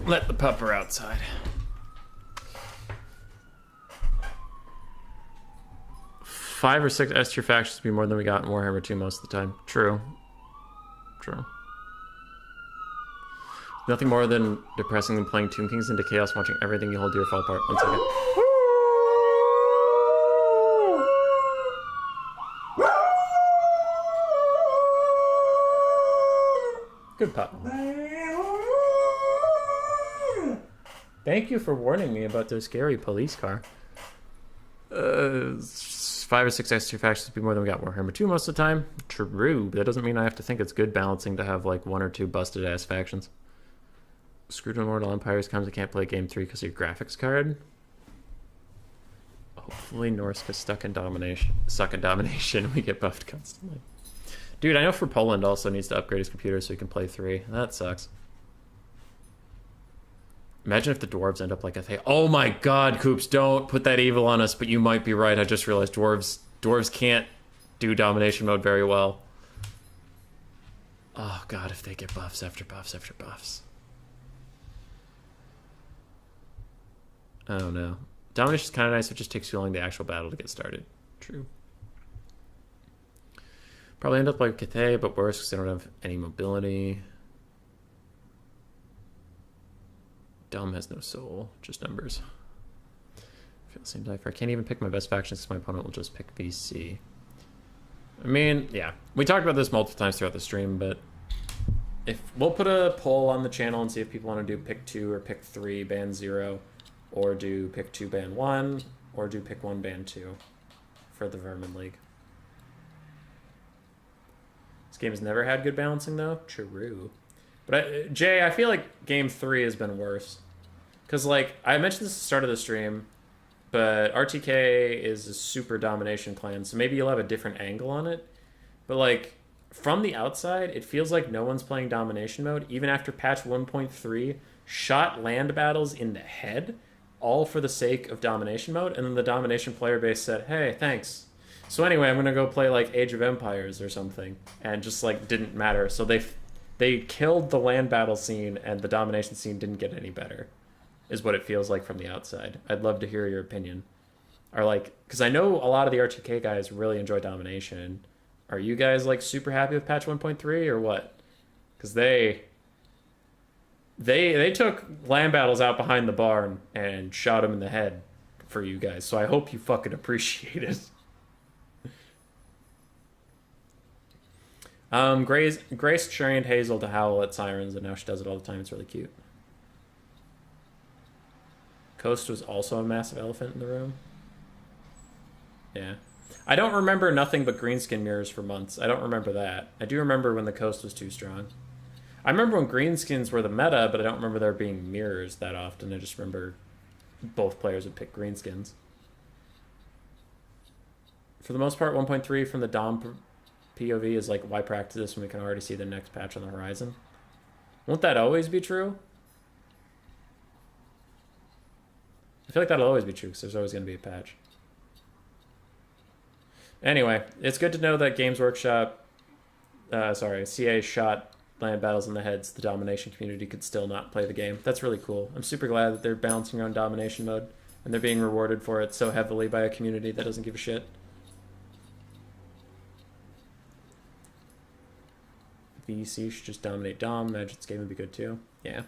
Speaker 1: let the pupper outside. Five or six S tier factions would be more than we got in Warhammer 2 most of the time. True. True. Nothing more than depressing than playing Tomb Kings into chaos, watching everything you hold dear fall apart. One second. Good pup. Thank you for warning me about the scary police car. 5 or 6 S tier factions would be more than we got Warhammer 2 most of the time. True, but that doesn't mean I have to think it's good balancing to have like 1 or 2 busted ass factions. Screwed Immortal Empires comes I can't play game 3 because of your graphics card. Hopefully Norska stuck in domination. We get buffed constantly. Dude, I know for Poland also needs to upgrade his computer so he can play 3. That sucks. Imagine if the dwarves end up like a thing. Oh my god, Coops, don't put that evil on us, but you might be right. I just realized dwarves can't do domination mode very well. Oh god, if they get buffs after buffs after buffs. Oh no. Domination's kind of nice, it just takes too long the actual battle to get started. True. Probably end up like Cathay, but worse because they don't have any mobility. Dom has no soul, just numbers. I feel the same diaper. I can't even pick my best factions because my opponent will just pick BC. I mean, yeah. We talked about this multiple times throughout the stream, but if we'll put a poll on the channel and see if people want to do pick 2 or pick 3, ban 0, or do pick 2, ban 1, or do pick 1, ban 2 for the Vermin League. This game has never had good balancing, though. True. But, Jay, I feel like Game 3 has been worse. Because, like, I mentioned this at the start of the stream, but RTK is a super domination clan, so maybe you'll have a different angle on it. But, like, from the outside, it feels like no one's playing domination mode, even after patch 1.3 shot land battles in the head, all for the sake of domination mode, and then the domination player base said, hey, thanks. So anyway, I'm going to go play, like, Age of Empires or something, and just, like, didn't matter. So they killed the land battle scene, and the domination scene didn't get any better, is what it feels like from the outside. I'd love to hear your opinion. Or like, because I know a lot of the RTK guys really enjoy domination. Are you guys like super happy with patch 1.3 or what? Because they took land battles out behind the barn and shot them in the head for you guys. So I hope you fucking appreciate it. Grace trained Hazel to howl at sirens, and now she does it all the time. It's really cute. Coast was also a massive elephant in the room. Yeah. I don't remember nothing but greenskin mirrors for months. I don't remember that. I do remember when the Coast was too strong. I remember when greenskins were the meta, but I don't remember there being mirrors that often. I just remember both players would pick greenskins. For the most part, 1.3 from the Dom POV is like, why practice this when we can already see the next patch on the horizon? Won't that always be true? I feel like that'll always be true because there's always going to be a patch. Anyway, it's good to know that Games Workshop, CA shot land battles in the heads. The domination community could still not play the game. That's really cool. I'm super glad that they're balancing on domination mode and they're being rewarded for it so heavily by a community that doesn't give a shit. VEC should just dominate Dom. Imagine Scaven would be good too. Yeah.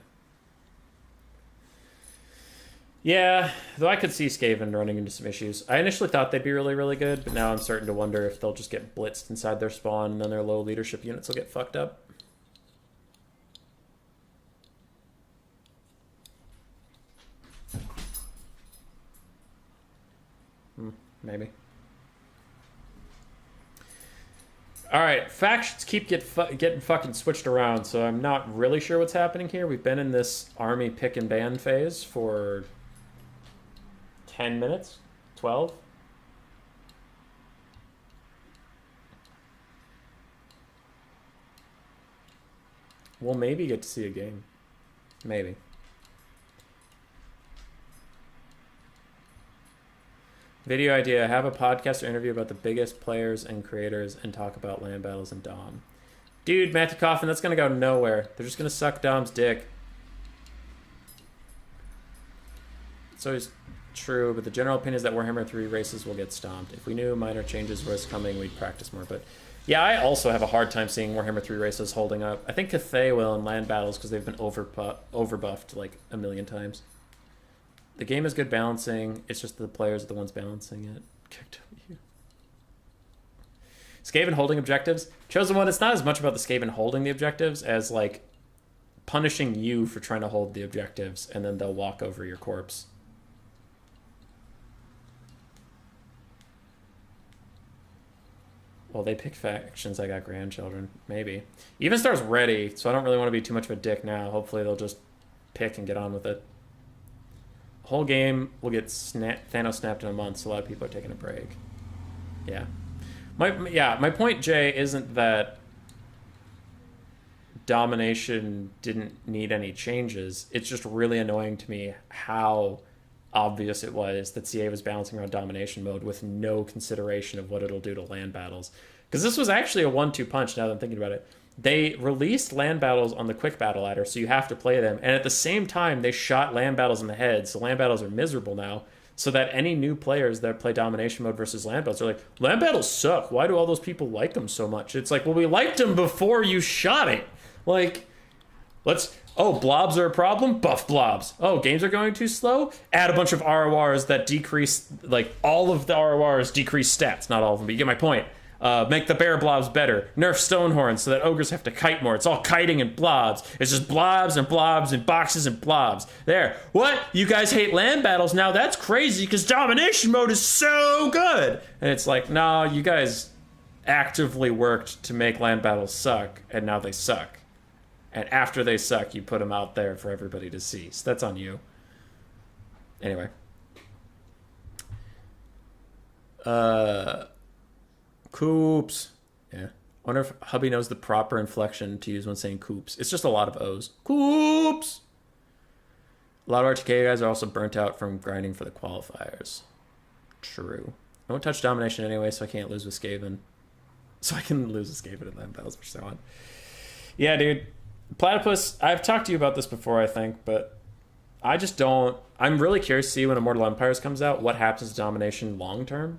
Speaker 1: Yeah, though I could see Scaven running into some issues. I initially thought they'd be really, really good, but now I'm starting to wonder if they'll just get blitzed inside their spawn and then their low leadership units will get fucked up. Maybe. Alright, factions keep getting fucking switched around, so I'm not really sure what's happening here. We've been in this army pick and ban phase for 10 minutes? 12? We'll maybe get to see a game. Maybe. Video idea, have a podcast or interview about the biggest players and creators and talk about land battles and Dom. Dude, Matthew Coffin, that's going to go nowhere. They're just going to suck Dom's dick. It's always true, but the general opinion is that Warhammer 3 races will get stomped. If we knew minor changes was coming, we'd practice more. But yeah, I also have a hard time seeing Warhammer 3 races holding up. I think Cathay will in land battles because they've been overbuffed like a million times. The game is good balancing. It's just the players are the ones balancing it. Skaven holding objectives. Chosen One, it's not as much about the Skaven holding the objectives as like punishing you for trying to hold the objectives and then they'll walk over your corpse. Well, they pick factions. I got grandchildren. Maybe. Even Star's ready, so I don't really want to be too much of a dick now. Hopefully they'll just pick and get on with it. Whole game will get Thanos snapped in a month, so a lot of people are taking a break. Yeah. My point, Jay, isn't that domination didn't need any changes. It's just really annoying to me how obvious it was that CA was balancing around domination mode with no consideration of what it'll do to land battles. Because this was actually a 1-2 punch now that I'm thinking about it. They released land battles on the quick battle ladder, so you have to play them. And at the same time, they shot land battles in the head, so land battles are miserable now. So that any new players that play domination mode versus land battles are like, land battles suck. Why do all those people like them so much? It's like, well, we liked them before you shot it. Like, oh, blobs are a problem? Buff blobs. Oh, games are going too slow? Add a bunch of RORs that decrease, like, all of the RORs decrease stats. Not all of them, but you get my point. Make the bear blobs better. Nerf Stonehorn so that ogres have to kite more. It's all kiting and blobs. It's just blobs and blobs and boxes and blobs. There. What? You guys hate land battles? Now that's crazy because domination mode is so good. And it's like, no, you guys actively worked to make land battles suck, and now they suck. And after they suck, you put them out there for everybody to see. So that's on you. Anyway. Coops. Yeah. I wonder if hubby knows the proper inflection to use when saying coops. It's just a lot of O's. Coops! A lot of RTK guys are also burnt out from grinding for the qualifiers. True. I won't touch domination anyway, so I can't lose with Scaven. So I can lose with Scaven in land battles, which is so on. Yeah, dude. Platypus, I've talked to you about this before, I think, but I just don't... I'm really curious to see when Immortal Empires comes out, what happens to domination long-term.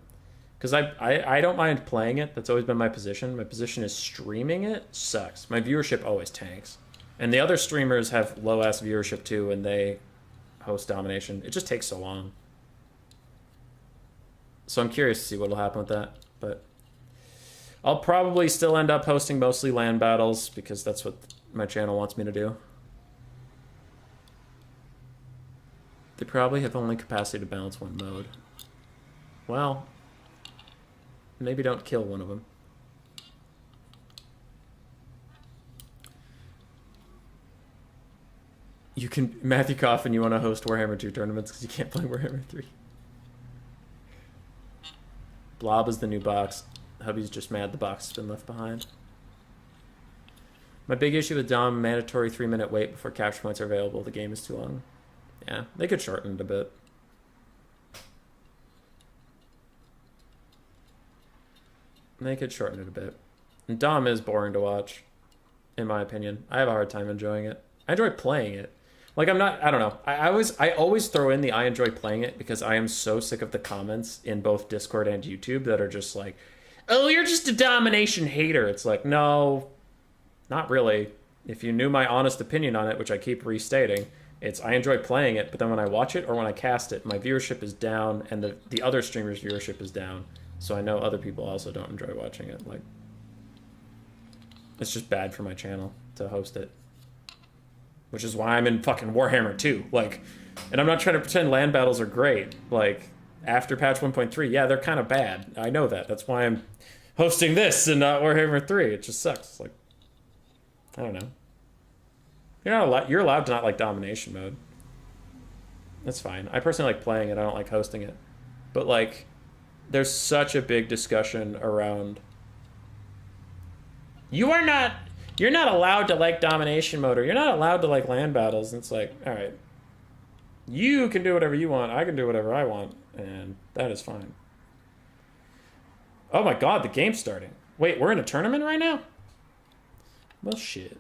Speaker 1: Because I don't mind playing it. That's always been my position. My position is streaming it sucks. My viewership always tanks. And the other streamers have low-ass viewership too, and they host domination. It just takes so long. So I'm curious to see what will happen with that. But I'll probably still end up hosting mostly LAN battles because that's what my channel wants me to do. They probably have only capacity to balance one mode. Well, maybe don't kill one of them. You can, Matthew Coffin, you want to host Warhammer 2 tournaments because you can't play Warhammer 3. Blob is the new box. Hubby's just mad the box has been left behind. My big issue with Dom, mandatory 3-minute wait before capture points are available. The game is too long. Yeah, they could shorten it a bit. They could shorten it a bit. And Dom is boring to watch, in my opinion. I have a hard time enjoying it. I enjoy playing it. Like, I'm not, I don't know. I always throw in the I enjoy playing it because I am so sick of the comments in both Discord and YouTube that are just like, oh, you're just a domination hater. It's like, no, not really. If you knew my honest opinion on it, which I keep restating, it's I enjoy playing it, but then when I watch it or when I cast it, my viewership is down and the other streamers' viewership is down. So I know other people also don't enjoy watching it. Like, it's just bad for my channel to host it. Which is why I'm in fucking Warhammer 2. Like, and I'm not trying to pretend LAN battles are great. Like, after patch 1.3, yeah, they're kind of bad. I know that. That's why I'm hosting this and not Warhammer 3. It just sucks. Like, I don't know. You're allowed to not like domination mode. That's fine. I personally like playing it. I don't like hosting it. But, like, there's such a big discussion around... You're not allowed to like domination mode, or you're not allowed to like LAN battles. And it's like, all right, you can do whatever you want. I can do whatever I want. And that is fine. Oh my God, the game's starting. Wait, we're in a tournament right now? Well, shit.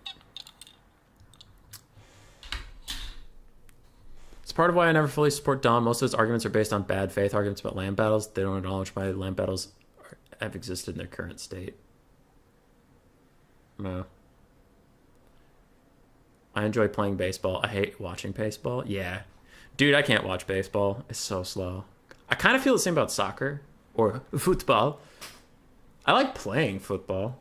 Speaker 1: It's part of why I never fully support Dom. Most of his arguments are based on bad faith arguments about LAN battles. They don't acknowledge why LAN battles have existed in their current state. No. I enjoy playing baseball. I hate watching baseball. Yeah. Dude, I can't watch baseball. It's so slow. I kind of feel the same about soccer or football. I like playing football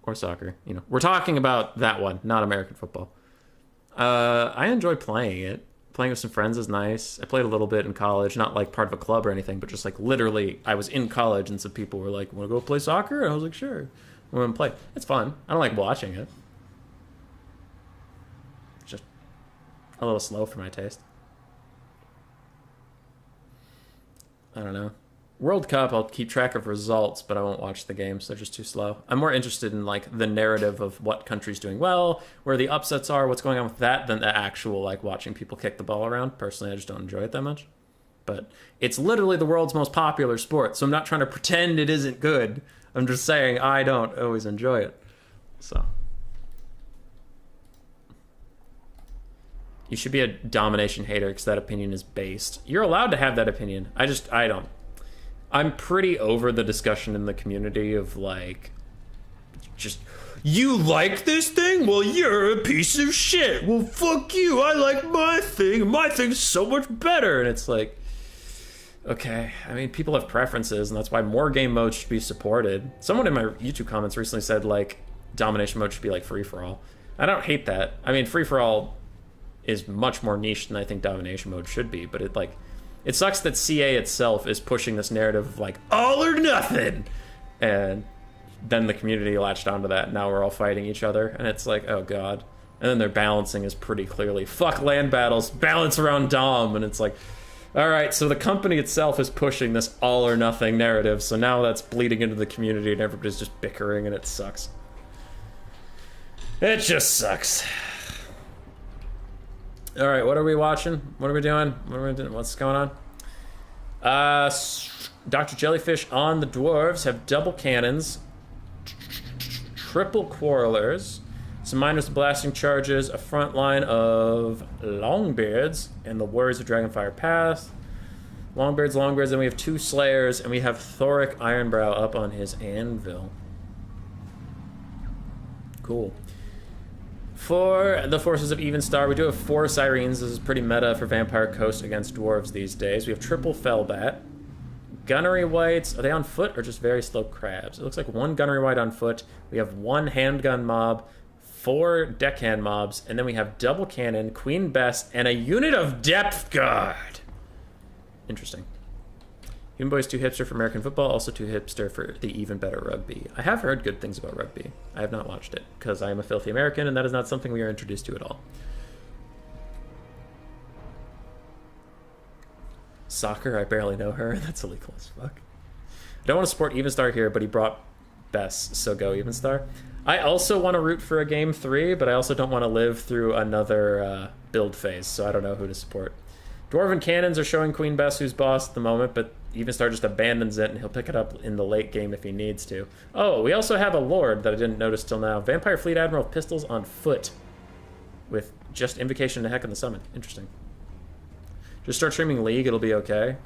Speaker 1: or soccer. You know, we're talking about that one, not American football. I enjoy playing it. Playing with some friends is nice. I played a little bit in college, not like part of a club or anything, but just like literally I was in college and some people were like, want to go play soccer? And I was like, sure. We went and play. It's fun. I don't like watching it. Just a little slow for my taste. I don't know. World Cup, I'll keep track of results, but I won't watch the games. They're just too slow. I'm more interested in like the narrative of what country's doing well, where the upsets are, what's going on with that, than the actual like watching people kick the ball around. Personally, I just don't enjoy it that much. But it's literally the world's most popular sport, so I'm not trying to pretend it isn't good. I'm just saying I don't always enjoy it. So. You should be a domination hater because that opinion is based. You're allowed to have that opinion. I don't. I'm pretty over the discussion in the community of like, just, you like this thing? Well, you're a piece of shit. Well, fuck you. I like my thing. My thing's so much better. And it's like, okay, I mean, people have preferences, and that's why more game modes should be supported. Someone in my YouTube comments recently said, like, domination mode should be, like, free-for-all. I don't hate that. I mean, free-for-all is much more niche than I think domination mode should be, but it, like, it sucks that CA itself is pushing this narrative of, like, all or nothing! And then the community latched onto that, and now we're all fighting each other, and it's like, oh god. And then their balancing is pretty clearly, fuck LAN battles, balance around Dom, and it's like... All right, so the company itself is pushing this all or nothing narrative, so now that's bleeding into the community and everybody's just bickering and it sucks. It just sucks. All right, what are we watching? What are we doing? What's going on? Dr. Jellyfish on the Dwarves have double cannons, triple quarrelers, some miners with blasting charges, a front line of Longbeards, and the Warriors of Dragonfire Path. Longbeards, and we have 2 Slayers, and we have Thoric Ironbrow up on his anvil. Cool. For the forces of Evenstar, we do have 4 Sirens. This is pretty meta for Vampire Coast against Dwarves these days. We have triple Fellbat, Gunnery Whites, are they on foot or just very slow crabs? It looks like 1 Gunnery White on foot. We have 1 handgun mob, 4 deckhand mobs, and then we have double cannon, Queen Bess, and a unit of depth guard. Interesting. Human Boy's too hipster for American football, also too hipster for the even better rugby. I have heard good things about rugby. I have not watched it, because I am a filthy American, and that is not something we are introduced to at all. Soccer, I barely know her. That's illegal as fuck. I don't want to support Evenstar here, but he brought Bess, so go Evenstar. I also want to root for a game 3, but I also don't want to live through another build phase, so I don't know who to support. Dwarven Cannons are showing Queen Bess who's boss at the moment, but Evenstar just abandons it, and he'll pick it up in the late game if he needs to. Oh, we also have a Lord that I didn't notice till now. Vampire Fleet Admiral Pistols on foot with just Invocation to Heck in the summon. Interesting. Just start streaming League, it'll be okay.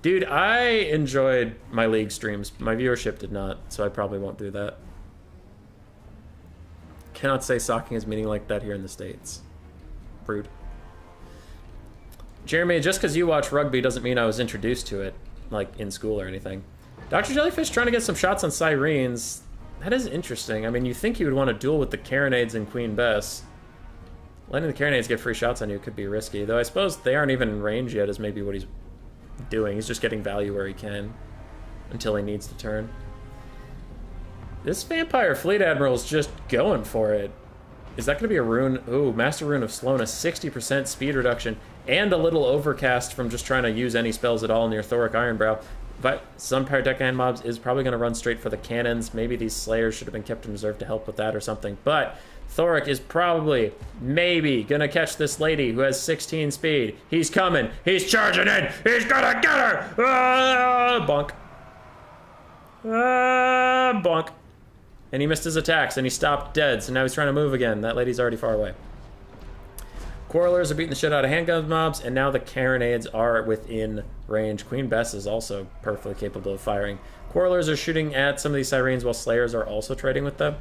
Speaker 1: Dude, I enjoyed my League streams. My viewership did not, so I probably won't do that. Cannot say socking has meaning like that here in the States. Rude. Jeremy, just because you watch rugby doesn't mean I was introduced to it, like in school or anything. Dr. Jellyfish trying to get some shots on Sirens. That is interesting. I mean, you think he would want to duel with the Carronades and Queen Bess. Letting the Carronades get free shots on you could be risky, though I suppose they aren't even in range yet is maybe what he's doing. He's just getting value where he can until he needs to turn. This Vampire Fleet Admiral is just going for it. Is that going to be a rune? Ooh, Master Rune of Slowness, 60% speed reduction, and a little overcast from just trying to use any spells at all near Thoric Ironbrow. But some Paradeccan mobs is probably going to run straight for the cannons. Maybe these Slayers should have been kept in reserve to help with that or something. But Thoric is probably, maybe, going to catch this lady who has 16 speed. He's coming. He's charging in. He's going to get her. Ah, bonk. Ah, bonk. And he missed his attacks, and he stopped dead, so now he's trying to move again. That lady's already far away. Quarrelers are beating the shit out of handgun mobs, and now the Carronades are within range. Queen Bess is also perfectly capable of firing. Quarrelers are shooting at some of these Sirens while Slayers are also trading with them.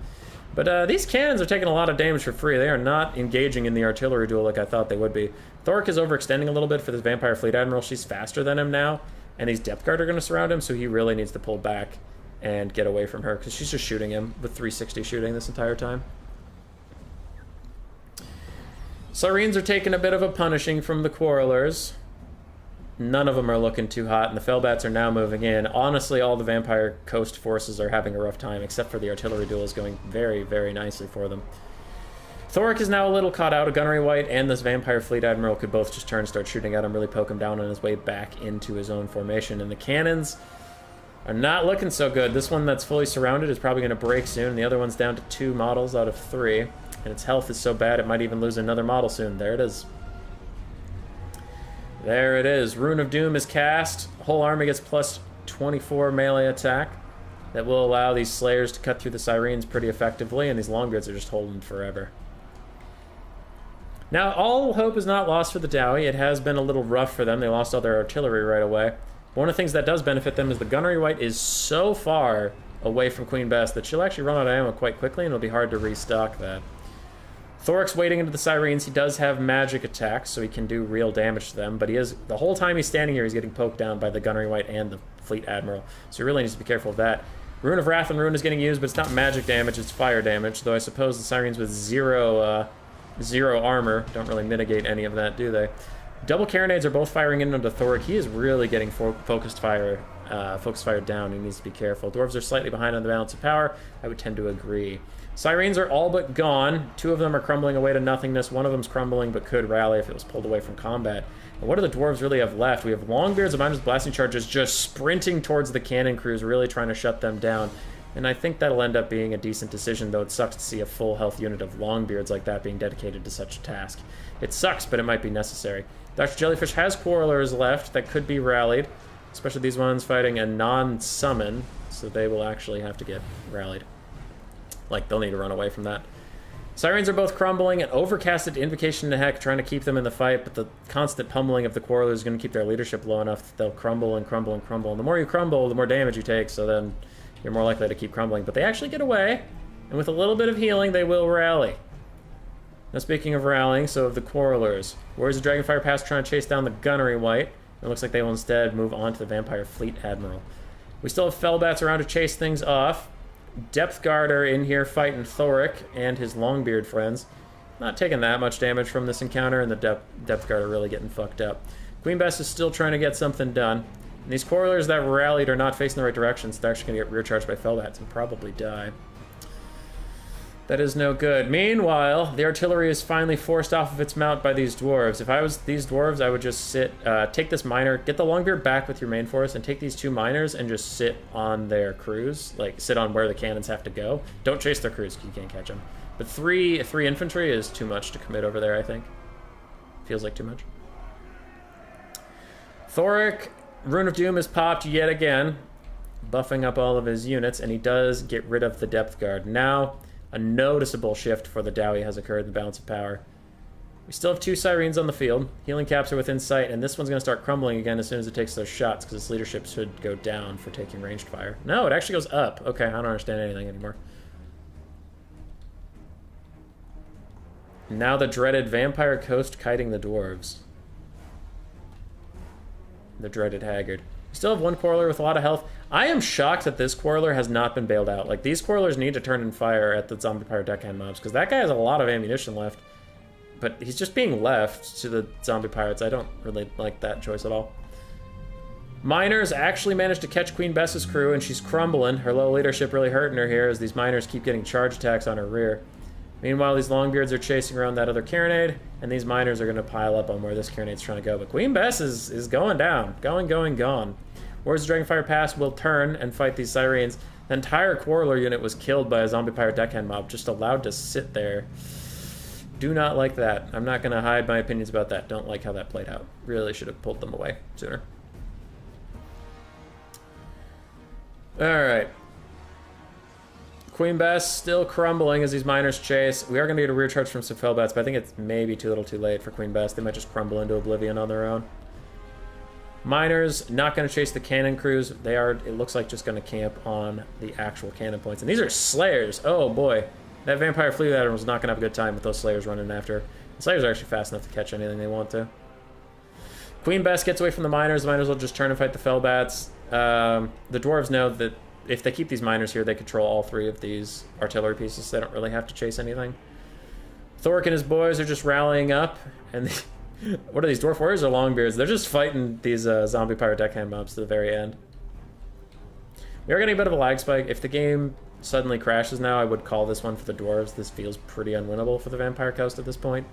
Speaker 1: But these cannons are taking a lot of damage for free. They are not engaging in the artillery duel like I thought they would be. Thoric is overextending a little bit for this Vampire Fleet Admiral. She's faster than him now, and these Depth Guard are going to surround him, so he really needs to pull back and get away from her, because she's just shooting him with 360 shooting this entire time. Sirens are taking a bit of a punishing from the Quarrelers. None of them are looking too hot, and the Fellbats are now moving in. Honestly, all the Vampire Coast forces are having a rough time, except for the artillery duel is going very, very nicely for them. Thoric is now a little caught out. A Gunnery White and this Vampire Fleet Admiral could both just turn and start shooting at him, really poke him down on his way back into his own formation. And the cannons are not looking so good. This one that's fully surrounded is probably going to break soon. And the other one's down to 2 models out of 3. And its health is so bad it might even lose another model soon. There it is. There it is. Rune of Doom is cast. Whole army gets plus 24 melee attack. That will allow these Slayers to cut through the Sirens pretty effectively. And these Longbeards are just holding forever. Now, all hope is not lost for the Dowie. It has been a little rough for them. They lost all their artillery right away. One of the things that does benefit them is the Gunnery White is so far away from Queen Bess that she'll actually run out of ammo quite quickly, and it'll be hard to restock that. Thoric's wading into the Sirens. He does have magic attacks, so he can do real damage to them, but he is, the whole time he's standing here, he's getting poked down by the Gunnery White and the Fleet Admiral, so he really needs to be careful of that. Rune of Wrath and Rune is getting used, but it's not magic damage, it's fire damage, though I suppose the Sirens with zero armor don't really mitigate any of that, do they? Double Carronades are both firing in onto Thoric. He is really getting focused fire down. He needs to be careful. Dwarves are slightly behind on the balance of power. I would tend to agree. Sirens are all but gone. 2 of them are crumbling away to nothingness. 1 of them's crumbling but could rally if it was pulled away from combat. And what do the Dwarves really have left? We have Longbeards and Mindless Blasting Charges just sprinting towards the cannon crews, really trying to shut them down. And I think that'll end up being a decent decision, though it sucks to see a full health unit of Longbeards like that being dedicated to such a task. It sucks, but it might be necessary. Dr. Jellyfish has Quarrelers left that could be rallied, especially these ones fighting a non-summon, so they will actually have to get rallied. Like, they'll need to run away from that. Sirens are both crumbling, and overcasted Invocation to Heck trying to keep them in the fight, but the constant pummeling of the Quarrelers is going to keep their leadership low enough that they'll crumble and crumble and crumble. And the more you crumble, the more damage you take, so then you're more likely to keep crumbling. But they actually get away, and with a little bit of healing, they will rally. Now, speaking of rallying, so of the Quarrelers, Warriors of Dragonfire Pass trying to chase down the Gunnery White. It looks like they will instead move on to the Vampire Fleet Admiral. We still have Fellbats around to chase things off. Depth Guard are in here fighting Thoric and his Longbeard friends. Not taking that much damage from this encounter, and the Depth Guard are really getting fucked up. Queen Bess is still trying to get something done. And these Quarrelers that rallied are not facing the right direction, so they're actually going to get rear charged by Fellbats and probably die. That is no good. Meanwhile, the artillery is finally forced off of its mount by these dwarves. If I was these dwarves, I would just sit, take this miner, get the Longbeard back with your main force, and take these 2 miners and just sit on their crews, like sit on where the cannons have to go. Don't chase their crews, you can't catch them. But three infantry is too much to commit over there, I think. Feels like too much. Thoric, Rune of Doom is popped yet again, buffing up all of his units, and he does get rid of the Depth Guard. Now, a noticeable shift for the Dowie has occurred in the balance of power. We still have 2 Sirens on the field. Healing caps are within sight, and this one's going to start crumbling again as soon as it takes those shots, because its leadership should go down for taking ranged fire. No, it actually goes up. Okay, I don't understand anything anymore. Now the dreaded Vampire Coast kiting the dwarves. The dreaded Haggard. We still have 1 Quarreler with a lot of health. I am shocked that this Quarreler has not been bailed out. Like, these Quarrelers need to turn in fire at the Zombie Pirate Deckhand mobs, because that guy has a lot of ammunition left. But he's just being left to the Zombie Pirates. I don't really like that choice at all. Miners actually managed to catch Queen Bess's crew, and she's crumbling. Her low leadership really hurting her here as these miners keep getting charge attacks on her rear. Meanwhile, these Longbeards are chasing around that other Carronade, and these miners are going to pile up on where this Carronade's trying to go. But Queen Bess is going down. Gone. Warriors of Dragonfire Pass will turn and fight these Sirens. The entire Quarreler unit was killed by a Zombie Pirate Deckhand mob, just allowed to sit there. Do not like that. I'm not going to hide my opinions about that. Don't like how that played out. Really should have pulled them away sooner. Alright. Queen Bess still crumbling as these miners chase. We are going to get a rear charge from some Fellbats, but I think it's maybe too little too late for Queen Bess. They might just crumble into oblivion on their own. Miners not going to chase the cannon crews. They are, it looks like, just going to camp on the actual cannon points. And these are Slayers. Oh boy. That Vampire Fleet Admiral is not going to have a good time with those Slayers running after. The Slayers are actually fast enough to catch anything they want to. Queen Bess gets away from the miners. The miners will just turn and fight the Fellbats. The Dwarves know that if they keep these miners here, they control all 3 of these artillery pieces. So they don't really have to chase anything. Thoric and his boys are just rallying up. And what are these, Dwarf Warriors or Longbeards? They're just fighting these Zombie Pirate Deckhand mobs to the very end. We are getting a bit of a lag spike. If the game suddenly crashes now, I would call this one for the Dwarves. This feels pretty unwinnable for the Vampire Coast at this point.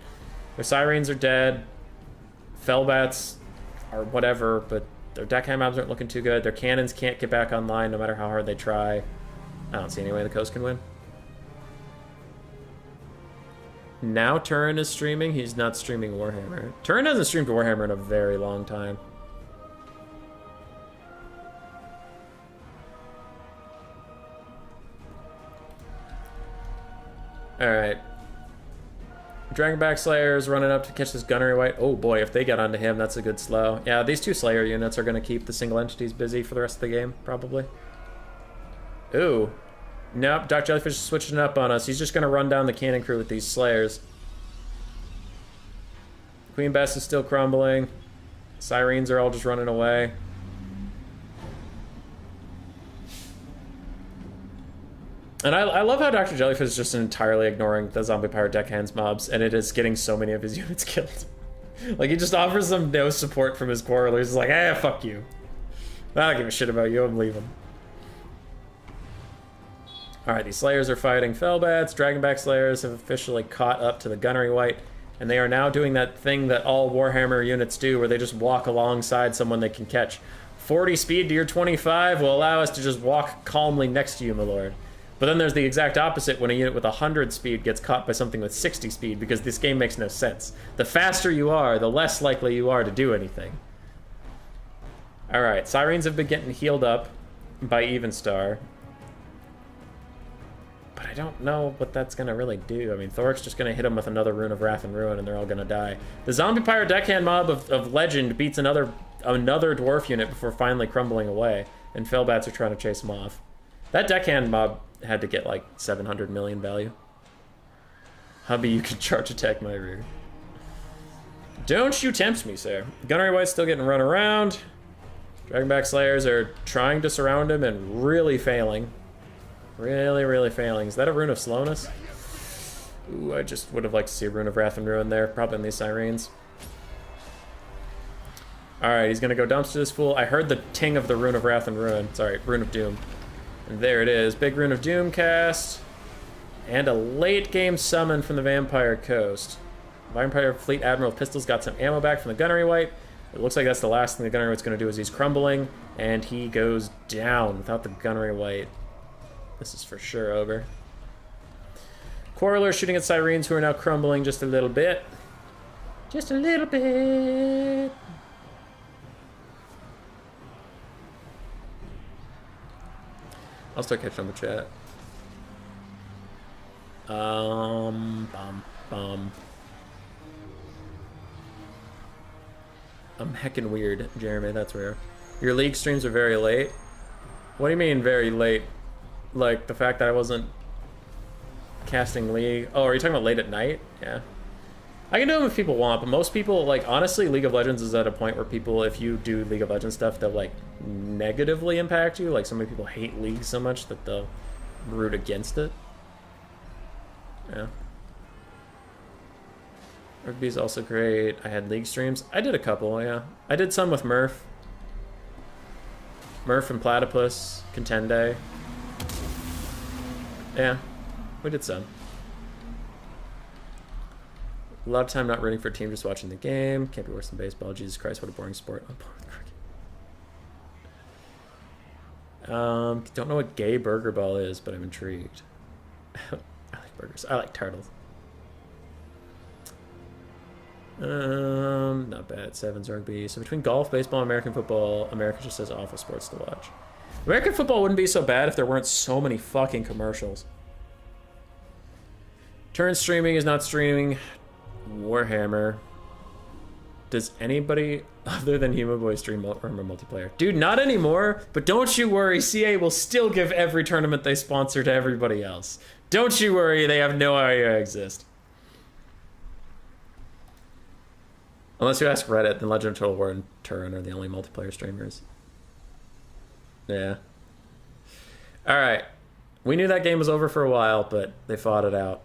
Speaker 1: Their Sirens are dead. Fellbats are whatever, but their Deckhand mobs aren't looking too good. Their cannons can't get back online no matter how hard they try. I don't see any way the Coast can win. Now Turin is streaming. He's not streaming Warhammer. Turin hasn't streamed Warhammer in a very long time. Alright. Dragonback Slayer's running up to catch this Gunnery White. Oh boy, if they get onto him, that's a good slow. Yeah, these 2 Slayer units are going to keep the single entities busy for the rest of the game, probably. Ooh. Nope, Doc Jellyfish is switching up on us. He's just going to run down the cannon crew with these Slayers. Queen Bess is still crumbling. Sirens are all just running away. And I love how Dr. Jellyfish is just entirely ignoring the Zombie Pirate Deckhands mobs, and it is getting so many of his units killed. Like, he just offers them no support from his Quarrelers. He's like, eh, fuck you. I don't give a shit about you, I'm leaving. Alright, these Slayers are fighting Fellbats. Dragonback Slayers have officially caught up to the Gunnery White, and they are now doing that thing that all Warhammer units do, where they just walk alongside someone they can catch. 40 speed to your 25 will allow us to just walk calmly next to you, my lord. But then there's the exact opposite when a unit with 100 speed gets caught by something with 60 speed, because this game makes no sense. The faster you are, the less likely you are to do anything. Alright, Sirens have been getting healed up by Evenstar. But I don't know what that's going to really do. I mean, Thoric's just going to hit them with another Rune of Wrath and Ruin, and they're all going to die. The Zombie Pirate Deckhand mob of Legend beats another Dwarf unit before finally crumbling away, and Fellbats are trying to chase them off. That Deckhand mob had to get like 700 million value. Hubby, you can charge attack my rear. Don't you tempt me, sir. Gunnery White's still getting run around. Dragonback Slayers are trying to surround him and really failing. Really, really failing. Is that a Rune of Slowness? Ooh, I just would have liked to see a Rune of Wrath and Ruin there. Probably in these Sirens. Alright, he's gonna go dumpster this fool. I heard the ting of the Rune of Wrath and Ruin. Sorry, Rune of Doom. And there it is. Big Rune of Doom cast. And a late game summon from the Vampire Coast. Vampire Fleet Admiral Pistols got some ammo back from the Gunnery White. It looks like that's the last thing the Gunnery White's going to do is he's crumbling, and he goes down without the Gunnery White. This is for sure over. Quarreler shooting at Sirens who are now crumbling just a little bit. Just a little bit. I'll start catching on the chat. I'm heckin' weird, Jeremy, that's rare. Your league streams are very late? What do you mean very late? Like, the fact that I wasn't casting League? Oh, are you talking about late at night? Yeah. I can do them if people want, but most people, like, honestly, League of Legends is at a point where people, if you do League of Legends stuff, they'll, like, negatively impact you. Like, so many people hate League so much that they'll root against it. Yeah. Rugby's also great. I had League streams. I did a couple, yeah. I did some with Murph. Murph and Platypus, Contende. Yeah, we did some. A lot of time not rooting for a team, just watching the game. Can't be worse than baseball. Jesus Christ, what a boring sport. I'm bored with cricket. Don't know what gay burger ball is, but I'm intrigued. I like burgers. I like turtles. Not bad. Sevens rugby. So between golf, baseball, and American football, America just has awful sports to watch. American football wouldn't be so bad if there weren't so many fucking commercials. Turn streaming is not streaming. Warhammer. Does anybody other than Human Boy stream Warhammer multiplayer? Dude, not anymore, but don't you worry, CA will still give every tournament they sponsor to everybody else. Don't you worry, they have no idea I exist. Unless you ask Reddit, then Legend of Total War and Turin are the only multiplayer streamers. Yeah. Alright. We knew that game was over for a while, but they fought it out.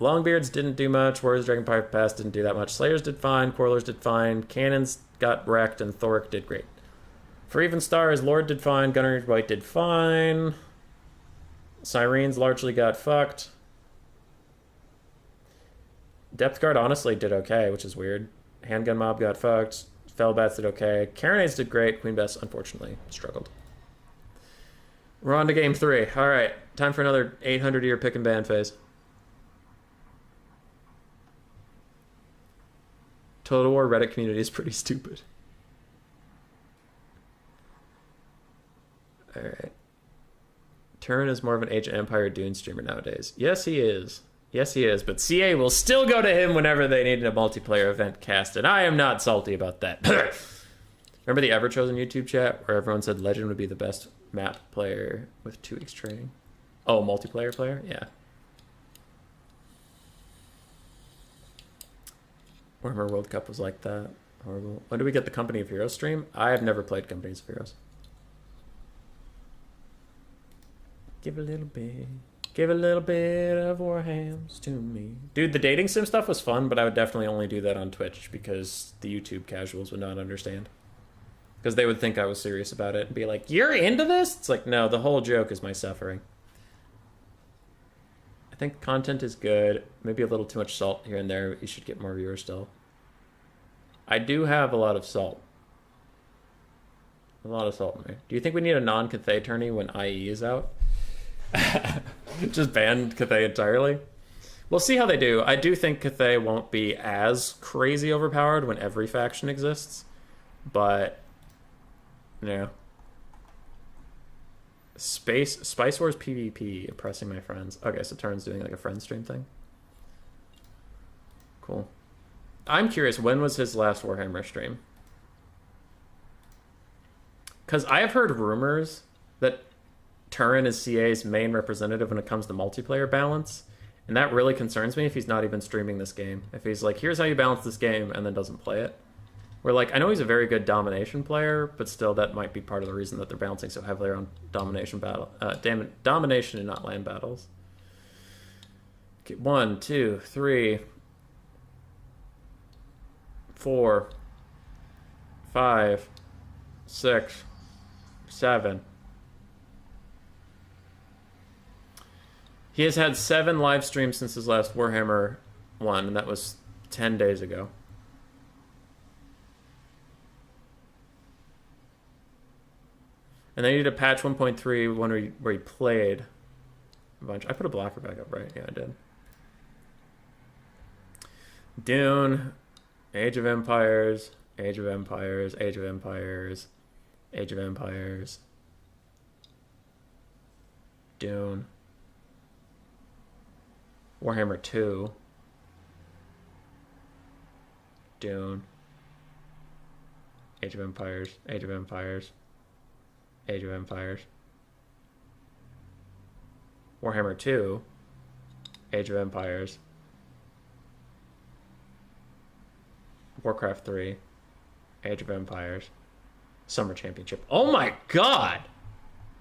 Speaker 1: Longbeards didn't do much. Warriors Dragon Pirate Pass didn't do that much. Slayers did fine. Quarrelers did fine. Cannons got wrecked, and Thoric did great. For Even Stars, Lord did fine. Gunnery White did fine. Sirens largely got fucked. Depth Guard honestly did okay, which is weird. Handgun Mob got fucked. Fellbats did okay. Carronades did great. Queen Bess, unfortunately, struggled. We're on to game 3. Alright, time for another 800-year pick and ban phase. Total War Reddit community is pretty stupid. Alright. Turin is more of an Age of Empire Dune streamer nowadays. Yes, he is. Yes, he is, but CA will still go to him whenever they need a multiplayer event cast, and I am not salty about that. Remember the Everchosen YouTube chat where everyone said Legend would be the best map player with 2 weeks training? Oh, multiplayer player? Yeah. Warhammer World Cup was like that. Horrible. When do we get the Company of Heroes stream? I have never played Companies of Heroes. Give a little bit. Give a little bit of Warhams to me. Dude, the dating sim stuff was fun, but I would definitely only do that on Twitch because the YouTube casuals would not understand. Because they would think I was serious about it and be like, you're into this? It's like, no, the whole joke is my suffering. I think content is good. Maybe a little too much salt here and there. You should get more viewers still. I do have a lot of salt. A lot of salt in there. Do you think we need a non-Cathay tourney when IE is out? Just ban Cathay entirely? We'll see how they do. I do think Cathay won't be as crazy overpowered when every faction exists. But, yeah. Spice Wars PvP, impressing my friends. Okay, so Turn's doing like a friend stream thing. Cool. I'm curious, when was his last Warhammer stream? Because I have heard rumors that Turin is CA's main representative when it comes to multiplayer balance, And that really concerns me if he's not even streaming this game. If he's like, here's how you balance this game, and then doesn't play it. Where, like, I know he's a very good domination player, but still that might be part of the reason that they're balancing so heavily around domination domination and not land battles. Okay, 1, 2, 3, 4, 5, 6, 7. He has had 7 live streams since his last Warhammer 1, and that was 10 days ago. And they needed a patch 1.3 one where he played a bunch. I put a blocker back up, right? Yeah, I did. Dune, Age of Empires, Age of Empires, Age of Empires, Age of Empires, Dune, Warhammer 2, Dune, Age of Empires, Age of Empires, Age of Empires, Warhammer 2, Age of Empires, Warcraft 3, Age of Empires, Summer Championship. Oh my god!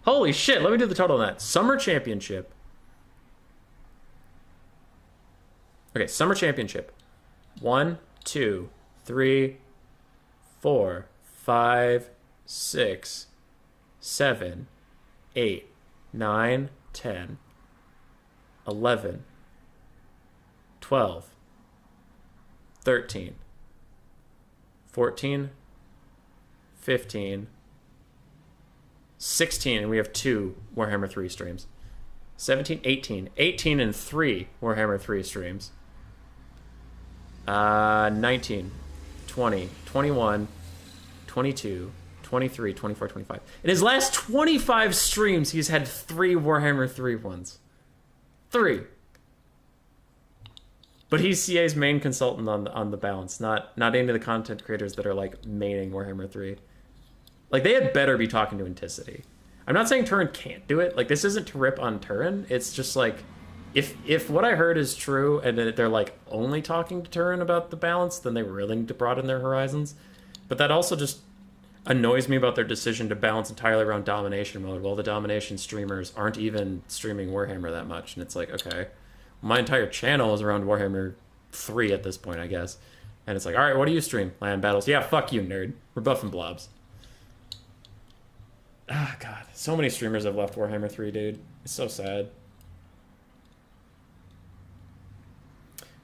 Speaker 1: Holy shit, let me do the total on that. Summer Championship. Okay, Summer Championship. 1, 2, 3, 4, 5, 6, 7, 8, 9, 10, 11, 12, 13, 14, 15, 16, and we have 2 Warhammer 3 streams. 17, 18, 18 and 3 Warhammer 3 streams. 19, 20, 21, 22, 23, 24, 25. In his last 25 streams, he's had 3 Warhammer 3 ones. 3. But he's CA's main consultant on the balance, not any of the content creators that are like maining Warhammer 3. Like, they had better be talking to Inticity. I'm not saying Turin can't do it. Like, this isn't to rip on Turin. It's just like, if what I heard is true and they're like only talking to Turin about the balance, then they really need to broaden their horizons. But that also just annoys me about their decision to balance entirely around domination mode. Well, the domination streamers aren't even streaming Warhammer that much. And it's like, okay, my entire channel is around Warhammer 3 at this point, I guess. And it's like, all right, what do you stream? Land battles. Yeah, fuck you, nerd. We're buffing blobs. Ah, God. So many streamers have left Warhammer 3, dude. It's so sad.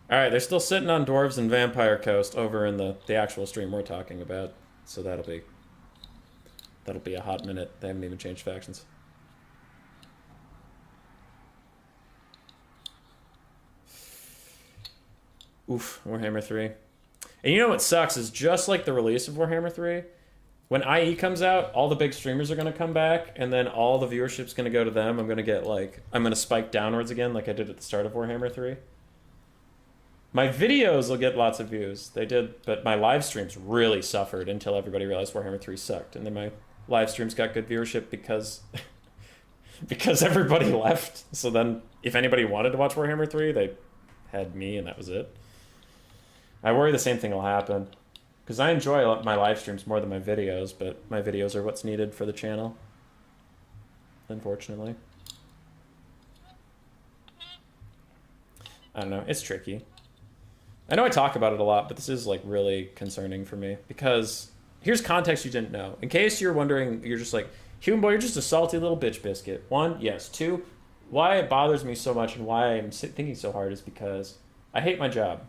Speaker 1: All right, they're still sitting on Dwarves and Vampire Coast over in the actual stream we're talking about. So that'll be a hot minute. They haven't even changed factions. Oof, Warhammer 3. And you know what sucks is just like the release of Warhammer 3, when IE comes out, all the big streamers are going to come back, and then all the viewership's going to go to them. I'm going to spike downwards again like I did at the start of Warhammer 3. My videos will get lots of views. They did, but my live streams really suffered until everybody realized Warhammer 3 sucked. And then my live streams got good viewership because because everybody left. So then if anybody wanted to watch Warhammer 3, they had me and that was it. I worry the same thing will happen. Because I enjoy my live streams more than my videos, but my videos are what's needed for the channel. Unfortunately. I don't know. It's tricky. I know I talk about it a lot, but this is like really concerning for me. Because here's context you didn't know. In case you're wondering, you're just like, Human Boy, you're just a salty little bitch biscuit. 1, yes. 2, why it bothers me so much and why I'm thinking so hard is because I hate my job.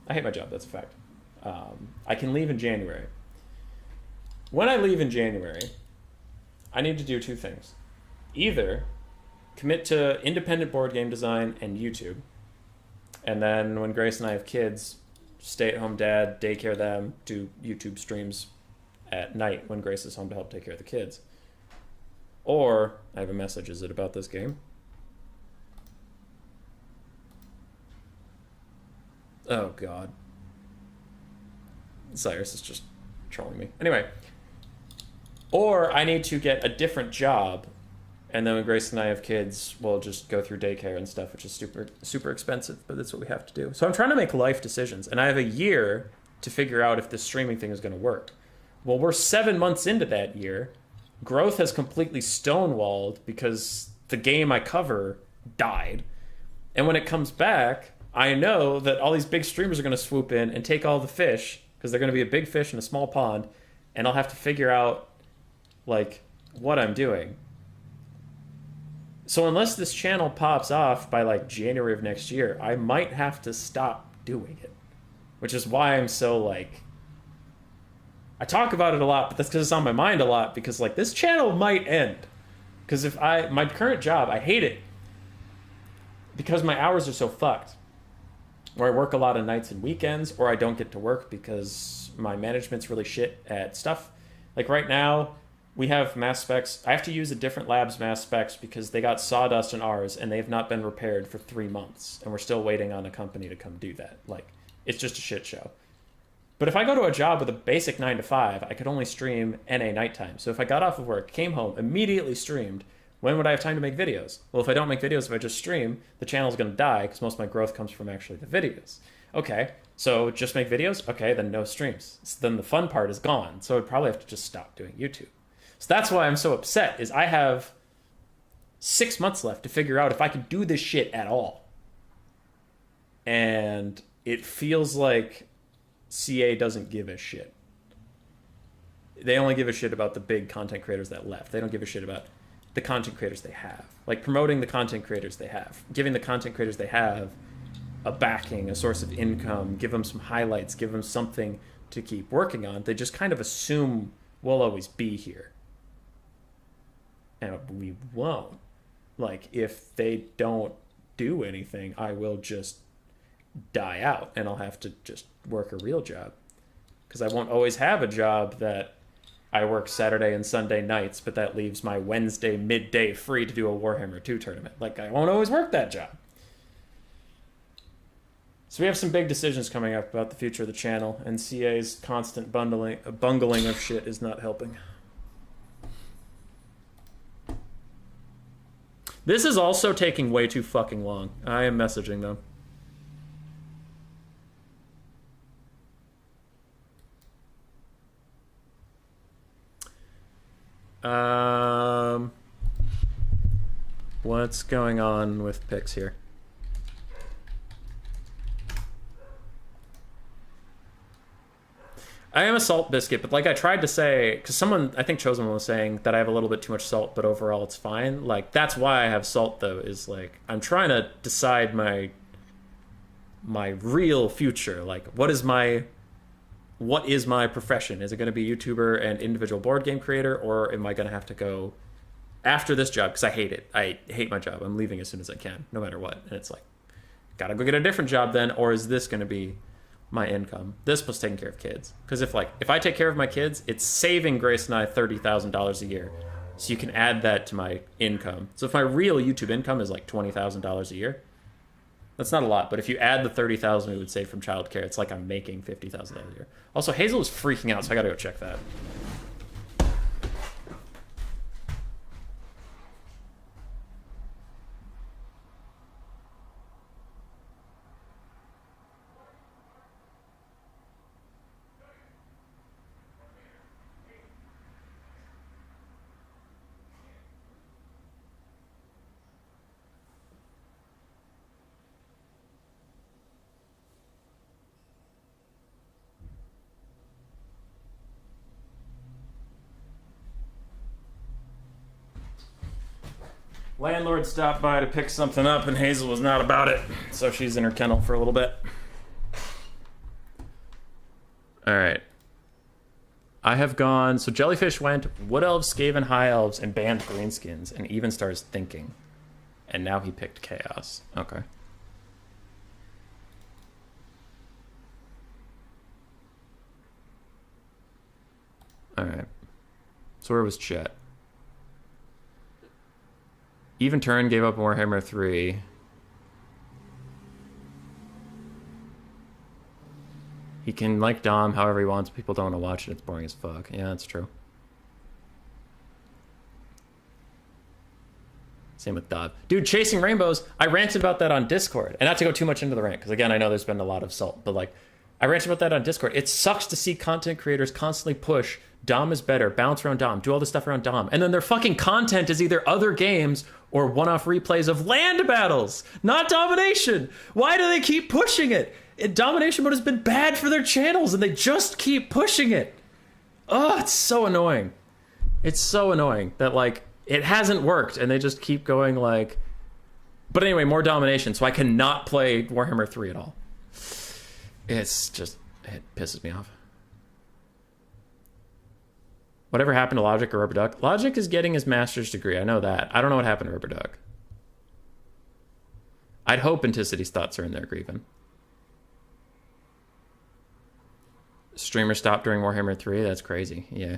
Speaker 1: I hate my job, that's a fact. I can leave in January. When I leave in January, I need to do 2 things. Either commit to independent board game design and YouTube, and then when Grace and I have kids, stay-at-home dad, daycare them, do YouTube streams at night when Grace is home to help take care of the kids. Or, I have a message, is it about this game? Oh, God. Cyrus is just trolling me. Anyway. Or I need to get a different job And then when Grace and I have kids, we'll just go through daycare and stuff, which is super expensive, but that's what we have to do. So I'm trying to make life decisions, and I have a year to figure out if this streaming thing is going to work. Well, we're 7 months into that year. Growth has completely stonewalled because the game I cover died. And when it comes back, I know that all these big streamers are going to swoop in and take all the fish, because they're going to be a big fish in a small pond, and I'll have to figure out, like, what I'm doing. So unless this channel pops off by, like, January of next year, I might have to stop doing it. Which is why I'm so, like... I talk about it a lot, but that's because it's on my mind a lot, because, like, this channel might end. Because if my current job, I hate it. Because my hours are so fucked. Or I work a lot of nights and weekends, or I don't get to work because my management's really shit at stuff. Like right now, we have mass specs. I have to use a different lab's mass specs because they got sawdust in ours and they've not been repaired for 3 months. And we're still waiting on a company to come do that. Like, it's just a shit show. But if I go to a job with a basic 9 to 5, I could only stream NA nighttime. So if I got off of work, came home, immediately streamed, when would I have time to make videos? Well, if I don't make videos, if I just stream, the channel's going to die because most of my growth comes from actually the videos. Okay, so just make videos? Okay, then no streams. So then the fun part is gone. So I'd probably have to just stop doing YouTube. So that's why I'm so upset, is I have 6 months left to figure out if I can do this shit at all. And it feels like CA doesn't give a shit. They only give a shit about the big content creators that left. They don't give a shit about the content creators they have. Like promoting the content creators they have. Giving the content creators they have a backing, a source of income, give them some highlights, give them something to keep working on. They just kind of assume we'll always be here. And we won't. Like, if they don't do anything, I will just die out and I'll have to just work a real job. Because I won't always have a job that I work Saturday and Sunday nights, but that leaves my Wednesday midday free to do a Warhammer 2 tournament. Like, I won't always work that job. So we have some big decisions coming up about the future of the channel, and CA's constant bungling of shit is not helping. This is also taking way too fucking long. I am messaging them. What's going on with picks here? I am a salt biscuit, but like I tried to say, because someone, I think Chosen One was saying that I have a little bit too much salt, but overall it's fine. Like, that's why I have salt, though, is like, I'm trying to decide my real future. Like, what is my profession? Is it going to be YouTuber and individual board game creator, or am I going to have to go after this job? Because I hate it. I hate my job. I'm leaving as soon as I can, no matter what. And it's like, gotta go get a different job then, or is this going to be my income? This plus taking care of kids. Because if I take care of my kids, it's saving Grace and I $30,000 a year. So you can add that to my income. So if my real YouTube income is like $20,000 a year, that's not a lot. But if you add the $30,000 we would save from childcare, it's like I'm making $50,000 a year. Also, Hazel is freaking out, so I gotta go check that. Landlord stopped by to pick something up, and Hazel was not about it, so she's in her kennel for a little bit. Alright. I have gone... So Jellyfish went Wood Elves, Scaven, High Elves, and banned Greenskins, and even stars thinking. And now he picked Chaos. Okay. Alright. So where was Chet? Even Turn gave up Warhammer 3. He can like Dom however he wants. People don't want to watch it. It's boring as fuck. Yeah, that's true. Same with Dov. Dude, chasing rainbows, I ranted about that on Discord. And not to go too much into the rant, because again, I know there's been a lot of salt, but like, I ranted about that on Discord. It sucks to see content creators constantly push Dom is better, bounce around Dom, do all this stuff around Dom, and then their fucking content is either other games or one-off replays of land battles, not domination. Why do they keep pushing it? Domination mode has been bad for their channels, and they just keep pushing it. Oh, it's so annoying. It's so annoying that, like, it hasn't worked, and they just keep going, like... But anyway, more domination, so I cannot play Warhammer 3 at all. It's just... It pisses me off. Whatever happened to Logic or Rubber Duck? Logic is getting his master's degree, I know that. I don't know what happened to Rubber Duck. I'd hope Anticity's thoughts are in there, Grievin. Streamer stopped during Warhammer 3? That's crazy, yeah.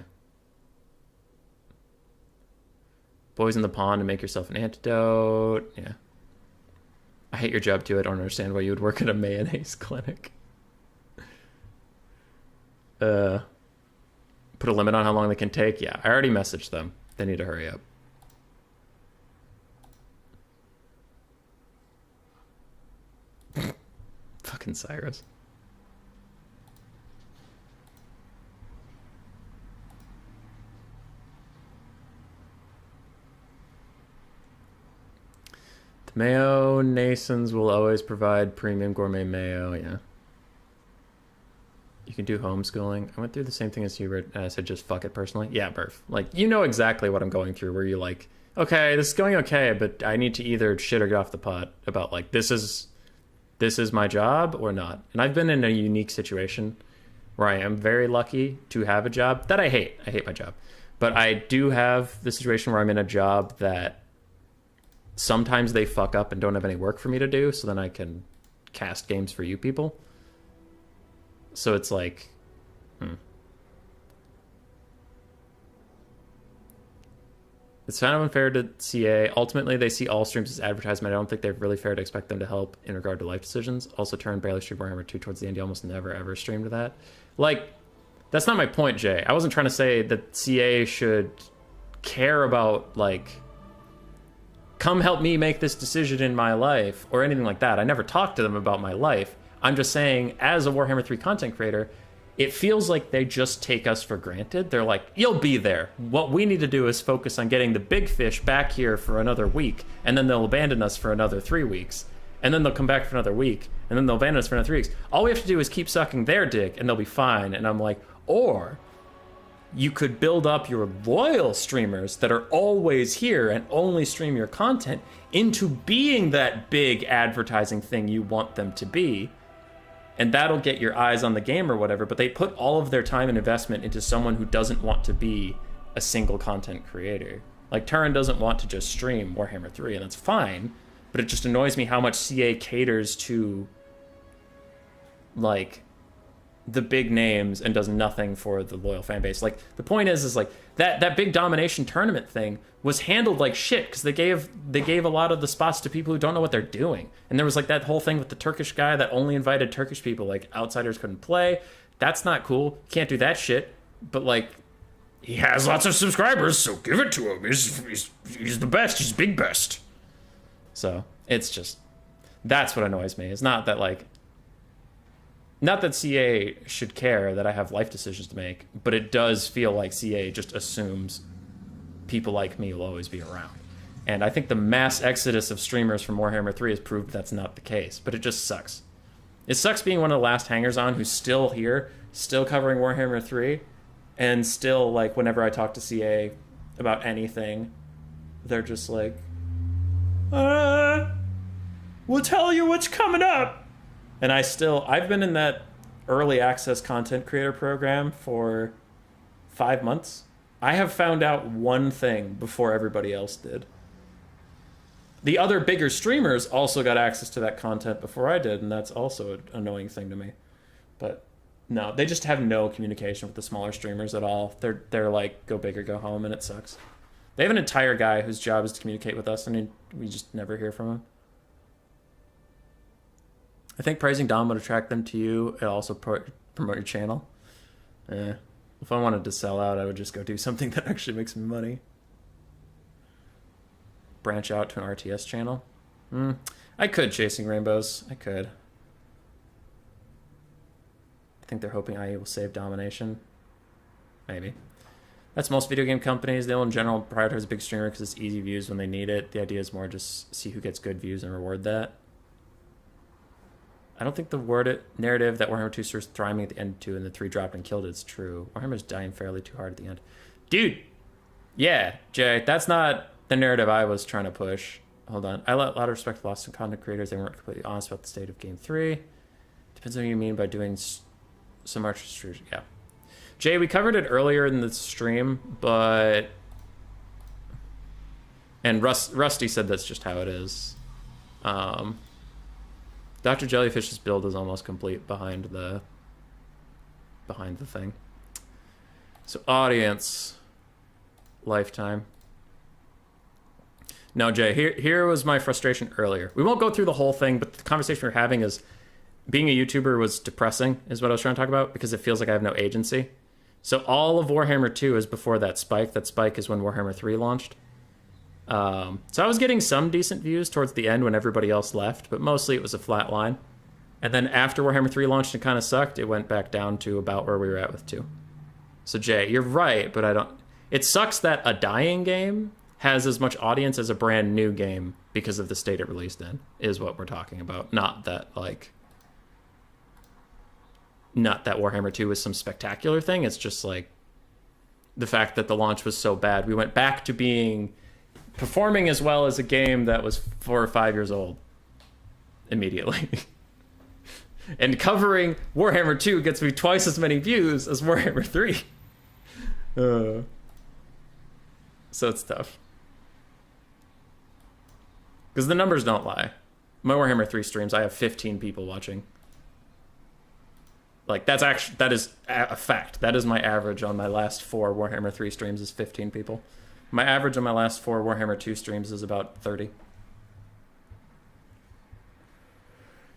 Speaker 1: Boys in the pond to make yourself an antidote. Yeah. I hate your job too. I don't understand why you would work at a mayonnaise clinic. Put a limit on how long they can take. Yeah, I already messaged them. They need to hurry up. Fucking Cyrus. Mayo Nasons will always provide premium gourmet mayo, yeah. You can do homeschooling. I went through the same thing as you, and I said just fuck it personally. Yeah, Burf. Like, you know exactly what I'm going through, where you're like, okay, this is going okay, but I need to either shit or get off the pot about, like, this is my job or not. And I've been in a unique situation where I am very lucky to have a job that I hate. I hate my job. But I do have the situation where I'm in a job that sometimes they fuck up and don't have any work for me to do, so then I can cast games for you people. So it's like, It's kind of unfair to CA. Ultimately, they see all streams as advertisement. I don't think they're really fair to expect them to help in regard to life decisions. Also, Turn barely streamed Warhammer 2 towards the end. He almost never, ever streamed that. Like, that's not my point, Jay. I wasn't trying to say that CA should care about, like, come help me make this decision in my life or anything like that. I never talked to them about my life. I'm just saying, as a Warhammer 3 content creator, it feels like they just take us for granted. They're like, you'll be there. What we need to do is focus on getting the big fish back here for another week, and then they'll abandon us for another 3 weeks. And then they'll come back for another week, and then they'll abandon us for another 3 weeks. All we have to do is keep sucking their dick, and they'll be fine. And I'm like, or you could build up your loyal streamers that are always here and only stream your content into being that big advertising thing you want them to be. And that'll get your eyes on the game or whatever, but they put all of their time and investment into someone who doesn't want to be a single content creator. Like, Turin doesn't want to just stream Warhammer 3, and that's fine, but it just annoys me how much CA caters to, like, the big names and does nothing for the loyal fan base. Like, the point is like, that big domination tournament thing was handled like shit, because they gave a lot of the spots to people who don't know what they're doing. And there was like that whole thing with the Turkish guy that only invited Turkish people, like outsiders couldn't play. That's not cool. Can't do that shit. But like, he has lots of subscribers, so give it to him. He's the best. He's big best. So it's just, that's what annoys me. It's not that, like, not that CA should care that I have life decisions to make, but it does feel like CA just assumes people like me will always be around. And I think the mass exodus of streamers from Warhammer 3 has proved that's not the case, but it just sucks. It sucks being one of the last hangers-on who's still here, still covering Warhammer 3, and still, like, whenever I talk to CA about anything, they're just like, we'll tell you what's coming up. And I've been in that early access content creator program for 5 months. I have found out one thing before everybody else did. The other bigger streamers also got access to that content before I did, and that's also an annoying thing to me. But no, they just have no communication with the smaller streamers at all. They're like, go big or go home, and it sucks. They have an entire guy whose job is to communicate with us, and we just never hear from him. I think praising Dom would attract them to you and also promote your channel. If I wanted to sell out, I would just go do something that actually makes me money. branch out to an RTS channel. I could, Chasing Rainbows. I could. I think they're hoping IE will save domination. Maybe. That's most video game companies. They'll in general prioritize a big streamer because it's easy views when they need it. The idea is more just see who gets good views and reward that. I don't think the narrative that Warhammer 2 starts thriving at the end 2 and the 3 dropped and killed it is true. Warhammer's dying fairly too hard at the end. Dude! Yeah, Jay, that's not the narrative I was trying to push. Hold on. I let a lot of respect to lost content creators. They weren't completely honest about the state of Game 3. Depends on what you mean by doing some architecture. Yeah. Jay, we covered it earlier in the stream, but... And Rusty said that's just how it is. Dr. Jellyfish's build is almost complete behind the thing. So audience lifetime. No, Jay, here was my frustration earlier. We won't go through the whole thing, but the conversation we're having is being a YouTuber was depressing, is what I was trying to talk about, because it feels like I have no agency. So all of Warhammer 2 is before that spike. That spike is when Warhammer 3 launched. So I was getting some decent views towards the end when everybody else left, but mostly it was a flat line. And then after Warhammer 3 launched and kind of sucked, it went back down to about where we were at with 2. So Jay, you're right, but I don't... It sucks that a dying game has as much audience as a brand new game because of the state it released in, is what we're talking about. Not that, like... Not that Warhammer 2 was some spectacular thing, it's just, like, the fact that the launch was so bad. We went back to performing as well as a game that was 4 or 5 years old immediately. And covering Warhammer 2 gets me twice as many views as Warhammer 3. So it's tough. Because the numbers don't lie. My Warhammer 3 streams, I have 15 people watching. Like, that is a fact. That is my average on my last 4 Warhammer 3 streams is 15 people. My average on my last 4 Warhammer 2 streams is about 30.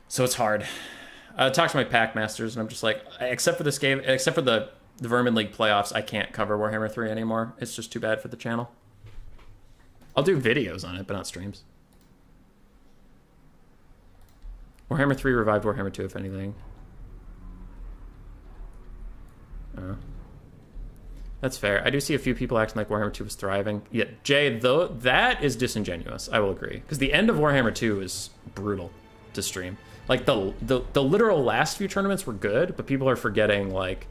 Speaker 1: So it's hard. I talk to my pack masters, and I'm just like, except for this game, except for the Vermin League playoffs, I can't cover Warhammer 3 anymore. It's just too bad for the channel. I'll do videos on it, but not streams. Warhammer 3 revived Warhammer 2, if anything. That's fair. I do see a few people acting like Warhammer 2 was thriving. Yeah, Jay, though, that is disingenuous. I will agree. Because the end of Warhammer 2 is brutal to stream. Like, the literal last few tournaments were good, but people are forgetting, like,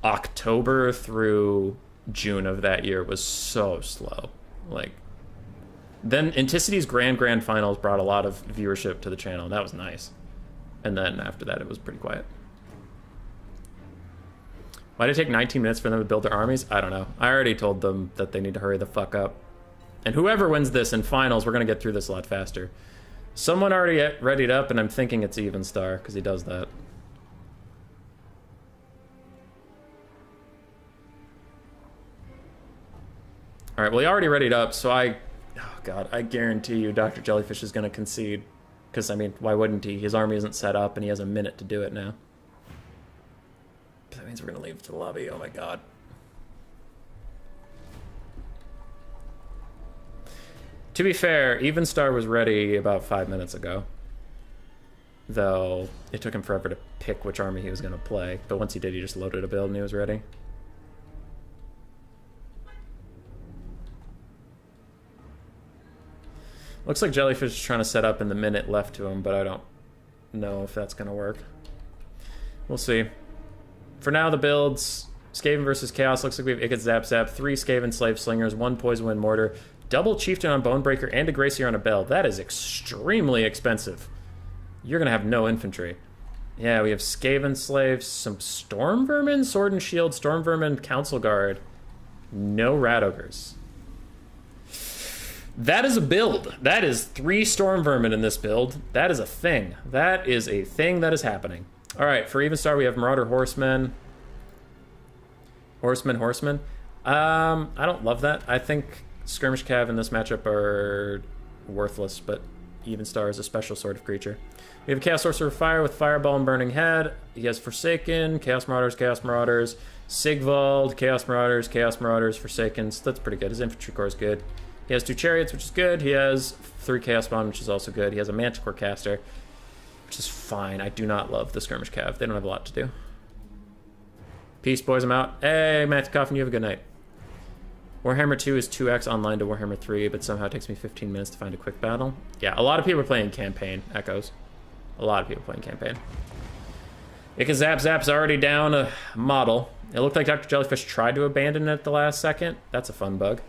Speaker 1: October through June of that year was so slow. Like, then Anticity's Grand Finals brought a lot of viewership to the channel, and that was nice. And then after that, it was pretty quiet. Why did it take 19 minutes for them to build their armies? I don't know. I already told them that they need to hurry the fuck up. And whoever wins this in finals, we're going to get through this a lot faster. Someone already readied up, and I'm thinking it's Evenstar, because he does that. Alright, well, he already readied up, so oh god, I guarantee you Dr. Jellyfish is going to concede. Because, I mean, why wouldn't he? His army isn't set up, and he has a minute to do it now. That means we're gonna leave to the lobby. Oh my god. To be fair, Evenstar was ready about 5 minutes ago. Though it took him forever to pick which army he was gonna play. But once he did, he just loaded a build and he was ready. Looks like Jellyfish is trying to set up in the minute left to him, but I don't know if that's gonna work. We'll see. For now, the builds, Scaven versus Chaos, looks like we have Ikit Zap Zap, 3 Scaven Slave Slingers, 1 Poison Wind Mortar, double Chieftain on Bonebreaker, and a Gracier on a Bell. That is extremely expensive. You're going to have no infantry. Yeah, we have Skaven Slaves, some Storm Vermin, Sword and Shield, Storm Vermin, Council Guard. No Rat Ogres. That is a build. That is 3 Storm Vermin in this build. That is a thing. That is a thing that is happening. All right, for Evenstar, we have Marauder Horsemen. Horsemen. I don't love that. I think Skirmish Cav in this matchup are worthless, but Evenstar is a special sort of creature. We have a Chaos Sorcerer Fire with Fireball and Burning Head. He has Forsaken, Chaos Marauders, Sigvald, Chaos Marauders, Forsaken. So that's pretty good. His Infantry Corps is good. He has 2 chariots, which is good. He has 3 chaos spawn, which is also good. He has a manticore caster, which is fine. I do not love the skirmish cav. They don't have a lot to do. Peace, boys. I'm out. Hey, Matt Coffin, you have a good night. Warhammer 2 is 2x online to Warhammer 3, but somehow it takes me 15 minutes to find a quick battle. Yeah, a lot of people are playing campaign, Echoes. A lot of people playing campaign. Zap's already down a model. It looked like Dr. Jellyfish tried to abandon it at the last second. That's a fun bug.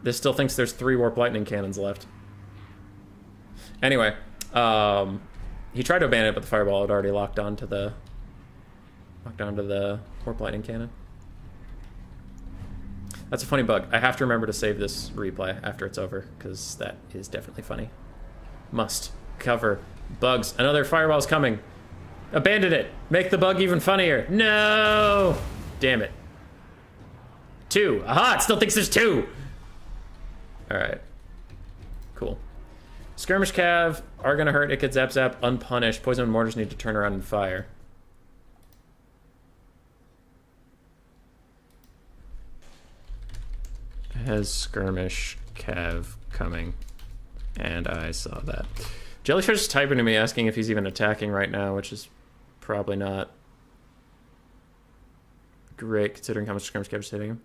Speaker 1: This still thinks there's 3 Warp Lightning cannons left. Anyway, he tried to abandon it, but the fireball had already locked onto the Warp Lightning cannon. That's a funny bug. I have to remember to save this replay after it's over, because that is definitely funny. Must cover bugs. Another fireball's coming. Abandon it. Make the bug even funnier. No! Damn it. 2. Aha! It still thinks there's 2! Alright. Cool. Skirmish Cav are gonna hurt. It could zap unpunished. Poison and mortars need to turn around and fire. Has Skirmish Cav coming. And I saw that. Jellyfish is typing to me asking if he's even attacking right now, which is probably not great considering how much Skirmish Cav is hitting him.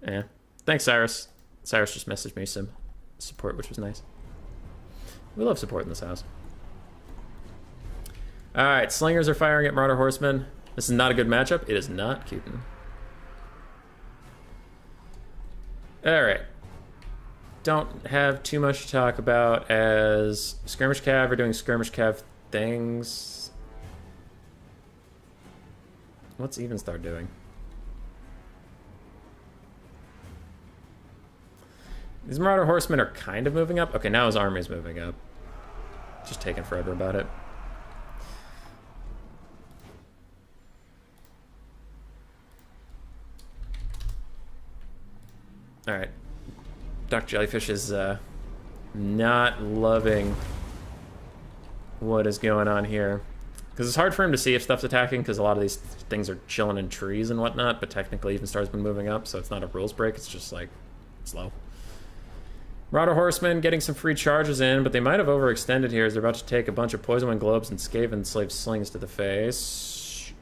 Speaker 1: Yeah. Thanks, Cyrus. Cyrus just messaged me some support, which was nice. We love support in this house. Alright, Slingers are firing at Marauder Horsemen. This is not a good matchup. It is not, Cutin. Alright. Don't have too much to talk about as Skirmish Cav are doing Skirmish Cav things. What's Evenstar doing? These Marauder Horsemen are kind of moving up. Okay, now his army's moving up. Just taking forever about it. Alright. Dr. Jellyfish is not loving what is going on here. Because it's hard for him to see if stuff's attacking, because a lot of these things are chilling in trees and whatnot, but technically Evenstar's been moving up, so it's not a rules break, it's just like slow. Marauder Horsemen getting some free charges in, but they might have overextended here as they're about to take a bunch of Poison Wind Globes and Scaven Slave Slings to the face.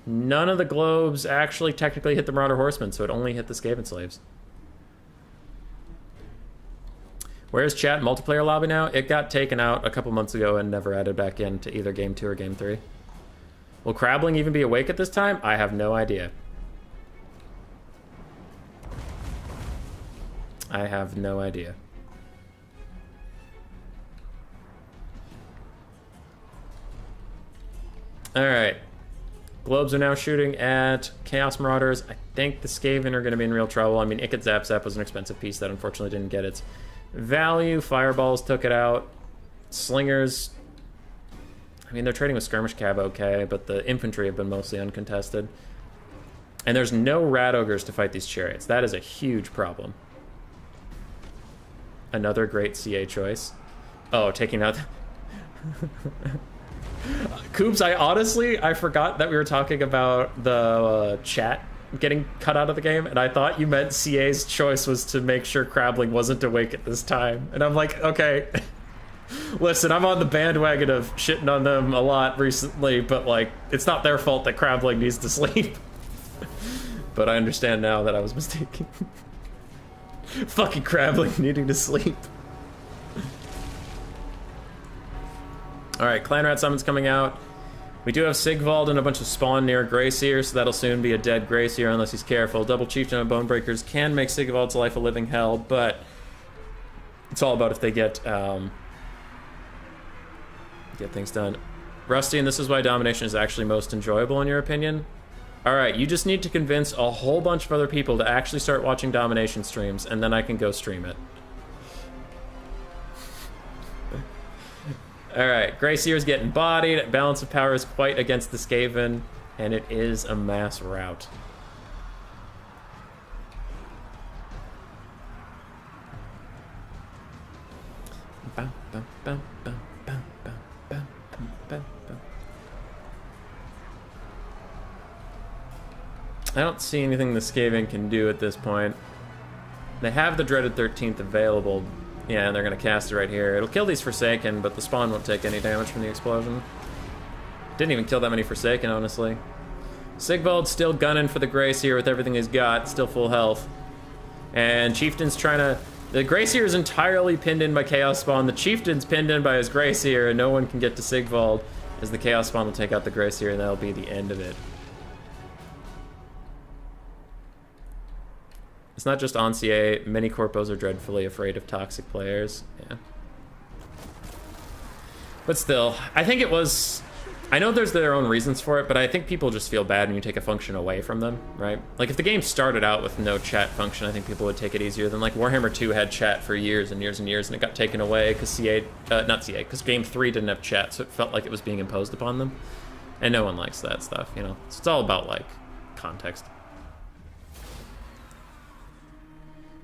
Speaker 1: None of the globes actually technically hit the Marauder Horsemen, so it only hit the Scaven Slaves. Where's chat multiplayer lobby now? It got taken out a couple months ago and never added back into either Game 2 or Game 3. Will Crabbling even be awake at this time? I have no idea. I have no idea. Alright. Globes are now shooting at Chaos Marauders. I think the Skaven are going to be in real trouble. I mean, Ikit Zap was an expensive piece that unfortunately didn't get its value. Fireballs took it out. Slingers, I mean, they're trading with Skirmish Cav okay, but the infantry have been mostly uncontested. And there's no Rat Ogres to fight these chariots. That is a huge problem. Another great CA choice. Oh, taking out... Coops, I forgot that we were talking about the chat getting cut out of the game, and I thought you meant CA's choice was to make sure Crabbling wasn't awake at this time. And I'm like, okay. Listen, I'm on the bandwagon of shitting on them a lot recently, but like, it's not their fault that Crabbling needs to sleep. But I understand now that I was mistaken. Fucking Crabbling needing to sleep. Alright, Clan Rat Summon's coming out. We do have Sigvald and a bunch of spawn near Greyseer, so that'll soon be a dead Greyseer unless he's careful. Double Chieftain and Bonebreakers can make Sigvald's life a living hell, but it's all about if they get things done. Rusty, and this is why Domination is actually most enjoyable in your opinion. Alright, you just need to convince a whole bunch of other people to actually start watching Domination streams, and then I can go stream it. Alright, Greyseer's getting bodied. Balance of power is quite against the Scaven, and it is a mass rout. I don't see anything the Scaven can do at this point. They have the dreaded 13th available. Yeah, and they're going to cast it right here. It'll kill these Forsaken, but the spawn won't take any damage from the explosion. Didn't even kill that many Forsaken, honestly. Sigvald's still gunning for the Greyseer with everything he's got, still full health. And Chieftain's trying to... The Greyseer is entirely pinned in by Chaos Spawn. The Chieftain's pinned in by his Greyseer, and no one can get to Sigvald, as the Chaos Spawn will take out the Greyseer, and that'll be the end of it. It's not just Ancier. Many corpos are dreadfully afraid of toxic players. Yeah. But still, I think it was... I know there's their own reasons for it, but I think people just feel bad when you take a function away from them, right? Like, if the game started out with no chat function, I think people would take it easier than, like, Warhammer 2 had chat for years and years and years, and it got taken away because because Game 3 didn't have chat, so it felt like it was being imposed upon them. And no one likes that stuff, you know? So it's all about, like, context.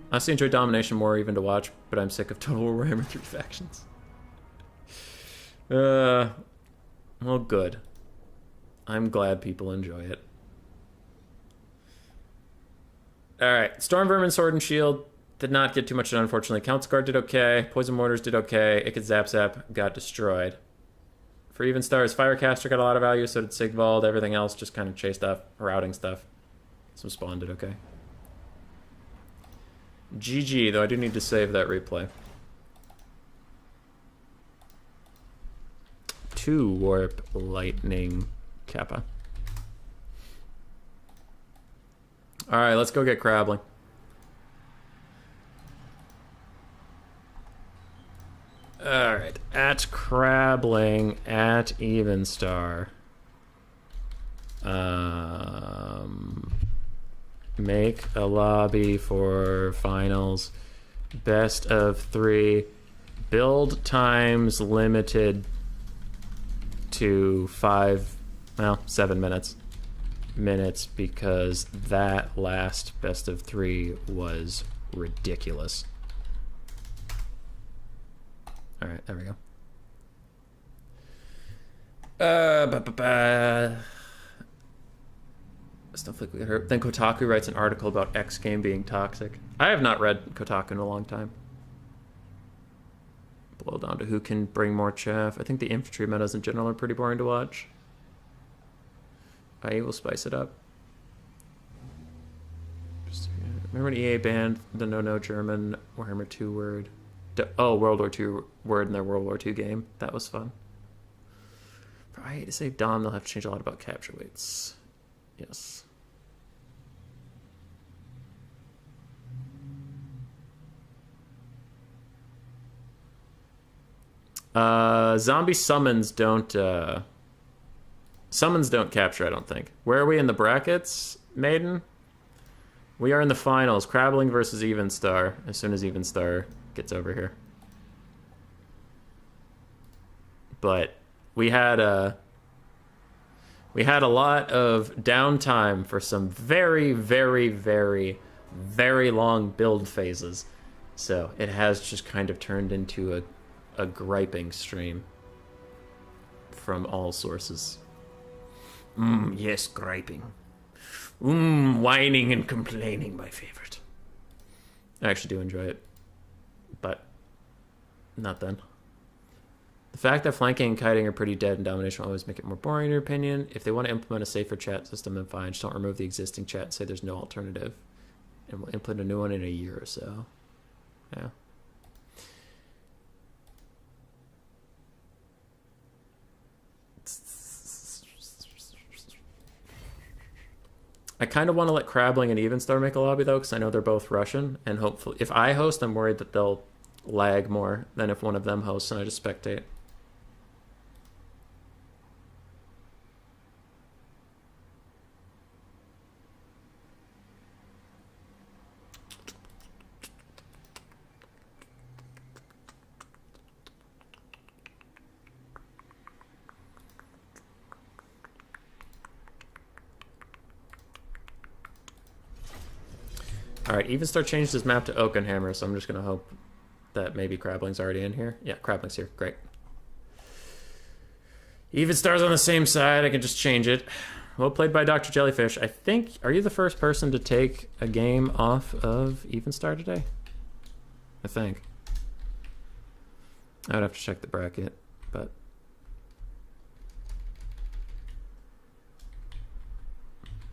Speaker 1: I honestly enjoy Domination more even to watch, but I'm sick of Total Warhammer 3 factions. Well, good. I'm glad people enjoy it. Alright, Storm Vermin, Sword and Shield did not get too much done, unfortunately. Count's Guard did okay. Poison Mortars did okay. It could Zap Zap, got destroyed. For Even Stars, Firecaster got a lot of value, so did Sigvald. Everything else just kind of chased off routing stuff. Some Spawn did okay. GG, though I do need to save that replay. 2 Warp Lightning Kappa. Alright, let's go get Crabbling. Alright, at Crabbling, at Evenstar. Make a lobby for finals. Best of 3. Build times limited to 7 minutes because that last best of 3 was ridiculous. All right, there we go. Stuff like we heard. Then Kotaku writes an article about X game being toxic. I have not read Kotaku in a long time. Blow down to who can bring more chaff. I think the infantry metas in general are pretty boring to watch. I will spice it up. Remember when EA banned the no German Warhammer 2 word? World War II word in their World War II game. That was fun. For IA to save Dom, they'll have to change a lot about capture weights. Yes. Zombie summons don't capture, I don't think. Where are we in the brackets, Maiden? We are in the finals. Crabbling versus Evenstar, as soon as Evenstar gets over here. But we had a lot of downtime for some very, very, very, very long build phases. So it has just kind of turned into a griping stream from all sources. Yes, griping. Whining and complaining, my favorite. I actually do enjoy it, but not then. The fact that flanking and kiting are pretty dead in Domination will always make it more boring, in your opinion. If they want to implement a safer chat system, then fine. Just don't remove the existing chat and say there's no alternative. And we'll implement a new one in a year or so. Yeah. I kind of want to let Crabbling and Evenstar make a lobby, though, because I know they're both Russian. And hopefully, if I host, I'm worried that they'll lag more than if one of them hosts and I just spectate. Alright, Evenstar changed his map to Oakenhammer, so I'm just going to hope that maybe Crabbling's already in here. Yeah, Crabbling's here. Great. Evenstar's on the same side. I can just change it. Well played by Dr. Jellyfish. I think, are you the first person to take a game off of Evenstar today? I think. I would have to check the bracket, but...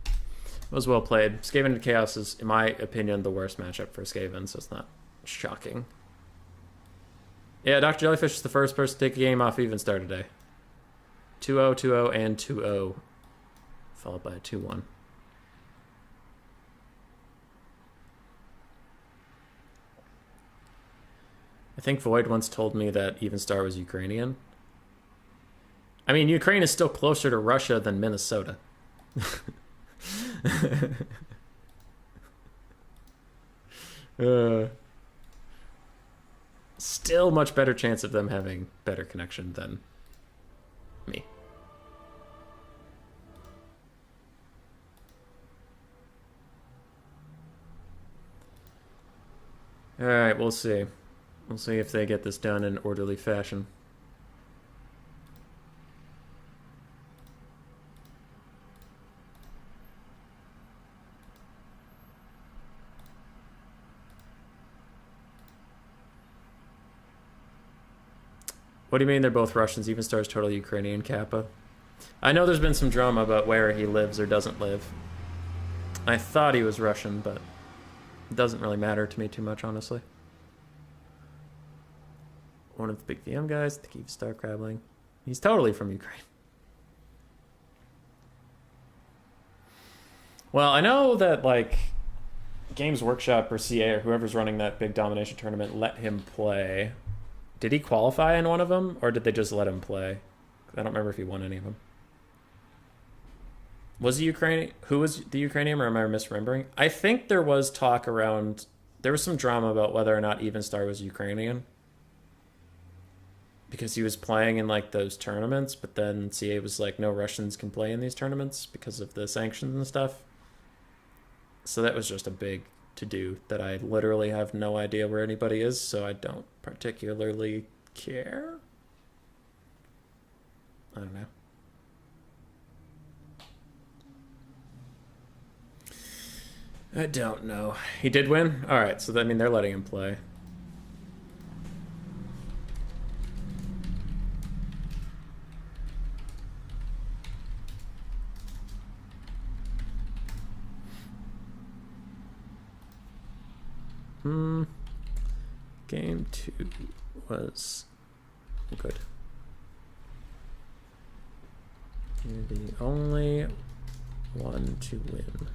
Speaker 1: It was well played. Scaven and Chaos is, in my opinion, the worst matchup for Scaven, so it's not shocking. Yeah, Dr. Jellyfish is the first person to take a game off Evenstar today. 2-0, 2-0, and 2-0. Followed by a 2-1. I think Void once told me that Evenstar was Ukrainian. I mean, Ukraine is still closer to Russia than Minnesota. Still much better chance of them having better connection than me. Alright, we'll see. We'll see if they get this done in orderly fashion. What do you mean they're both Russians? Evenstar is totally Ukrainian, Kappa. I know there's been some drama about where he lives or doesn't live. I thought he was Russian, but it doesn't really matter to me too much, honestly. One of the big VM guys, the Evenstar Crabbling. He's totally from Ukraine. Well, I know that, like, Games Workshop or CA or whoever's running that big domination tournament let him play. Did he qualify in one of them, or did they just let him play? I don't remember if he won any of them. Was he Ukrainian? Who was the Ukrainian, or am I misremembering? I think there was talk around... There was some drama about whether or not Evenstar was Ukrainian. Because he was playing in, like, those tournaments, but then CA was like, no Russians can play in these tournaments because of the sanctions and stuff. So that was just a big to-do that I literally have no idea where anybody is, so I don't particularly care. I don't know. I don't know. He did win? Alright, so that means they're letting him play. Game 2 was good. You're the only one to win.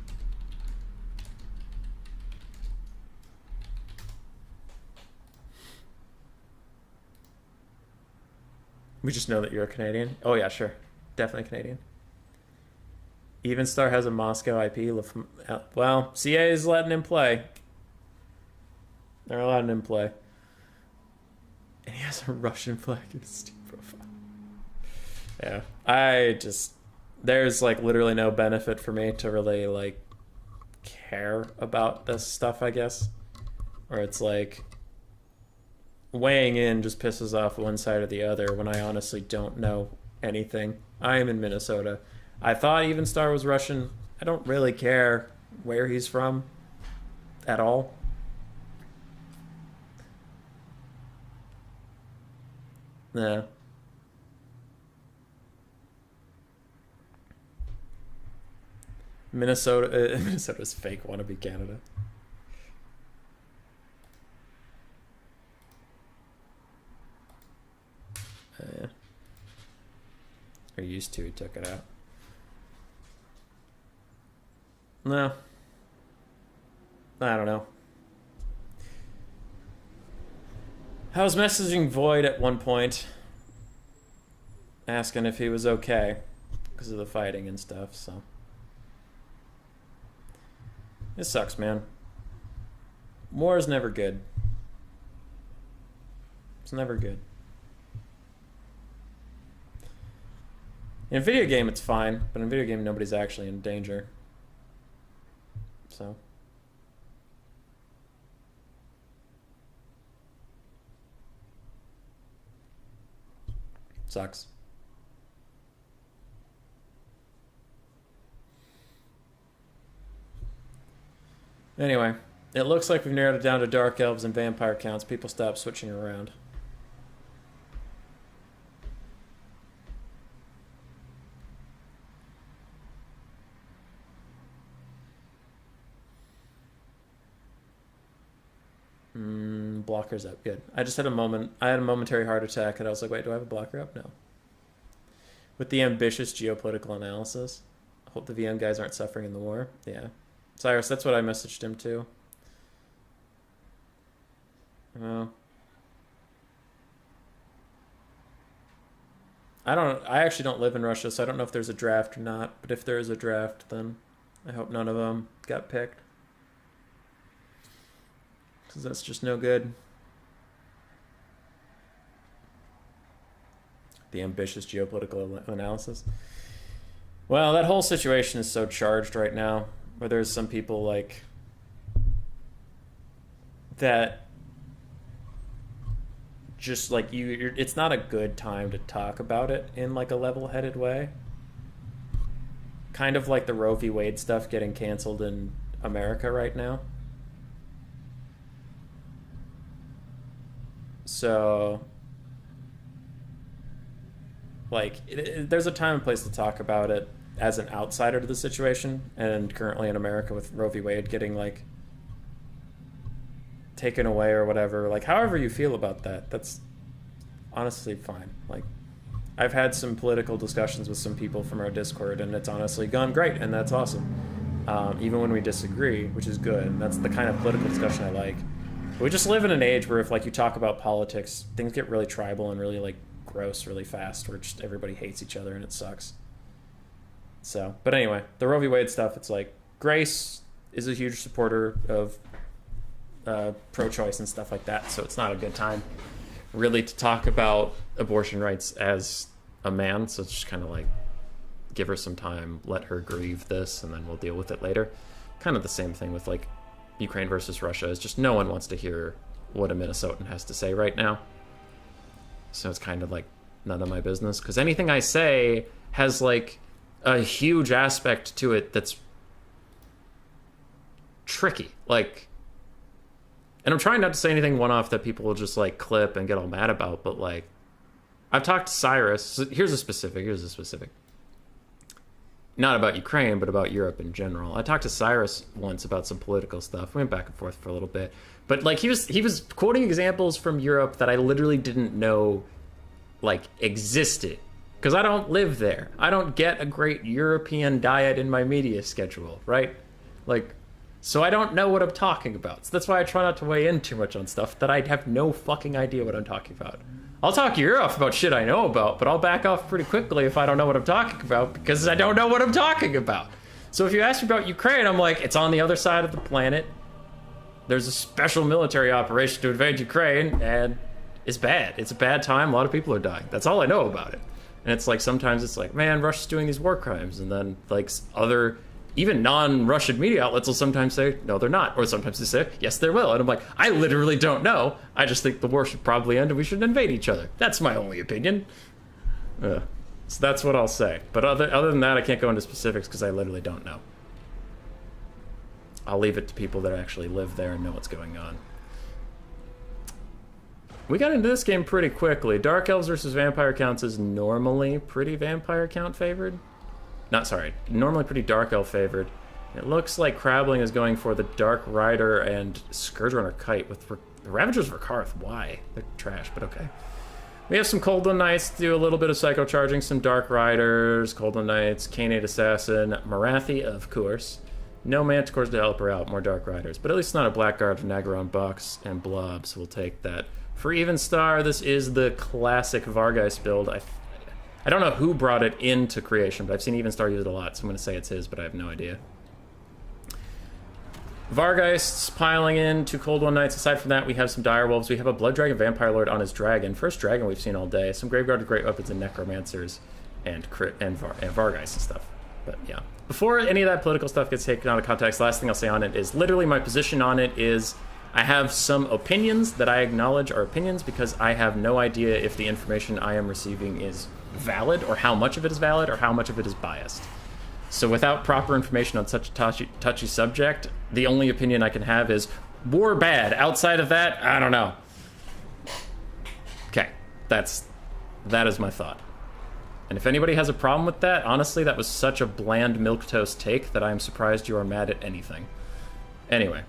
Speaker 1: We just know that you're a Canadian. Oh yeah, sure. Definitely Canadian. Evenstar has a Moscow IP. Well, CA is letting him play. They're letting him play. And he has a Russian flag in his Steam profile. Yeah. There's, like, literally no benefit for me to really, like, care about this stuff, I guess. Or it's like... weighing in just pisses off one side or the other when I honestly don't know anything. I am in Minnesota. I thought Evenstar was Russian. I don't really care where he's from at all. Yeah. Minnesota's fake wannabe Canada. Yeah. Or used to, he took it out. No. I don't know. I was messaging Void at one point, asking if he was okay because of the fighting and stuff, so. It sucks, man. War is never good. It's never good. In a video game, it's fine, but in a video game, nobody's actually in danger. So. Sucks. Anyway, it looks like we've narrowed it down to dark elves and vampire counts. People stop switching around. Blocker's up. Good. I just had a moment. I had a momentary heart attack, and I was like, wait, do I have a blocker up? No. With the ambitious geopolitical analysis. I hope the VM guys aren't suffering in the war. Yeah. Cyrus, that's what I messaged him too. Well, I actually don't live in Russia, so I don't know if there's a draft or not. But if there is a draft, then I hope none of them got picked. Because that's just no good. The ambitious geopolitical analysis. Well, that whole situation is so charged right now, where there's some people like that just like it's not a good time to talk about it in like a level-headed way. Kind of like the Roe v. Wade stuff getting canceled in America right now. So, like, there's a time and place to talk about it as an outsider to the situation, and currently in America with Roe v. Wade getting, like, taken away or whatever. Like, however you feel about that, that's honestly fine. Like, I've had some political discussions with some people from our Discord, and it's honestly gone great, and that's awesome. Even when we disagree, which is good, and that's the kind of political discussion I like. We just live in an age where if like you talk about politics, things get really tribal and really like gross really fast, where just everybody hates each other and it sucks. So, but anyway, the Roe v. Wade stuff, it's like Grace is a huge supporter of pro-choice and stuff like that, so it's not a good time really to talk about abortion rights as a man, so it's just kind of like give her some time, let her grieve this, and then we'll deal with it later. Kind of the same thing with like Ukraine versus Russia, is just no one wants to hear what a Minnesotan has to say right now. So it's kind of like none of my business, because anything I say has like a huge aspect to it that's tricky. Like, and I'm trying not to say anything one-off that people will just like clip and get all mad about, but like, I've talked to Cyrus. So here's a specific. Not about Ukraine, but about Europe in general. I talked to Cyrus once about some political stuff. We went back and forth for a little bit. But like he was quoting examples from Europe that I literally didn't know like existed. Because I don't live there. I don't get a great European diet in my media schedule, right? Like, so I don't know what I'm talking about. So that's why I try not to weigh in too much on stuff that I have no fucking idea what I'm talking about. I'll talk your ear off about shit I know about, but I'll back off pretty quickly if I don't know what I'm talking about, because I don't know what I'm talking about. So if you ask me about Ukraine, I'm like, it's on the other side of the planet. There's a special military operation to invade Ukraine, and it's bad. It's a bad time. A lot of people are dying. That's all I know about it. And it's like, sometimes it's like, man, Russia's doing these war crimes. And then like other, even non-Russian media outlets will sometimes say, no, they're not. Or sometimes they say, yes, they will. And I'm like, I literally don't know. I just think the war should probably end and we should invade each other. That's my only opinion. So that's what I'll say. But other than that, I can't go into specifics because I literally don't know. I'll leave it to people that actually live there and know what's going on. We got into this game pretty quickly. Dark Elves versus Vampire Counts is normally pretty Vampire Count favored. Normally pretty Dark Elf favored. It looks like Crabbling is going for the Dark Rider and Scourge Runner Kite with the Ravagers of Karth. Why? They're trash, but okay. We have some Cold One Knights to do a little bit of Psycho Charging, some Dark Riders, Cold One Knights, Canate Assassin, Marathi, of course. No Manticores to help her out, more Dark Riders. But at least not a Blackguard, Nagaron, Box, and Blob, so we'll take that. For Even Star, this is the classic Vargeist build. I don't know who brought it into creation, but I've seen Even Star use it a lot, so I'm going to say it's his, but I have no idea. Vargeists piling in, 2 Cold One Knights. Aside from that, we have some Direwolves. We have a Blood Dragon Vampire Lord on his dragon. First dragon we've seen all day. Some Graveguard with Great Weapons and Necromancers and Vargeists and stuff. But yeah. Before any of that political stuff gets taken out of context, last thing I'll say on it is literally my position on it is I have some opinions that I acknowledge are opinions because I have no idea if the information I am receiving is valid or how much of it is valid or how much of it is biased. So without proper information on such a touchy subject, the only opinion I can have is war bad. Outside of that, I don't know. Okay, that is my thought. And if anybody has a problem with that, honestly, that was such a bland milquetoast take that I'm surprised you are mad at anything. Anyway.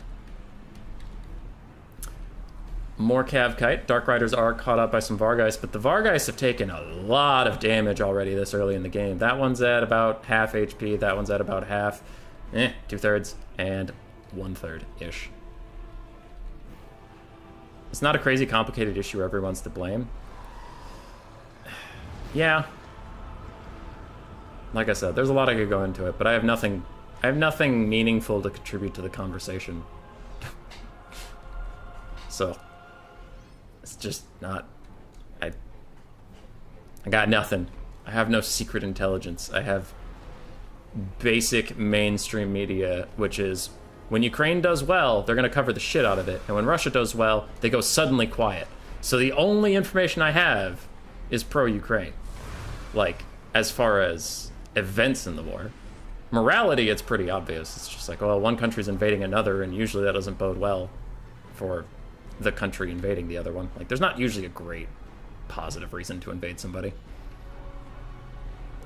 Speaker 1: More Cav Kite. Dark Riders are caught up by some Vargeist, but the Vargeist have taken a lot of damage already this early in the game. That one's at about half HP, that one's at about half, 2/3, and 1/3-ish. It's not a crazy complicated issue where everyone's to blame. Yeah. Like I said, there's a lot I could go into it, but I have nothing meaningful to contribute to the conversation. So it's just not. I got nothing. I have no secret intelligence. I have basic mainstream media, which is when Ukraine does well, they're going to cover the shit out of it, and when Russia does well, they go suddenly quiet. So the only information I have is pro-Ukraine. Like, as far as events in the war. Morality, it's pretty obvious. It's just like, well, one country's invading another, and usually that doesn't bode well for the country invading the other one. Like, there's not usually a great positive reason to invade somebody.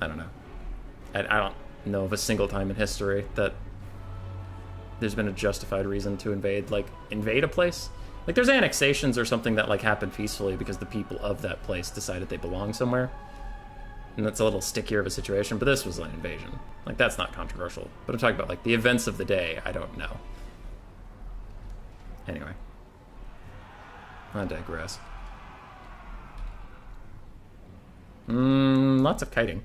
Speaker 1: I don't know. I don't know of a single time in history that there's been a justified reason to invade a place. Like, there's annexations or something that, like, happen peacefully because the people of that place decided they belong somewhere. And that's a little stickier of a situation, but this was an invasion. Like, that's not controversial. But I'm talking about, like, the events of the day, I don't know. Anyway. I digress. Lots of kiting.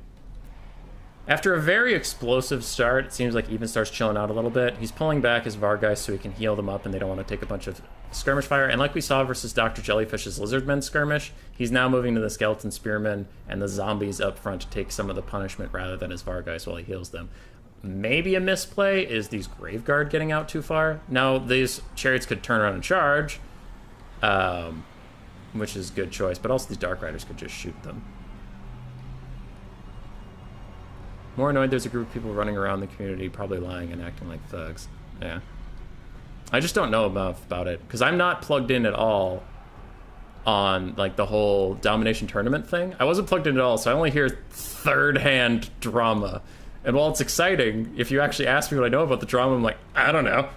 Speaker 1: After a very explosive start, it seems like Even starts chilling out a little bit. He's pulling back his Vargeist so he can heal them up and they don't want to take a bunch of skirmish fire. And like we saw versus Dr. Jellyfish's Lizardmen skirmish, he's now moving to the Skeleton Spearmen and the zombies up front to take some of the punishment rather than his Vargeist while he heals them. Maybe a misplay is these Graveguard getting out too far. Now, these Chariots could turn around and charge, which is a good choice, but also these Dark Riders could just shoot them. More annoyed there's a group of people running around the community, probably lying and acting like thugs. Yeah. I just don't know enough about it, because I'm not plugged in at all on, like, the whole domination tournament thing. I wasn't plugged in at all, so I only hear third-hand drama. And while it's exciting, if you actually ask me what I know about the drama, I'm like, I don't know.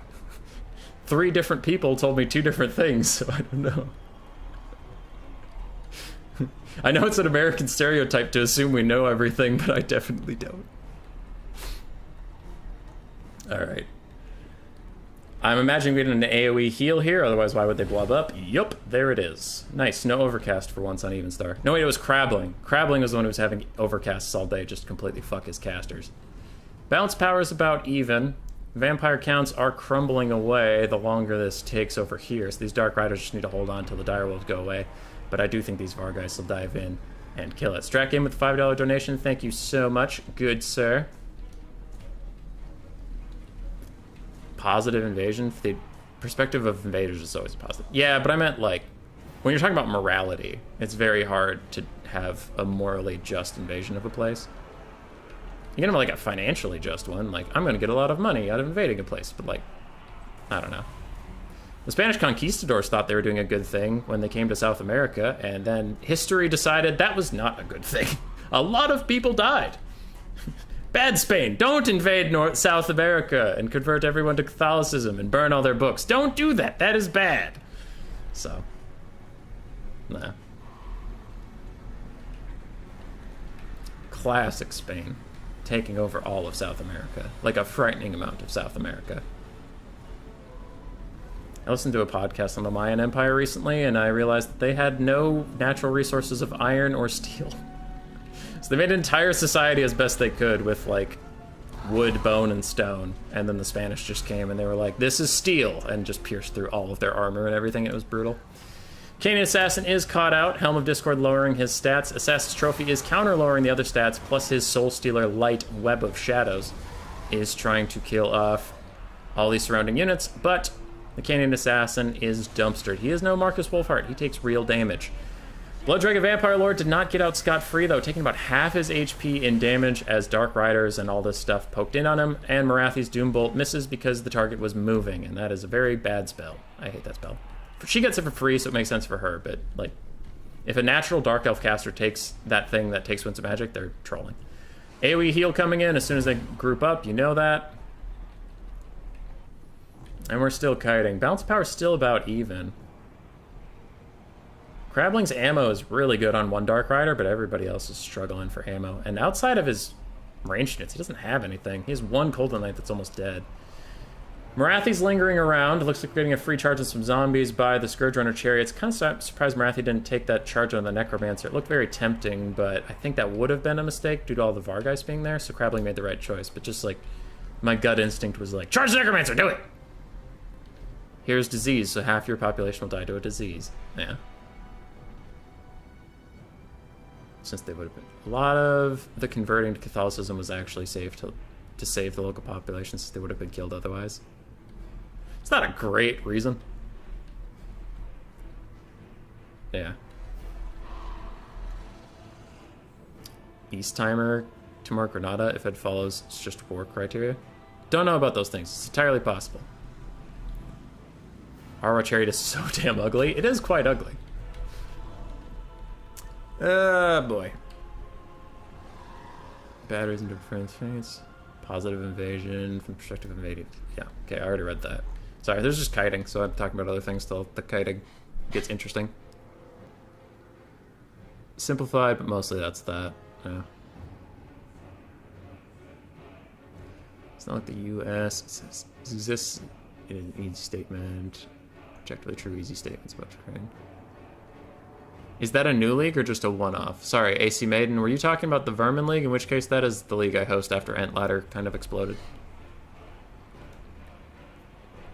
Speaker 1: 3 different people told me 2 different things, so I don't know. I know it's an American stereotype to assume we know everything, but I definitely don't. Alright. I'm imagining we need an AoE heal here, otherwise why would they blob up? Yup, there it is. Nice, no overcast for once on Even Star. No, wait, it was Crabbling. Crabbling was the one who was having overcasts all day, just completely fuck his casters. Bounce power is about even. Vampire counts are crumbling away the longer this takes over here, so these Dark Riders just need to hold on till the direwolves go away. But I do think these Vargeist will dive in and kill it. Strat Game with the $5 donation. Thank you so much. Good, sir. Positive invasion. The perspective of invaders is always positive. Yeah, but I meant, like, when you're talking about morality, it's very hard to have a morally just invasion of a place. You can have, like, a financially just one. Like, I'm going to get a lot of money out of invading a place. But, like, I don't know. The Spanish conquistadors thought they were doing a good thing when they came to South America, and then history decided that was not a good thing. A lot of people died. Bad Spain, don't invade South America and convert everyone to Catholicism and burn all their books. Don't do that. That is bad. So, nah. Classic Spain, taking over all of South America, like a frightening amount of South America. I listened to a podcast on the Mayan Empire recently, and I realized that they had no natural resources of iron or steel. So they made an entire society as best they could with, like, wood, bone, and stone. And then the Spanish just came, and they were like, this is steel, and just pierced through all of their armor and everything. It was brutal. Canadian Assassin is caught out. Helm of Discord lowering his stats. Assassin's Trophy is counter-lowering the other stats, plus his Soul Stealer Light Web of Shadows is trying to kill off all these surrounding units, but the Canadian Assassin is dumpstered. He is no Marcus Wolfhart. He takes real damage. Blood Dragon Vampire Lord did not get out scot-free, though, taking about half his HP in damage as Dark Riders and all this stuff poked in on him, and Marathi's Doombolt misses because the target was moving, and that is a very bad spell. I hate that spell. She gets it for free, so it makes sense for her, but, like, if a natural Dark Elf caster takes that thing that takes Winds of Magic, they're trolling. AoE heal coming in as soon as they group up, you know that. And we're still kiting. Balance power is still about even. Crabling's ammo is really good on one Dark Rider, but everybody else is struggling for ammo. And outside of his ranged units, he doesn't have anything. He has one Golden Knight that's almost dead. Marathi's lingering around. It looks like we're getting a free charge on some zombies by the Scourge Runner Chariots. Kind of surprised Marathi didn't take that charge on the Necromancer. It looked very tempting, but I think that would have been a mistake due to all the Vargeist being there, so Crabling made the right choice. But just like, my gut instinct was like, charge the Necromancer, do it! Here's disease, so half your population will die to a disease. Yeah. Since they would have been. A lot of the converting to Catholicism was actually saved to save the local population, since they would have been killed otherwise. It's not a great reason. Yeah. East Timer, Timor Granada, if it follows it's just war criteria. Don't know about those things. It's entirely possible. Arwa Chariot is so damn ugly. It is quite ugly. Boy. Batteries and different fates. Positive invasion from perspective invaded. Yeah, okay, I already read that. Sorry, there's just kiting, so I'm talking about other things till the kiting gets interesting. Simplified, but mostly that's that. Yeah. It's not like the US. It says exists in an easy statement. Objectively true easy statements about training. Is that a new league or just a one-off? Sorry, AC Maiden, were you talking about the Vermin League? In which case that is the league I host after Ent Ladder kind of exploded.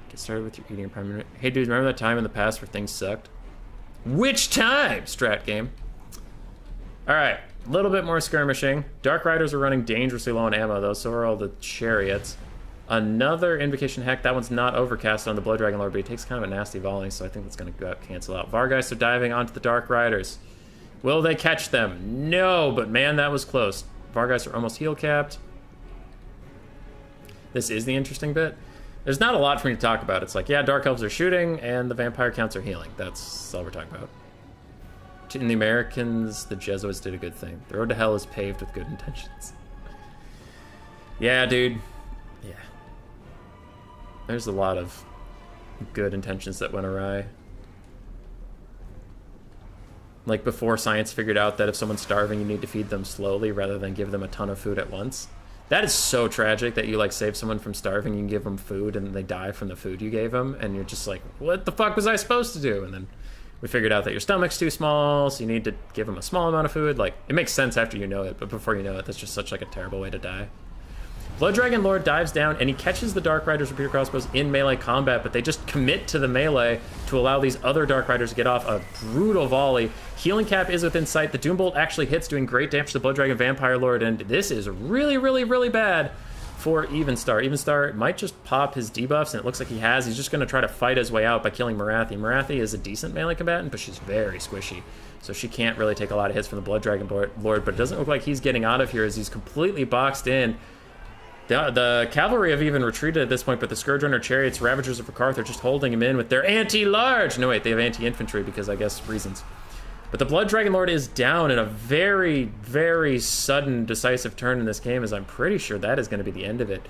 Speaker 1: Get started with your eating and primary. Hey dude, remember that time in the past where things sucked? Which time? Strat game. Alright, a little bit more skirmishing. Dark Riders are running dangerously low on ammo though, so are all the Chariots. Another Invocation Heck. That one's not overcast on the Blood Dragon Lord, but he takes kind of a nasty volley, so I think that's going to cancel out. Vargeist are diving onto the Dark Riders. Will they catch them? No, but man, that was close. Vargeist are almost heal capped. This is the interesting bit. There's not a lot for me to talk about. It's like, yeah, Dark Elves are shooting, and the Vampire counts are healing. That's all we're talking about. In the Americans, the Jesuits did a good thing. The road to hell is paved with good intentions. Yeah, dude. Yeah. There's a lot of good intentions that went awry. Like before science figured out that if someone's starving, you need to feed them slowly rather than give them a ton of food at once. That is so tragic that you like save someone from starving, you give them food and they die from the food you gave them, and you're just like, what the fuck was I supposed to do? And then we figured out that your stomach's too small, so you need to give them a small amount of food. Like, it makes sense after you know it, but before you know it, that's just such like a terrible way to die. Blood Dragon Lord dives down, and he catches the Dark Riders repeater crossbows in melee combat, but they just commit to the melee to allow these other Dark Riders to get off a brutal volley. Healing cap is within sight. The Doombolt actually hits, doing great damage to the Blood Dragon Vampire Lord, and this is really, really, really bad for Evenstar. Evenstar might just pop his debuffs, and it looks like he has. He's just going to try to fight his way out by killing Marathi. Marathi is a decent melee combatant, but she's very squishy, so she can't really take a lot of hits from the Blood Dragon Lord, but it doesn't look like he's getting out of here as he's completely boxed in. The cavalry have even retreated at this point, but the Scourge Runner Chariots, Ravagers of Rakarth, are just holding him in with their anti-large. No, wait, they have anti-infantry because I guess reasons. But the Blood Dragon Lord is down in a very, very sudden, decisive turn in this game, as I'm pretty sure that is going to be the end of it.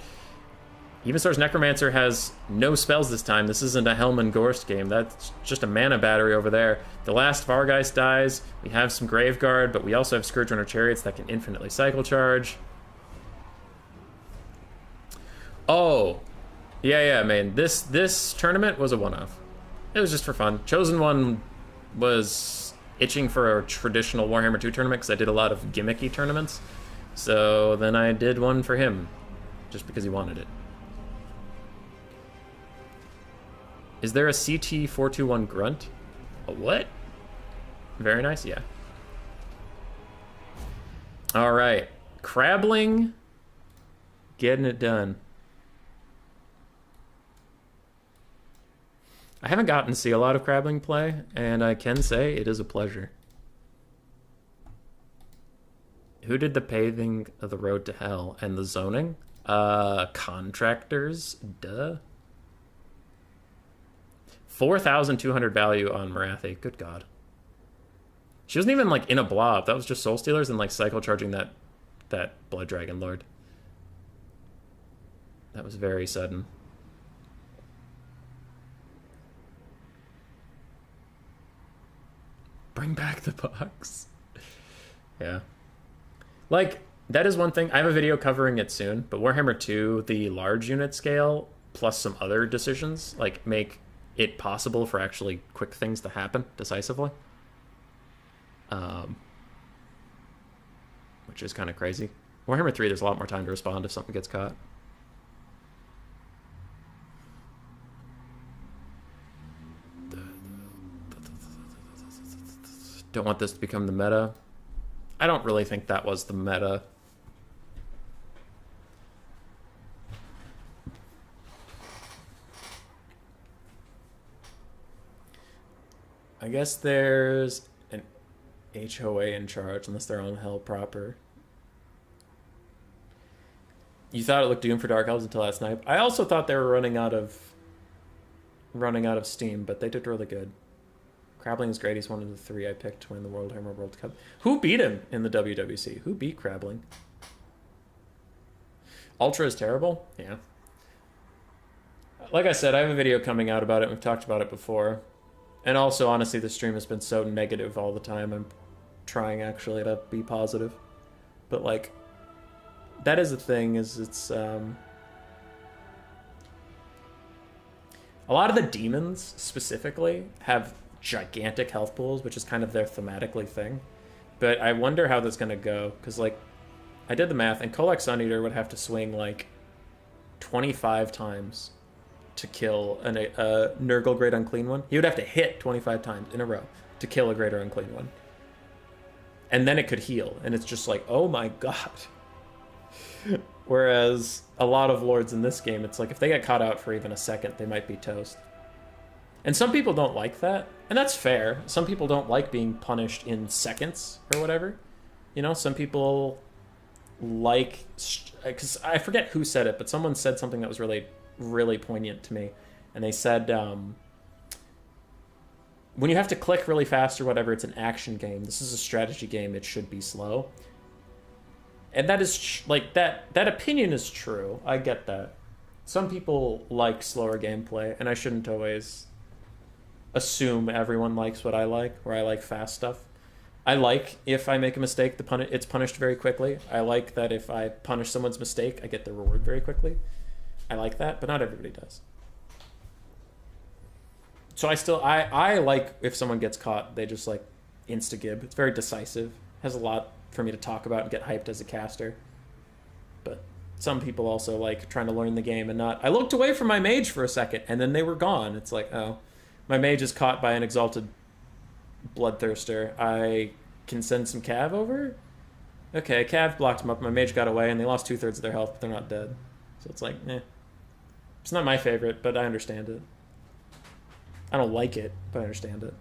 Speaker 1: Evenstar's Necromancer has no spells this time. This isn't a Helm and Gorst game. That's just a mana battery over there. The last Vargeist dies. We have some Graveguard, but we also have Scourge Runner Chariots that can infinitely cycle charge. Oh, yeah, man. This tournament was a one-off. It was just for fun. Chosen One was itching for a traditional Warhammer 2 tournament because I did a lot of gimmicky tournaments. So then I did one for him, just because he wanted it. Is there a CT421 Grunt? A what? Very nice, yeah. All right, Crabbling, getting it done. I haven't gotten to see a lot of Crabbling play, and I can say it is a pleasure. Who did the paving of the road to hell and the zoning? Contractors. Duh. 4,200 value on Marathi. Good God. She wasn't even like in a blob. That was just Soul Stealers and like cycle charging that Blood Dragon Lord. That was very sudden. Bring back the box. Yeah. Like, that is one thing. I have a video covering it soon, but Warhammer 2, the large unit scale, plus some other decisions, like, make it possible for actually quick things to happen decisively. Which is kind of crazy. Warhammer 3, there's a lot more time to respond if something gets caught. Don't want this to become the meta. I don't really think that was the meta. I guess there's an HOA in charge, unless they're on hell proper. You thought it looked doomed for Dark Elves until last night. I also thought they were running out of steam, but they did really good. Crabbling is great. He's one of the 3 I picked to win the Warhammer World Cup. Who beat him in the WWC? Who beat Crabbling? Ultra is terrible? Yeah. Like I said, I have a video coming out about it. We've talked about it before. And also, honestly, the stream has been so negative all the time. I'm trying, actually, to be positive. But, like, that is the thing, is it's... A lot of the demons, specifically, have gigantic health pools, which is kind of their thematically thing. But I wonder how that's going to go, because, like, I did the math, and Kolak Suneater would have to swing, like, 25 times to kill a Nurgle Great Unclean One. He would have to hit 25 times in a row to kill a Greater Unclean One. And then it could heal, and it's just like, oh my god. Whereas a lot of lords in this game, it's like, if they get caught out for even a second, they might be toast. And some people don't like that, and that's fair. Some people don't like being punished in seconds or whatever. You know, some people like... Because I forget who said it, but someone said something that was really, really poignant to me. And they said, when you have to click really fast or whatever, it's an action game. This is a strategy game. It should be slow. And that is, like, that opinion is true. I get that. Some people like slower gameplay, and I shouldn't always assume everyone likes what I like, or I like fast stuff. I like, if I make a mistake, it's punished very quickly. I like that if I punish someone's mistake, I get the reward very quickly. I like that, but not everybody does. So I like if someone gets caught, they just, like, insta-gib. It's very decisive. Has a lot for me to talk about and get hyped as a caster. But some people also like trying to learn the game and not... I looked away from my mage for a second, and then they were gone. It's like, oh, my mage is caught by an exalted bloodthirster. I can send some Cav over? Okay, Cav blocked him up. My mage got away, and they lost 2/3 of their health, but they're not dead. So it's like, eh. It's not my favorite, but I understand it. I don't like it, but I understand it.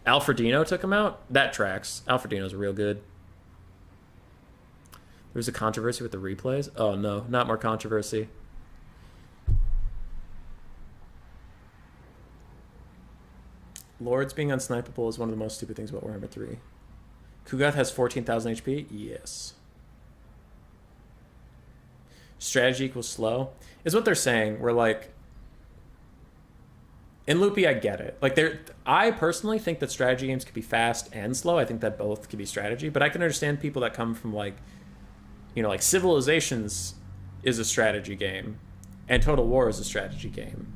Speaker 1: Alfredino took him out? That tracks. Alfredino's real good. There was a controversy with the replays? Oh no, not more controversy. Lords being unsnipeable is one of the most stupid things about Warhammer 3. Kugath has 14,000 HP? Yes. Strategy equals slow? Is what they're saying. We're like... In Loopy, I get it. Like, I personally think that strategy games could be fast and slow. I think that both could be strategy. But I can understand people that come from, like... You know, like, Civilizations is a strategy game. And Total War is a strategy game.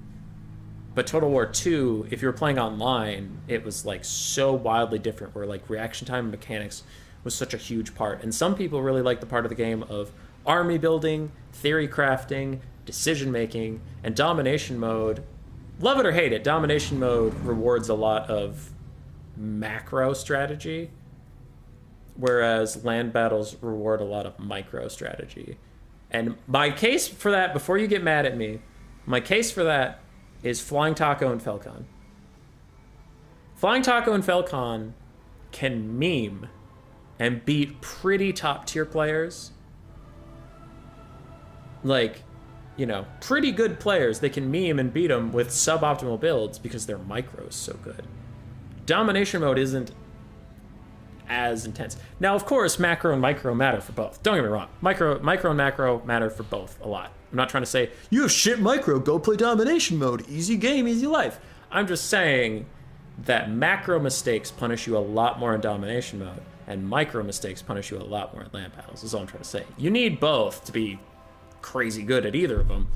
Speaker 1: But Total War 2, if you were playing online, it was, like, so wildly different, where, like, reaction time and mechanics was such a huge part. And some people really like the part of the game of army building, theory crafting, decision-making, and domination mode. Love it or hate it, domination mode rewards a lot of macro strategy, whereas land battles reward a lot of micro strategy. And my case for that, before you get mad at me, my case for that is Flying Taco and Felcon. Flying Taco and Felcon can meme and beat pretty top tier players. Like, you know, pretty good players. They can meme and beat them with suboptimal builds because their micro is so good. Domination mode isn't as intense. Now, of course, macro and micro matter for both. Don't get me wrong. Micro and macro matter for both a lot. I'm not trying to say, you have shit micro, go play domination mode. Easy game, easy life. I'm just saying that macro mistakes punish you a lot more in domination mode, and micro mistakes punish you a lot more in land battles, is all I'm trying to say. You need both to be crazy good at either of them,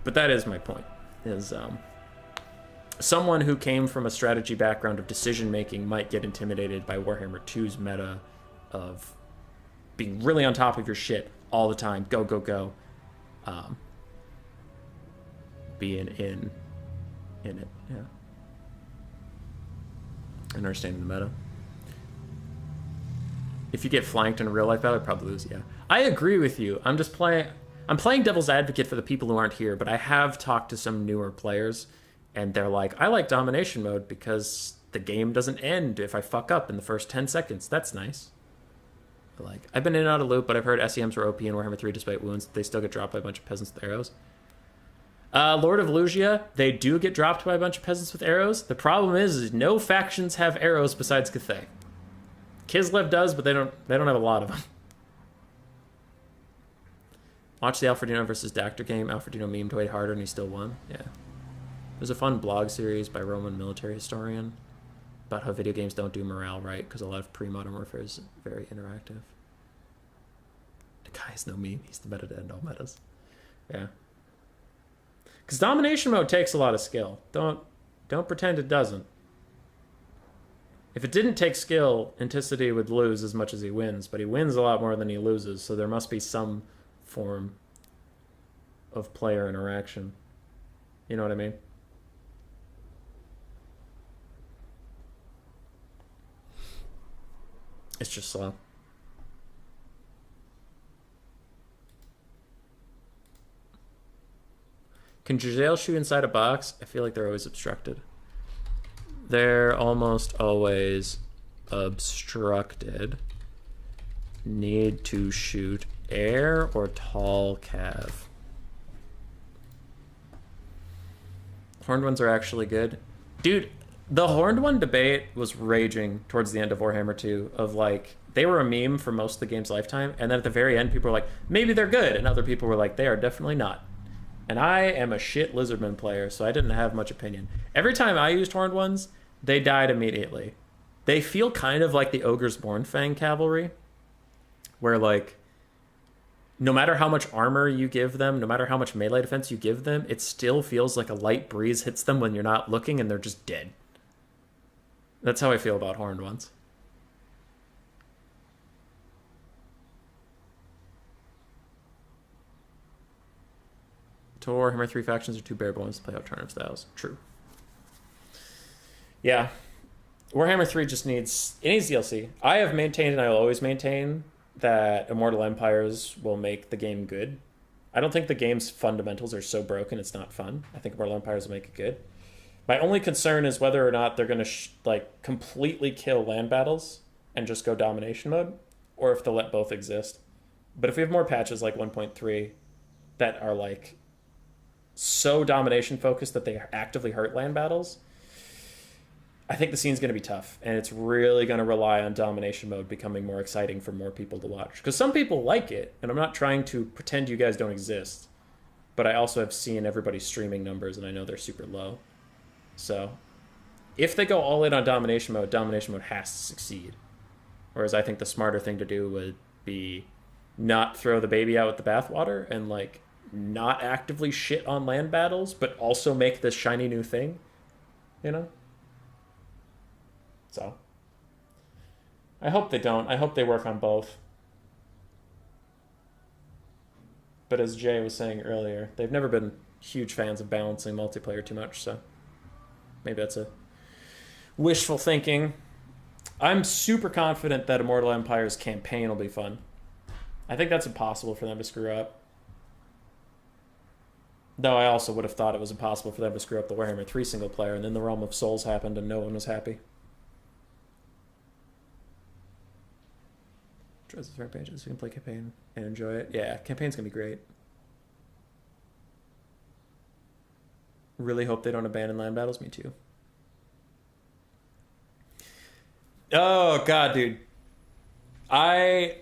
Speaker 1: but that is my point, is someone who came from a strategy background of decision making might get intimidated by Warhammer 2's meta of being really on top of your shit all the time, go go go, being in it, yeah, and understanding the meta. If you get flanked in a real life battle, I'd probably lose. Yeah, I agree with you. I'm playing devil's advocate for the people who aren't here, but I have talked to some newer players, and they're like, I like domination mode because the game doesn't end if I fuck up in the first 10 seconds. That's nice. But like, I've been in and out of loop, but I've heard SEMs were OP in Warhammer 3 despite wounds. They still get dropped by a bunch of peasants with arrows. Lord of Lugia, they do get dropped by a bunch of peasants with arrows. The problem is no factions have arrows besides Cathay. Kislev does, but they don't have a lot of them. Watch the Alfredino versus Dactyr game. Alfredino memed way harder and he still won. Yeah. There's a fun blog series by Roman military historian about how video games don't do morale right because a lot of pre-modern warfare is very interactive. The guy has no meme. He's the meta to end all metas. Yeah. Because domination mode takes a lot of skill. Don't pretend it doesn't. If it didn't take skill, Anticity would lose as much as he wins, but he wins a lot more than he loses, so there must be some form of player interaction. You know what I mean? It's just slow. Can Giselle shoot inside a box? I feel like they're always obstructed. They're almost always obstructed. Need to shoot air or tall cav. Horned ones are actually good. Dude, the horned one debate was raging towards the end of Warhammer 2 of like, they were a meme for most of the game's lifetime, and then at the very end people were like, maybe they're good, and other people were like, they are definitely not. And I am a shit Lizardman player, so I didn't have much opinion. Every time I used horned ones, they died immediately. They feel kind of like the Ogre's Mournfang cavalry, where like, no matter how much armor you give them, no matter how much melee defense you give them, it still feels like a light breeze hits them when you're not looking and they're just dead. That's how I feel about horned ones. Total Warhammer 3 factions are too bare bones to play alternative styles. True. Yeah. Warhammer 3 just needs DLC. I have maintained and I will always maintain that Immortal Empires will make the game good. I don't think the game's fundamentals are so broken it's not fun. I think Immortal Empires will make it good. My only concern is whether or not they're going to completely kill land battles and just go domination mode, or if they'll let both exist. But if we have more patches like 1.3 that are like so domination focused that they actively hurt land battles, I think the scene's going to be tough, and it's really going to rely on domination mode becoming more exciting for more people to watch. Because some people like it, and I'm not trying to pretend you guys don't exist, but I also have seen everybody's streaming numbers, and I know they're super low. So if they go all in on domination mode has to succeed. Whereas I think the smarter thing to do would be not throw the baby out with the bathwater and like not actively shit on land battles, but also make this shiny new thing, you know? So I hope they don't. I hope they work on both. But as Jay was saying earlier, they've never been huge fans of balancing multiplayer too much, so maybe that's a wishful thinking. I'm super confident that Immortal Empire's campaign will be fun. I think that's impossible for them to screw up. Though I also would have thought it was impossible for them to screw up the Warhammer 3 single player, and then the Realm of Souls happened and no one was happy. Trust the pages. We can play campaign and enjoy it. Yeah, campaign's gonna be great. Really hope they don't abandon land battles. Me too. Oh god, dude. I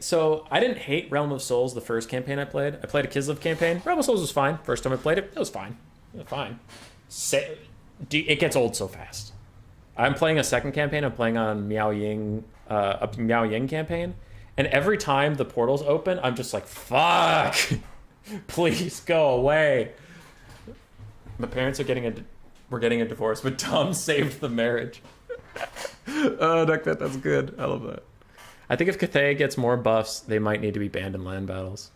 Speaker 1: didn't hate Realm of Souls the first campaign I played. I played a Kislev campaign. Realm of Souls was fine. First time I played it, it was fine. It was fine. It gets old so fast. I'm playing a second campaign. I'm playing on Miao Ying, a Miao Ying campaign, and every time the portals open, I'm just like, fuck, please go away. My parents are we're getting a divorce, but Tom saved the marriage. Oh, that's good. I love that. I think if Cathay gets more buffs, they might need to be banned in land battles.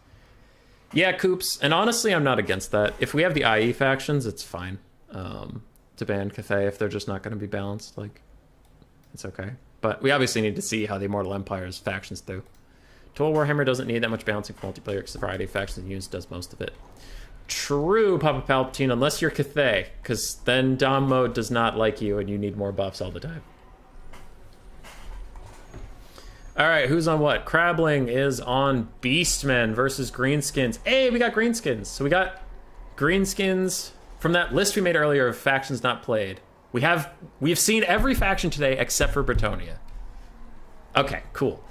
Speaker 1: Yeah, Coops. And honestly, I'm not against that. If we have the IE factions, it's fine to ban Cathay if they're just not going to be balanced. Like, it's okay. But we obviously need to see how the Immortal Empire's factions do. Total Warhammer doesn't need that much balancing for multiplayer because the variety of factions and units does most of it. True, Papa Palpatine, unless you're Cathay, because then Dom mode does not like you and you need more buffs all the time. Alright, who's on what? Crabling is on Beastmen versus Greenskins. Hey, we got Greenskins. So we got Greenskins from that list we made earlier of factions not played. We've seen every faction today except for Bretonnia. Okay, cool.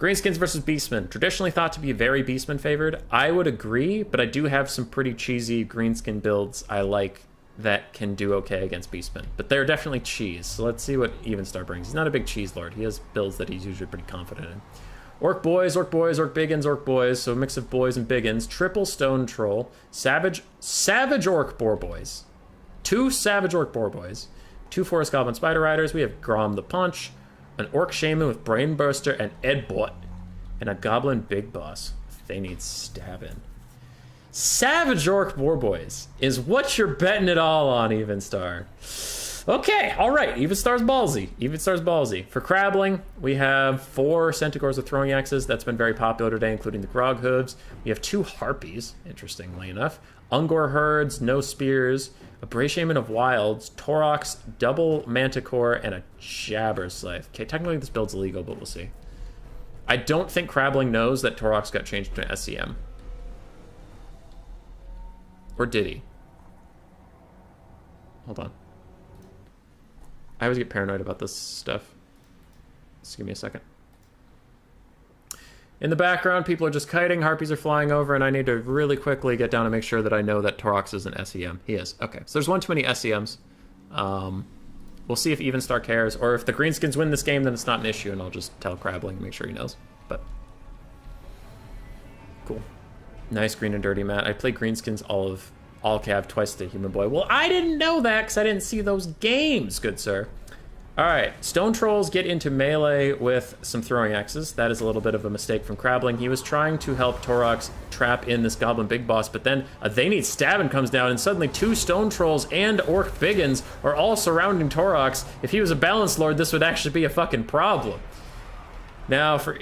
Speaker 1: Greenskins versus Beastmen. Traditionally thought to be very Beastmen favored. I would agree, but I do have some pretty cheesy Greenskin builds I like that can do okay against Beastmen. But they're definitely cheese, so let's see what Evenstar brings. He's not a big cheese lord. He has builds that he's usually pretty confident in. Orc boys, Orc boys, Orc biggins, Orc boys, so a mix of boys and biggins. Triple stone troll. Savage Orc boar boys. 2 savage Orc boar boys. 2 forest goblin spider riders. We have Grom the Punch. An Orc shaman with Brainburster and Edbot. And a goblin big boss. They need stabbing. Savage Orc boar boys is what you're betting it all on, Evenstar. Okay, all right. Evenstar's ballsy. For Crabling, we have 4 Centaurs with throwing axes. That's been very popular today, including the Grog Hooves. We have 2 Harpies, interestingly enough. Ungor Herds, no spears. A Bray Shaman of Wilds, Torox, double Manticore, and a Jabberscythe. Okay, technically this build's illegal, but we'll see. I don't think Crabling knows that Torox got changed to an SCM. Or did he? Hold on. I always get paranoid about this stuff. Just give me a second. In the background, people are just kiting, harpies are flying over, and I need to really quickly get down and make sure that I know that Torox is an SEM. He is. Okay, so there's one too many SEMs. We'll see if Evenstar cares, or if the Greenskins win this game, then it's not an issue, and I'll just tell Crabling and make sure he knows. But cool. Nice green and dirty, Matt. I played Greenskins all cav twice to Human Boy. Well, I didn't know that because I didn't see those games, good sir. All right, Stone Trolls get into melee with some throwing axes. That is a little bit of a mistake from Crabling. He was trying to help Torox trap in this Goblin Big Boss, but then They Need Stabbing comes down, and suddenly 2 Stone Trolls and Orc Biggins are all surrounding Torox. If he was a Balance Lord, this would actually be a fucking problem. Now, for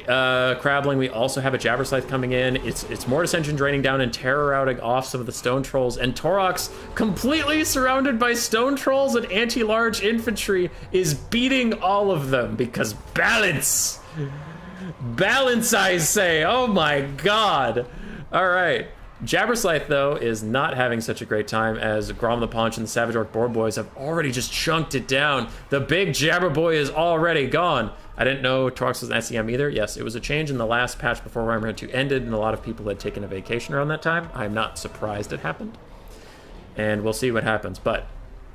Speaker 1: Crabling, we also have a Jabberscythe coming in. It's Mortis Engine draining down and terror-routing off some of the Stone Trolls. And Torox, completely surrounded by Stone Trolls and anti-large infantry, is beating all of them because balance! Balance, I say! Oh my god! Alright. Jabberscythe, though, is not having such a great time as Grom the Paunch and the Savage Orc Boar Boys have already just chunked it down. The big Jabber Boy is already gone. I didn't know Torox was an SEM either. Yes, it was a change in the last patch before Warhammer 2 ended, and a lot of people had taken a vacation around that time. I'm not surprised it happened. And we'll see what happens. But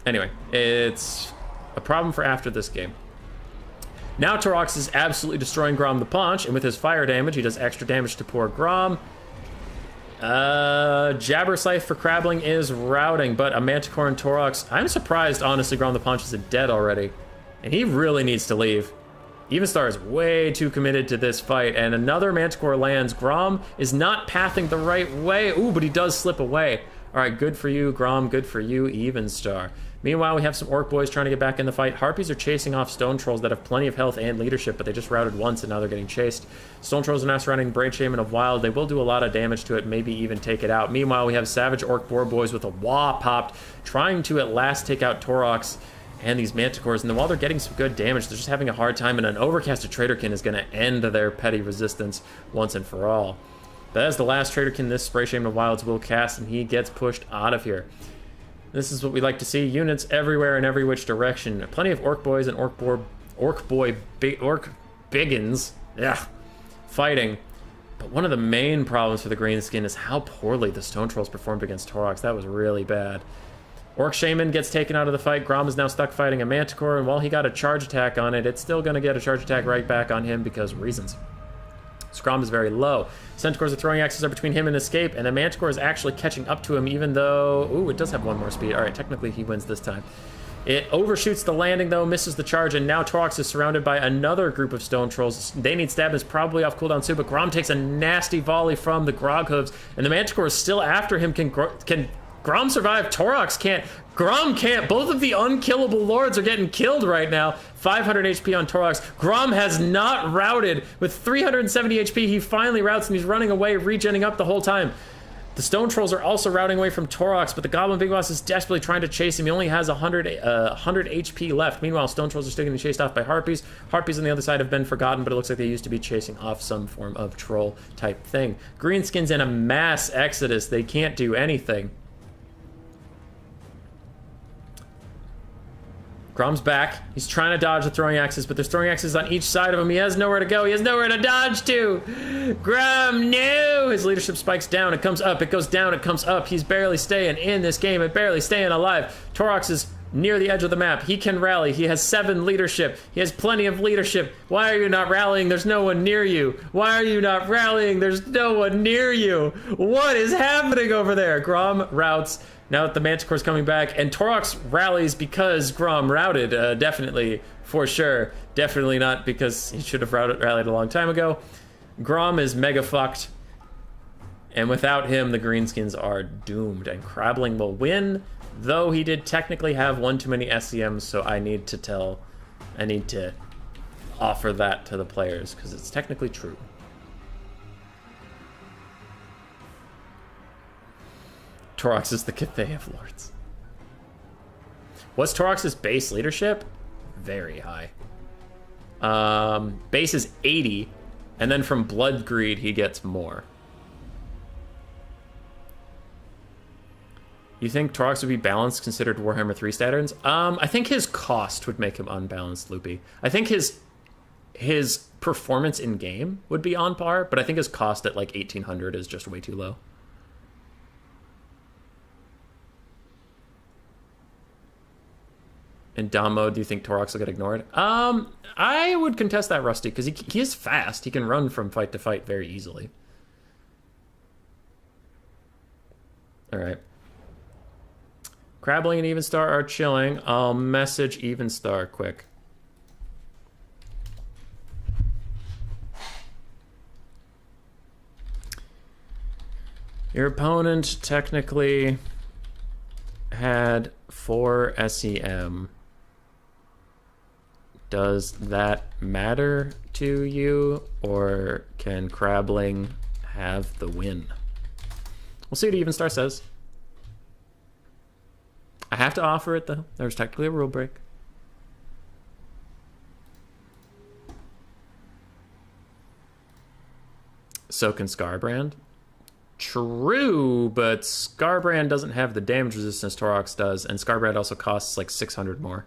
Speaker 1: anyway, it's a problem for after this game. Now Torox is absolutely destroying Grom the Paunch, and with his fire damage, he does extra damage to poor Grom. Jabberscythe for Crabling is routing, but a Manticore and Torox. I'm surprised, honestly, Grom the Paunch is dead already. And he really needs to leave. Evenstar is way too committed to this fight, and another Manticore lands. Grom is not pathing the right way. Ooh, but he does slip away. All right, good for you, Grom. Good for you, Evenstar. Meanwhile, we have some Orc Boys trying to get back in the fight. Harpies are chasing off Stone Trolls that have plenty of health and leadership, but they just routed once, and now they're getting chased. Stone Trolls are now surrounding Braid Shaman of Wild. They will do a lot of damage to it, maybe even take it out. Meanwhile, we have Savage Orc Boar Boys with a Wah popped, trying to at last take out Torox. and these Manticores. And then while they're getting some good damage, they're just having a hard time, and an Overcasted Traderkin is going to end their petty resistance once and for all. That is the last Traderkin this Spray Shaman of Wilds will cast, and he gets pushed out of here. This is what we like to see. Units everywhere in every which direction. Plenty of Orc Boys and Orc Biggins. Yeah, fighting. But one of the main problems for the Greenskin is how poorly the Stone Trolls performed against Taurox. That was really bad. Orc Shaman gets taken out of the fight. Grom is now stuck fighting a Manticore, and while he got a charge attack on it, it's still going to get a charge attack right back on him because reasons. Scrom is very low. Centaurs are throwing axes are between him and escape, and the Manticore is actually catching up to him, even though... Ooh, it does have one more speed. All right, technically he wins this time. It overshoots the landing, though, misses the charge, and now Taurox is surrounded by another group of Stone Trolls. They need stab, is probably off cooldown soon, but Grom takes a nasty volley from the Grog Hooves, and the Manticore is still after him. Can Grom survive? Taurox can't. Grom can't. Both of the unkillable lords are getting killed right now. 500 HP on Taurox. Grom has not routed. With 370 HP, he finally routs, and he's running away, regenning up the whole time. The Stone Trolls are also routing away from Taurox, but the Goblin Big Boss is desperately trying to chase him. He only has 100 HP left. Meanwhile, Stone Trolls are still getting chased off by Harpies. Harpies on the other side have been forgotten, but it looks like they used to be chasing off some form of troll type thing. Greenskins in a mass exodus. They can't do anything. Grom's back. He's trying to dodge the throwing axes, but there's throwing axes on each side of him. He has nowhere to go. He has nowhere to dodge to. Grom, no! His leadership spikes down. It comes up. It goes down. It comes up. He's barely staying in this game and barely staying alive. Taurox is near the edge of the map. He can rally. He has 7 leadership. He has plenty of leadership. Why are you not rallying? There's no one near you. Why are you not rallying? There's no one near you. What is happening over there? Grom routs. Now that the Manticore's coming back, and Taurox rallies because Grom routed, definitely, for sure. Definitely not because he should have rallied a long time ago. Grom is mega fucked, and without him, the Greenskins are doomed, and Crabbling will win, though he did technically have one too many SCMs, so I need to offer that to the players, because it's technically true. Taurox is the Cathay of Lords. What's Taurox's base leadership? Very high. Base is 80, and then from Blood Greed he gets more. You think Taurox would be balanced considered Warhammer 3 Statterns? I think his cost would make him unbalanced, Loopy. I think his performance in game would be on par, but I think his cost at like 1800 is just way too low. In Dom mode, do you think Taurox will get ignored? I would contest that, Rusty, because he is fast. He can run from fight to fight very easily. All right. Crabbling and Evenstar are chilling. I'll message Evenstar quick. Your opponent technically had 4 SEM. Does that matter to you, or can Crabbling have the win? We'll see what Evenstar says. I have to offer it, though. There's technically a rule break. So can Scarbrand. True, but Scarbrand doesn't have the damage resistance Taurox does, and Scarbrand also costs like 600 more.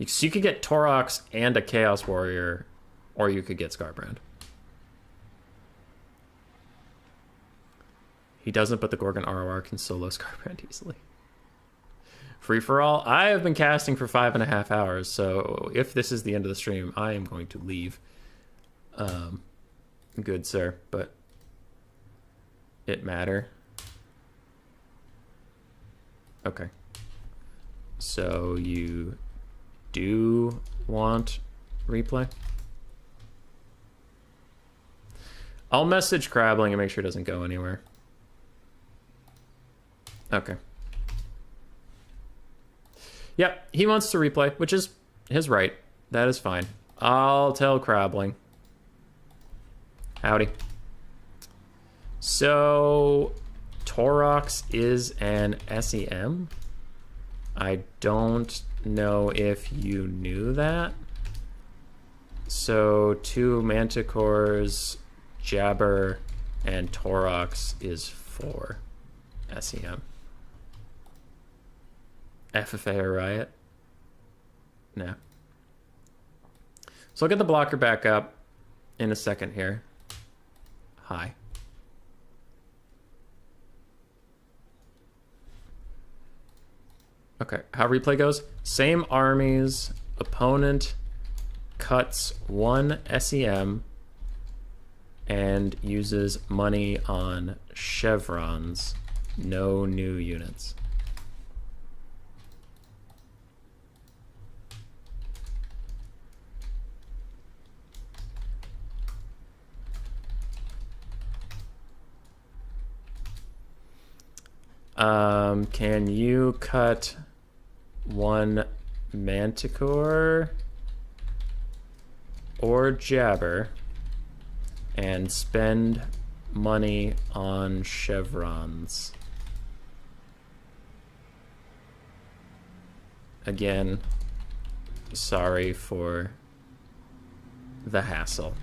Speaker 1: So you could get Taurox and a Chaos Warrior, or you could get Scarbrand. He doesn't, but the Gorgon ROR can solo Scarbrand easily. Free for all. I have been casting for 5.5 hours, so if this is the end of the stream, I am going to leave. Good sir, but it matter. Okay. So you do want replay? I'll message Crabbling and make sure it doesn't go anywhere. Okay. Yep, he wants to replay, which is his right. That is fine. I'll tell Crabbling. Howdy. So, Taurox is an SEM? I don't know if you knew that. So 2 Manticores, Jabber, and Taurox is 4 SEM. FFA or Riot? No. So I'll get the blocker back up in a second here. Hi. Okay, how replay goes? Same armies, opponent cuts 1 SEM and uses money on chevrons. No new units. Can you cut 1 Manticore or Jabber and spend money on chevrons? Again, sorry for the hassle.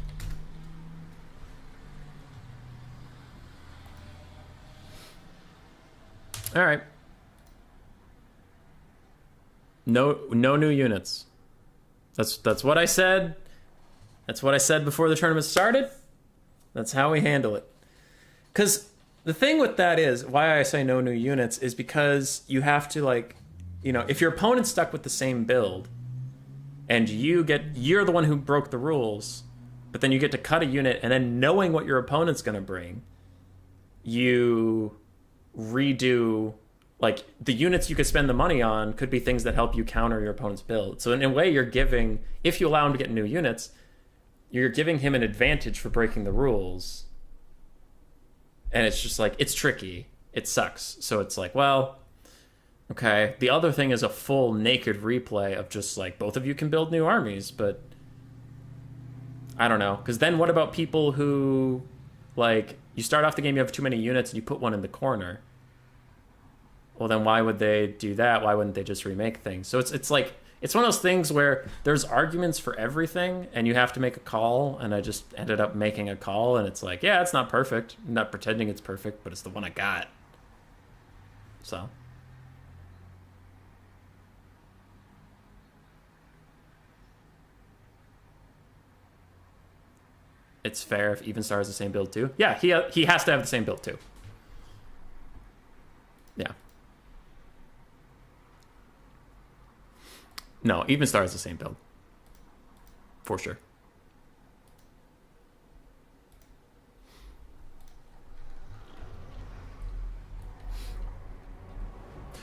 Speaker 1: All right. No new units. That's what I said. That's what I said before the tournament started. That's how we handle it. Because the thing with that is, why I say no new units is because you have to, like, you know, if your opponent's stuck with the same build and you're the one who broke the rules, but then you get to cut a unit, and then knowing what your opponent's going to bring, you redo, like, the units you could spend the money on could be things that help you counter your opponent's build. So in a way, you're giving, if you allow him to get new units, you're giving him an advantage for breaking the rules. And it's just like, it's tricky. It sucks. So it's like, well, okay. The other thing is a full naked replay of just like, both of you can build new armies, but I don't know. Because then what about people who, like, you start off the game, you have too many units, and you put one in the corner. Well, then why would they do that? Why wouldn't they just remake things? So it's like, it's one of those things where there's arguments for everything, and you have to make a call, and I just ended up making a call, and it's like, yeah, it's not perfect. I'm not pretending it's perfect, but it's the one I got. So. It's fair if Evenstar has the same build too. Yeah, he has to have the same build too. Yeah. No, Evenstar has the same build. For sure.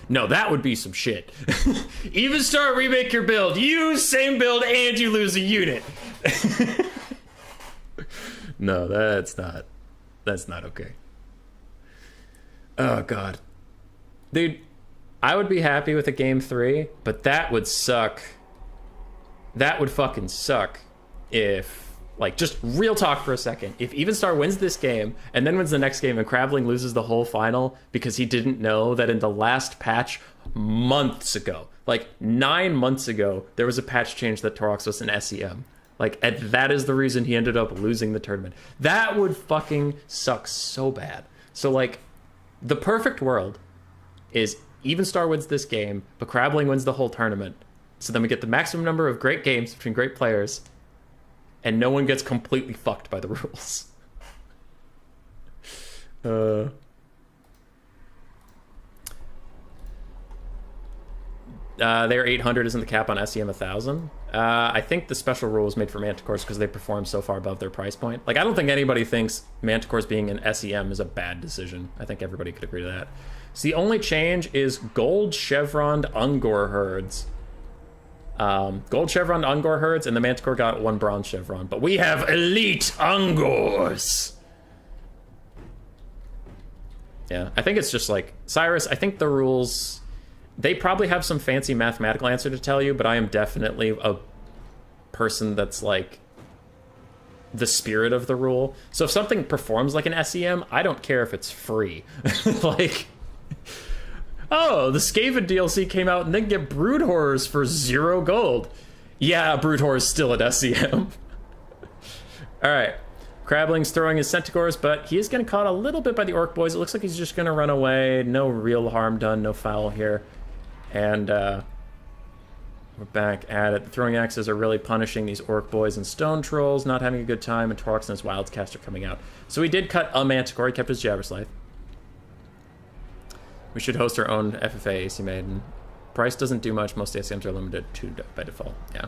Speaker 1: No, that would be some shit. Evenstar, remake your build. Use same build and you lose a unit. No, that's not okay. Oh, God. Dude, I would be happy with a game 3, but that would suck. That would fucking suck if, like, just real talk for a second. If Evenstar wins this game and then wins the next game and Craveling loses the whole final because he didn't know that in the last patch months ago, like 9 months ago, there was a patch change that Taurox was an SEM. Like, and that is the reason he ended up losing the tournament. That would fucking suck so bad. So, like, the perfect world is Evenstar wins this game, but Craveling wins the whole tournament. So then we get the maximum number of great games between great players, and no one gets completely fucked by the rules. Their 800 isn't the cap on SEM 1000. I think the special rule was made for Manticores because they perform so far above their price point. Like, I don't think anybody thinks Manticores being an SEM is a bad decision. I think everybody could agree to that. So the only change is gold chevroned Ungor herds. Gold chevroned Ungor herds, and the Manticore got 1 bronze chevron. But we have elite Ungors. Yeah, I think it's just like, Cyrus, I think the rules, they probably have some fancy mathematical answer to tell you, but I am definitely a person that's like the spirit of the rule. So if something performs like an SEM, I don't care if it's free. Like, Oh, the Scaven DLC came out and then get Brood Horrors for 0 gold. Yeah, Brood Horrors still at SEM. Alright. Crabling's throwing his Centaurs, but he is getting caught a little bit by the Orc boys. It looks like he's just going to run away. No real harm done, no foul here. And we're back at it. The throwing axes are really punishing these Orc boys and Stone Trolls, not having a good time, and Torx and his Wildcast are coming out. So he did cut a Manticore, he kept his Jabberslythe. We should host our own FFA AC Maiden. Price doesn't do much, most ACMs are limited to by default, yeah.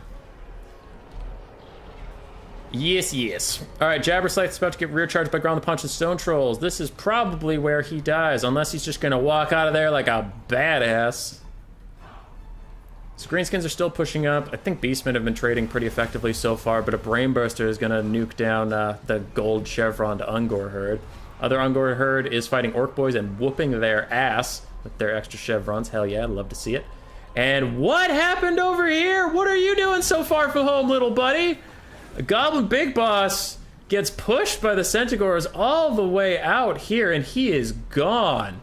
Speaker 1: Yes, yes. Alright, Jabberslythe is about to get rear charged by Ground the Punch and Stone Trolls. This is probably where he dies, unless he's just gonna walk out of there like a badass. So Greenskins are still pushing up. I think Beastmen have been trading pretty effectively so far, but a Brainburster is gonna nuke down the gold chevron to Ungor Herd. Other Ungor Herd is fighting Orc Boys and whooping their ass with their extra chevrons. Hell yeah, I'd love to see it. And what happened over here? What are you doing so far from home, little buddy? A Goblin Big Boss gets pushed by the Centaurs all the way out here, and he is gone.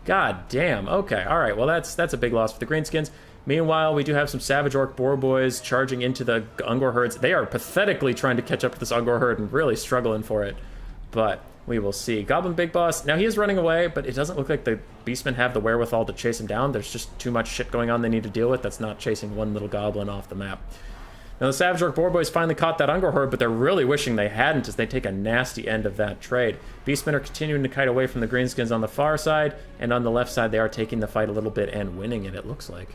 Speaker 1: God damn. Okay, all right. Well, that's a big loss for the Greenskins. Meanwhile, we do have some Savage Orc Boar Boys charging into the Ungor Herds. They are pathetically trying to catch up to this Ungor Herd and really struggling for it. But we will see. Goblin Big Boss, now he is running away, but it doesn't look like the Beastmen have the wherewithal to chase him down. There's just too much shit going on they need to deal with. That's not chasing one little goblin off the map. Now the Savage Orc Boar Boys finally caught that Ungor Herd, but they're really wishing they hadn't as they take a nasty end of that trade. Beastmen are continuing to kite away from the Greenskins on the far side, and on the left side they are taking the fight a little bit and winning it looks like.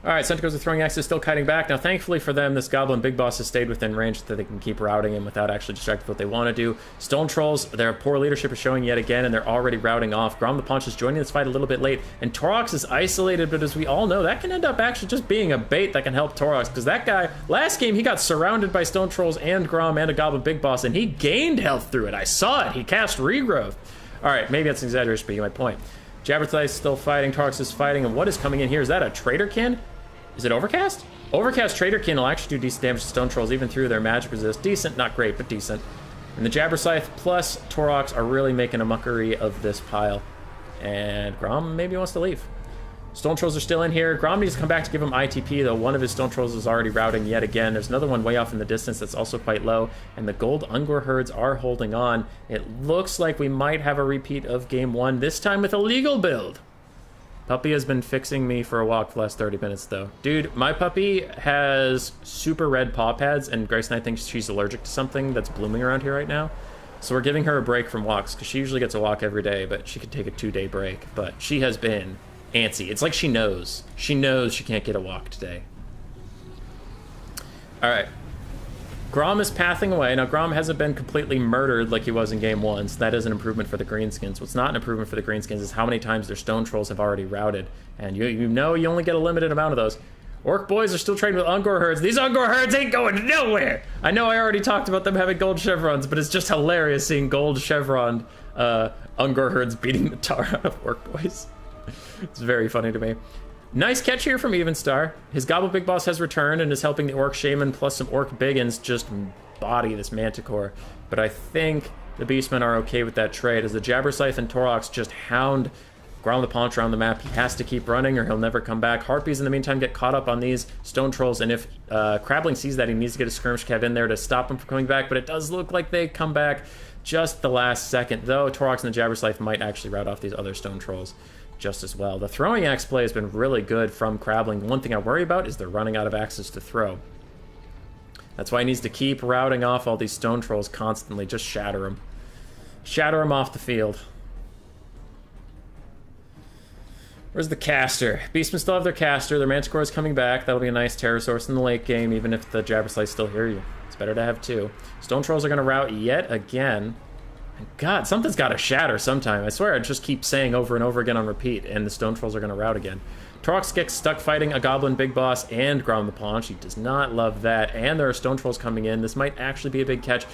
Speaker 1: Alright, Centaurs are throwing axes, still kiting back. Now, thankfully for them, this Goblin Big Boss has stayed within range so that they can keep routing him without actually distracting what they want to do. Stone Trolls, their poor leadership is showing yet again, and they're already routing off. Grom the Paunch is joining this fight a little bit late, and Torox is isolated, but as we all know, that can end up actually just being a bait that can help Torox, because that guy, last game, he got surrounded by Stone Trolls and Grom and a Goblin Big Boss, and he gained health through it. I saw it. He cast Regrowth. Alright, maybe that's an exaggeration, but you get my point. Jabberslythe is still fighting, Torox is fighting, and what is coming in here? Is that a Traderkin? Is it Overcast? Overcast Traderkin will actually do decent damage to Stone Trolls even through their magic resist. Decent, not great, but decent. And the Jabberslythe plus Torox are really making a muckery of this pile. And Grom maybe wants to leave. Stone Trolls are still in here. Grom needs to come back to give him ITP, though one of his Stone Trolls is already routing yet again. There's another one way off in the distance that's also quite low. And the gold Ungor Herds are holding on. It looks like we might have a repeat of Game 1, this time with a legal build. Puppy has been fixing me for a walk for the last 30 minutes, though. Dude, my puppy has super red paw pads, and Grace and I think she's allergic to something that's blooming around here right now. So we're giving her a break from walks, because she usually gets a walk every day, but she could take a 2-day break. But she has been antsy. It's like she knows. She knows she can't get a walk today. Alright. Grom is pathing away. Now, Grom hasn't been completely murdered like he was in Game 1, so that is an improvement for the Greenskins. What's not an improvement for the Greenskins is how many times their Stone Trolls have already routed. And you know you only get a limited amount of those. Orc Boys are still trading with Ungor Herds. These Ungor Herds ain't going nowhere! I know I already talked about them having gold chevrons, but it's just hilarious seeing gold chevron Ungor Herds beating the tar out of Orc Boys. It's very funny to me. Nice catch here from Evenstar. His Goblin Big Boss has returned and is helping the Orc Shaman plus some Orc Biggins just body this Manticore. But I think the Beastmen are okay with that trade. As the Jabberslythe and Torox just hound Grom the Paunch around the map, he has to keep running or he'll never come back. Harpies in the meantime get caught up on these Stone Trolls, and if Crabbling sees that, he needs to get a Skirmish Cav in there to stop him from coming back, but it does look like they come back just the last second, though Torox and the Jabberslythe might actually rout off these other Stone Trolls just as well. The throwing axe play has been really good from Crabbling. One thing I worry about is they're running out of axes to throw. That's why he needs to keep routing off all these Stone Trolls constantly. Just shatter them. Shatter them off the field. Where's the caster? Beastmen still have their caster. Their Manticore is coming back. That'll be a nice terror source in the late game, even if the Jabberslythe still hear you. It's better to have two. Stone Trolls are going to rout yet again. God, something's got to shatter sometime. I swear I just keep saying over and over again on repeat, and the Stone Trolls are going to rout again. Torox gets stuck fighting a Goblin Big Boss and Grom the Paunch. He does not love that, and there are Stone Trolls coming in. This might actually be a big catch.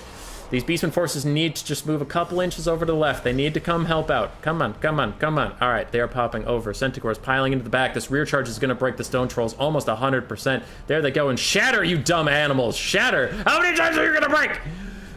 Speaker 1: These Beastmen forces need to just move a couple inches over to the left. They need to come help out. Come on, come on, come on. All right, they are popping over. Centaurs piling into the back. This rear charge is going to break the Stone Trolls almost 100%. There they go, and shatter, you dumb animals. Shatter. How many times are you going to break?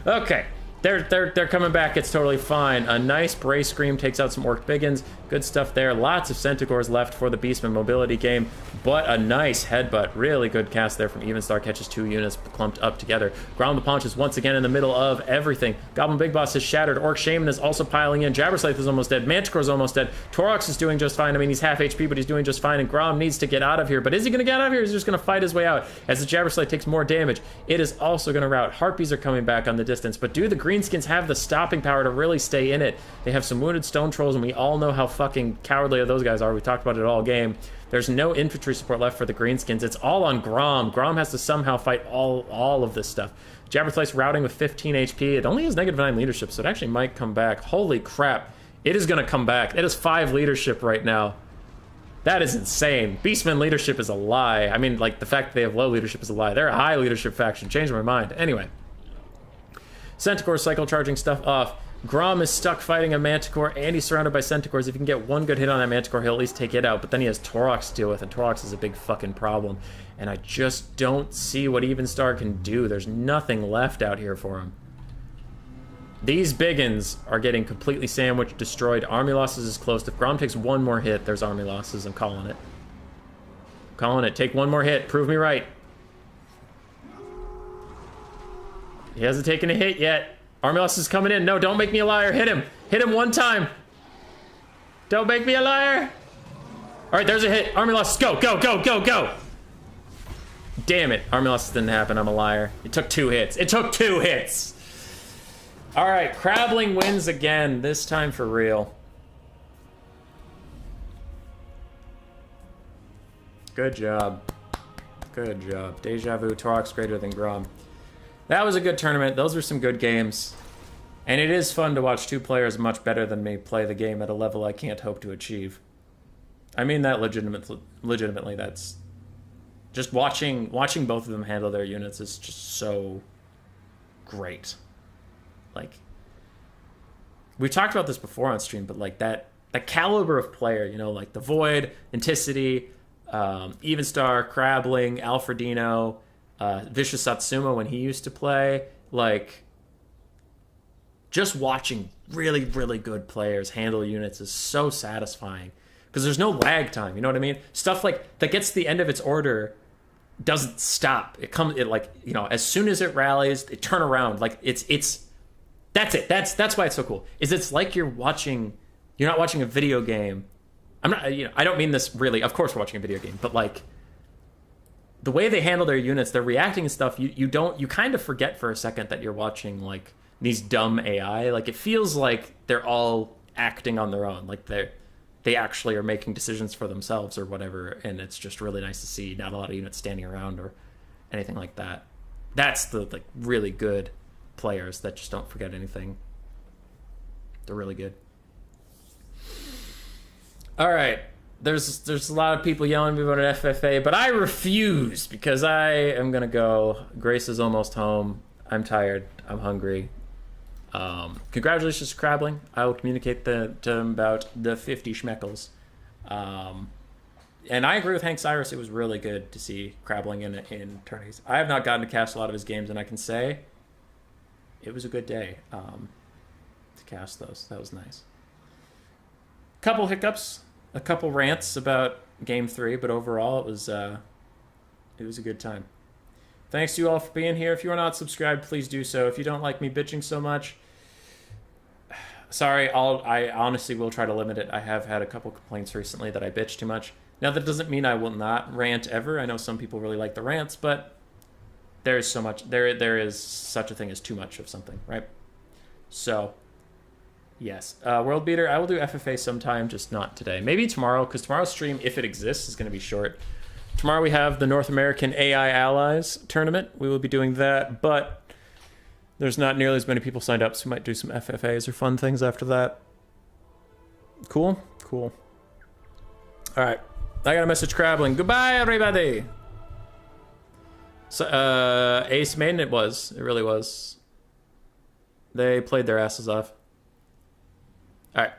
Speaker 1: Okay. They're coming back. It's totally fine. A nice Bray Scream takes out some Orc Biggins. Good stuff there. Lots of Centaurs left for the Beastmen mobility game, but a nice headbutt. Really good cast there from Evenstar. Catches 2 units clumped up together. Grom the Paunch is once again in the middle of everything. Goblin Big Boss is shattered. Orc Shaman is also piling in. Jabberslythe is almost dead. Manticore is almost dead. Torox is doing just fine. I mean, he's half HP, but he's doing just fine, and Grom needs to get out of here. But is he going to get out of here? He's just going to fight his way out. As the Jabberslythe takes more damage, it is also going to rout. Harpies are coming back on the distance, but do the Greenskins have the stopping power to really stay in it? They have some wounded Stone Trolls, and we all know how fucking cowardly those guys are. We talked about it all game. There's no infantry support left for the Greenskins. It's all on Grom. Grom has to somehow fight all of this stuff. Jabberslythe's routing with 15 HP. It only has -9 leadership, so it actually might come back. Holy crap. It is going to come back. It is 5 leadership right now. That is insane. Beastmen leadership is a lie. I mean, like, the fact that they have low leadership is a lie. They're a high leadership faction. Changed my mind. Anyway. Centaur cycle charging stuff off. Grom is stuck fighting a Manticore, and he's surrounded by Centaurs. If he can get one good hit on that Manticore, he'll at least take it out. But then he has Torox to deal with, and Torox is a big fucking problem. And I just don't see what Evenstar can do. There's nothing left out here for him. These biggins are getting completely sandwiched, destroyed. Army losses is close. If Grom takes one more hit, there's army losses. I'm calling it. I'm calling it. Take one more hit. Prove me right. He hasn't taken a hit yet. Army losses coming in. No, don't make me a liar. Hit him. Hit him one time. Don't make me a liar. All right, there's a hit. Army losses. Go, go, go, go, go. Damn it. Army losses didn't happen. I'm a liar. It took 2 hits. It took 2 hits. All right, Crabbling wins again, this time for real. Good job. Good job. Deja Vu, Torox greater than Grom. That was a good tournament. Those were some good games. And it is fun to watch 2 players much better than me play the game at a level I can't hope to achieve. I mean that legitimately. That's just watching both of them handle their units is just so great. Like, we've talked about this before on stream, but like that caliber of player, you know, like the Void, Anticity, Evenstar, Crabbling, Alfredino, Vicious Satsuma when he used to play, like, just watching really, really good players handle units is so satisfying because there's no lag time, you know what I mean? Stuff like that gets to the end of its order doesn't stop. It like, you know, as soon as it rallies, it turn around. Like that's it. That's why it's so cool. Is it's like you're not watching a video game. I'm not, you know, I don't mean this really. Of course we're watching a video game, but like the way they handle their units, they're reacting and stuff, you kind of forget for a second that you're watching like these dumb AI. Like it feels like they're all acting on their own. Like they actually are making decisions for themselves or whatever, and it's just really nice to see not a lot of units standing around or anything like that. That's the like really good players that just don't forget anything. They're really good. All right, there's a lot of people yelling at me about an FFA, but I refuse because I am gonna go. Grace is almost home. I'm tired. I'm hungry. Congratulations to Crabbling. I will communicate to him about the 50 schmeckles. And I agree with Hank Cyrus. It was really good to see Crabbling in tourneys. I have not gotten to cast a lot of his games, and I can say it was a good day to cast those. That was nice. Couple hiccups, a couple rants about Game 3, but overall it was a good time. Thanks to you all for being here. If you are not subscribed, please do so. If you don't like me bitching so much, sorry, I honestly will try to limit it. I have had a couple complaints recently that I bitch too much. Now, that doesn't mean I will not rant ever. I know some people really like the rants, but there is so much. There is such a thing as too much of something, right? So, yes. World Beater, I will do FFA sometime, just not today. Maybe tomorrow, because tomorrow's stream, if it exists, is going to be short. Tomorrow we have the North American AI Allies tournament. We will be doing that, but there's not nearly as many people signed up, so we might do some FFAs or fun things after that. Cool? Cool. All right. I got a message Crabbling. Goodbye, everybody! So, Ace Maiden, it was. It really was. They played their asses off. All right.